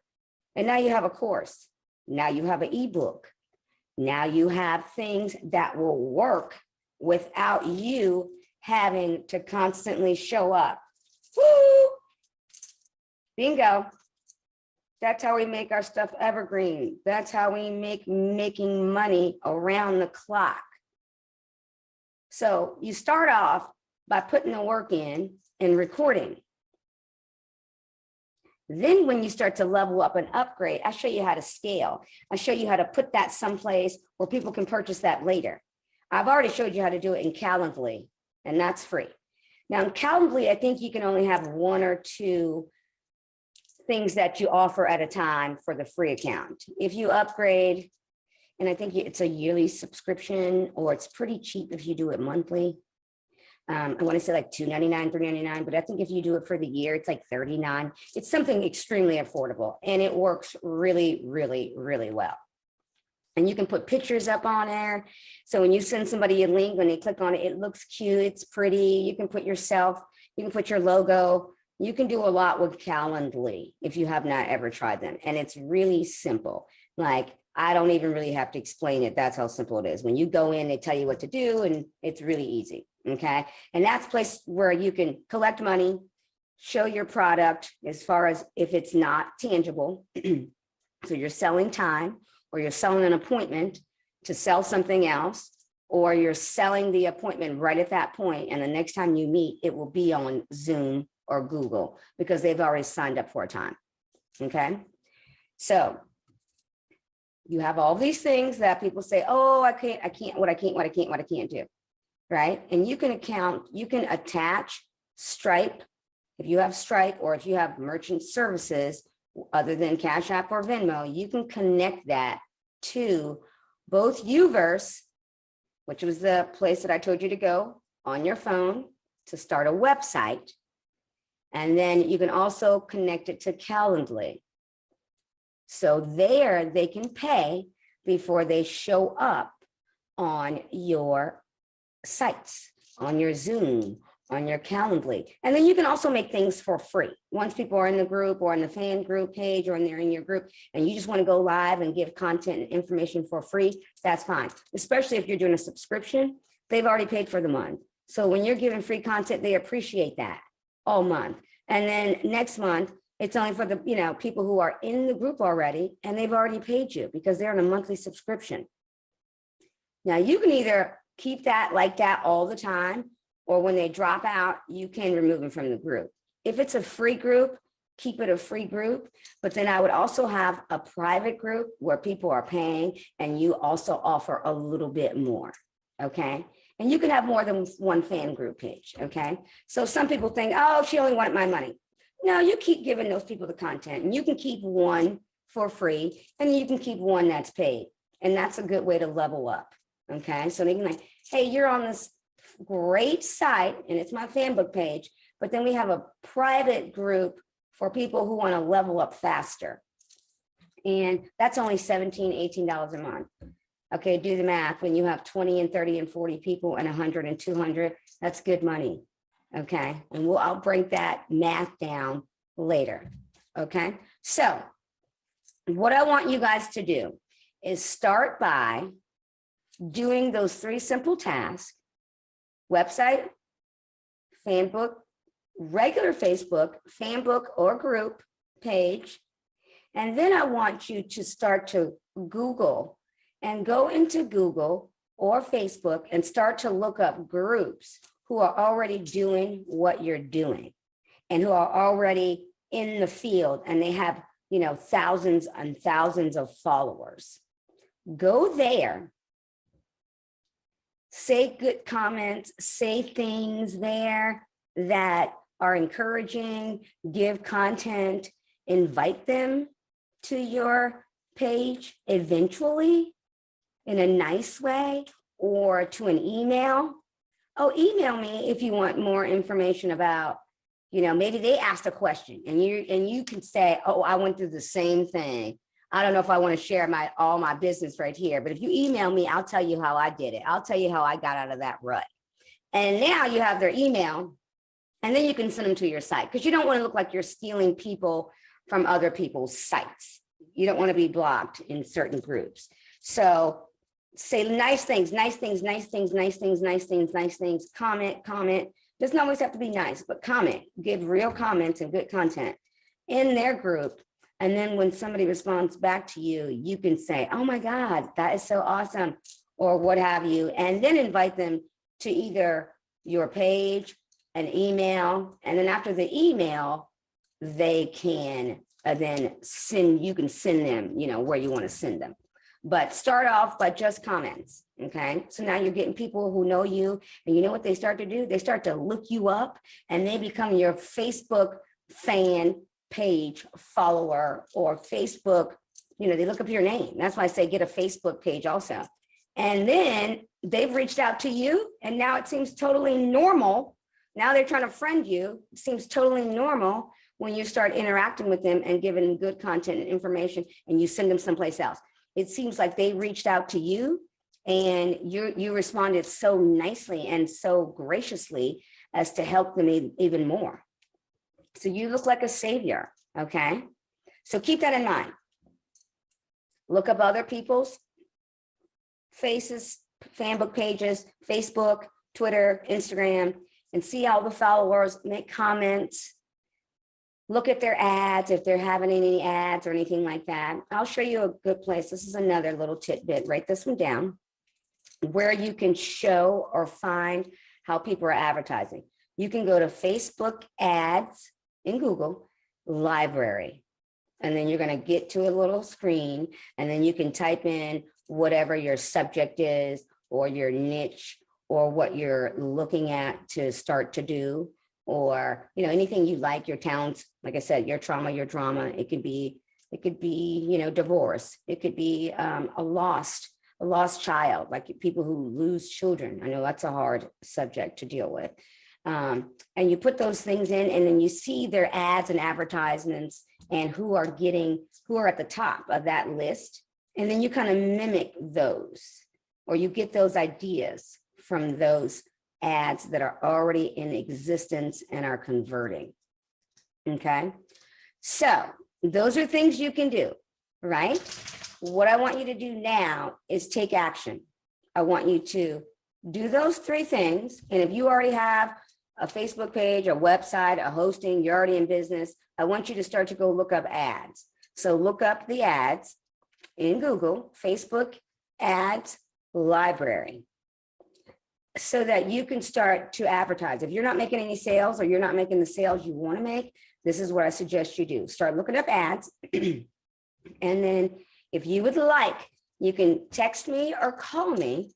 And now you have a course. Now you have an ebook. Now you have things that will work without you having to constantly show up. Woo! Bingo. That's how we make our stuff evergreen. That's how we make making money around the clock. So you start off by putting the work in and recording. Then when you start to level up and upgrade, I show you how to scale. I show you how to put that someplace where people can purchase that later. I've already showed you how to do it in Calendly, and that's free. Now in Calendly, I think you can only have 1 or 2 things that you offer at a time for the free account. If you upgrade, and I think it's a yearly subscription, or it's pretty cheap if you do it monthly. I want to say like $2.99, $3.99, but I think if you do it for the year, it's like $39. It's something extremely affordable, and it works really, really, really well. And you can put pictures up on there. So when you send somebody a link, when they click on it, it looks cute, it's pretty. You can put yourself, you can put your logo. You can do a lot with Calendly if you have not ever tried them. And it's really simple. Like, I don't even really have to explain it. That's how simple it is. When you go in, they tell you what to do, and it's really easy, okay? And that's a place where you can collect money, show your product as far as if it's not tangible. So you're selling time, or you're selling an appointment to sell something else, or you're selling the appointment right at that point, and the next time you meet, it will be on Zoom or Google, because they've already signed up for a time, okay? So you have all these things that people say, oh, I can't do, right? And you can attach Stripe, if you have Stripe, or if you have merchant services other than Cash App or Venmo, you can connect that to both Uverse, which was the place that I told you to go on your phone to start a website. And then you can also connect it to Calendly. So there they can pay before they show up on your sites, on your Zoom, on your Calendly. And then you can also make things for free. Once people are in the group or in the fan group page, or they're in your group and you just want to go live and give content and information for free, that's fine. Especially if you're doing a subscription, they've already paid for the month. So when you're giving free content, they appreciate that all month. And then next month, it's only for the people who are in the group already, and they've already paid you because they're on a monthly subscription. Now you can either keep that like that all the time, or when they drop out, you can remove them from the group. If it's a free group, keep it a free group, but then I would also have a private group where people are paying and you also offer a little bit more, okay? And you can have more than one fan group page, okay? So some people think, oh, she only wanted my money. No, you keep giving those people the content, and you can keep one for free, and you can keep one that's paid. And that's a good way to level up, okay? So they can like, hey, you're on this great site, and it's my fan book page, but then we have a private group for people who want to level up faster. And that's only $17, $18 a month. Okay, do the math. When you have 20 and 30 and 40 people and 100 and 200, that's good money. Okay, and I'll break that math down later. Okay, so what I want you guys to do is start by doing those 3 simple tasks: website, fan book, regular Facebook, fan book or group page. And then I want you to start to Google and go into Google or Facebook and start to look up groups who are already doing what you're doing and who are already in the field, and they have, thousands and thousands of followers. Go there, say good comments, say things there that are encouraging, give content, invite them to your page eventually in a nice way, or to an email. Oh, email me if you want more information about, maybe they asked a question and you can say, oh, I went through the same thing. I don't know if I want to share all my business right here, but if you email me, I'll tell you how I did it. I'll tell you how I got out of that rut. And now you have their email, and then you can send them to your site, because you don't want to look like you're stealing people from other people's sites. You don't want to be blocked in certain groups. So say nice things, comment. Doesn't always have to be nice, but comment, give real comments and good content in their group. And then when somebody responds back to you, you can say, oh my God, that is so awesome, or what have you. And then invite them to either your page, an email, and then after the email, they can then you can send them, where you want to send them. But start off by just comments, okay? So now you're getting people who know you, and you know what they start to do? They start to look you up, and they become your Facebook fan page follower, or Facebook, they look up your name. That's why I say get a Facebook page also. And then they've reached out to you, and now it seems totally normal. Now they're trying to friend you. It seems totally normal when you start interacting with them and giving them good content and information, and you send them someplace else. It seems like they reached out to you, and you responded so nicely and so graciously as to help them even more. So you look like a savior, okay? So keep that in mind. Look up other people's faces, fan book pages, Facebook, Twitter, Instagram, and see all the followers, make comments. Look at their ads, if they're having any ads or anything like that. I'll show you a good place. This is another little tidbit. Write this one down, where you can show or find how people are advertising. You can go to Facebook ads in Google, library. And then you're going to get to a little screen, and then you can type in whatever your subject is or your niche or what you're looking at to start to do, or, you know, anything you like, your talents. Like I said, your trauma, your drama. It could be, you know, divorce. It could be a lost child, like people who lose children. I know that's a hard subject to deal with. And you put those things in, and then you see their ads and advertisements and who are at the top of that list. And then you kind of mimic those, or you get those ideas from those ads that are already in existence and are converting. Okay. So those are things you can do, right? What I want you to do now is take action. I want you to do those 3 things. And if you already have a Facebook page, a website, a hosting, you're already in business, I want you to start to go look up ads. So look up the ads in Google, Facebook ads library, so that you can start to advertise. If you're not making any sales, or you're not making the sales you want to make, this is what I suggest you do. Start looking up ads. And then if you would like, you can text me or call me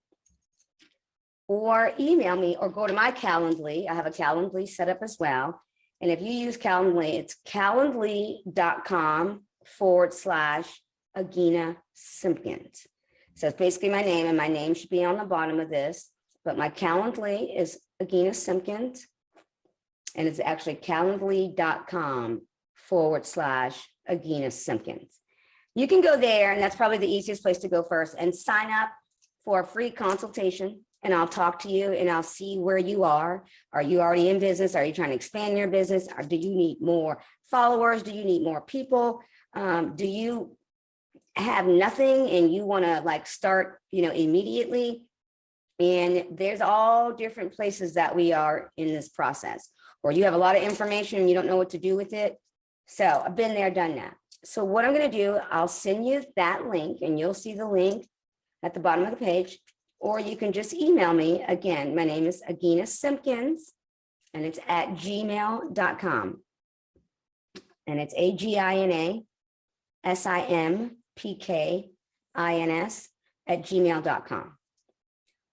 or email me or go to my Calendly. I have a Calendly set up as well. And if you use Calendly, it's calendly.com/Agina Simpkins. So it's basically my name, and my name should be on the bottom of this. But my Calendly is Agina Simpkins, and it's actually calendly.com/Agina Simpkins. You can go there, and that's probably the easiest place to go first, and sign up for a free consultation. And I'll talk to you, and I'll see where you are. Are you already in business? Are you trying to expand your business? Or do you need more followers? Do you need more people? Do you have nothing and you want to like start, you know, immediately? And there's all different places that we are in this process. Or you have a lot of information and you don't know what to do with it. So I've been there, done that. So what I'm going to do, I'll send you that link, and you'll see the link at the bottom of the page. Or you can just email me. Again, my name is Agina Simpkins, and it's at gmail.com. And it's AGINASIMPKINS at gmail.com.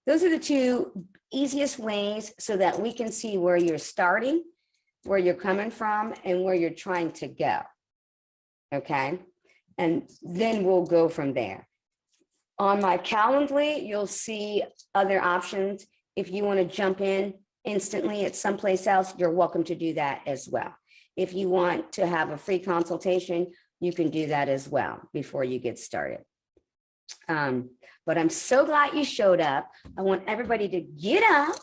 Those are the 2 easiest ways so that we can see where you're starting, where you're coming from, and where you're trying to go. Okay. And then we'll go from there. On my Calendly, you'll see other options. If you want to jump in instantly at someplace else, you're welcome to do that as well. If you want to have a free consultation, you can do that as well before you get started. But I'm so glad you showed up. I want everybody to get up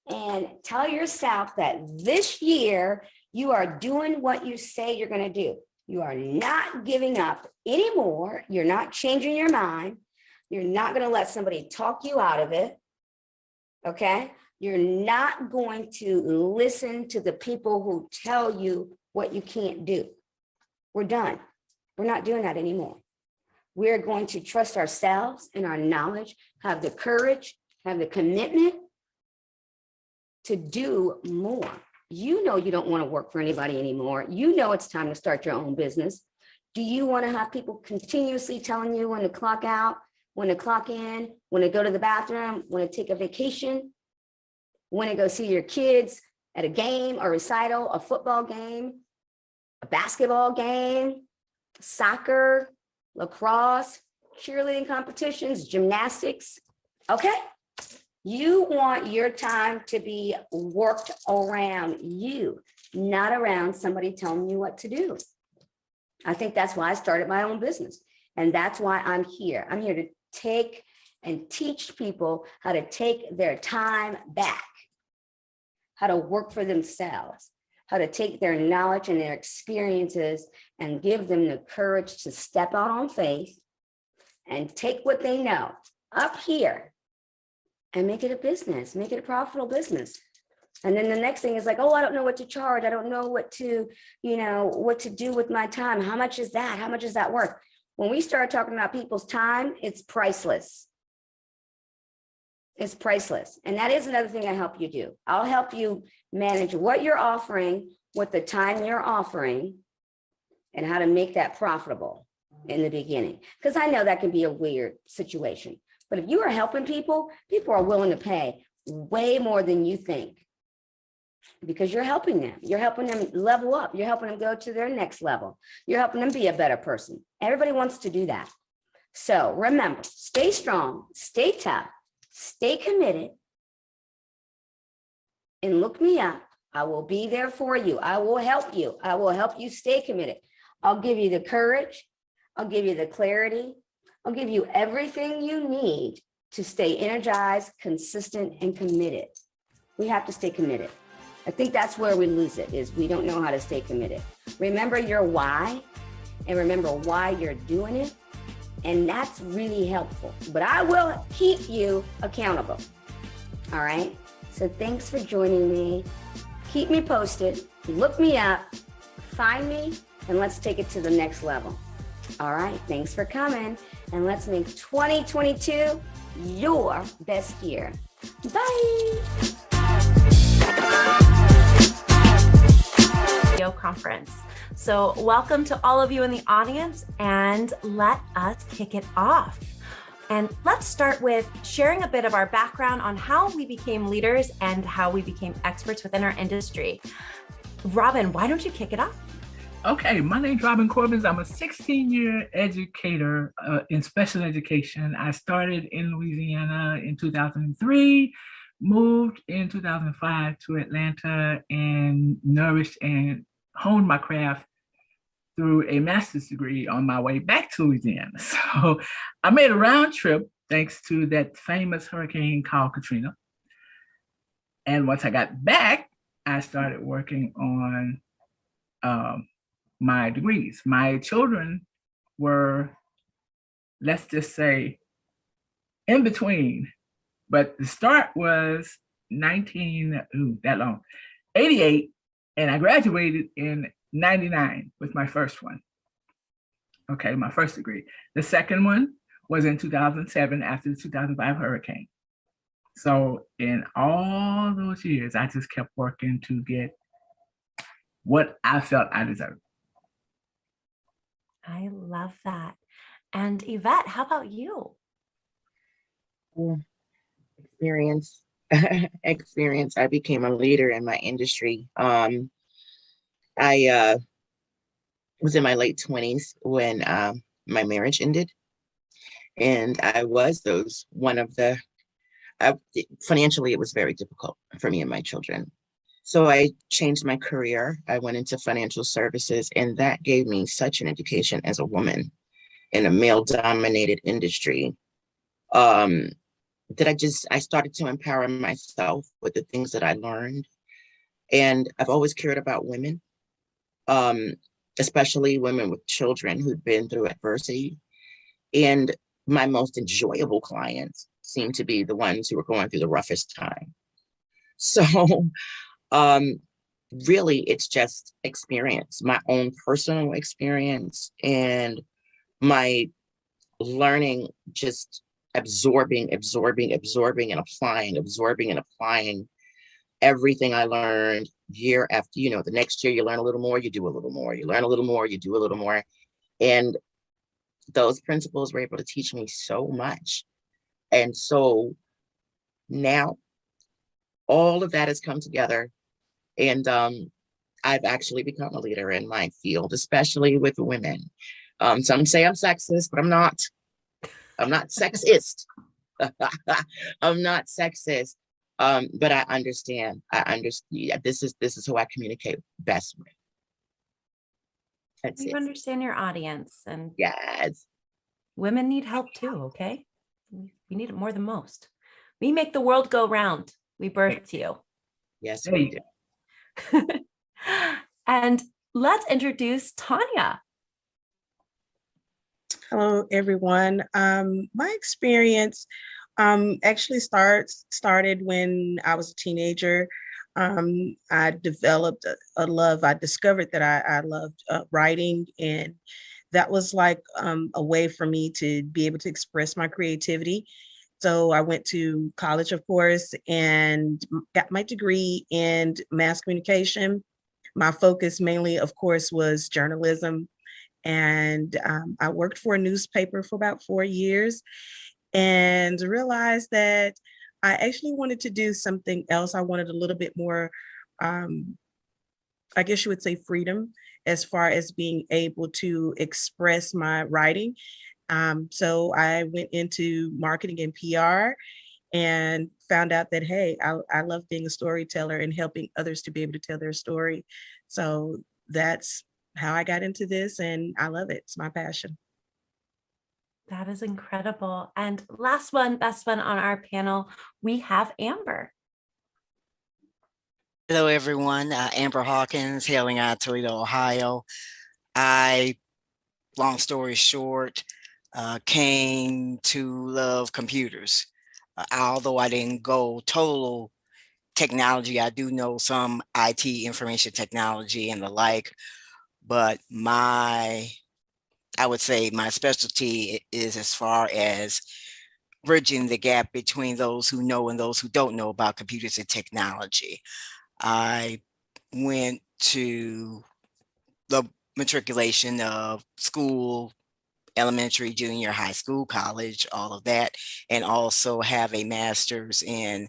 and tell yourself that this year you are doing what you say you're going to do. You are not giving up anymore. You're not changing your mind. You're not going to let somebody talk you out of it. Okay? You're not going to listen to the people who tell you what you can't do. We're done. We're not doing that anymore. We're going to trust ourselves and our knowledge, have the courage, have the commitment to do more. You know you don't want to work for anybody anymore. You know it's time to start your own business. Do you want to have people continuously telling you when to clock out, when to clock in, when to go to the bathroom, when to take a vacation, when to go see your kids at a game, a recital, a football game, a basketball game, soccer, lacrosse, cheerleading competitions, gymnastics? Okay. You want your time to be worked around you, not around somebody telling you what to do. I think that's why I started my own business. And that's why I'm here. I'm here to take and teach people how to take their time back, how to work for themselves, how to take their knowledge and their experiences and give them the courage to step out on faith and take what they know up here and make it a business, make it a profitable business. And then the next thing is like, oh, I don't know what to charge. I don't know what to, what to do with my time. How much is that? How much is that worth? When we start talking about people's time, it's priceless. It's priceless. And that is another thing I help you do. I'll help you manage what you're offering, what the time you're offering, and how to make that profitable in the beginning. Because I know that can be a weird situation. But if you are helping people, people are willing to pay way more than you think, because you're helping them. You're helping them level up. You're helping them go to their next level. You're helping them be a better person. Everybody wants to do that. So remember, stay strong, stay tough, stay committed, and look me up. I will be there for you. I will help you. I will help you stay committed. I'll give you the courage. I'll give you the clarity. I'll give you everything you need to stay energized, consistent, and committed. We have to stay committed. I think that's where we lose it, is we don't know how to stay committed. Remember your why, and remember why you're doing it. And that's really helpful. But I will keep you accountable. All right. So thanks for joining me. Keep me posted. Look me up. Find me. And let's take it to the next level. All right. Thanks for coming. And let's make 2022 your best year. Bye. Video conference. So welcome to all of you in the audience, and let us kick it off. And let's start with sharing a bit of our background on how we became leaders and how we became experts within our industry. Robin, why don't you kick it off? Okay, my name's Robin Corbins. I'm a 16-year educator in special education. I started in Louisiana in 2003, moved in 2005 to Atlanta, and nourished and honed my craft through a master's degree on my way back to Louisiana. So I made a round trip thanks to that famous hurricane called Katrina. And once I got back, I started working on my degrees. My children were, let's just say, in between, but the start was 88, and I graduated in 99 with my first one. Okay, my first degree. The second one was in 2007 after the 2005 hurricane. So in all those years, I just kept working to get what I felt I deserved. I love that. And Yvette, how about you? Experience. I became a leader in my industry. I was in my late 20s when my marriage ended. And I was financially, it was very difficult for me and my children. So I changed my career. I went into financial services, and that gave me such an education as a woman in a male-dominated industry. That I started to empower myself with the things that I learned. And I've always cared about women, especially women with children who'd been through adversity. And my most enjoyable clients seem to be the ones who are going through the roughest time. So really, it's just experience, my own personal experience, and my learning, just absorbing and applying everything I learned year after, the next year you learn a little more, you do a little more, you learn a little more, you do a little more. And those principles were able to teach me so much. And so now all of that has come together, and I've actually become a leader in my field, especially with women. Some say I'm sexist, but I'm not. I'm not sexist. I'm not sexist. But I understand. This is who I communicate best with. That's You it. understand your audience, and Yes. women need help too, okay? We need it more than most. We make the world go round. We birthed you. Yes, we do. And let's introduce Tanya. Hello, everyone. My experience actually started when I was a teenager. I developed a love. I discovered that I loved writing, and that was like a way for me to be able to express my creativity. So I went to college, of course, and got my degree in mass communication. My focus mainly, of course, was journalism. And I worked for a newspaper for about 4 years and realized that I actually wanted to do something else. I wanted a little bit more, I guess you would say, freedom as far as being able to express my writing. So I went into marketing and PR and found out that, hey, I love being a storyteller and helping others to be able to tell their story. So that's how I got into this, and I love it. It's my passion. That is incredible. And last one, best one on our panel, we have Amber. Hello, everyone. Amber Hawkins, hailing out of Toledo, Ohio. Long story short, came to love computers. Although I didn't go total technology, I do know some IT, information technology and the like, but I would say my specialty is as far as bridging the gap between those who know and those who don't know about computers and technology. I went to the matriculation of school, elementary, junior, high school, college, all of that, and also have a master's in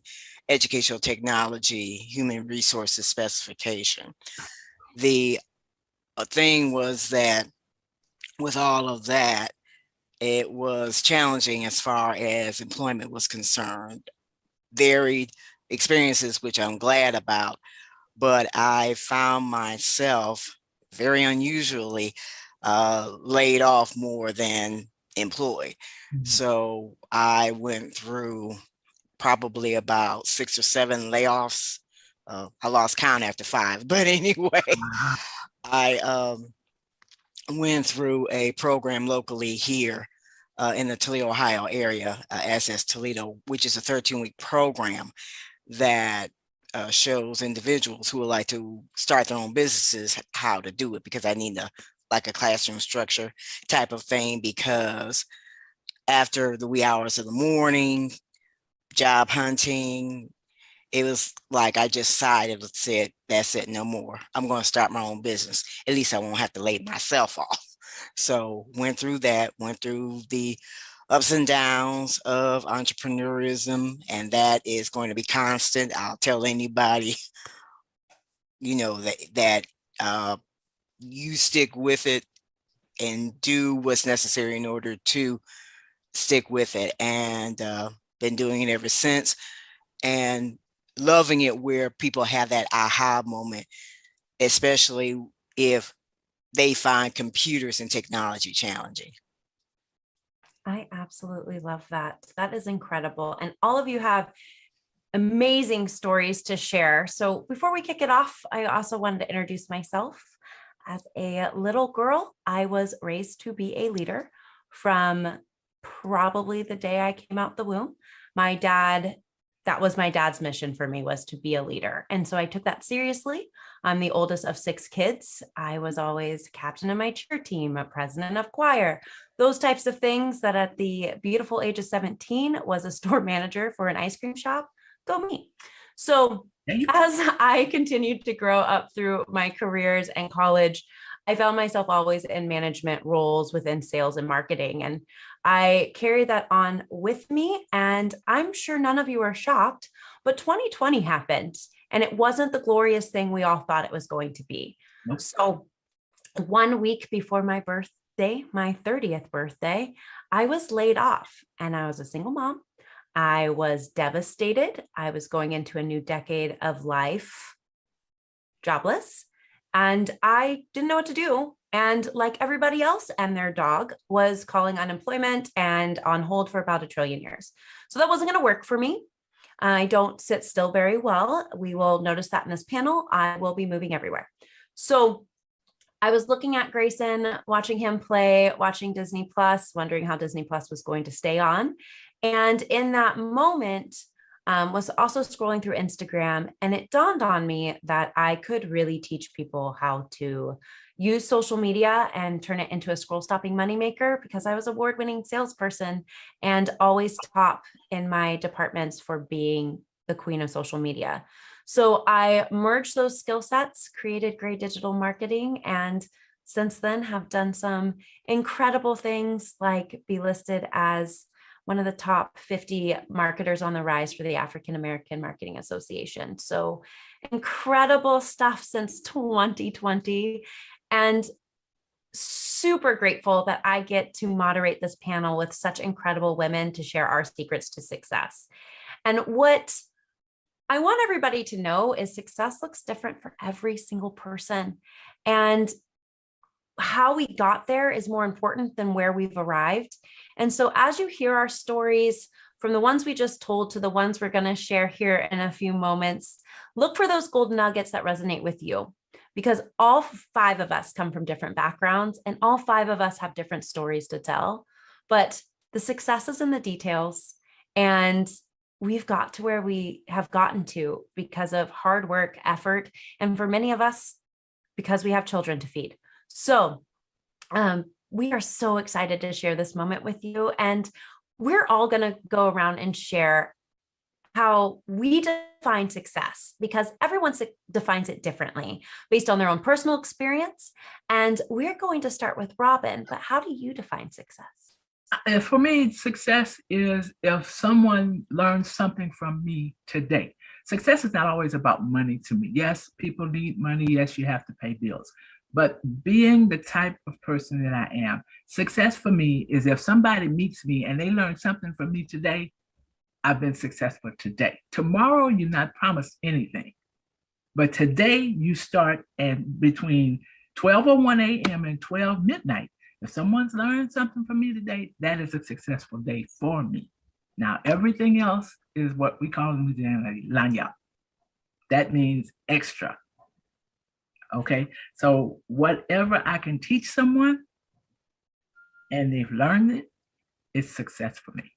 educational technology, human resources specification. The thing was that with all of that, it was challenging as far as employment was concerned. Varied experiences, which I'm glad about, but I found myself very unusually laid off more than employed. So I went through probably about 6 or 7 layoffs. I lost count after 5, but anyway, I went through a program locally here in the Toledo, Ohio area, SS Toledo, which is a 13-week program that shows individuals who would like to start their own businesses how to do it, because I need like a classroom structure type of thing, because after the wee hours of the morning, job hunting, it was like I just sighed and said, that's it, no more. I'm going to start my own business. At least I won't have to lay myself off. So went through that, went through the ups and downs of entrepreneurism, and that is going to be constant. I'll tell anybody, that you stick with it and do what's necessary in order to stick with it, and been doing it ever since, and loving it where people have that aha moment, especially if they find computers and technology challenging. I absolutely love that. That is incredible. And all of you have amazing stories to share. So before we kick it off, I also wanted to introduce myself. As a little girl, I was raised to be a leader from probably the day I came out the womb. That was my dad's mission for me, was to be a leader. And so I took that seriously. I'm the oldest of 6 kids. I was always captain of my cheer team, a president of choir, those types of things. That at the beautiful age of 17 was a store manager for an ice cream shop. Go me. So as I continued to grow up through my careers and college, I found myself always in management roles within sales and marketing. And I carry that on with me. And I'm sure none of you are shocked, but 2020 happened, and it wasn't the glorious thing we all thought it was going to be. Nope. So 1 week before my birthday, my 30th birthday, I was laid off, and I was a single mom. I was devastated. I was going into a new decade of life jobless, and I didn't know what to do. And like everybody else and their dog, was calling unemployment and on hold for about 1 trillion years. So that wasn't going to work for me. I don't sit still very well. We will notice that in this panel. I will be moving everywhere. So I was looking at Grayson, watching him play, watching Disney Plus, wondering how Disney Plus was going to stay on. And in that moment, was also scrolling through Instagram, and it dawned on me that I could really teach people how to use social media and turn it into a scroll stopping moneymaker, because I was an award-winning salesperson and always top in my departments for being the queen of social media. So I merged those skill sets, created Gray Digital Marketing, and since then have done some incredible things, like be listed as one of the top 50 marketers on the rise for the African American Marketing Association. So incredible stuff since 2020. And super grateful that I get to moderate this panel with such incredible women to share our secrets to success. And what I want everybody to know is success looks different for every single person. And how we got there is more important than where we've arrived. And so as you hear our stories, from the ones we just told to the ones we're going to share here in a few moments, look for those gold nuggets that resonate with you, because all 5 of us come from different backgrounds and all 5 of us have different stories to tell. But the success is in the details, and we've got to where we have gotten to because of hard work, effort, and for many of us, because we have children to feed. So we are so excited to share this moment with you. And we're all going to go around and share how we define success, because everyone defines it differently based on their own personal experience. And we're going to start with Robin, but how do you define success? For me, success is if someone learns something from me today. Success is not always about money to me. Yes, people need money. Yes, you have to pay bills. But being the type of person that I am, success for me is if somebody meets me and they learn something from me today, I've been successful today. Tomorrow, you're not promised anything. But today, you start at between 12:01 a.m. and 12 midnight. If someone's learned something from me today, that is a successful day for me. Now, everything else is what we call in Louisiana lagniappe. That means extra. Okay, so whatever I can teach someone and they've learned it, it's success for me.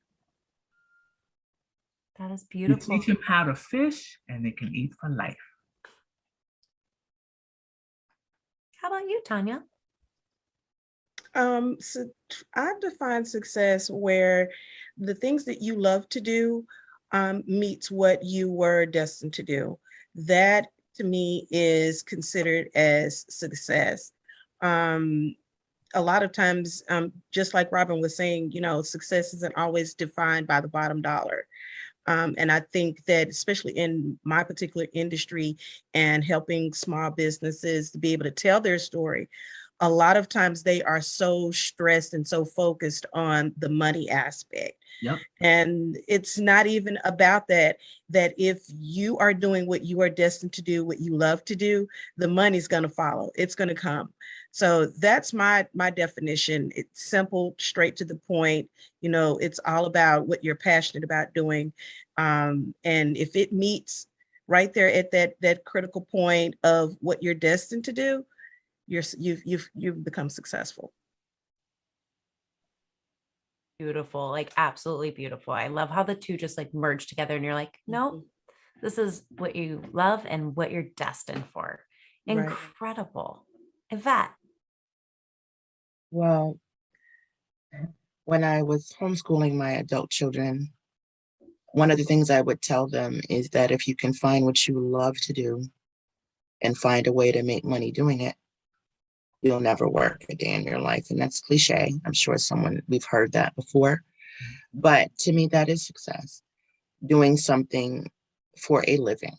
That is beautiful. You teach them how to fish and they can eat for life. How about you, Tanya? So I define success where the things that you love to do meets what you were destined to do. That to me is considered as success. A lot of times, just like Robin was saying, you know, success isn't always defined by the bottom dollar. And I think that especially in my particular industry and helping small businesses to be able to tell their story, a lot of times they are so stressed and so focused on the money aspect. Yep. And it's not even about that if you are doing what you are destined to do, what you love to do, the money's going to follow. It's going to come. So that's my definition. It's simple, straight to the point. You know, it's all about what you're passionate about doing. And if it meets right there at that critical point of what you're destined to do, you've become successful. Beautiful, like absolutely beautiful. I love how the two just like merge together and you're like, no, this is what you love and what you're destined for. Incredible. Right. Yvette. Well, when I was homeschooling my adult children, one of the things I would tell them is that if you can find what you love to do and find a way to make money doing it, you'll never work a day in your life. And that's cliche. I'm sure we've heard that before. But to me, that is success. Doing something for a living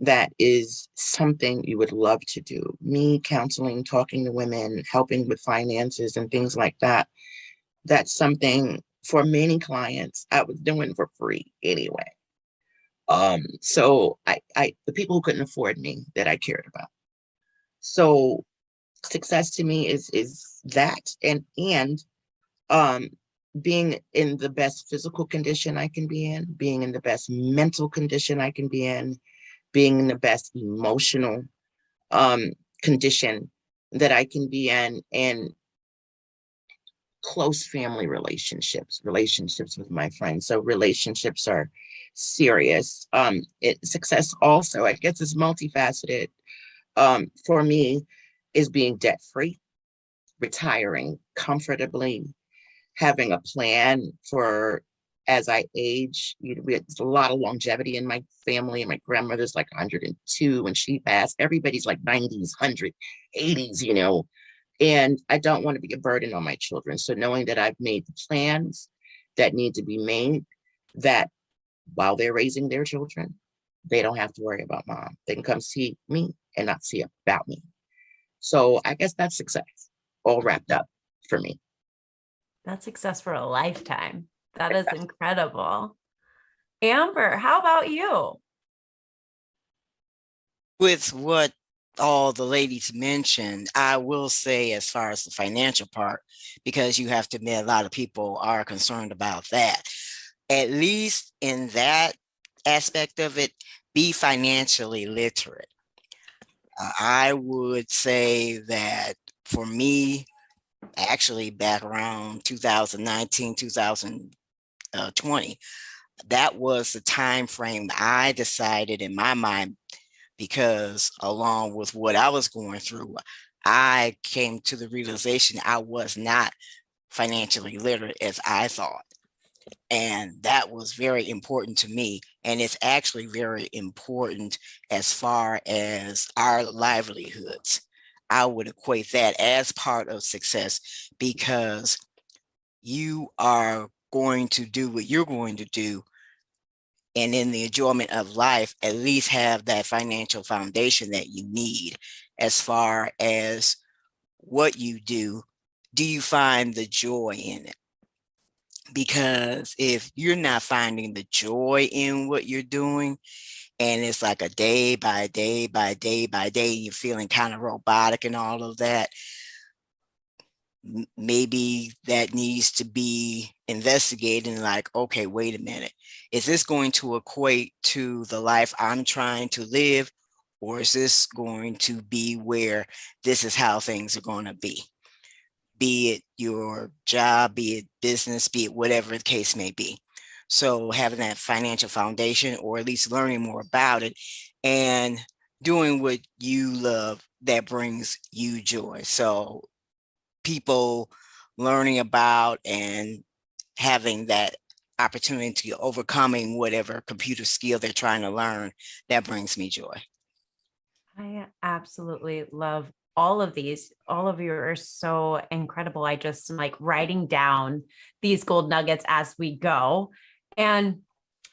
that is something you would love to do. Me counseling, talking to women, helping with finances and things like that. That's something for many clients I was doing for free anyway. So the people who couldn't afford me that I cared about. So success to me is that and being in the best physical condition I can be in, being in the best mental condition I can be in, being in the best emotional condition that I can be in, and close family relationships with my friends. So relationships are serious. Success also, I guess, is multifaceted. For me, is being debt-free, retiring comfortably, having a plan for as I age. There's a lot of longevity in my family. My grandmother's like 102 when she passed. Everybody's like 90s, 100s, 80s, you know. And I don't want to be a burden on my children. So knowing that I've made the plans that need to be made, that while they're raising their children, they don't have to worry about mom. They can come see me and not see about me. So I guess that's success all wrapped up for me. That's success for a lifetime. That is incredible. Amber, how about you? With what all the ladies mentioned, I will say as far as the financial part, because you have to admit a lot of people are concerned about that. At least in that aspect of it, be financially literate. I would say that for me, actually back around 2019, 2020, that was the time frame I decided in my mind, because along with what I was going through, I came to the realization I was not financially literate as I thought. And that was very important to me. And it's actually very important as far as our livelihoods. I would equate that as part of success, because you are going to do what you're going to do. And in the enjoyment of life, at least have that financial foundation that you need. As far as what you do you find the joy in it? Because if you're not finding the joy in what you're doing, and it's like a day by day by day by day, you're feeling kind of robotic and all of that, maybe that needs to be investigated and like, okay, wait a minute. Is this going to equate to the life I'm trying to live? Or is this going to be where this is how things are going to be? Be it your job, be it business, be it whatever the case may be. So having that financial foundation, or at least learning more about it and doing what you love that brings you joy. So people learning about and having that opportunity to overcoming whatever computer skill they're trying to learn, that brings me joy. I absolutely love all of these. All of you are so incredible. I just am like writing down these gold nuggets as we go. And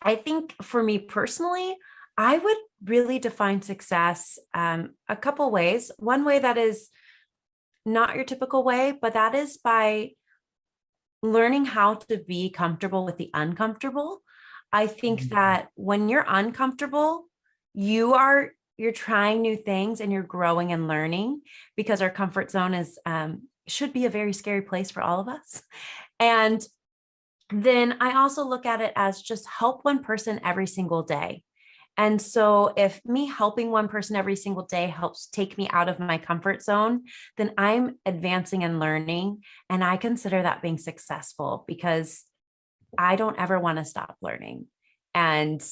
I think for me personally, I would really define success a couple ways. One way that is not your typical way, but that is by learning how to be comfortable with the uncomfortable. I think that when you're uncomfortable, you're trying new things and you're growing and learning, because our comfort zone is should be a very scary place for all of us. And then I also look at it as just help one person every single day. And so if me helping one person every single day helps take me out of my comfort zone, then I'm advancing and learning. And I consider that being successful, because I don't ever want to stop learning. And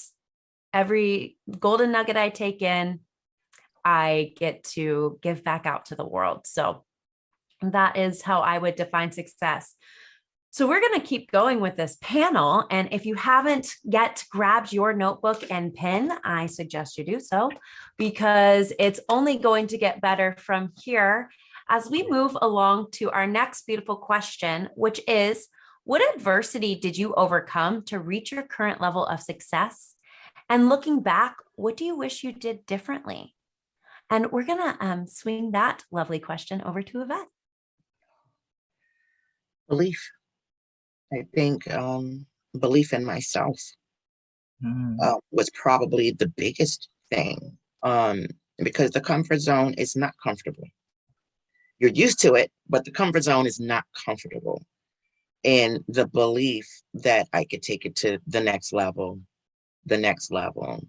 every golden nugget I take in, I get to give back out to the world. So that is how I would define success. So we're going to keep going with this panel. And if you haven't yet grabbed your notebook and pen, I suggest you do so, because it's only going to get better from here as we move along to our next beautiful question, which is, what adversity did you overcome to reach your current level of success? And looking back, what do you wish you did differently? And we're going to swing that lovely question over to Yvette. Belief. I think belief in myself was probably the biggest thing, because the comfort zone is not comfortable. You're used to it, but the comfort zone is not comfortable. And the belief that I could take it to the next level, the next level,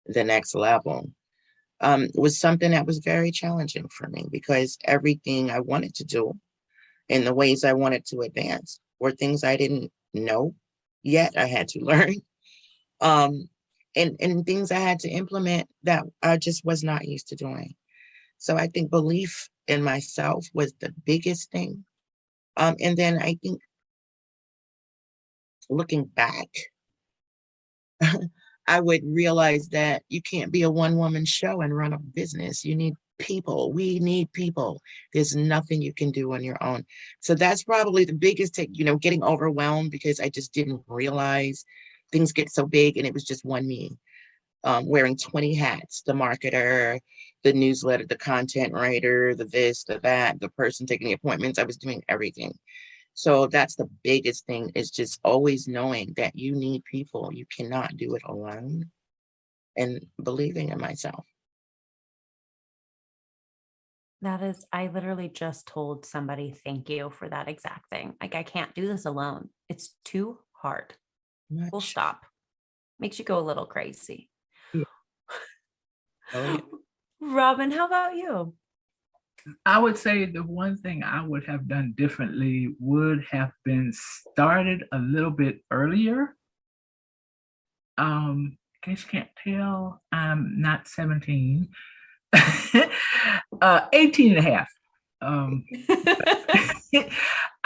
the next level, was something that was very challenging for me, because everything I wanted to do and the ways I wanted to advance were things I didn't know yet. I had to learn, and things I had to implement that I just was not used to doing. So I think belief in myself was the biggest thing. And then I think looking back, I would realize that you can't be a one-woman show and run a business. You need people. We need people. There's nothing you can do on your own. So that's probably the biggest take, getting overwhelmed because I just didn't realize things get so big and it was just one me. Wearing 20 hats, the marketer, the newsletter, the content writer, the this, the that, the person taking the appointments. I was doing everything. So that's the biggest thing, is just always knowing that you need people. You cannot do it alone, and believing in myself. That is, I literally just told somebody thank you for that exact thing. Like, I can't do this alone. It's too hard. Full stop. Makes you go a little crazy. Yeah. Oh, yeah. Robin, how about you? I would say the one thing I would have done differently would have been started a little bit earlier. In case you can't tell, I'm not 17. 18 and a half.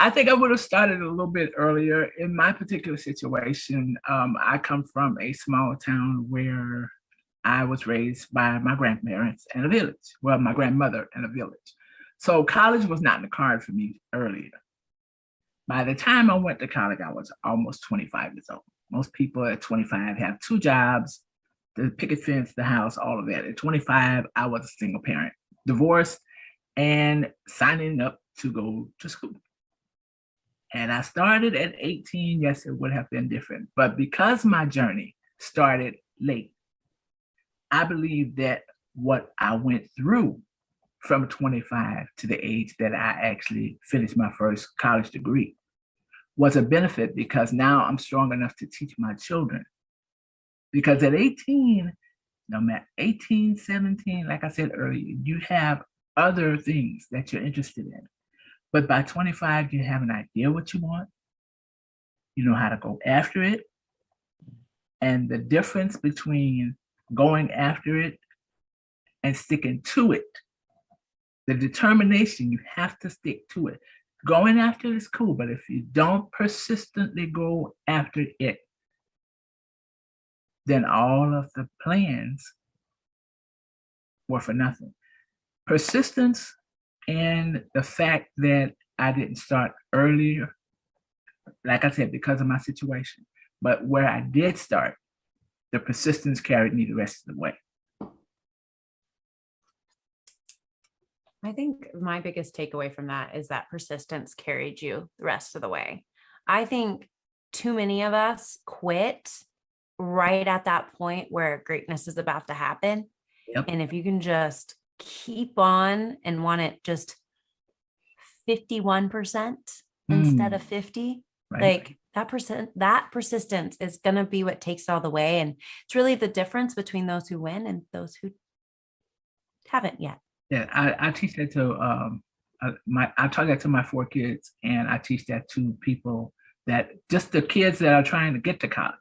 I think I would have started a little bit earlier. In my particular situation, I come from a small town where I was raised by my grandparents in a village. Well, my grandmother in a village. So college was not in the card for me earlier. By the time I went to college, I was almost 25 years old. Most people at 25 have 2 jobs, the picket fence, the house, all of that. At 25, I was a single parent, divorced, and signing up to go to school. And I started at 18. Yes, it would have been different. But because my journey started late, I believe that what I went through from 25 to the age that I actually finished my first college degree was a benefit, because now I'm strong enough to teach my children. Because at 18, no matter 18, 17, like I said earlier, you have other things that you're interested in. But by 25, you have an idea what you want. You know how to go after it. And the difference between going after it and sticking to it, the determination, you have to stick to it. Going after it is cool, but if you don't persistently go after it, then all of the plans were for nothing. Persistence and the fact that I didn't start earlier, like I said, because of my situation, but where I did start, the persistence carried me the rest of the way. I think my biggest takeaway from that is that persistence carried you the rest of the way. I think too many of us quit right at that point where greatness is about to happen. Yep. And if you can just keep on and want it just 51% instead of 50, right. Like that persistence is going to be what takes it all the way. And it's really the difference between those who win and those who haven't yet. Yeah, I teach that to I taught that to my 4 kids, and I teach that to people, that just the kids that are trying to get to college.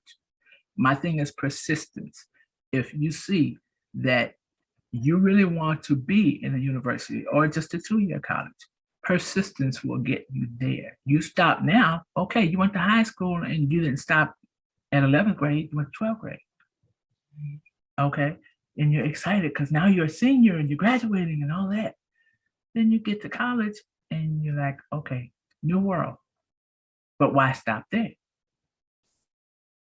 My thing is persistence. If you see that you really want to be in a university or just a 2-year college, persistence will get you there. You stop now, okay, you went to high school and you didn't stop at 11th grade, you went to 12th grade. Okay. And you're excited because now you're a senior and you're graduating and all that. Then you get to college and you're like, okay, new world. But why stop there?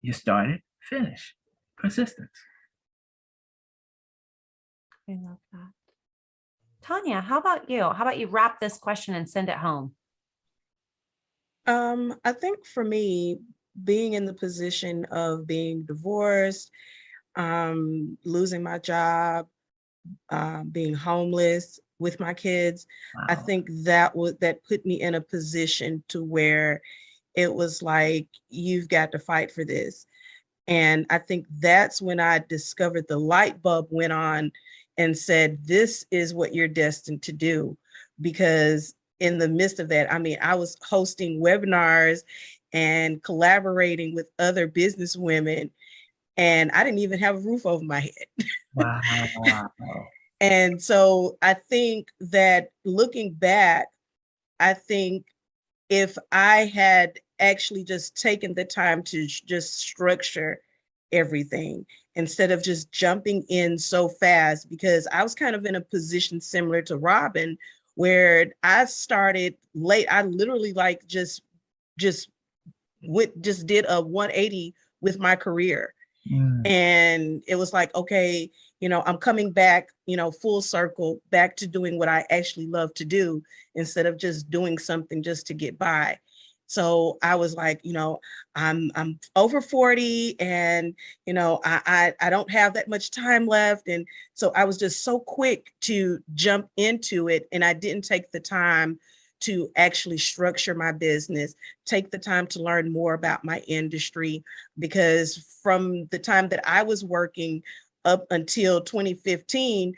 You started, finish. Persistence. I love that. Tanya, how about you? How about you wrap this question and send it home? I think for me, being in the position of being divorced, losing my job, being homeless with my kids, Wow. I think that put me in a position to where it was like, you've got to fight for this. And I think that's when I discovered the light bulb went on and said, this is what you're destined to do. Because in the midst of that, I mean, I was hosting webinars and collaborating with other business women, and I didn't even have a roof over my head. Wow. And so I think that looking back, I think if I had actually just taken the time to just structure everything instead of just jumping in so fast, because I was kind of in a position similar to Robin, where I started late. I literally like just did a 180 with my career. And it was like, okay, I'm coming back, full circle back to doing what I actually love to do instead of just doing something just to get by. So I was like, I'm over 40 and, I don't have that much time left. And so I was just so quick to jump into it. And I didn't take the time to actually structure my business, take the time to learn more about my industry, because from the time that I was working up until 2015,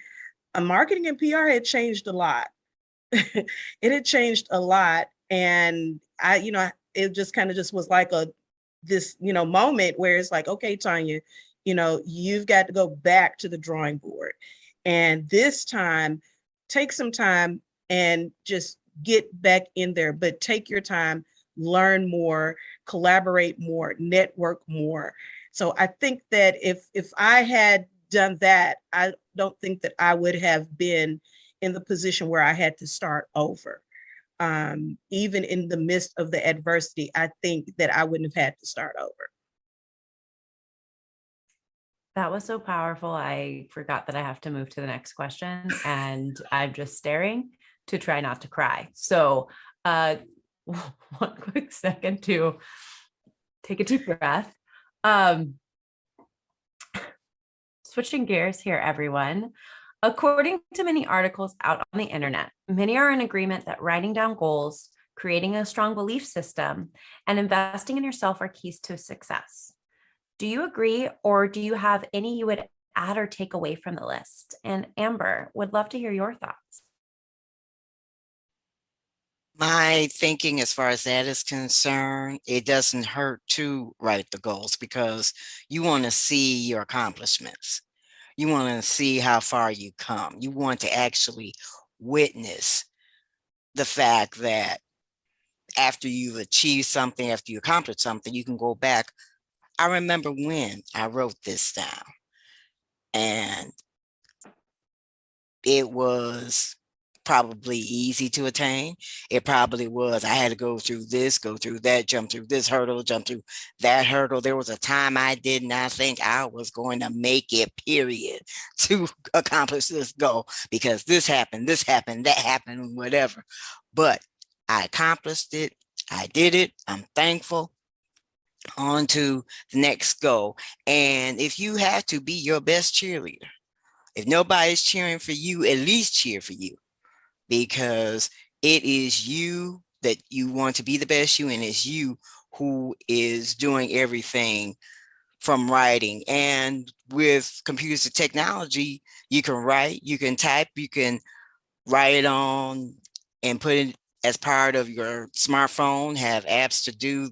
marketing and PR had changed a lot. It had changed a lot. And it just kind of just was like this moment where it's like, okay, Tanya, you've got to go back to the drawing board. And this time, take some time and just get back in there, but take your time, learn more, collaborate more, network more. So I think that if I had done that, I don't think that I would have been in the position where I had to start over. Even in the midst of the adversity, I think that I wouldn't have had to start over. That was so powerful. I forgot that I have to move to the next question, and I'm just staring to try not to cry. So one quick second to take a deep breath. Switching gears here, everyone. According to many articles out on the internet, many are in agreement that writing down goals, creating a strong belief system, and investing in yourself are keys to success. Do you agree, or do you have any you would add or take away from the list? And Amber, would love to hear your thoughts. My thinking as far as that is concerned, it doesn't hurt to write the goals because you want to see your accomplishments. You want to see how far you come. You want to actually witness the fact that after you've achieved something, after you accomplish something, you can go back. I remember when I wrote this down, and it was probably easy to attain. It probably was. I had to go through this, go through that, jump through this hurdle, jump through that hurdle. There was a time I did not think I was going to make it, period, to accomplish this goal, because this happened, that happened, whatever. But I accomplished it. I did it. I'm thankful. On to the next goal. And if you have to be your best cheerleader, if nobody's cheering for you, at least cheer for you, because it is you that you want to be the best you, and it's you who is doing everything from writing. And with computers and technology, you can write, you can type, you can write it on and put it as part of your smartphone, have apps to do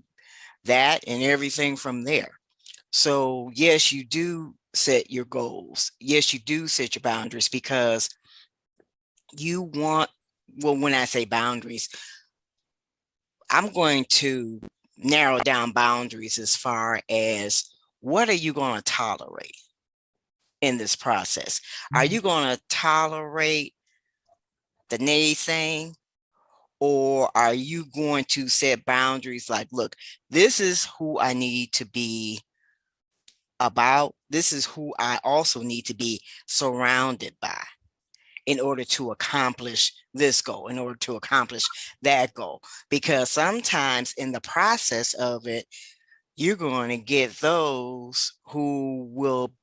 that and everything from there. So yes, you do set your goals. Yes, you do set your boundaries, because you want, well, when I say boundaries, I'm going to narrow down boundaries as far as what are you going to tolerate in this process? Are you going to tolerate the naysaying, or are you going to set boundaries like, look, this is who I need to be about. This is who I also need to be surrounded by in order to accomplish this goal, in order to accomplish that goal. Because sometimes in the process of it, you're going to get those who will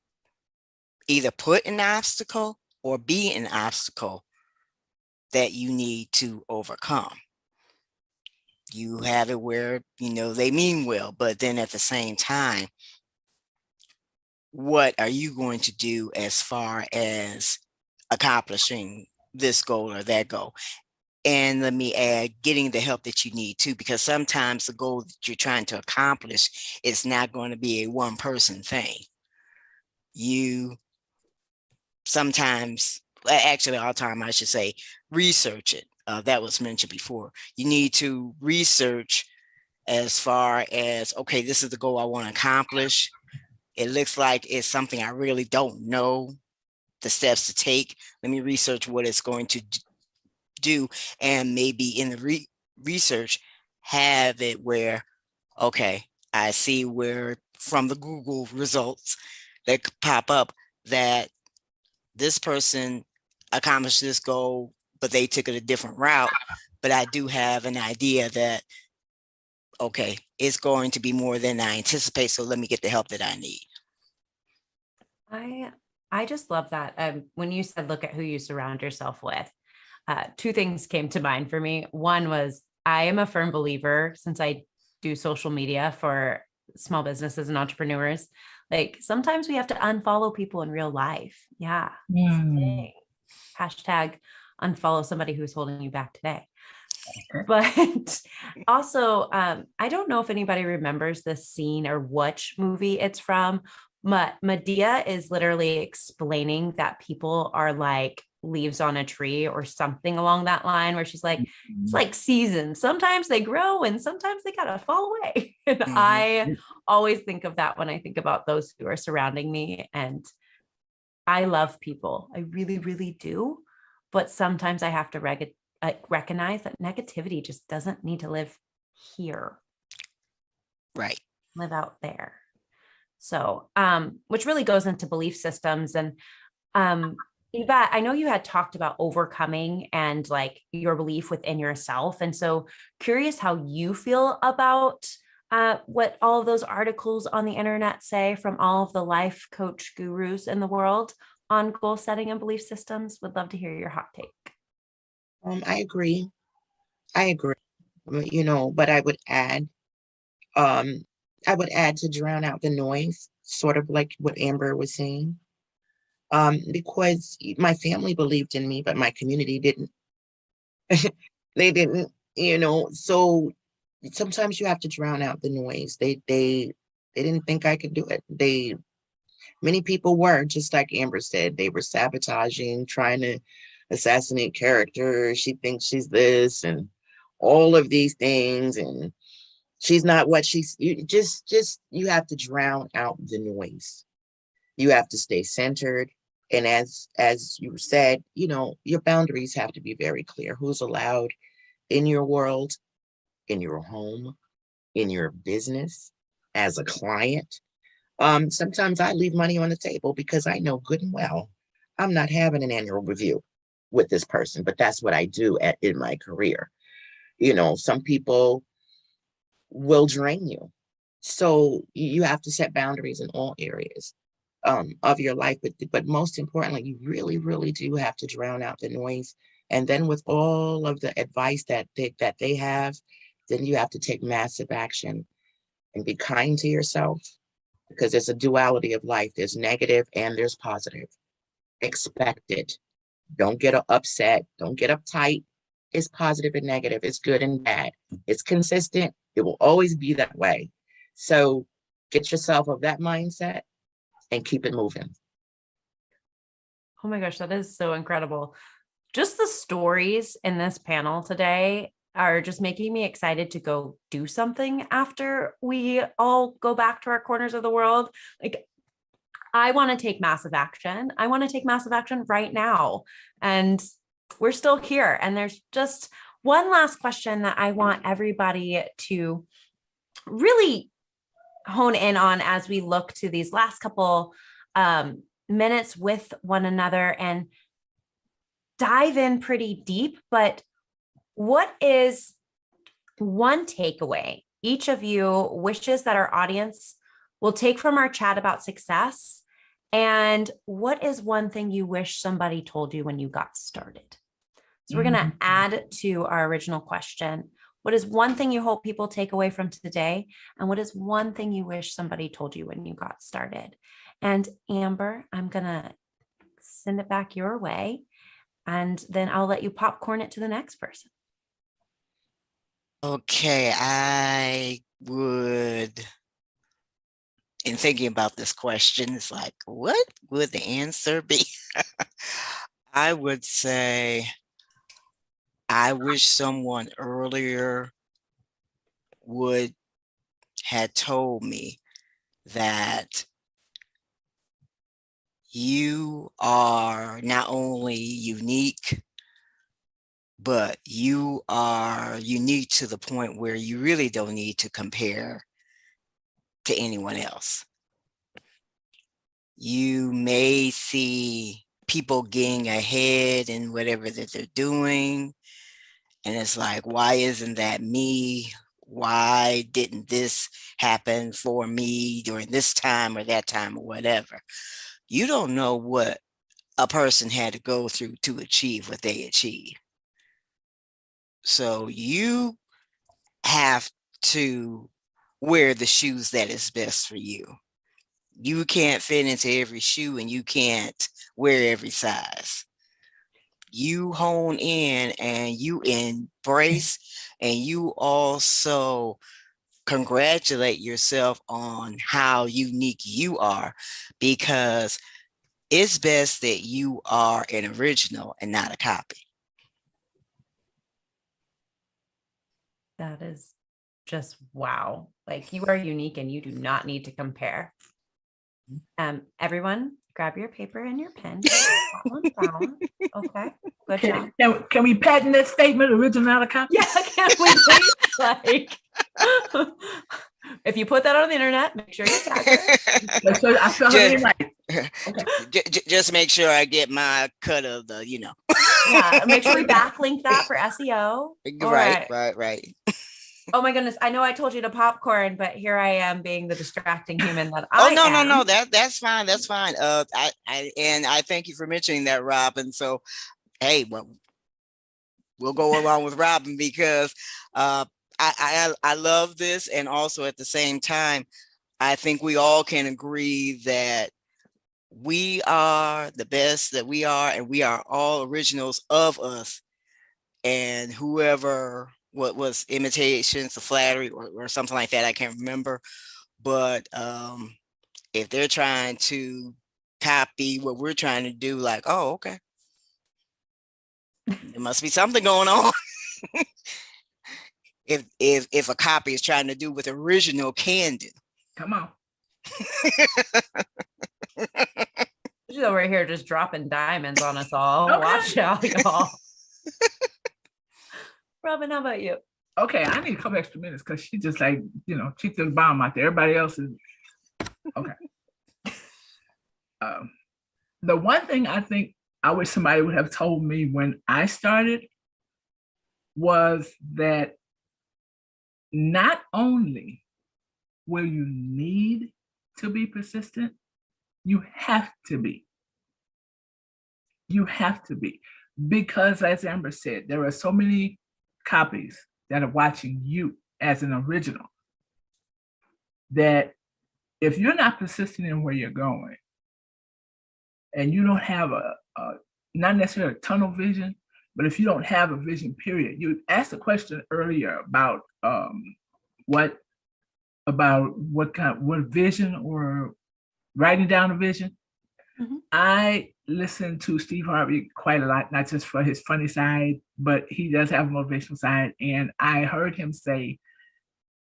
either put an obstacle or be an obstacle that you need to overcome. You have it where, they mean well, but then at the same time, what are you going to do as far as accomplishing this goal or that goal? And let me add, getting the help that you need too, because sometimes the goal that you're trying to accomplish is not going to be a one-person thing. You sometimes, actually all the time, I should say, research it. That was mentioned before. You need to research as far as, okay, this is the goal I want to accomplish. it looks like it's something I really don't know the steps to take. Let me research what it's going to do, and maybe in the research have it where, okay, I see where from the Google results that could pop up that this person accomplished this goal, but they took it a different route. But I do have an idea that, okay, it's going to be more than I anticipate, so let me get the help that I need. I just love that. When you said, look at who you surround yourself with, two things came to mind for me. One was, I am a firm believer, since I do social media for small businesses and entrepreneurs, like sometimes we have to unfollow people in real life. Yeah. Hashtag unfollow somebody who's holding you back today. But also, I don't know if anybody remembers this scene or which movie it's from. Medea is literally explaining that people are like leaves on a tree or something along that line, where she's like, it's like seasons. Sometimes they grow and sometimes they gotta fall away. And I always think of that when I think about those who are surrounding me. And I love people. I really, really do. But sometimes I have to recognize that negativity just doesn't need to live here. Right. Live out there. So, which really goes into belief systems. And Yvette, I know you had talked about overcoming and like your belief within yourself. And so curious how you feel about what all of those articles on the internet say from all of the life coach gurus in the world on goal setting and belief systems. Would love to hear your hot take. I agree. You know, but I would add to drown out the noise, sort of like what Amber was saying. Because my family believed in me, but my community didn't. They didn't, you know, so sometimes you have to drown out the noise. They didn't think I could do it. Many people were, just like Amber said, they were sabotaging, trying to assassinate character. She thinks she's this and all of these things, and she's not what she's. You have to drown out the noise. You have to stay centered. And as you said, you know, your boundaries have to be very clear. Who's allowed in your world, in your home, in your business, as a client. Sometimes I leave money on the table because I know good and well I'm not having an annual review with this person, but that's what I do in my career. You know, some people will drain you. So you have to set boundaries in all areas of your life. But most importantly, you really, really do have to drown out the noise. And then with all of the advice that they have, then you have to take massive action and be kind to yourself, because there's a duality of life. There's negative and there's positive. Expect it. Don't get upset. Don't get uptight. It's positive and negative. It's good and bad. It's consistent. It will always be that way. So get yourself of that mindset and keep it moving. Oh my gosh, that is so incredible. Just the stories in this panel today are just making me excited to go do something after we all go back to our corners of the world. Like, I want to take massive action. I want to take massive action right now. And we're still here. And there's just one last question that I want everybody to really hone in on as we look to these last couple minutes with one another and dive in pretty deep. But what is one takeaway each of you wishes that our audience will take from our chat about success? And what is one thing you wish somebody told you when you got started? So we're going to add to our original question. What is one thing you hope people take away from today? And what is one thing you wish somebody told you when you got started? And Amber, I'm going to send it back your way, and then I'll let you popcorn it to the next person. Okay, I would, in thinking about this question, it's like, what would the answer be? I would say, I wish someone earlier would had told me that You are not only unique, but you are unique to the point where you really don't need to compare to anyone else. You may see people getting ahead in whatever that they're doing, and it's like, why isn't that me? Why didn't this happen for me during this time or that time or whatever? You don't know what a person had to go through to achieve what they achieved. So you have to wear the shoes that is best for you. You can't fit into every shoe, and you can't wear every size. You hone in and you embrace, and you also congratulate yourself on how unique you are, because it's best that you are an original and not a copy. That is just wow. Like, you are unique and you do not need to compare. Everyone, grab your paper and your pen. That one down. Okay, good job. Can we patent that statement, original, not a copy? Yeah, can we please? Like, if you put that on the internet, make sure you tag her. So I feel Just, right. Okay. Just make sure I get my cut of the, you know. Yeah, make sure we backlink that for SEO. Right. Oh my goodness, I know I told you to popcorn, but here I am being the distracting human that I am. No, that's fine. I thank you for mentioning that, Robin. So, hey, well, we'll go along with Robin, because I love this, and also at the same time, I think we all can agree that we are the best that we are, and we are all originals of us. And whoever, what was imitations, the flattery, or something like that, I can't remember. But if they're trying to copy what we're trying to do, like, oh, okay, there must be something going on. if a copy is trying to do what the original can do. Come on. She's over here just dropping diamonds on us all. Okay. Watch out, y'all. Robin, how about you? Okay, I need a couple extra minutes because she just like, she threw the bomb out there. Everybody else is okay. The one thing I think I wish somebody would have told me when I started was that not only will you need to be persistent, you have to be. You have to be. Because as Amber said, there are so many copies that are watching you as an original that if you're not persistent in where you're going, and you don't have a not necessarily a tunnel vision, but if you don't have a vision period, you asked a question earlier about what vision, or writing down a vision. Mm-hmm. I listen to Steve Harvey quite a lot, not just for his funny side, but he does have a motivational side. And I heard him say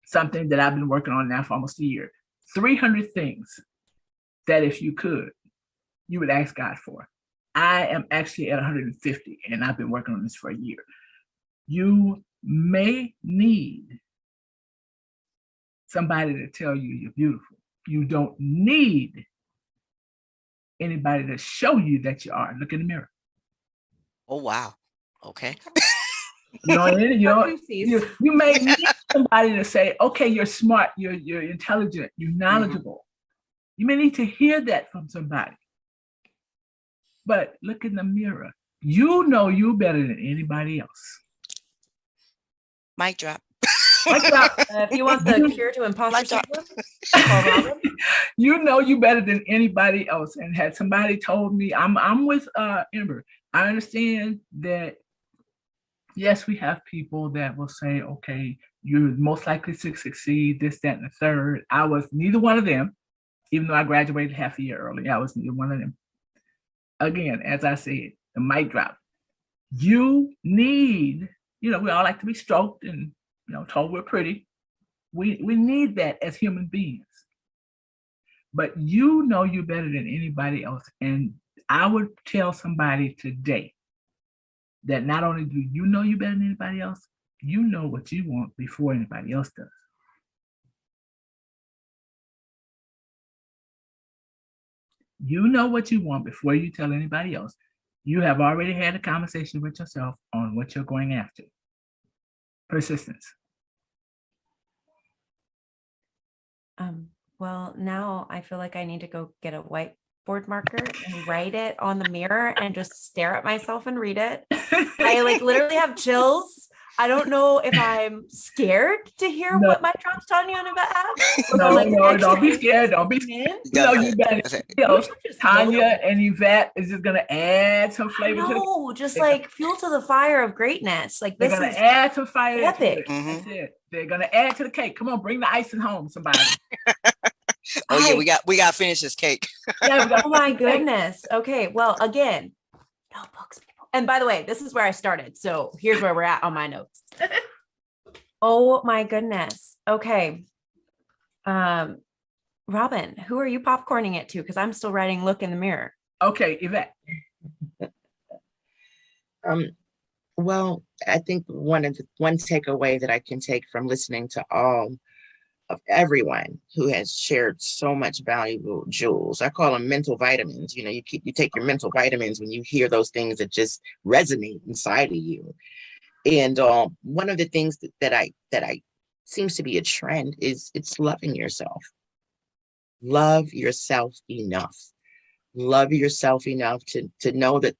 something that I've been working on now for almost a year: 300 things that if you could, you would ask God for. I am actually at 150, and I've been working on this for a year. You may need somebody to tell you you're beautiful. You don't need anybody to show you that you are. Look in the mirror. Oh, wow. Okay. You may need somebody to say, okay, you're smart, you're intelligent, you're knowledgeable. Mm-hmm. You may need to hear that from somebody. But look in the mirror. You know you better than anybody else. Mic drop. If you want the cure to imposter syndrome, you know you better than anybody else. And had somebody told me, I'm with Amber. I understand that, yes, we have people that will say, okay, you're most likely to succeed, this, that, and the third. I was neither one of them, even though I graduated half a year early. I was neither one of them. Again, as I said, the mic drop. You need, we all like to be stroked and, told we're pretty. We need that as human beings. but you know you better than anybody else. And I would tell somebody today that not only do you know you better than anybody else, you know what you want before anybody else does. You know what you want before you tell anybody else. You have already had a conversation with yourself on what you're going after. Persistence. Well, now I feel like I need to go get a whiteboard marker and write it on the mirror and just stare at myself and read it. I like literally have chills. I don't know if I'm scared to hear what my drops Tanya and Yvette have. No, don't be scared. Don't be scared. You know you better. Tanya and Yvette is just gonna add some flavor to it. Just like fuel to the fire of greatness. Like this is gonna add some fire. Epic. That's it. They're gonna add to the cake. Come on, bring the icing home, somebody. Oh yeah, we got to finish this cake. Oh my goodness. Okay, well, again, notebooks, people. And by the way, this is where I started. So here's where we're at on my notes. Oh my goodness. Okay. Robin, who are you popcorning it to? Because I'm still writing look in the mirror. Okay, Yvette. Well, I think one takeaway that I can take from listening to all of everyone who has shared so much valuable jewels. I call them mental vitamins. You know, you take your mental vitamins when you hear those things that just resonate inside of you. And one of the things that I seems to be a trend is it's loving yourself. Love yourself enough. Love yourself enough to know that,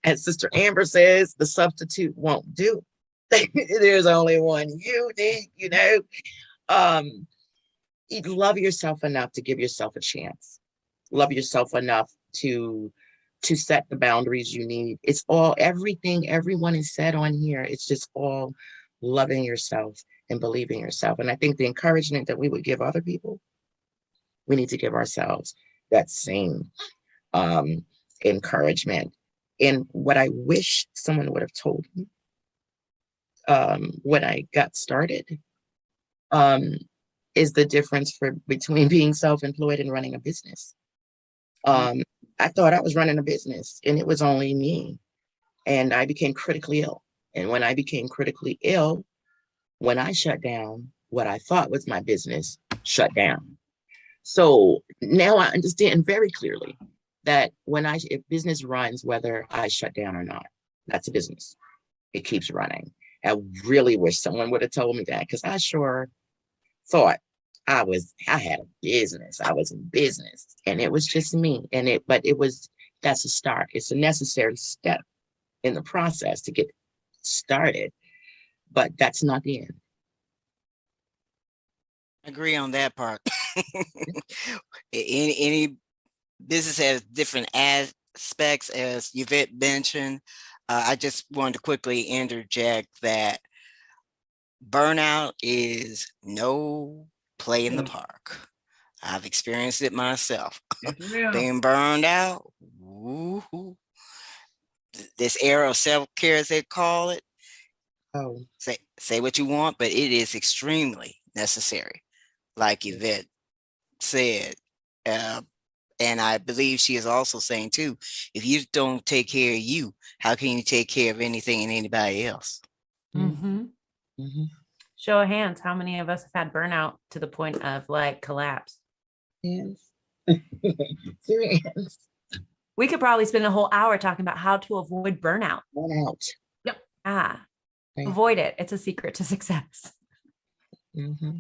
as Sister Amber says, the substitute won't do. There's only one unique, you know. Love yourself enough to give yourself a chance. Love yourself enough to set the boundaries you need. It's all, everything everyone has said on here, it's just all loving yourself and believing yourself. And I think the encouragement that we would give other people, we need to give ourselves that same encouragement. And what I wish someone would have told me when I got started is the difference between being self-employed and running a business. I thought I was running a business and it was only me. And I became critically ill. And when I became critically ill, when I shut down, what I thought was my business shut down. So now I understand very clearly that if business runs, whether I shut down or not, that's a business. It keeps running. I really wish someone would have told me that, because I sure thought I had a business. I was in business and it was just me. That's a start. It's a necessary step in the process to get started, but that's not the end. Agree on that part. Any business has different aspects, as Yvette mentioned. I just wanted to quickly interject that burnout is no play in the park. I've experienced it myself. Being burned out. Woo-hoo. This era of self-care, as they call it. Say what you want, but it is extremely necessary. Like Yvette said, and I believe she is also saying too, if you don't take care of you, how can you take care of anything and anybody else? Mm-hmm. Mm-hmm. Show of hands, how many of us have had burnout to the point of like collapse? Yes. We could probably spend a whole hour talking about how to avoid burnout. Burnout. Yep. Avoid it. It's a secret to success. Mm-hmm.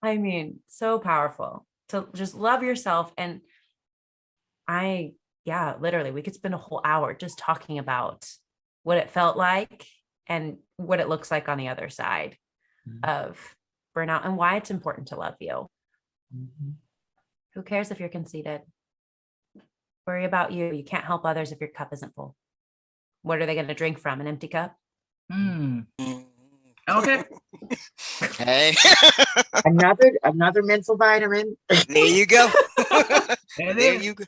I mean, so powerful to just love yourself. And literally, we could spend a whole hour just talking about what it felt like and what it looks like on the other side of burnout and why it's important to love you. Mm-hmm. Who cares if you're conceited? Worry about you. You can't help others if your cup isn't full. What are they going to drink from? An empty cup? Okay. Hey. another mental vitamin. There you go. There you go.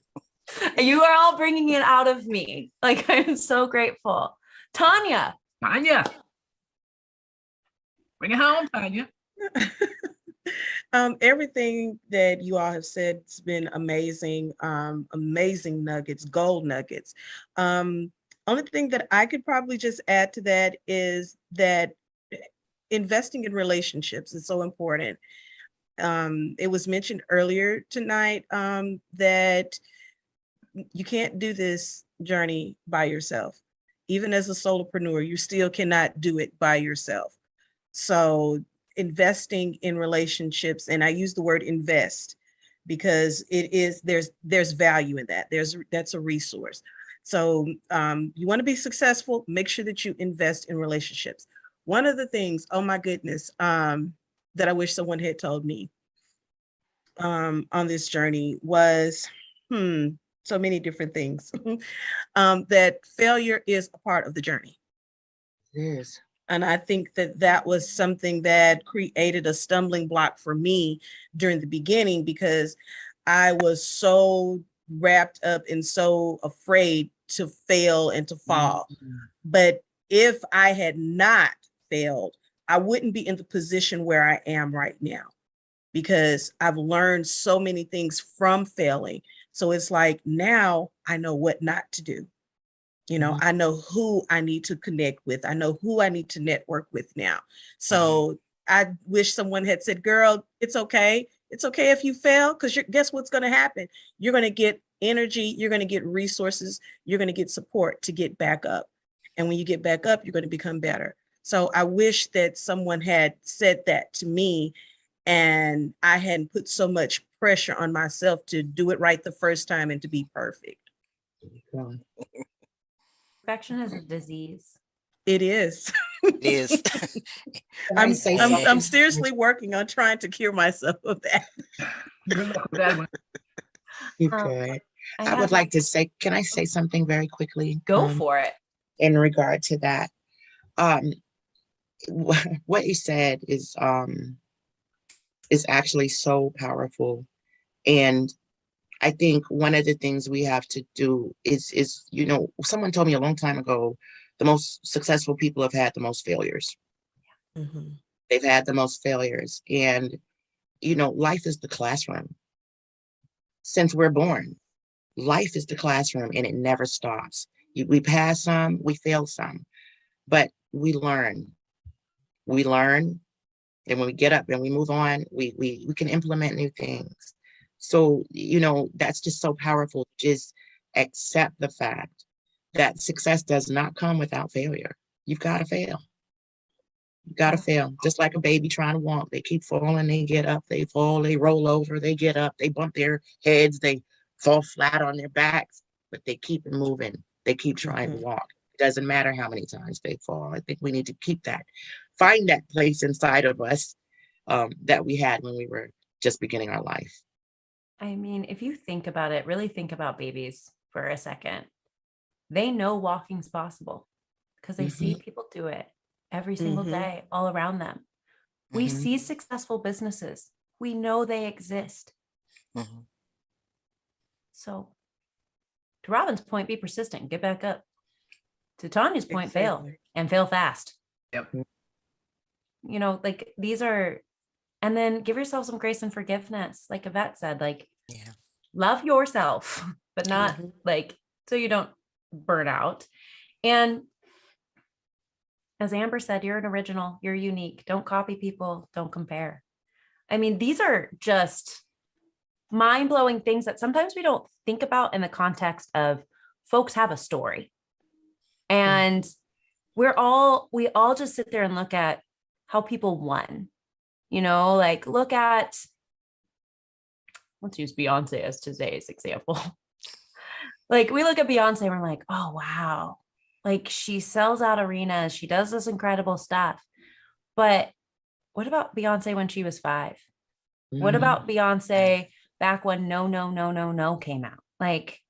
You are all bringing it out of me. Like, I'm so grateful. Tanya. Bring it home, Tanya. Everything that you all have said has been amazing, amazing nuggets, gold nuggets. Only thing that I could probably just add to that is that investing in relationships is so important. It was mentioned earlier tonight that you can't do this journey by yourself. Even as a solopreneur, you still cannot do it by yourself. So investing in relationships, and I use the word invest because it is, there's value in that. That's a resource. So you want to be successful, make sure that you invest in relationships. One of the things, oh my goodness, that I wish someone had told me on this journey was, so many different things, that failure is a part of the journey. It is. And I think that that was something that created a stumbling block for me during the beginning, because I was so wrapped up and so afraid to fail and to fall. But if I had not failed, I wouldn't be in the position where I am right now, because I've learned so many things from failing. So it's like, now I know what not to do. You know, I know who I need to connect with. I know who I need to network with now. So I wish someone had said, girl, it's okay. It's okay if you fail, because guess what's going to happen? You're going to get energy. You're going to get resources. You're going to get support to get back up. And when you get back up, you're going to become better. So I wish that someone had said that to me, and I hadn't put so much pressure on myself to do it right the first time and to be perfect. Perfection is a disease. It is. It is. I'm seriously working on trying to cure myself of that. Good luck with that one. Okay. I would like to say, can I say something very quickly? Go for it. In regard to that. What you said is actually so powerful. And I think one of the things we have to do is, you know, someone told me a long time ago, the most successful people have had the most failures. They've had the most failures. And, you know, life is the classroom. Since we're born, life is the classroom, and it never stops. We pass some, we fail some, but we learn. We learn, and when we get up and we move on, we can implement new things. So, you know, that's just so powerful. Just accept the fact that success does not come without failure. You've got to fail. You've got to fail. Just like a baby trying to walk. They keep falling, they get up, they fall, they roll over, they get up, they bump their heads, they fall flat on their backs, but they keep moving. They keep trying to walk. It doesn't matter how many times they fall. I think we need to keep that, find that place inside of us that we had when we were just beginning our life. I mean, if you think about it, really think about babies for a second. They know walking's possible because they see people do it every single day all around them. We see successful businesses. We know they exist. So to Robin's point, be persistent, get back up. To Tanya's point, fail and fail fast. Yep. You know, like these are, and then give yourself some grace and forgiveness. Like Yvette said, like, love yourself, but not like, so you don't burn out. And as Amber said, you're an original, you're unique. Don't copy people, don't compare. I mean, these are just mind-blowing things that sometimes we don't think about in the context of folks have a story. And we all just sit there and look at how people won, you know, like look at, let's use Beyonce as today's example. Like we look at Beyonce and we're like, oh, wow. Like she sells out arenas. She does this incredible stuff. But what about Beyonce when she was 5? What about Beyonce back when No came out? Like,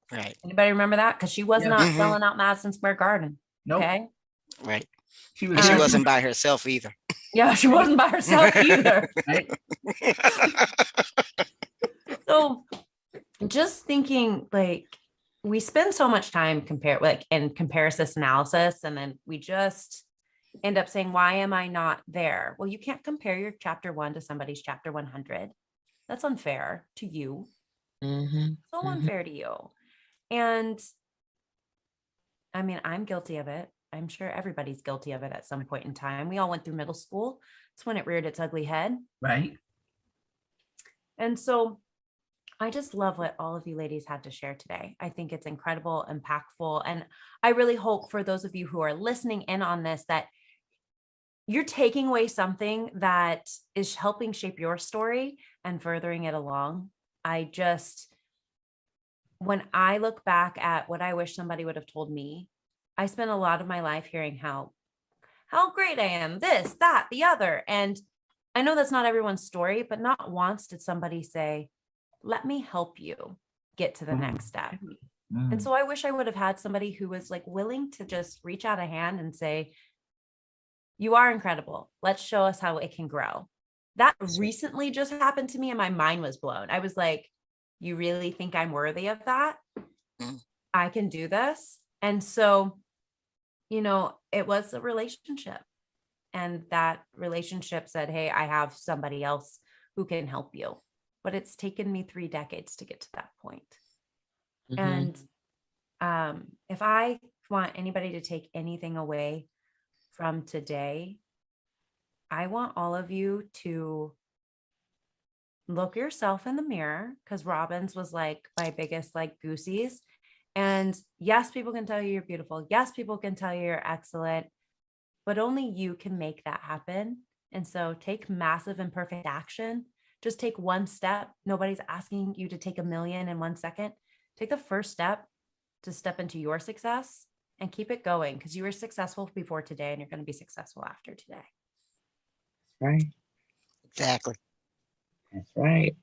anybody remember that? Because she was not selling out Madison Square Garden. Nope. Okay. Right. She wasn't by herself either. Yeah, she wasn't by herself either. Right? So just thinking, like, we spend so much time in comparison analysis, and then we just, end up saying, why am I not there? Well, you can't compare your chapter 1 to somebody's chapter 100. That's unfair to you. So unfair to you. And I mean, I'm guilty of it. I'm sure everybody's guilty of it at some point in time. We all went through middle school. It's when it reared its ugly head. Right. And so I just love what all of you ladies had to share today. I think it's incredible, impactful. And I really hope for those of you who are listening in on this, that you're taking away something that is helping shape your story and furthering it along. When I look back at what I wish somebody would have told me, I spent a lot of my life hearing how great I am, this, that, the other. And I know that's not everyone's story, but not once did somebody say, let me help you get to the next step. And so I wish I would have had somebody who was like willing to just reach out a hand and say, you are incredible. Let's show us how it can grow. That recently just happened to me and my mind was blown. I was like, you really think I'm worthy of that? I can do this. And so, it was a relationship, and that relationship said, hey, I have somebody else who can help you. But it's taken me 3 decades to get to that point. And if I want anybody to take anything away from today, I want all of you to look yourself in the mirror, because Robin's was like my biggest goosies. And yes, people can tell you you're beautiful. Yes, people can tell you you're excellent, but only you can make that happen. And so take massive imperfect action. Just take one step. Nobody's asking you to take 1,000,000 in 1 second. Take the first step to step into your success and keep it going, because you were successful before today and you're going to be successful after today. Right. Exactly. That's right.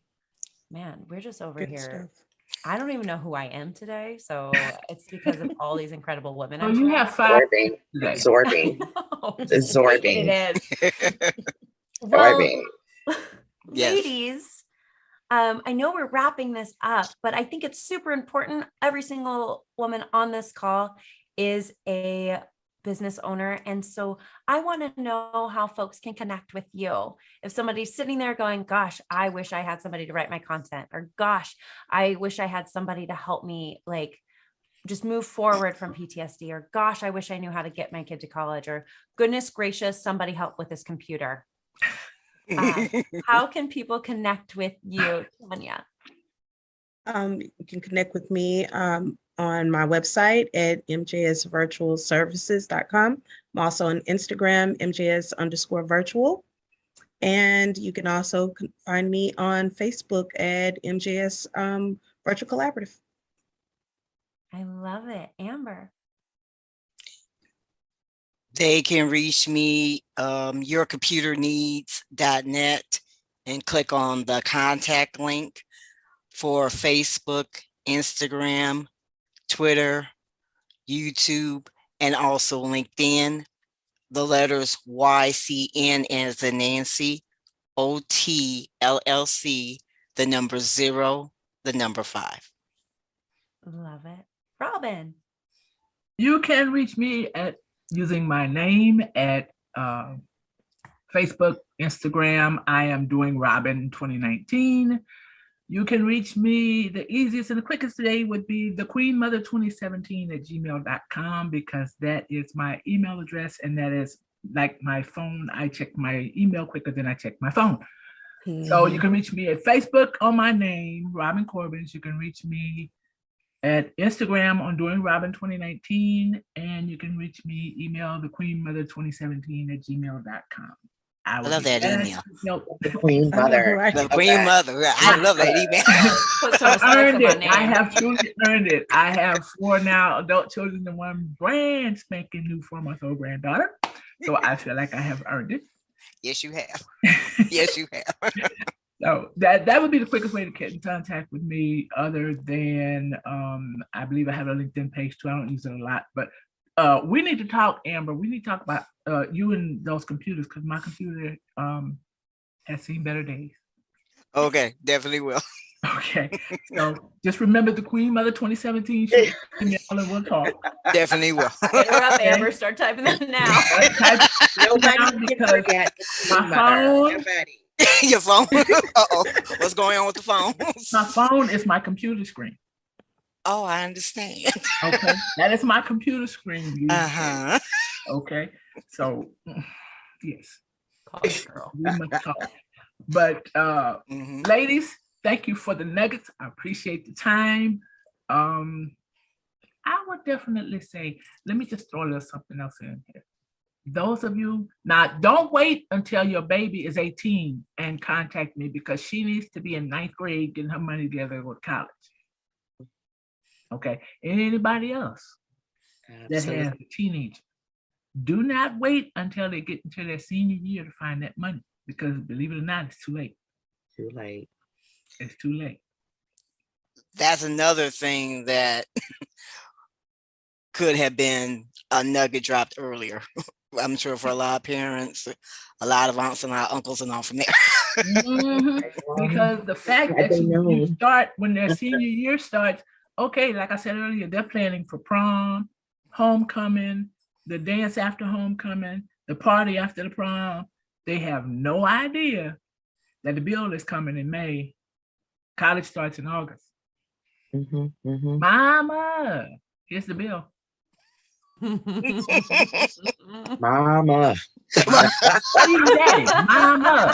Man, we're just over Good here. stuff. I don't even know who I am today. So it's because of all these incredible women. Oh, you have 5 Absorbing. Absorbing. It is. Absorbing. Ladies, I know we're wrapping this up, but I think it's super important. Every single woman on this call is a business owner. And so I want to know how folks can connect with you. If somebody's sitting there going, gosh, I wish I had somebody to write my content, or gosh, I wish I had somebody to help me just move forward from PTSD, or gosh, I wish I knew how to get my kid to college, or goodness gracious, somebody help with this computer. How can people connect with you, Tanya? You can connect with me on my website at mjsvirtualservices.com. I'm also on Instagram, mjs_virtual. And you can also find me on Facebook at MJS Virtual Collaborative. I love it. Amber. They can reach me, yourcomputerneeds.net, and click on the contact link for Facebook, Instagram, Twitter, YouTube, and also LinkedIn. The letters YCN as in Nancy, OTLLC, the number 0, the number 5. Love it. Robin. You can reach me at using my name at Facebook, Instagram. I am doing Robin 2019. You can reach me, the easiest and the quickest today would be thequeenmother2017@gmail.com, because that is my email address, and that is like my phone. I check my email quicker than I check my phone. So you can reach me at Facebook on my name, Robin Corbins. You can reach me at Instagram on Doing Robin 2019, and you can reach me email thequeenmother2017@gmail.com. I love that email. The Queen Mother. The Queen Mother. I love that email. I earned it. I have truly earned it. I have 4 now adult children and 1 brand spanking new 4-month-old granddaughter. So I feel like I have earned it. Yes, you have. Yes, you have. So that would be the quickest way to get in contact with me, other than I believe I have a LinkedIn page too. I don't use it a lot, but we need to talk, Amber. We need to talk about you and those computers, because my computer has seen better days. Okay, definitely will. Okay, so just remember the Queen Mother 2017 show. Email and we'll talk. Definitely will. Hit her up, Amber. Start typing that now. Nobody can forget my phone. Nobody. Your phone. Uh-oh. What's going on with the phone? My phone is my computer screen. Oh, I understand. Okay, that is my computer screen. Uh-huh. Okay, so yes. Call it, girl. We must talk. But ladies, thank you for the nuggets. I appreciate the time. I would definitely say, let me just throw a little something else in here. Those of you, now don't wait until your baby is 18 and contact me, because she needs to be in 9th grade getting her money together with college. Okay, anybody else that has a teenager, do not wait until they get into their senior year to find that money, because believe it or not, it's too late. Too late. It's too late. That's another thing that could have been a nugget dropped earlier. I'm sure for a lot of parents, a lot of aunts and uncles and all from there. Because the fact that you start when their senior year starts, okay, like I said earlier, they're planning for prom, homecoming, the dance after homecoming, the party after the prom. They have no idea that the bill is coming in May. College starts in August. Mama, here's the bill. Mama. Mama.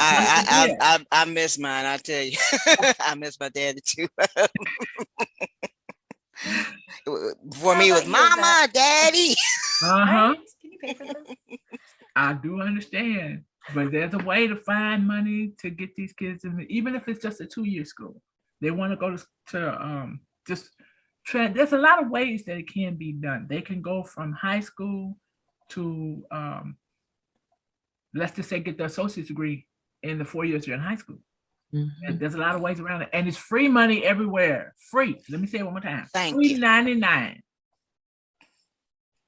I miss mine, I tell you. I miss my daddy too. For me, it was mama, daddy. Right? Can you pay for this? I do understand, but there's a way to find money to get these kids in, even if it's just a 2-year school. They want to go to there's a lot of ways that it can be done. They can go from high school to let's just say get their associate's degree in the 4 years you're in high school. And there's a lot of ways around it, and it's free money everywhere. Free. Let me say it one more time. Free 99.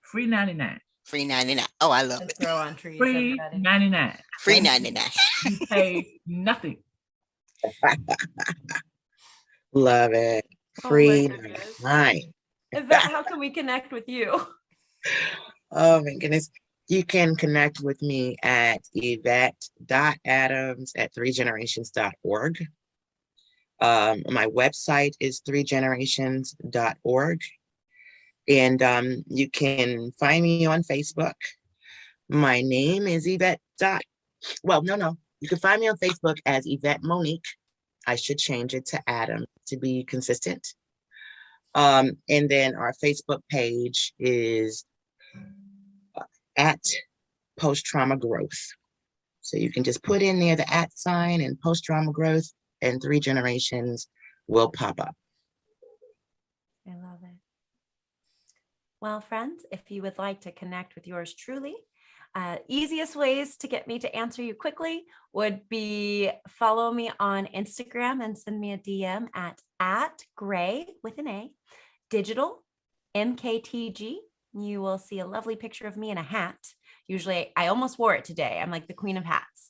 Free 99. Free 99. Oh, I love it. Grow on trees. Free 99. Free 99. You pay nothing. Love it. Free 99. Yvette, how can we connect with you? Oh my goodness. You can connect with me at yvette.adams@threegenerations.org. My website is threegenerations.org. And you can find me on Facebook. My name is Yvette. You can find me on Facebook as Yvette Monique. I should change it to Adam to be consistent. And then our Facebook page is at post-trauma growth. So you can just put in there the @ and post-trauma growth, and 3 Generations will pop up. I love it. Well, friends, if you would like to connect with yours truly, easiest ways to get me to answer you quickly would be follow me on Instagram and send me a DM at Gray with an A, digital MKTG. You will see a lovely picture of me in a hat. Usually I almost wore it today. I'm like the queen of hats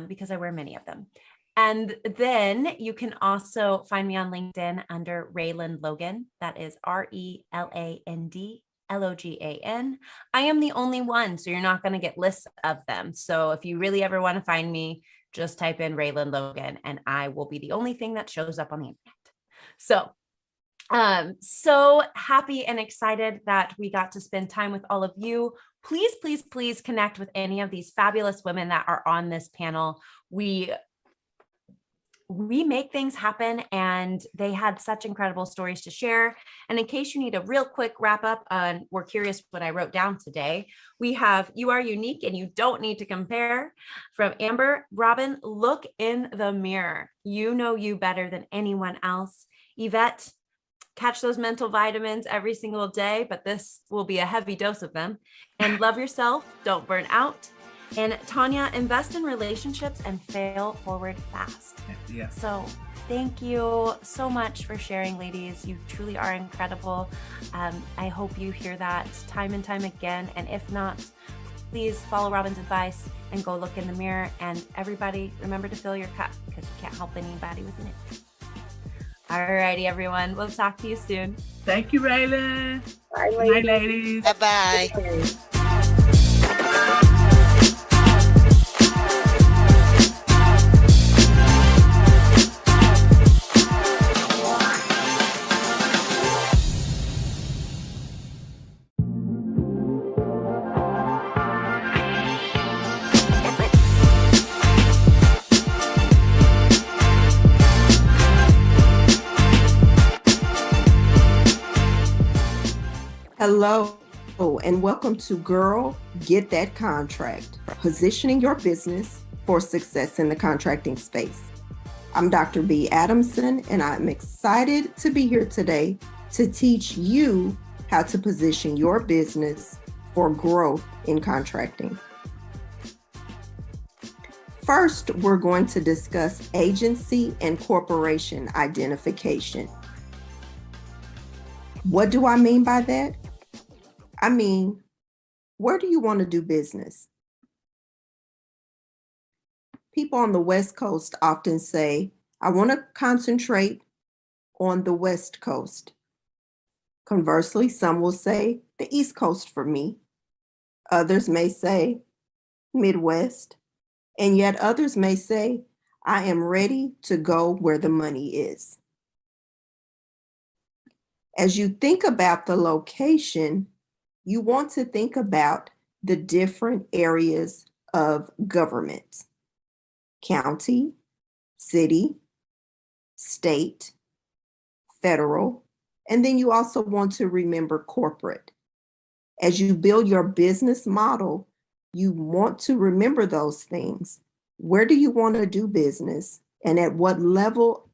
because I wear many of them. And then you can also find me on LinkedIn under Rayland Logan. That is RELAND LOGAN. I am the only one, so you're not going to get lists of them. So if you really ever want to find me, just type in Rayland Logan and I will be the only thing that shows up on the internet. So happy and excited that we got to spend time with all of you. Please, please, please connect with any of these fabulous women that are on this panel. We make things happen, and they had such incredible stories to share. And in case you need a real quick wrap up and we're curious what I wrote down today, we have "You are unique and you don't need to compare" from Amber. Robin, look in the mirror. You know you better than anyone else. Yvette, catch those mental vitamins every single day, but this will be a heavy dose of them. And love yourself, don't burn out. And Tanya, invest in relationships and fail forward fast. Yeah. So thank you so much for sharing, ladies. You truly are incredible. I hope you hear that time and time again. And if not, please follow Robin's advice and go look in the mirror. And everybody, remember to fill your cup because you can't help anybody with it. All righty, everyone. We'll talk to you soon. Thank you, Raylan. Bye, Good night, ladies. Bye-bye. Hello, and welcome to Girl, Get That Contract, positioning your business for success in the contracting space. I'm Dr. B. Adamson, and I'm excited to be here today to teach you how to position your business for growth in contracting. First, we're going to discuss agency and corporation identification. What do I mean by that? I mean, where do you want to do business? People on the West Coast often say, I want to concentrate on the West Coast. Conversely, some will say the East Coast for me. Others may say Midwest, and yet others may say, I am ready to go where the money is. As you think about the location, you want to think about the different areas of government: county, city, state, federal, and then you also want to remember corporate. As you build your business model, you want to remember those things. Where do you want to do business? And at what level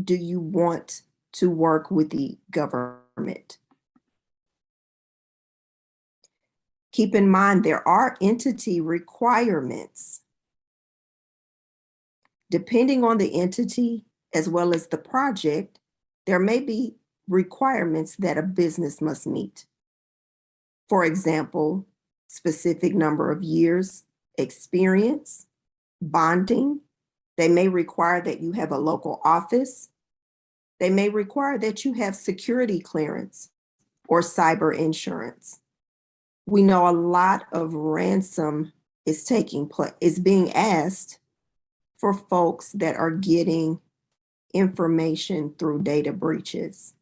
do you want to work with the government? Keep in mind, there are entity requirements. Depending on the entity as well as the project, there may be requirements that a business must meet. For example, specific number of years experience, bonding. They may require that you have a local office. They may require that you have security clearance or cyber insurance. We know a lot of ransom is being asked for folks that are getting information through data breaches.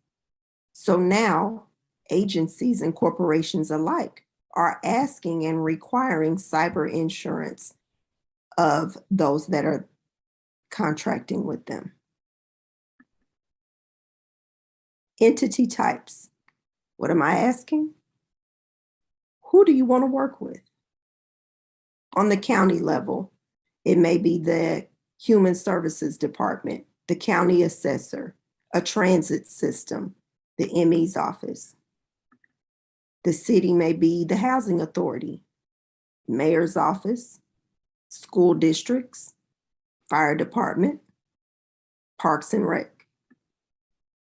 So now agencies and corporations alike are asking and requiring cyber insurance of those that are contracting with them. Entity types. What am I asking? Who do you want to work with? On the county level, it may be the Human Services Department, the county assessor, a transit system, the ME's office. The city may be the housing authority, mayor's office, school districts, fire department, parks and rec.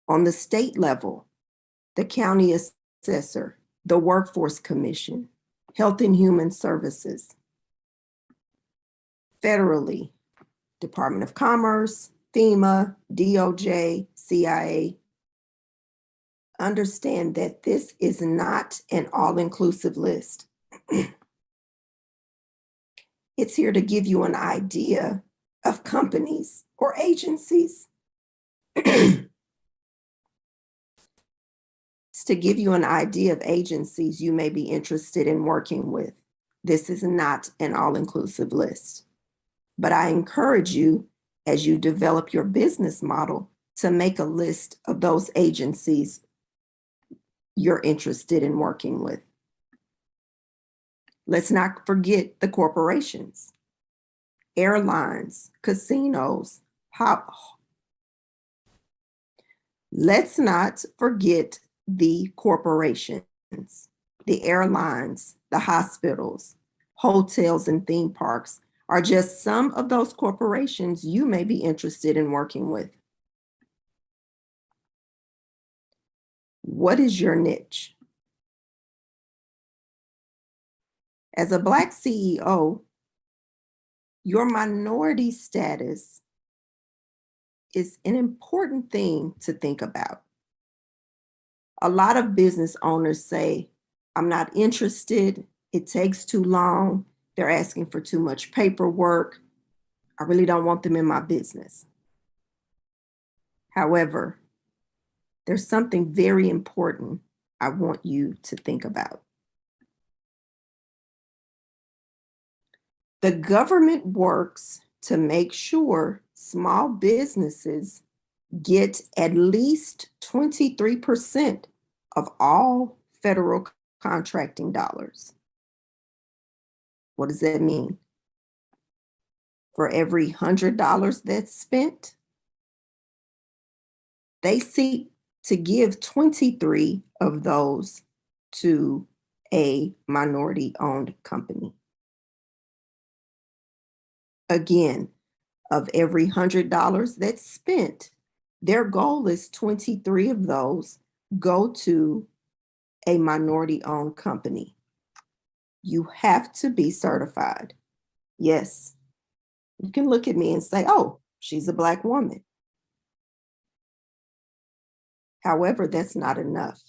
On the state level, the county assessor, the workforce commission, health and human services. Federally, Department of Commerce, FEMA, DOJ, CIA. Understand that this is not an all-inclusive list. It's here to give you an idea of companies or agencies. It's to give you an idea of agencies you may be interested in working with. This is not an all-inclusive list. But I encourage you, as you develop your business model, to make a list of those agencies you're interested in working with. Let's not forget the corporations, airlines, casinos. Let's not forget the corporations, the airlines, the hospitals, hotels, and theme parks are just some of those corporations you may be interested in working with. What is your niche? As a Black CEO, your minority status is an important thing to think about. A lot of business owners say, I'm not interested, it takes too long, they're asking for too much paperwork, I really don't want them in my business. However, there's something very important I want you to think about. The government works to make sure small businesses get at least 23% of all federal contracting dollars. What does that mean? For every $100 that's spent, they seek to give 23 of those to a minority-owned company. Again, of every $100 that's spent, their goal is 23 of those go to a minority-owned company. You have to be certified. Yes, you can look at me and say, oh, she's a Black woman. However, that's not enough.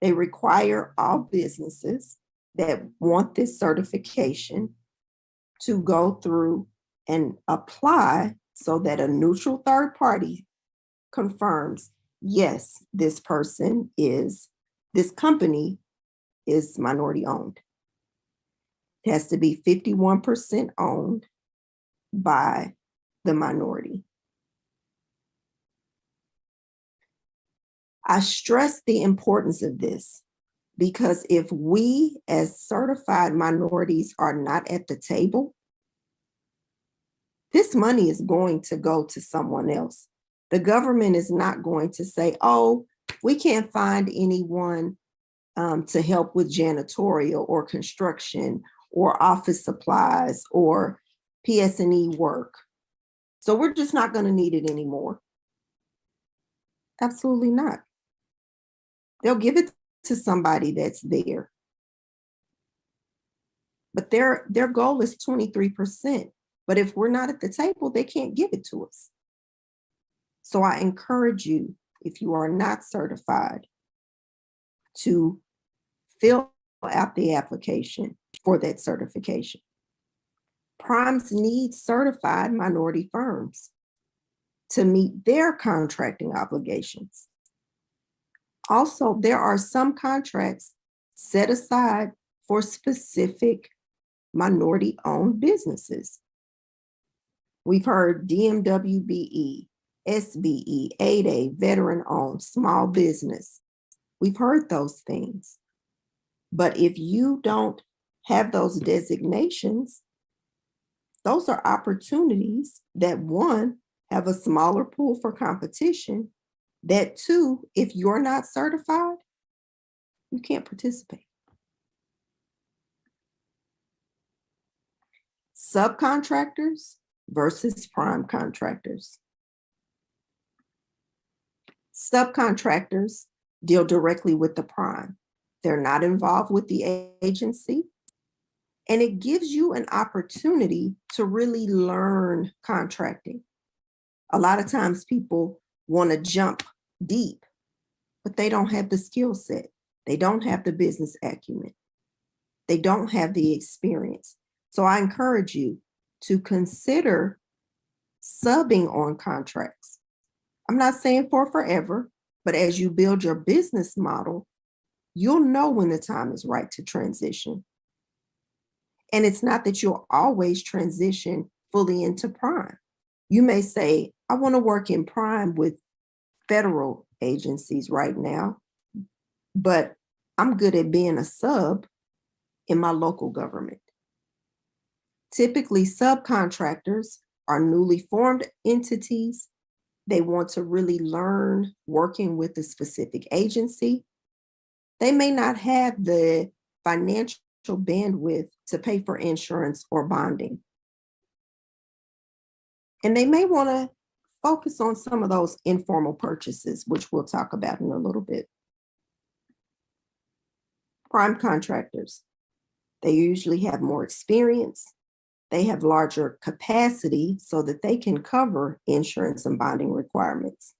They require all businesses that want this certification to go through and apply so that a neutral third party confirms, yes, this company is minority owned. It has to be 51% owned by the minority. I stress the importance of this because if we as certified minorities are not at the table, this money is going to go to someone else. The government is not going to say, oh, we can't find anyone to help with janitorial or construction or office supplies or PS&E work. So we're just not going to need it anymore. Absolutely not. They'll give it to somebody that's there. But their goal is 23%. But if we're not at the table, they can't give it to us. So I encourage you, if you are not certified, to fill out the application for that certification. Primes need certified minority firms to meet their contracting obligations. Also, there are some contracts set aside for specific minority-owned businesses. We've heard DMWBE, SBE, 8A, veteran-owned, small business. We've heard those things. But if you don't have those designations, those are opportunities that, one, have a smaller pool for competition, that two, if you're not certified, you can't participate. Subcontractors versus prime contractors. Subcontractors deal directly with the prime. They're not involved with the agency. And it gives you an opportunity to really learn contracting. A lot of times people want to jump deep, but they don't have the skill set. They don't have the business acumen. They don't have the experience. So I encourage you to consider subbing on contracts. I'm not saying for forever, but as you build your business model, you'll know when the time is right to transition. And it's not that you'll always transition fully into prime. You may say, I want to work in prime with federal agencies right now, but I'm good at being a sub in my local government. Typically, subcontractors are newly formed entities. They want to really learn working with a specific agency. They may not have the financial bandwidth to pay for insurance or bonding. And they may want to focus on some of those informal purchases, which we'll talk about in a little bit. Prime contractors, they usually have more experience. They have larger capacity so that they can cover insurance and bonding requirements.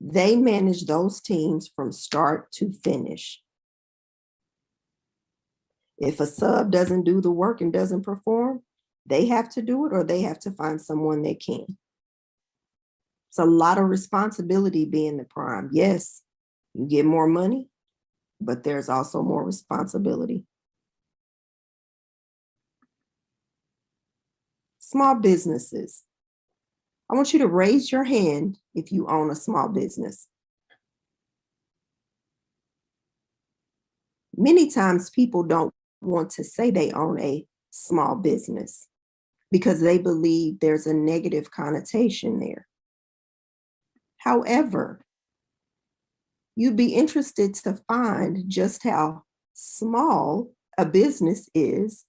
They manage those teams from start to finish. If a sub doesn't do the work and doesn't perform, they have to do it or they have to find someone that can. It's a lot of responsibility being the prime. Yes, you get more money, but there's also more responsibility. Small businesses. I want you to raise your hand if you own a small business. Many times people don't want to say they own a small business because they believe there's a negative connotation there. However, you'd be interested to find just how small a business is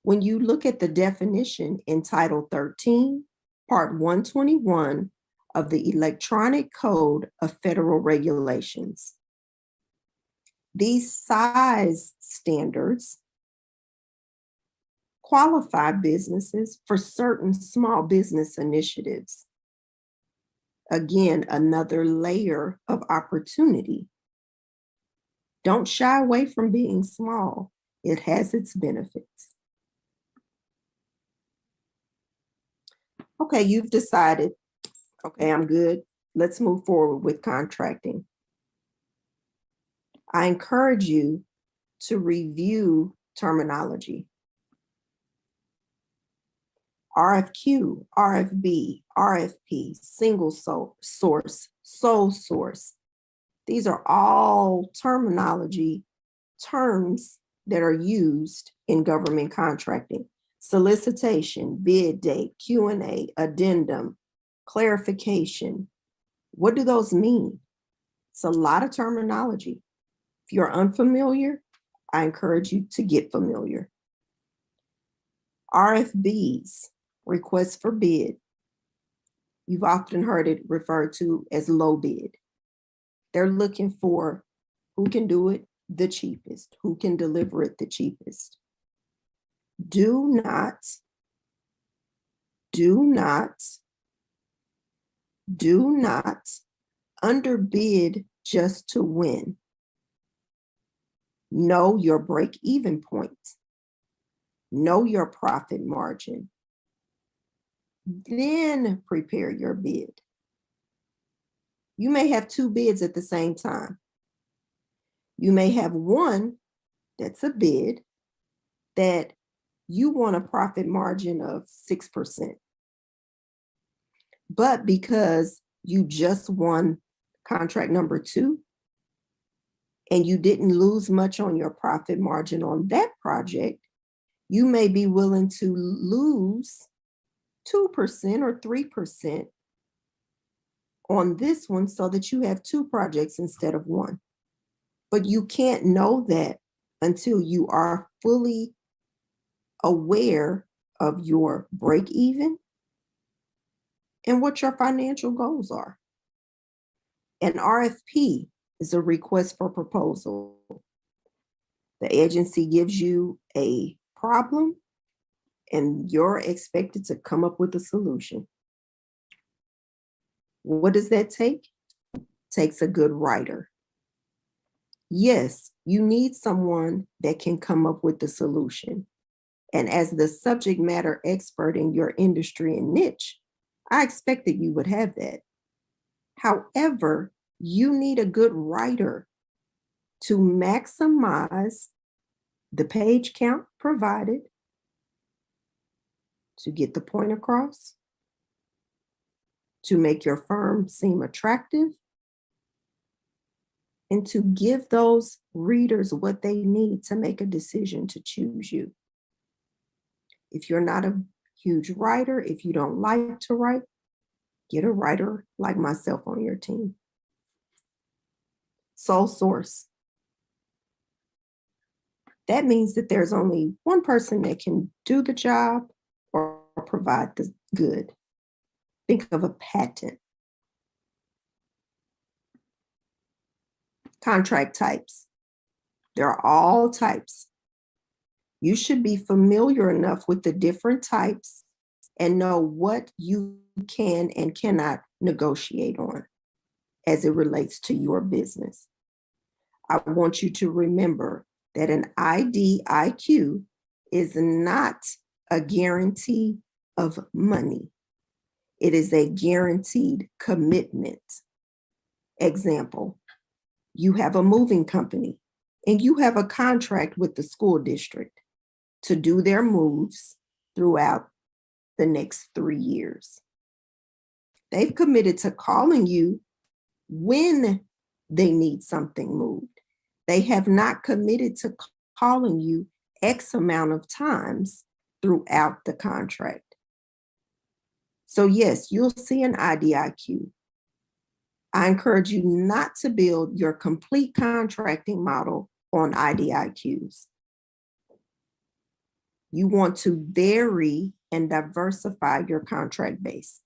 when you look at the definition in Title 13, Part 121 of the Electronic Code of Federal Regulations. These size standards qualify businesses for certain small business initiatives. Again, another layer of opportunity. Don't shy away from being small. It has its benefits. Okay, you've decided, okay, I'm good. Let's move forward with contracting. I encourage you to review terminology. RFQ, RFB, RFP, single source, sole source. These are all terminology terms that are used in government contracting. Solicitation, bid date, Q&A, addendum, clarification. What do those mean? It's a lot of terminology. If you're unfamiliar, I encourage you to get familiar. RFBs, requests for bid. You've often heard it referred to as low bid. They're looking for who can do it the cheapest, who can deliver it the cheapest. Do not underbid just to win. Know your break-even point. Know your profit margin. Then prepare your bid. You may have two bids at the same time. You may have one that's a bid that you want a profit margin of 6%. But because you just won contract number 2 and you didn't lose much on your profit margin on that project, you may be willing to lose 2% or 3% on this one so that you have 2 projects instead of 1. But you can't know that until you are fully aware of your break even and what your financial goals are. An RFP is a request for proposal. The agency gives you a problem and you're expected to come up with a solution. What does that take? It takes a good writer. Yes, you need someone that can come up with the solution. And as the subject matter expert in your industry and niche, I expect that you would have that. However, you need a good writer to maximize the page count provided, to get the point across, to make your firm seem attractive, and to give those readers what they need to make a decision to choose you. If you're not a huge writer, if you don't like to write, get a writer like myself on your team. Sole source. That means that there's only one person that can do the job or provide the good. Think of a patent. Contract types. There are all types. You should be familiar enough with the different types and know what you can and cannot negotiate on as it relates to your business. I want you to remember that an IDIQ is not a guarantee of money. It is a guaranteed commitment. Example, you have a moving company and you have a contract with the school district to do their moves throughout the next 3 years. They've committed to calling you when they need something moved. They have not committed to calling you X amount of times throughout the contract. So yes, you'll see an IDIQ. I encourage you not to build your complete contracting model on IDIQs. You want to vary and diversify your contract base.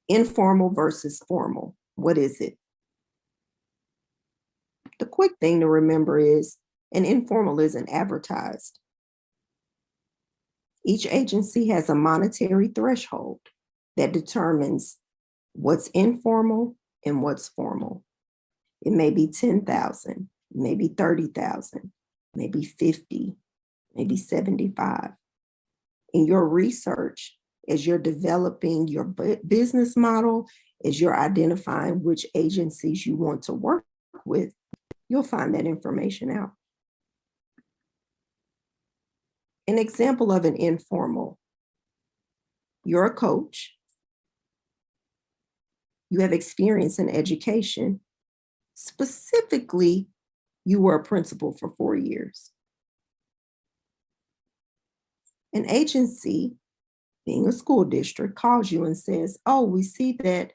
Informal versus formal. What is it? The quick thing to remember is an informal isn't advertised. Each agency has a monetary threshold that determines what's informal and what's formal. It may be 10,000, maybe 30,000, maybe 50, maybe 75. In your research, as you're developing your business model, as you're identifying which agencies you want to work with, you'll find that information out. An example of an informal, you're a coach, you have experience in education, specifically, you were a principal for 4 years. An agency, being a school district, calls you and says, oh, we see that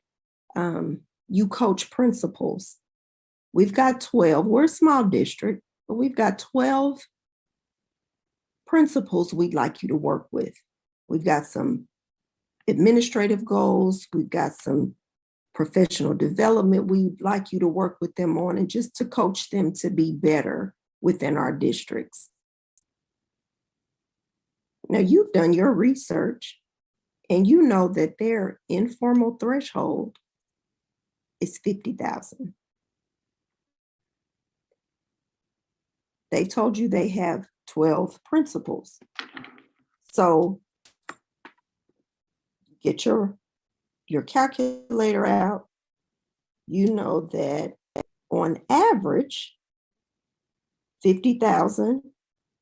you coach principals. We've got 12, we're a small district, but we've got 12 principals we'd like you to work with. We've got some administrative goals, we've got some professional development we'd like you to work with them on, and just to coach them to be better within our districts. Now, you've done your research and you know that their informal threshold is 50,000. They told you they have 12 principals. So get your calculator out. You know that on average, 50,000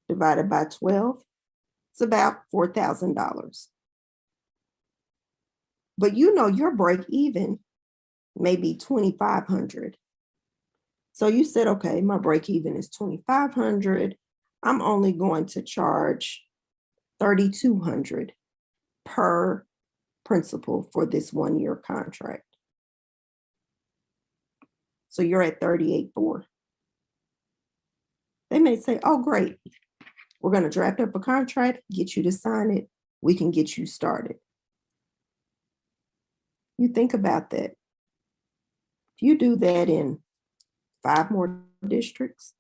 divided by 12, it's about $4,000. But you know your break even may be 2,500. So you said, okay, my break even is 2,500. I'm only going to charge 3,200 per principal for this 1-year contract. So you're at 38,400. They may say, oh, great. We're going to draft up a contract, get you to sign it. We can get you started. You think about that. If you do that in 5 more districts,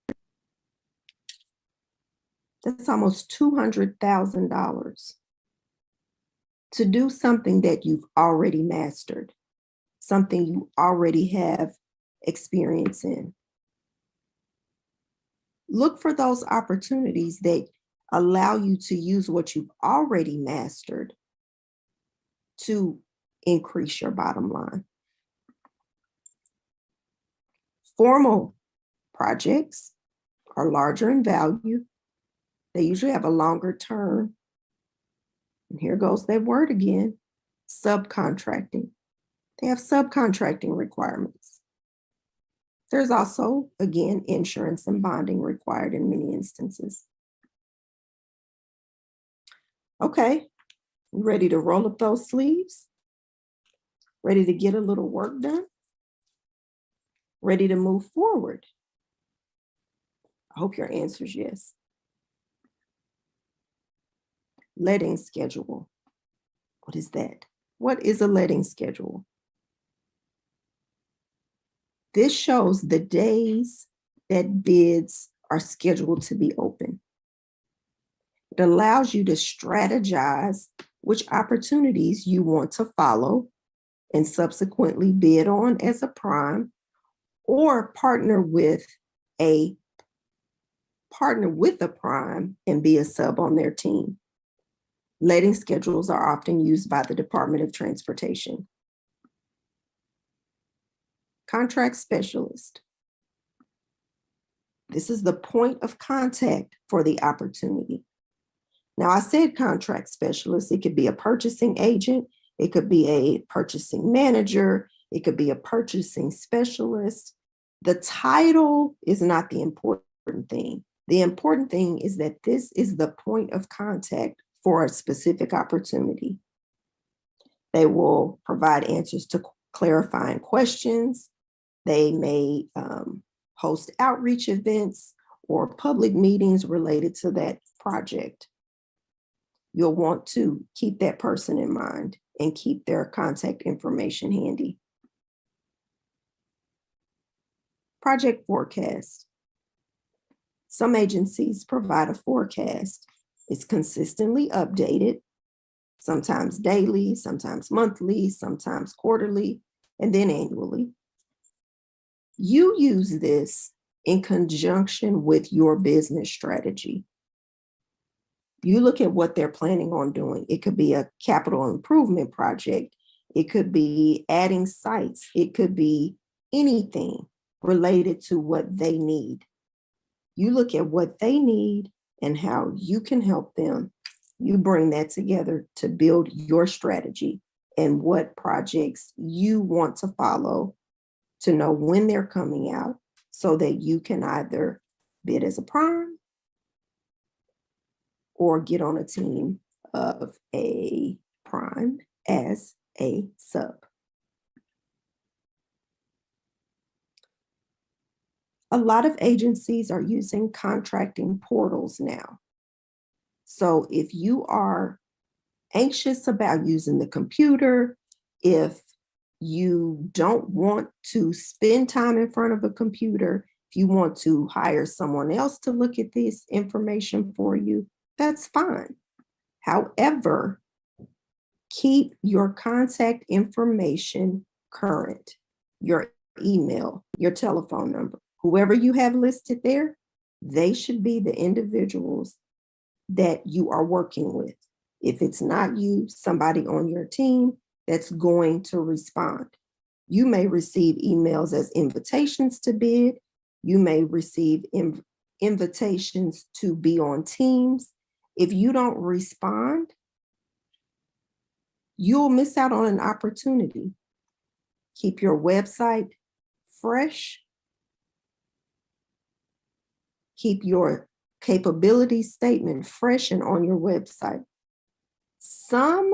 that's almost $200,000 to do something that you've already mastered, something you already have experience in. Look for those opportunities that allow you to use what you've already mastered to increase your bottom line. Formal projects are larger in value. They usually have a longer term. And here goes that word again, subcontracting. They have subcontracting requirements. There's also, again, insurance and bonding required in many instances. Okay, you ready to roll up those sleeves? Ready to get a little work done? Ready to move forward? I hope your answer is yes. Letting schedule. What is that? What is a letting schedule? This shows the days that bids are scheduled to be open. It allows you to strategize which opportunities you want to follow and subsequently bid on as a prime, or partner with a prime and be a sub on their team. Letting schedules are often used by the Department of Transportation. Contract specialist. This is the point of contact for the opportunity. Now, I said contract specialist. It could be a purchasing agent. It could be a purchasing manager. It could be a purchasing specialist. The title is not the important thing. The important thing is that this is the point of contact for a specific opportunity. They will provide answers to clarifying questions. They may host outreach events or public meetings related to that project. You'll want to keep that person in mind and keep their contact information handy. Project forecast. Some agencies provide a forecast. It's consistently updated, sometimes daily, sometimes monthly, sometimes quarterly, and then annually. You use this in conjunction with your business strategy. You look at what they're planning on doing. It could be a capital improvement project. It could be adding sites. It could be anything related to what they need. You look at what they need and how you can help them. You bring that together to build your strategy and what projects you want to follow to know when they're coming out so that you can either bid as a prime or get on a team of a prime as a sub. A lot of agencies are using contracting portals now. So if you are anxious about using the computer, if you don't want to spend time in front of a computer, if you want to hire someone else to look at this information for you, that's fine. However, keep your contact information current, your email, your telephone number. Whoever you have listed there, they should be the individuals that you are working with. If it's not you, somebody on your team that's going to respond. You may receive emails as invitations to bid. You may receive invitations to be on teams. If you don't respond, you'll miss out on an opportunity. Keep your website fresh. Keep your capability statement fresh and on your website. Some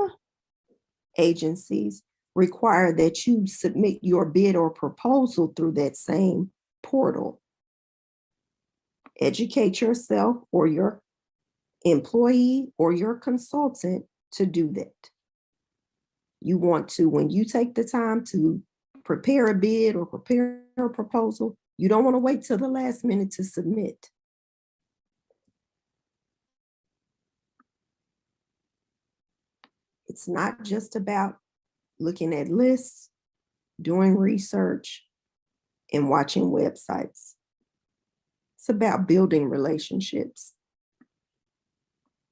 agencies require that you submit your bid or proposal through that same portal. Educate yourself or your employee or your consultant to do that. You want to, when you take the time to prepare a bid or prepare a proposal, you don't want to wait till the last minute to submit. It's not just about looking at lists, doing research, and watching websites. It's about building relationships.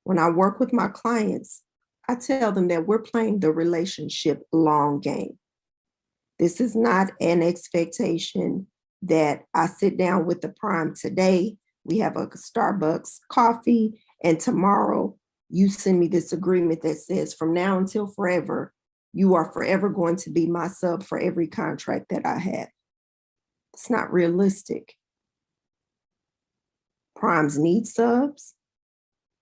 When I work with my clients, I tell them that we're playing the relationship long game. This is not an expectation that I sit down with the prime today, we have a Starbucks coffee, and tomorrow you send me this agreement that says from now until forever, you are forever going to be my sub for every contract that I have. It's not realistic. Primes need subs.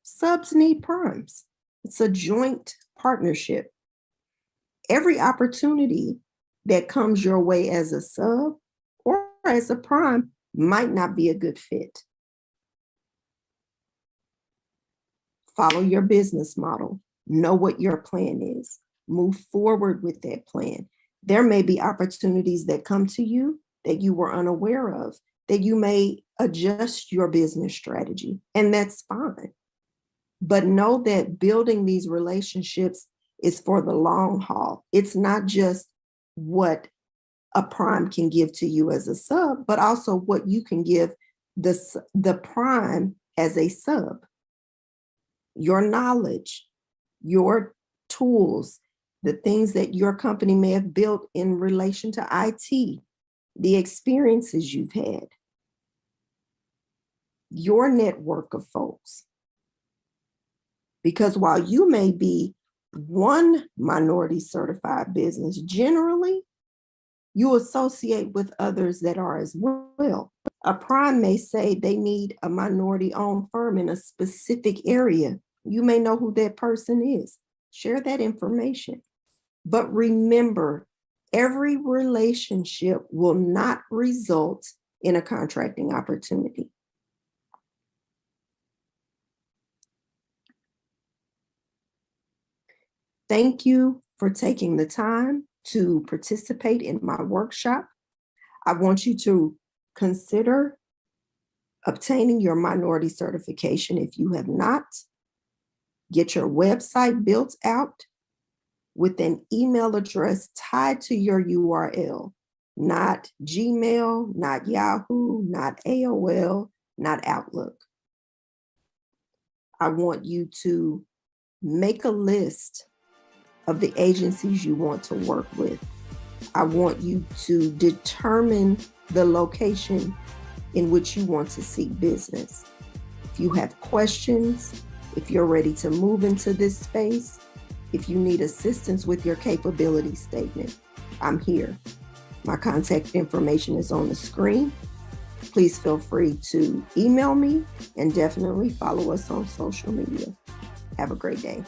Subs need primes. It's a joint partnership. Every opportunity that comes your way as a sub or as a prime might not be a good fit. Follow your business model. Know what your plan is. Move forward with that plan. There may be opportunities that come to you that you were unaware of that you may adjust your business strategy, and that's fine. But know that building these relationships is for the long haul. It's not just what a prime can give to you as a sub, but also what you can give the prime as a sub. Your knowledge, your tools, the things that your company may have built in relation to IT, the experiences you've had, your network of folks. Because while you may be one minority certified business, generally, you associate with others that are as well. A prime may say they need a minority-owned firm in a specific area. You may know who that person is. Share that information. But remember, every relationship will not result in a contracting opportunity. Thank you for taking the time to participate in my workshop. I want you to consider obtaining your minority certification if you have not. Get your website built out with an email address tied to your URL, not Gmail, not Yahoo, not AOL, not Outlook. I want you to make a list of the agencies you want to work with. I want you to determine the location in which you want to seek business. If you have questions, if you're ready to move into this space, if you need assistance with your capability statement, I'm here. My contact information is on the screen. Please feel free to email me and definitely follow us on social media. Have a great day.